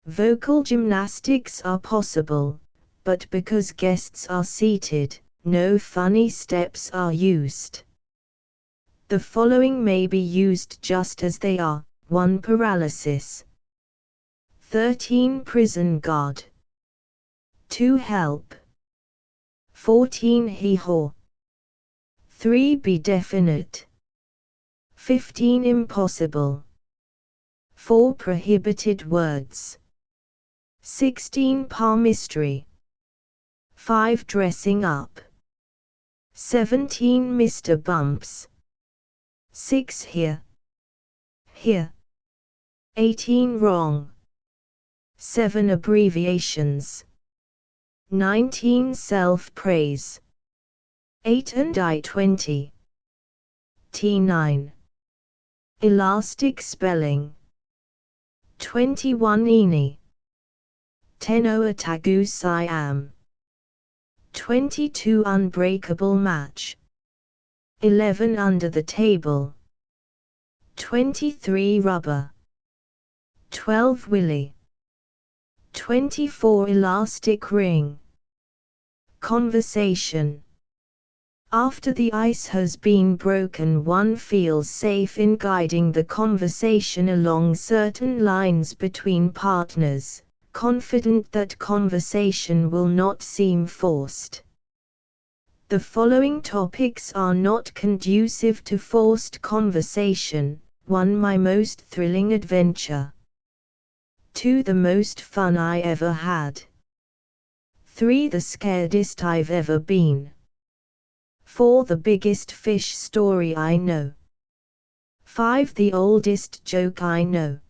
Vocal gymnastics are possible, but because guests are seated, no funny steps are used. The following may be used just as they are. 1 Paralysis. 13 Prison guard. 2 Help. 14 Hee-haw. 3 Be definite. 15 Impossible. 4 Prohibited words. 16 palmistry. 5 dressing up. 17 Mr. Bumps. 6 here. Here. 18 wrong. 7 abbreviations. 19 self-praise. 8 and I 20. T9. Elastic spelling. 21 Eni. 10 Oatagu Siam. 22 Unbreakable match. 11 Under the table. 23 Rubber. 12 Willy. 24 Elastic ring. Conversation. After the ice has been broken, one feels safe in guiding the conversation along certain lines between partners, confident that conversation will not seem forced. The following topics are not conducive to forced conversation. 1. My most thrilling adventure. 2. The most fun I ever had. 3. The scaredest I've ever been. 4. The biggest fish story I know. 5. The oldest joke I know.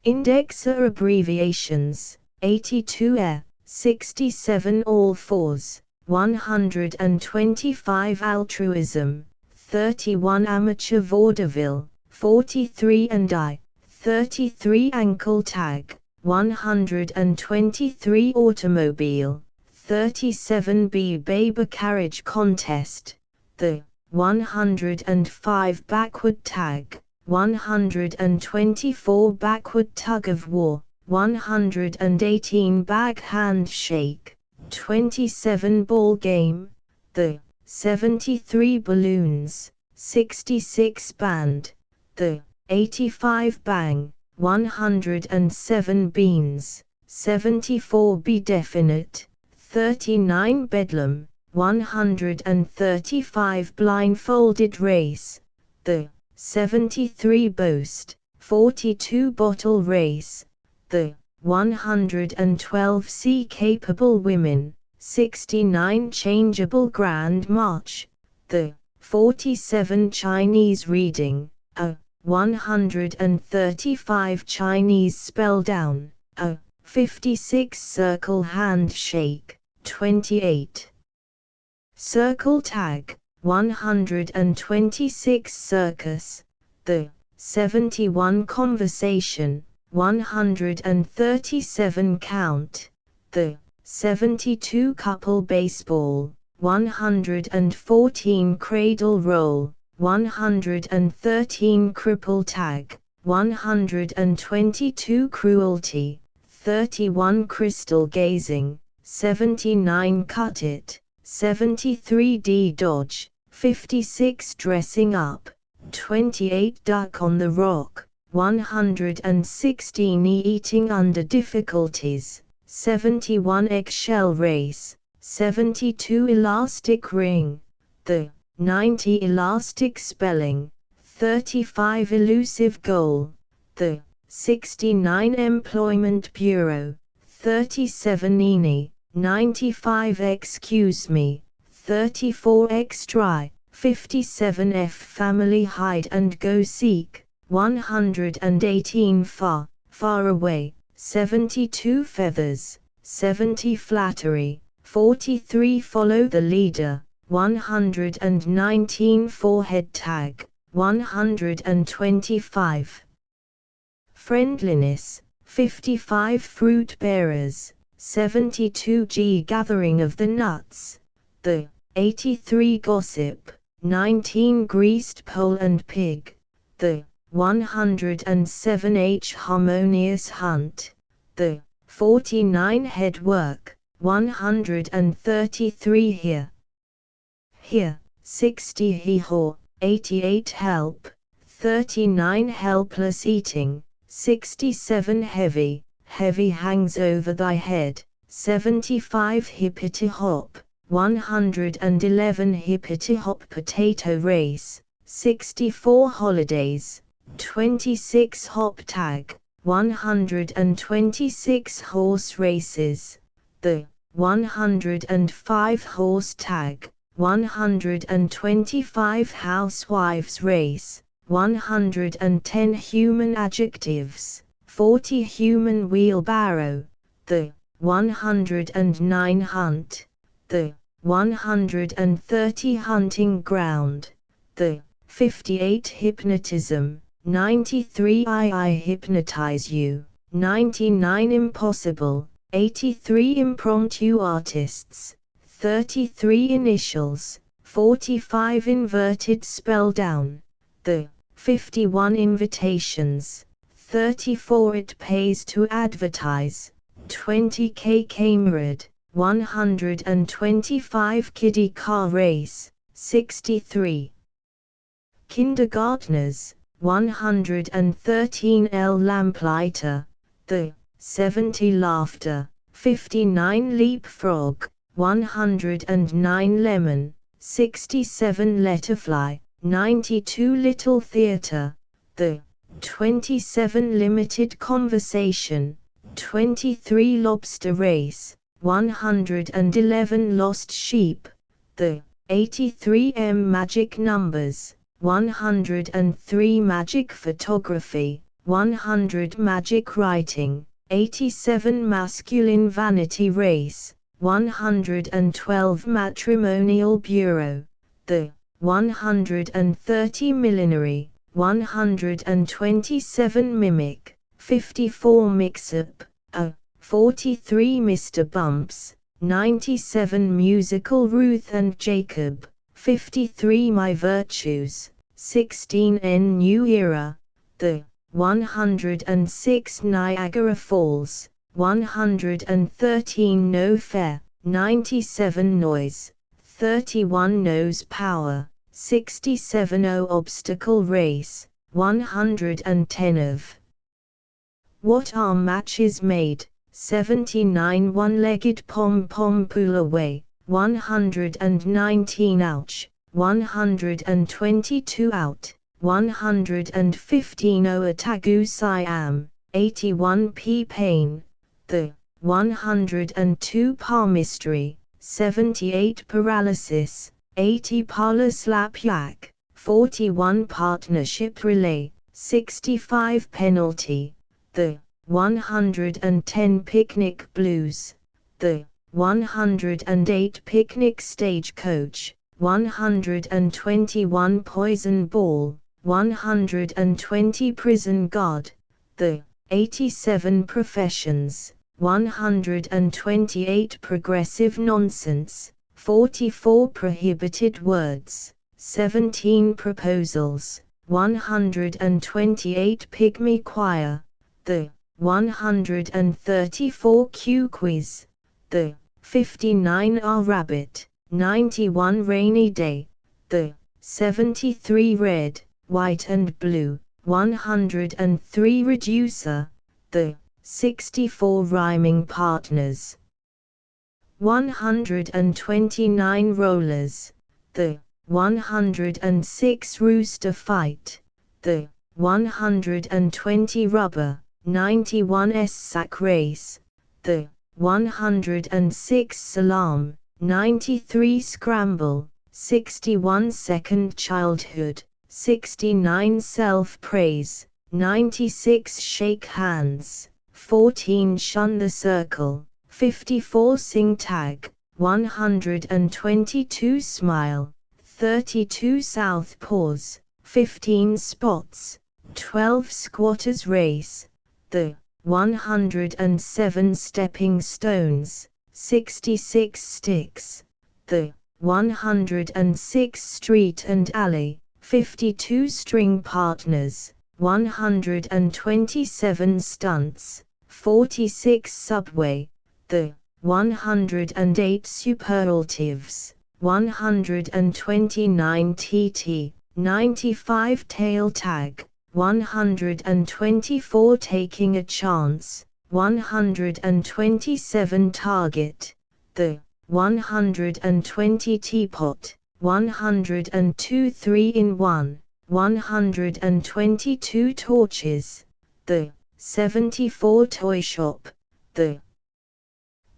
Indexer abbreviations: 82 67 all fours, 125 altruism, 31 amateur vaudeville, 43 and I, 33 ankle tag, 123 automobile, 37 baby carriage contest, the 105 backward tag, 124 backward tug of war, 118 bag handshake, 27 ball game, the 73 balloons, 66 band, the 85 bang, 107 beans, 74 be definite, 39 bedlam, 135 blindfolded race, the 73 boast, 42 bottle race, the 112 sea capable women, 69 changeable grand march, the 47 Chinese reading, a 135 Chinese spell down, a 56 circle handshake, 28 circle tag, 126 circus, the 71 conversation, 137 count, the 72 couple baseball, 114 cradle roll, 113 cripple tag, 122 cruelty, 31 crystal gazing, 79 cut it, 73 D dodge, 56 dressing up, 28 duck on the rock, 116 eating under difficulties, 71 eggshell race, 72 elastic ring, the 90 elastic spelling, 35 elusive goal, the 69 employment bureau, 37 Eni, 95 excuse me, 34 x-try, 57 F family hide and go seek, 118 far, far away, 72 feathers, 70 flattery, 43 follow the leader, 119 forehead tag, 125 friendliness, 55 fruit bearers, 72 G gathering of the nuts, the 83 gossip, 19 greased pole and pig, the 107 H harmonious hunt, the 49 head work, 133 here, 60 hee-haw, 88 help, 39 helpless eating, 67 heavy, heavy hangs over thy head, 75 hippity hop, 111 hippity hop potato race, 64 holidays, 26 hop tag, 126 horse races, the 105 horse tag, 125 housewives race, 110 human adjectives, 40 human wheelbarrow, the 109 hunt, the 130 hunting ground, the 58 hypnotism, 93 I hypnotize you, 99 impossible, 83 impromptu artists, 33 initials, 45 inverted spell down, the 51 invitations, 34 it pays to advertise, 20 camerad, 125 kiddie car race, 63 kindergartners, 113 lamplighter, the 70 laughter, 59 leapfrog, 109 lemon, 67 letterfly, 92 little theatre, the 27 limited conversation, 23 lobster race, 111 lost sheep, the 83 magic numbers, 103 magic photography, 100 magic writing, 87 masculine vanity race, 112 matrimonial bureau, the 130 millinery, 127 mimic, 54 mix-up, 43 Mr. Bumps, 97 musical Ruth and Jacob, 53 My Virtues, 16 N New Era, the 106 Niagara Falls, 113 No Fair, 97 Noise, 31 Nose Power, 67 O Obstacle Race, 110 of What Are Matches Made, 79 One-Legged Pom-Pom Pull Away, 119 Ouch, 122 Out, 115 O Atagu Siam, 81 P Pain, the 102 Palmistry, 78 Paralysis, 80 Parlor Slap Yak, 41 Partnership Relay, 65 Penalty, the 110 Picnic Blues, the 108 Picnic Stagecoach, 121 Poison Ball, 120 Prison Guard, the 87 Professions, 128 Progressive Nonsense, 44 Prohibited Words, 17 Proposals, 128 Pygmy Choir, the 134 Q Quiz, the 59 R Rabbit, 91 Rainy Day, the 73 Red, White and Blue, 103 Reducer, the 64 Rhyming Partners, 129 Rollers, the 106 Rooster Fight, the 120 Rubber, 91 S-Sack Race, the 106 Salam, 93 Scramble, 61 Second Childhood, 69 Self-Praise, 96 Shake Hands, 14 Shun the Circle, 54 Sing Tag, 122 Smile, 32 South Paws, 15 Spots, 12 Squatters Race, the 107 Stepping Stones, 66 Sticks, the 106 Street and Alley, 52 String Partners, 127 Stunts, 46 Subway, the 108 Superlatives, 129 TT, 95 Tail Tag, 124 Taking a Chance, 127 Target, the 120 Teapot, 102 3-in-1, 122 Torches, the 74 Toy Shop, The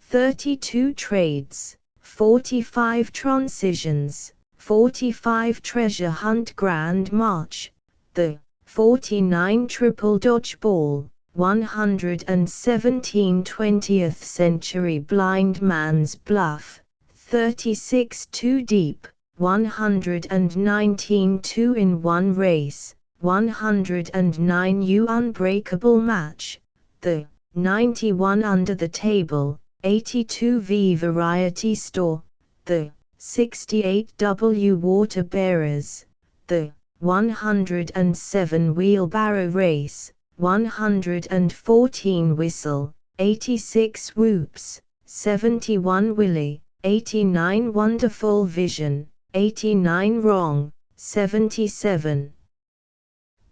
32 Trades, 45 Transitions, 45 Treasure Hunt Grand March, The 49 Triple Dodgeball, 117 20th Century Blind Man's Bluff, 36 Too Deep, 119 2-in-1 Race, 109 U Unbreakable Match, The 91 Under the Table, 82 V Variety Store, The 68 W Water Bearers, The 107 Wheelbarrow Race, 114 Whistle, 86 Whoops, 71 Willy, 89 Wonderful Vision, 89 Wrong, 77.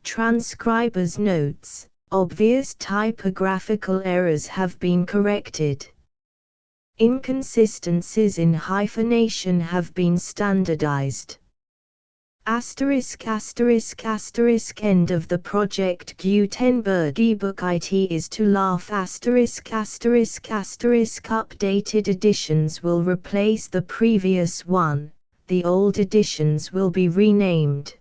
Transcriber's notes: obvious typographical errors have been corrected. Inconsistencies in hyphenation have been standardized. Asterisk asterisk asterisk end of the Project Gutenberg ebook IT is to laugh asterisk asterisk asterisk updated editions will replace the previous one, the old editions will be renamed.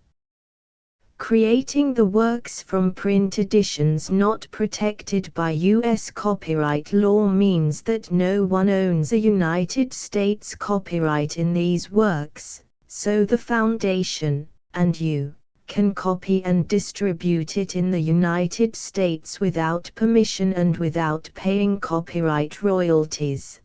Creating the works from print editions not protected by U.S. copyright law means that no one owns a United States copyright in these works, so the Foundation, and you, can copy and distribute it in the United States without permission and without paying copyright royalties.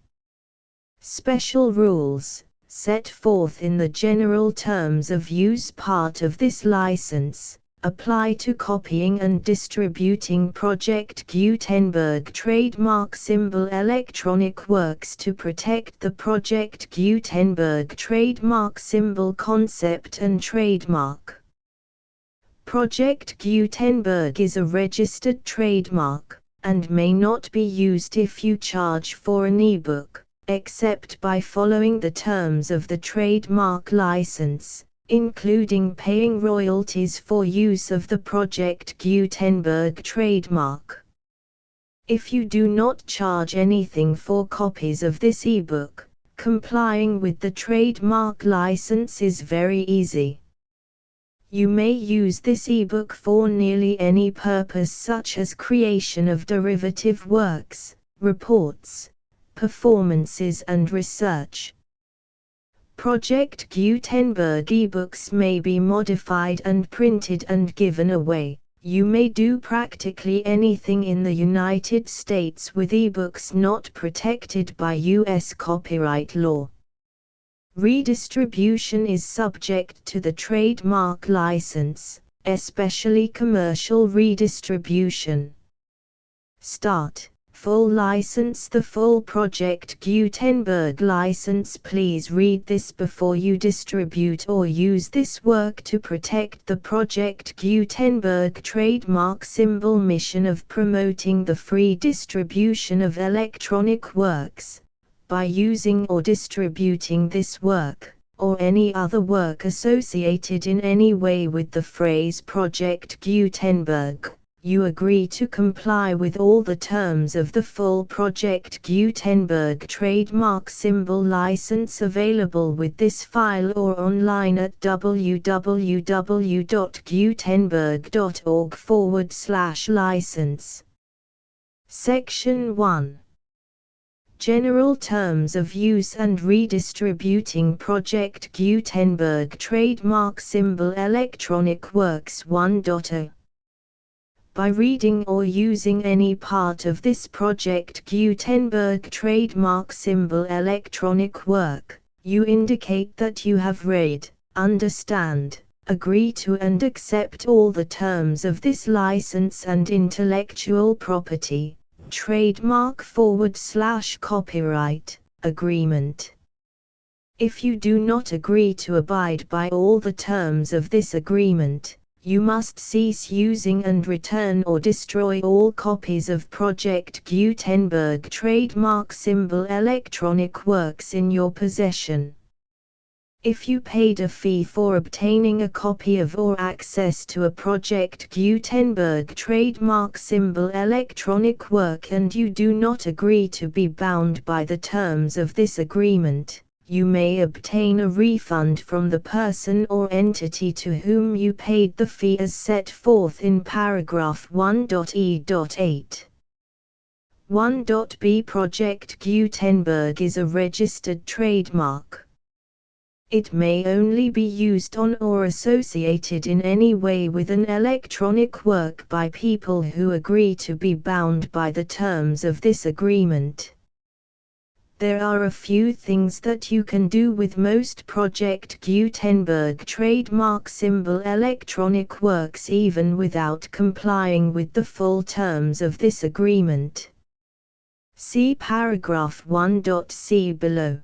Special rules, set forth in the general terms of use part of this license, apply to copying and distributing Project Gutenberg trademark symbol electronic works to protect the Project Gutenberg trademark symbol concept and trademark. Project Gutenberg is a registered trademark, and may not be used if you charge for an ebook, except by following the terms of the trademark license, including paying royalties for use of the Project Gutenberg trademark. If you do not charge anything for copies of this ebook, complying with the trademark license is very easy. You may use this ebook for nearly any purpose such as creation of derivative works, reports, performances and research. Project Gutenberg ebooks may be modified and printed and given away. You may do practically anything in the United States with ebooks not protected by U.S. copyright law. Redistribution is subject to the trademark license, especially commercial redistribution. Start. Full license. The full Project Gutenberg license. Please read this before you distribute or use this work to protect the Project Gutenberg trademark symbol mission of promoting the free distribution of electronic works. By using or distributing this work, or any other work associated in any way with the phrase Project Gutenberg, you agree to comply with all the terms of the full Project Gutenberg trademark symbol license available with this file or online at www.gutenberg.org/license. Section 1. General Terms of Use and Redistributing Project Gutenberg Trademark Symbol Electronic Works 1.0. By reading or using any part of this Project Gutenberg trademark symbol electronic work, you indicate that you have read, understand, agree to and accept all the terms of this license and intellectual property, trademark/copyright, agreement. If you do not agree to abide by all the terms of this agreement, you must cease using and return or destroy all copies of Project Gutenberg trademark symbol electronic works in your possession. If you paid a fee for obtaining a copy of or access to a Project Gutenberg trademark symbol electronic work and you do not agree to be bound by the terms of this agreement, you may obtain a refund from the person or entity to whom you paid the fee as set forth in paragraph 1.e.8. 1.b Project Gutenberg is a registered trademark. It may only be used on or associated in any way with an electronic work by people who agree to be bound by the terms of this agreement. There are a few things that you can do with most Project Gutenberg trademark symbol electronic works even without complying with the full terms of this agreement. See paragraph 1.c below.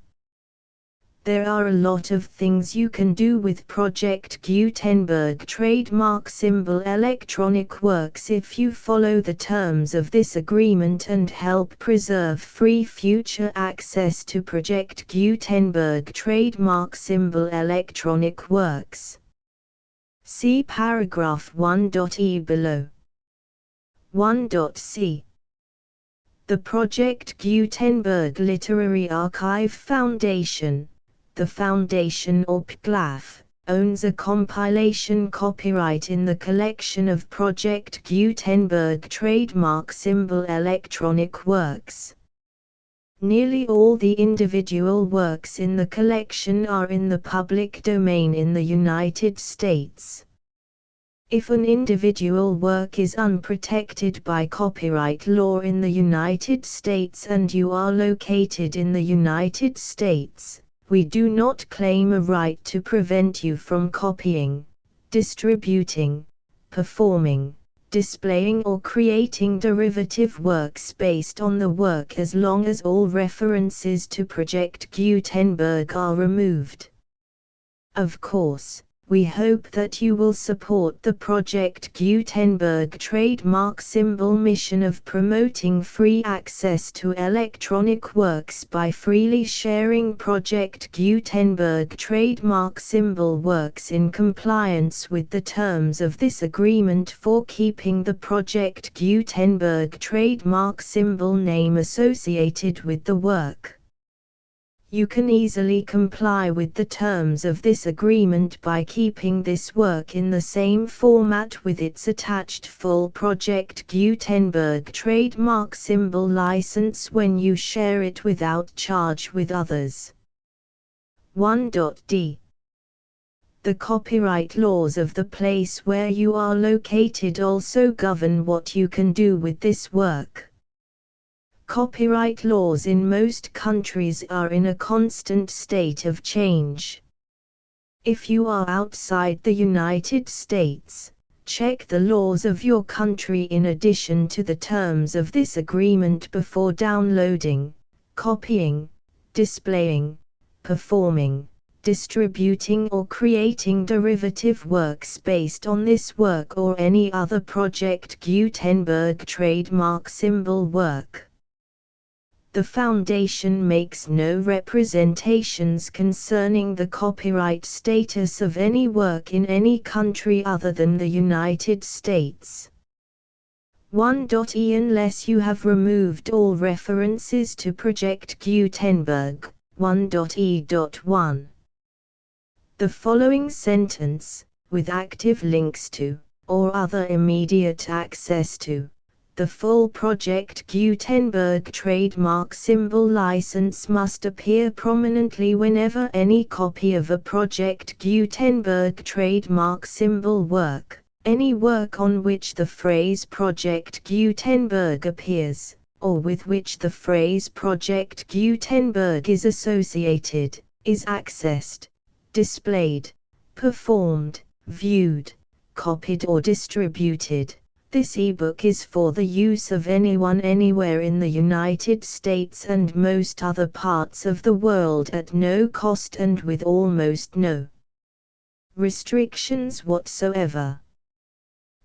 There are a lot of things you can do with Project Gutenberg trademark symbol electronic works if you follow the terms of this agreement and help preserve free future access to Project Gutenberg trademark symbol electronic works. See paragraph 1.e below. 1.c The Project Gutenberg Literary Archive Foundation, the Foundation or PGLAF, owns a compilation copyright in the collection of Project Gutenberg trademark symbol electronic works. Nearly all the individual works in the collection are in the public domain in the United States. If an individual work is unprotected by copyright law in the United States and you are located in the United States, we do not claim a right to prevent you from copying, distributing, performing, displaying or creating derivative works based on the work as long as all references to Project Gutenberg are removed. Of course, we hope that you will support the Project Gutenberg trademark symbol mission of promoting free access to electronic works by freely sharing Project Gutenberg trademark symbol works in compliance with the terms of this agreement for keeping the Project Gutenberg trademark symbol name associated with the work. You can easily comply with the terms of this agreement by keeping this work in the same format with its attached full Project Gutenberg trademark symbol license when you share it without charge with others. 1.d The copyright laws of the place where you are located also govern what you can do with this work. Copyright laws in most countries are in a constant state of change. If you are outside the United States, check the laws of your country in addition to the terms of this agreement before downloading, copying, displaying, performing, distributing or creating derivative works based on this work or any other Project Gutenberg trademark symbol work. The Foundation makes no representations concerning the copyright status of any work in any country other than the United States. 1.e Unless you have removed all references to Project Gutenberg. 1.e.1 The following sentence, with active links to, or other immediate access to, the full Project Gutenberg trademark symbol license must appear prominently whenever any copy of a Project Gutenberg trademark symbol work, any work on which the phrase Project Gutenberg appears, or with which the phrase Project Gutenberg is associated, is accessed, displayed, performed, viewed, copied or distributed. This ebook is for the use of anyone anywhere in the United States and most other parts of the world at no cost and with almost no restrictions whatsoever.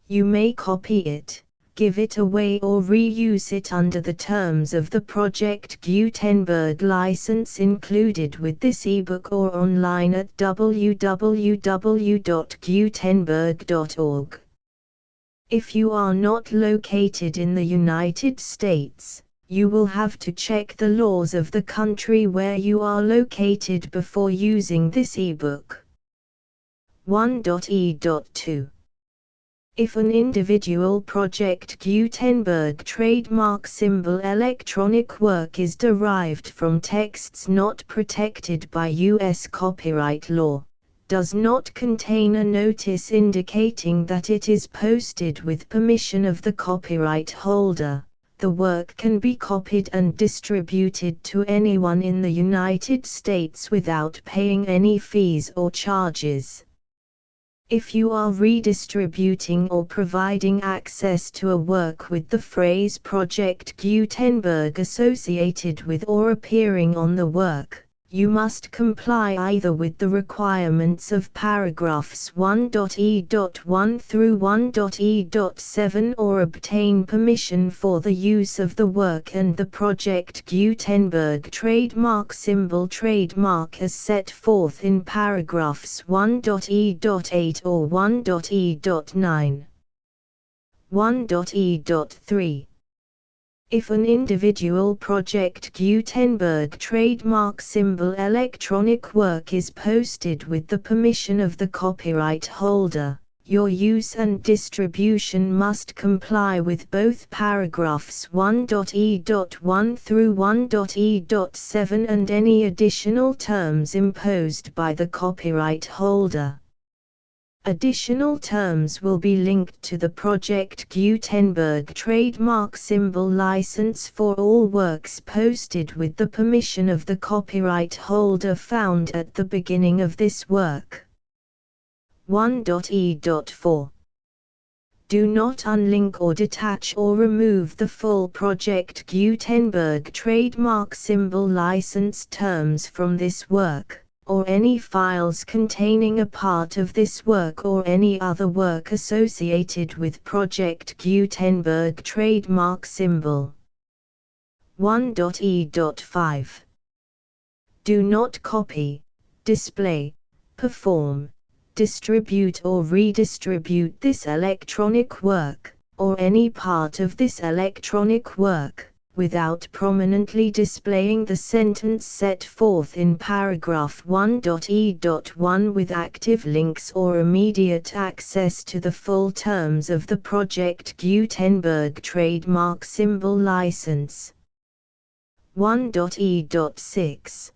You may copy it, give it away or reuse it under the terms of the Project Gutenberg license included with this ebook or online at www.gutenberg.org. If you are not located in the United States, you will have to check the laws of the country where you are located before using this ebook. 1.e.2 If an individual Project Gutenberg trademark symbol electronic work is derived from texts not protected by U.S. copyright law, does not contain a notice indicating that it is posted with permission of the copyright holder, the work can be copied and distributed to anyone in the United States without paying any fees or charges. If you are redistributing or providing access to a work with the phrase Project Gutenberg associated with or appearing on the work, you must comply either with the requirements of paragraphs 1.e.1 through 1.e.7 or obtain permission for the use of the work and the Project Gutenberg trademark symbol trademark as set forth in paragraphs 1.e.8 or 1.e.9. 1.e.3 If an individual Project Gutenberg trademark symbol electronic work is posted with the permission of the copyright holder, your use and distribution must comply with both paragraphs 1.e.1 through 1.e.7 and any additional terms imposed by the copyright holder. Additional terms will be linked to the Project Gutenberg trademark symbol license for all works posted with the permission of the copyright holder found at the beginning of this work. 1.e.4 Do not unlink or detach or remove the full Project Gutenberg trademark symbol license terms from this work, or any files containing a part of this work or any other work associated with Project Gutenberg trademark symbol. 1.e.5 Do not copy, display, perform, distribute or redistribute this electronic work, or any part of this electronic work, without prominently displaying the sentence set forth in paragraph 1.e.1 with active links or immediate access to the full terms of the Project Gutenberg trademark symbol license. 1.e.6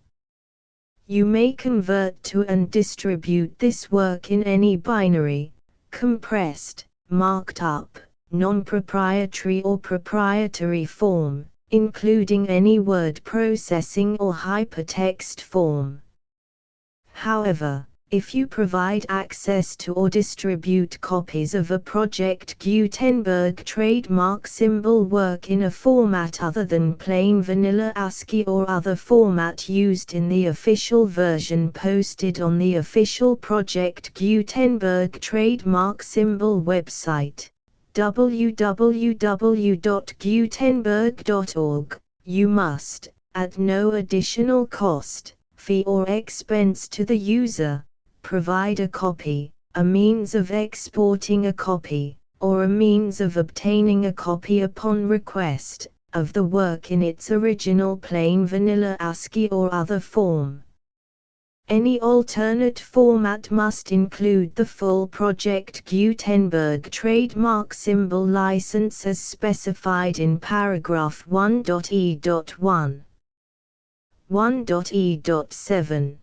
You may convert to and distribute this work in any binary, compressed, marked up, non-proprietary or proprietary form, including any word processing or hypertext form. However, if you provide access to or distribute copies of a Project Gutenberg trademark symbol work in a format other than plain vanilla ASCII or other format used in the official version posted on the official Project Gutenberg trademark symbol website, www.gutenberg.org, you must, at no additional cost, fee or expense to the user, provide a copy, a means of exporting a copy, or a means of obtaining a copy upon request, of the work in its original plain vanilla ASCII or other form. Any alternate format must include the full Project Gutenberg trademark symbol license as specified in paragraph 1.e.1. 1.e.7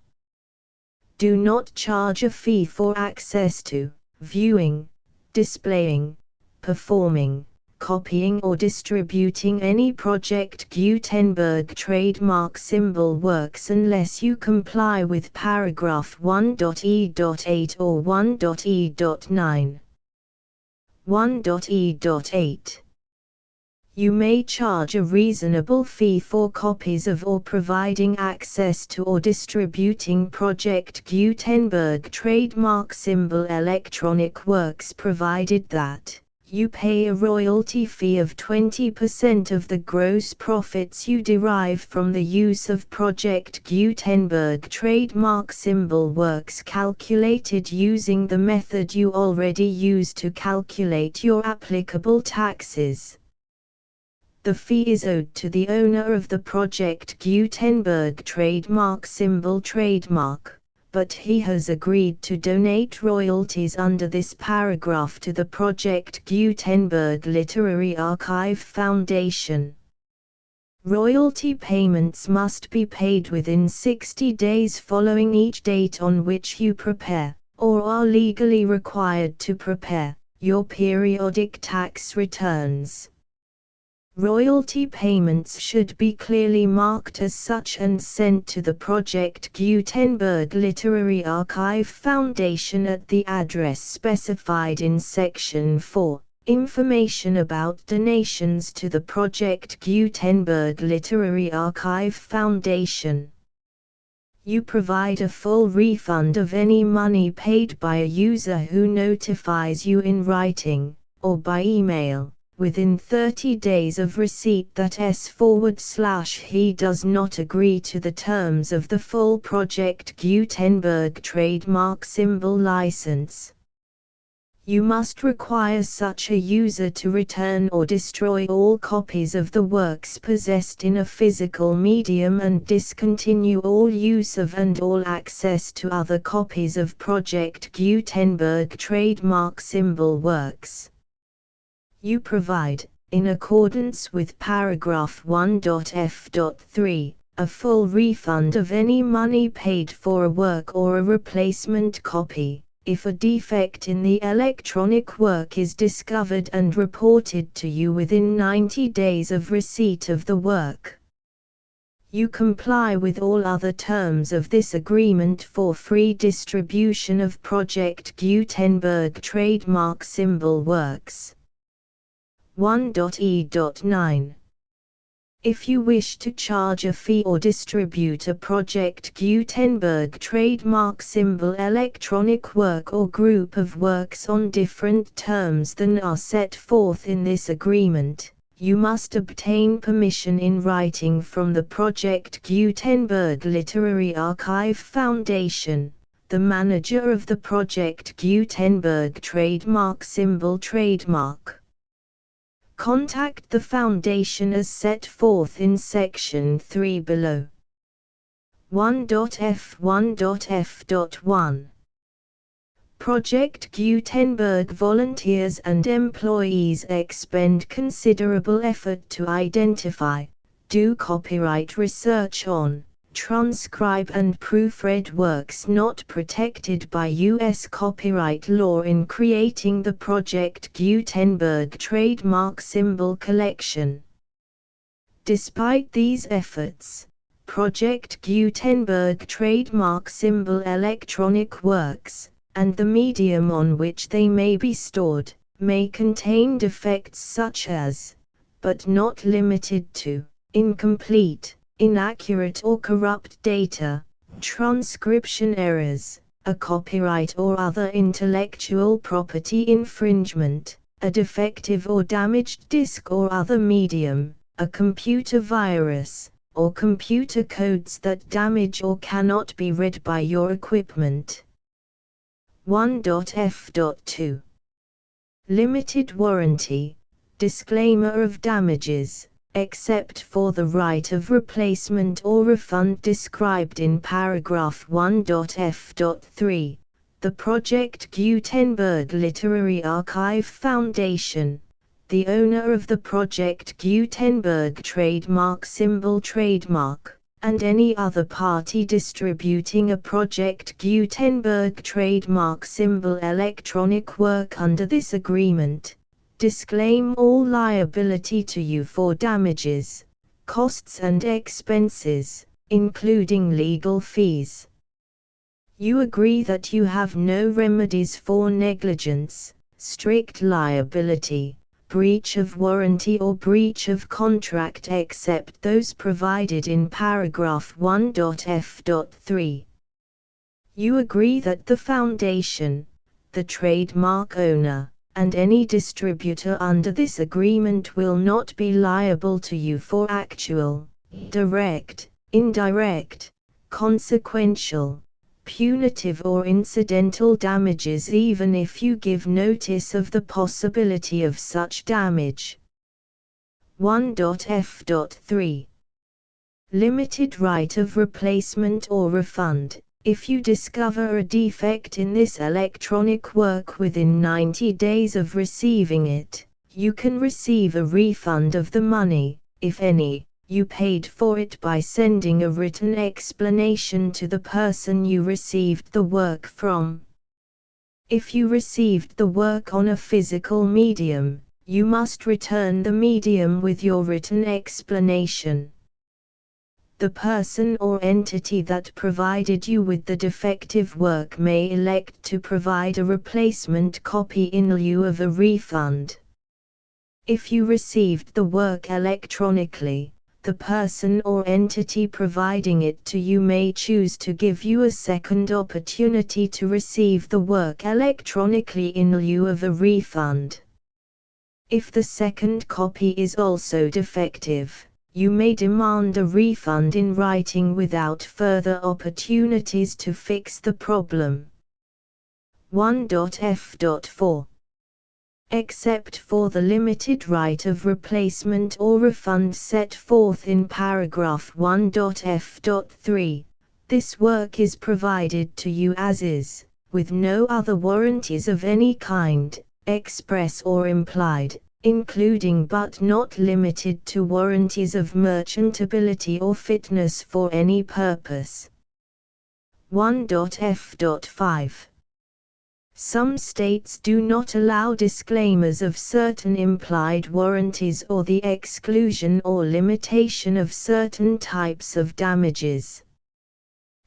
Do not charge a fee for access to, viewing, displaying, performing, copying or distributing any Project Gutenberg trademark symbol works unless you comply with paragraph 1.e.8 or 1.e.9. 1.e.8 You may charge a reasonable fee for copies of or providing access to or distributing Project Gutenberg trademark symbol electronic works provided that You pay a royalty fee of 20% of the gross profits you derive from the use of Project Gutenberg trademark symbol works calculated using the method you already use to calculate your applicable taxes. The fee is owed to the owner of the Project Gutenberg trademark symbol trademark, but he has agreed to donate royalties under this paragraph to the Project Gutenberg Literary Archive Foundation. Royalty payments must be paid within 60 days following each date on which you prepare, or are legally required to prepare, your periodic tax returns. Royalty payments should be clearly marked as such and sent to the Project Gutenberg Literary Archive Foundation at the address specified in Section 4. Information about donations to the Project Gutenberg Literary Archive Foundation. You provide a full refund of any money paid by a user who notifies you in writing, or by email, within 30 days of receipt that he does not agree to the terms of the full Project Gutenberg trademark symbol license. You must require such a user to return or destroy all copies of the works possessed in a physical medium and discontinue all use of and all access to other copies of Project Gutenberg trademark symbol works. You provide, in accordance with paragraph 1.f.3, a full refund of any money paid for a work or a replacement copy, if a defect in the electronic work is discovered and reported to you within 90 days of receipt of the work. You comply with all other terms of this agreement for free distribution of Project Gutenberg trademark symbol works. 1.e.9. If you wish to charge a fee or distribute a Project Gutenberg trademark symbol electronic work or group of works on different terms than are set forth in this agreement, you must obtain permission in writing from the Project Gutenberg Literary Archive Foundation, the manager of the Project Gutenberg trademark symbol trademark. Contact the Foundation as set forth in Section 3 below. 1.f1.f.1. Project Gutenberg volunteers and employees expend considerable effort to identify, do copyright research on, transcribe and proofread works not protected by U.S. copyright law in creating the Project Gutenberg trademark symbol collection. Despite these efforts, Project Gutenberg trademark symbol electronic works, and the medium on which they may be stored, may contain defects such as, but not limited to, incomplete, inaccurate or corrupt data, transcription errors, a copyright or other intellectual property infringement, a defective or damaged disk or other medium, a computer virus, or computer codes that damage or cannot be read by your equipment. 1.f.2. Limited warranty, disclaimer of damages, except for the right of replacement or refund described in paragraph 1.f.3, the Project Gutenberg Literary Archive Foundation, the owner of the Project Gutenberg trademark symbol trademark, and any other party distributing a Project Gutenberg trademark symbol electronic work under this agreement, disclaim all liability to you for damages, costs and expenses, including legal fees. You agree that you have no remedies for negligence, strict liability, breach of warranty or breach of contract except those provided in paragraph 1.f.3. You agree that the Foundation, the trademark owner, and any distributor under this agreement will not be liable to you for actual, direct, indirect, consequential, punitive or incidental damages even if you give notice of the possibility of such damage. 1.f.3 Limited right of replacement or refund. If you discover a defect in this electronic work within 90 days of receiving it, you can receive a refund of the money, if any, you paid for it by sending a written explanation to the person you received the work from. If you received the work on a physical medium, you must return the medium with your written explanation. The person or entity that provided you with the defective work may elect to provide a replacement copy in lieu of a refund. If you received the work electronically, the person or entity providing it to you may choose to give you a second opportunity to receive the work electronically in lieu of a refund. If the second copy is also defective, you may demand a refund in writing without further opportunities to fix the problem. 1.f.4 Except for the limited right of replacement or refund set forth in paragraph 1.f.3, this work is provided to you as is, with no other warranties of any kind, express or implied, including but not limited to warranties of merchantability or fitness for any purpose. 1.f.5 Some states do not allow disclaimers of certain implied warranties or the exclusion or limitation of certain types of damages.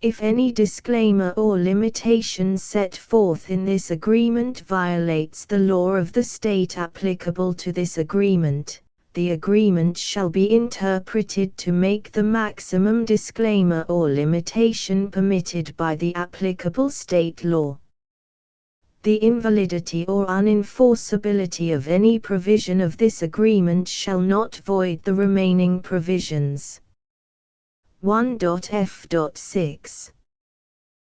If any disclaimer or limitation set forth in this agreement violates the law of the state applicable to this agreement, the agreement shall be interpreted to make the maximum disclaimer or limitation permitted by the applicable state law. The invalidity or unenforceability of any provision of this agreement shall not void the remaining provisions. 1.f.6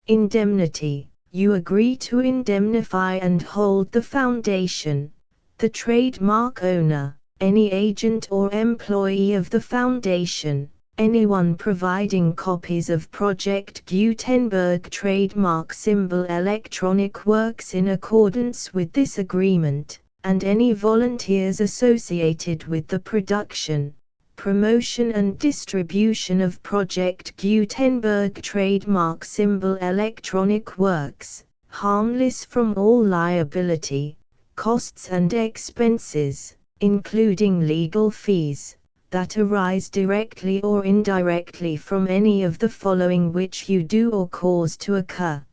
Indemnity. You agree to indemnify and hold the foundation, the trademark owner, any agent or employee of the foundation, anyone providing copies of Project Gutenberg trademark symbol electronic works in accordance with this agreement, and any volunteers associated with the production, promotion and distribution of Project Gutenberg trademark symbol electronic works, harmless from all liability, costs and expenses, including legal fees, that arise directly or indirectly from any of the following which you do or cause to occur.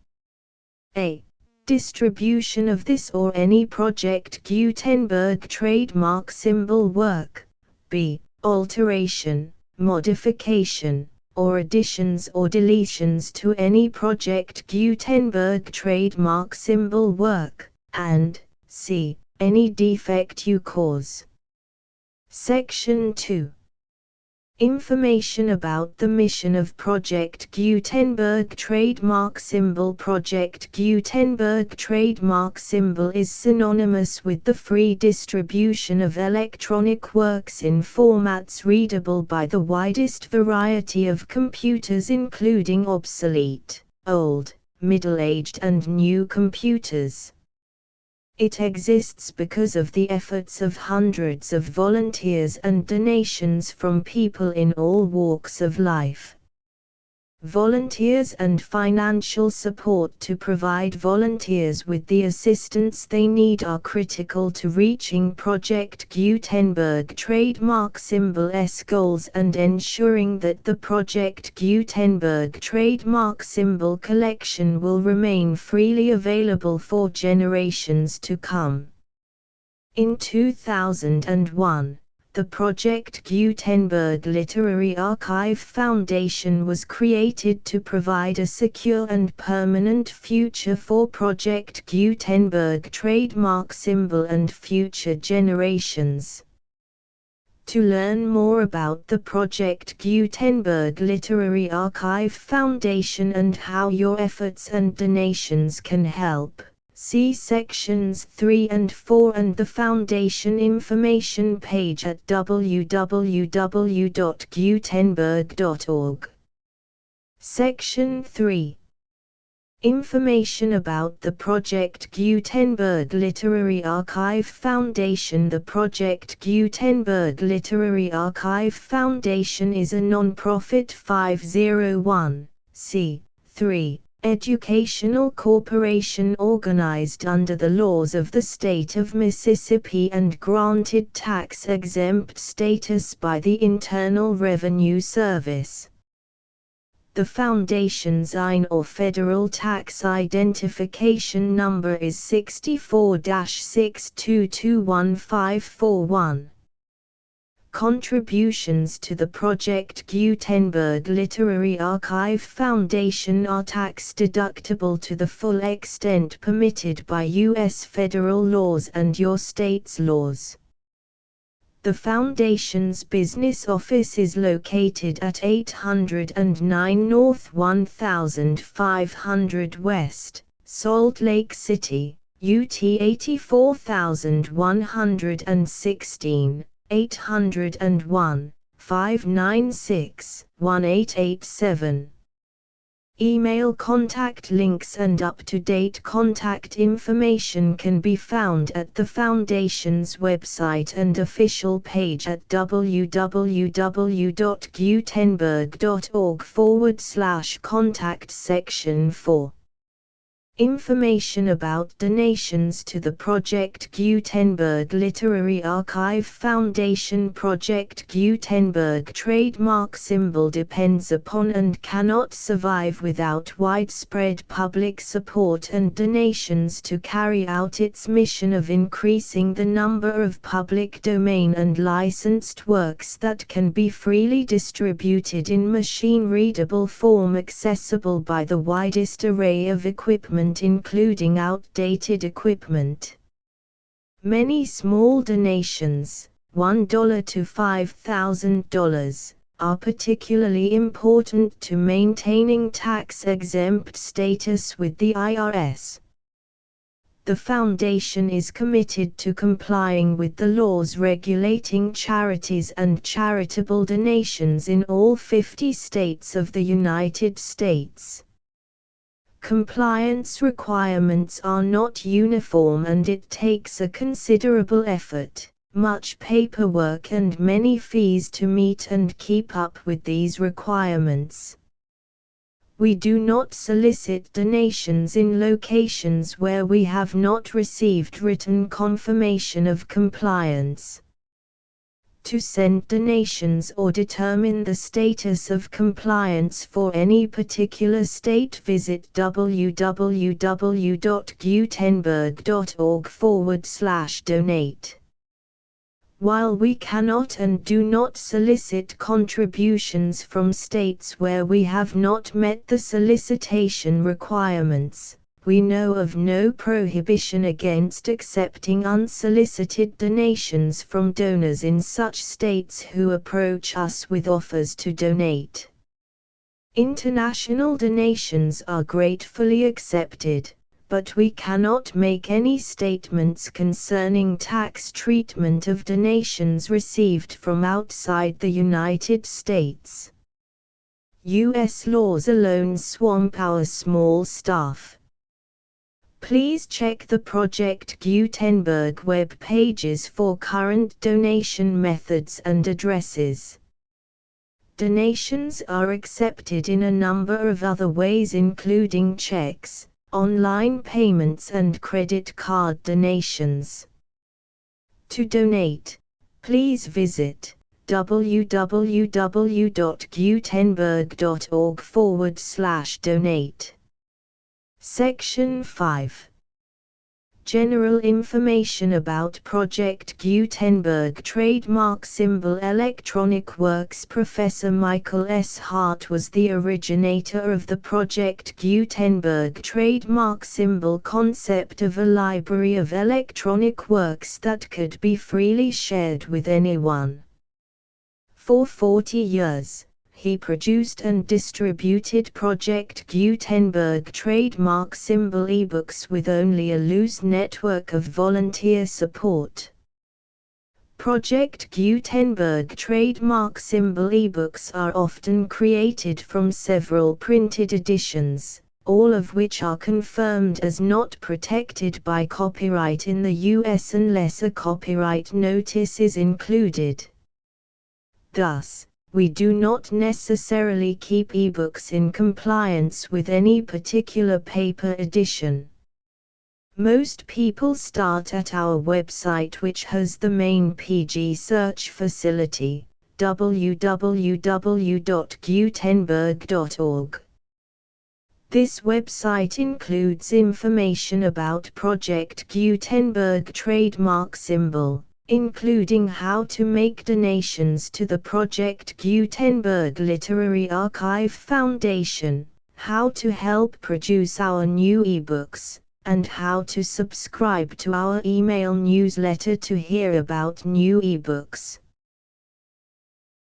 A. Distribution of this or any Project Gutenberg trademark symbol work. B. Alteration, modification, or additions or deletions to any Project Gutenberg trademark symbol work, and C. Any defect you cause. Section 2. Information about the mission of Project Gutenberg trademark symbol. Project Gutenberg trademark symbol is synonymous with the free distribution of electronic works in formats readable by the widest variety of computers, including obsolete, old, middle-aged and new computers. It exists because of the efforts of hundreds of volunteers and donations from people in all walks of life. Volunteers and financial support to provide volunteers with the assistance they need are critical to reaching Project Gutenberg trademark symbol's goals and ensuring that the Project Gutenberg trademark symbol collection will remain freely available for generations to come. In 2001, The Project Gutenberg Literary Archive Foundation was created to provide a secure and permanent future for Project Gutenberg trademark symbol and future generations. To learn more about the Project Gutenberg Literary Archive Foundation and how your efforts and donations can help, see sections 3 and 4 and the Foundation information page at www.gutenberg.org. Section 3. Information about the Project Gutenberg Literary Archive Foundation. The Project Gutenberg Literary Archive Foundation is a non-profit 501(c)(3) educational corporation organized under the laws of the state of Mississippi and granted tax-exempt status by the Internal Revenue Service. The Foundation's IN or Federal Tax Identification Number is 64-6221541. Contributions to the Project Gutenberg Literary Archive Foundation are tax-deductible to the full extent permitted by U.S. federal laws and your state's laws. The Foundation's business office is located at 809 North 1500 West, Salt Lake City, UT 84116. 801-596-1887. Email contact links and up-to-date contact information can be found at the Foundation's website and official page at www.gutenberg.org/contact section 4. Information about donations to the Project Gutenberg Literary Archive Foundation. Project Gutenberg trademark symbol depends upon and cannot survive without widespread public support and donations to carry out its mission of increasing the number of public domain and licensed works that can be freely distributed in machine-readable form accessible by the widest array of equipment including outdated equipment. Many small donations, $1 to $5,000, are particularly important to maintaining tax-exempt status with the IRS. The Foundation is committed to complying with the laws regulating charities and charitable donations in all 50 states of the United States. Compliance requirements are not uniform and it takes a considerable effort, much paperwork and many fees to meet and keep up with these requirements. We do not solicit donations in locations where we have not received written confirmation of compliance. To send donations or determine the status of compliance for any particular state, visit www.gutenberg.org/donate. While we cannot and do not solicit contributions from states where we have not met the solicitation requirements, we know of no prohibition against accepting unsolicited donations from donors in such states who approach us with offers to donate. International donations are gratefully accepted, but we cannot make any statements concerning tax treatment of donations received from outside the United States. U.S. laws alone swamp our small staff. Please check the Project Gutenberg web pages for current donation methods and addresses. Donations are accepted in a number of other ways including checks, online payments and credit card donations. To donate, please visit www.gutenberg.org/donate. Section 5. General information about Project Gutenberg trademark symbol electronic works. Professor Michael S. Hart was the originator of the Project Gutenberg trademark symbol concept of a library of electronic works that could be freely shared with anyone. For 40 years, he produced and distributed Project Gutenberg trademark symbol ebooks with only a loose network of volunteer support. Project Gutenberg trademark symbol ebooks are often created from several printed editions, all of which are confirmed as not protected by copyright in the US unless a copyright notice is included. Thus, we do not necessarily keep ebooks in compliance with any particular paper edition. Most people start at our website, which has the main PG search facility, www.gutenberg.org. This website includes information about Project Gutenberg trademark symbol, including how to make donations to the Project Gutenberg Literary Archive Foundation, how to help produce our new ebooks, and how to subscribe to our email newsletter to hear about new ebooks.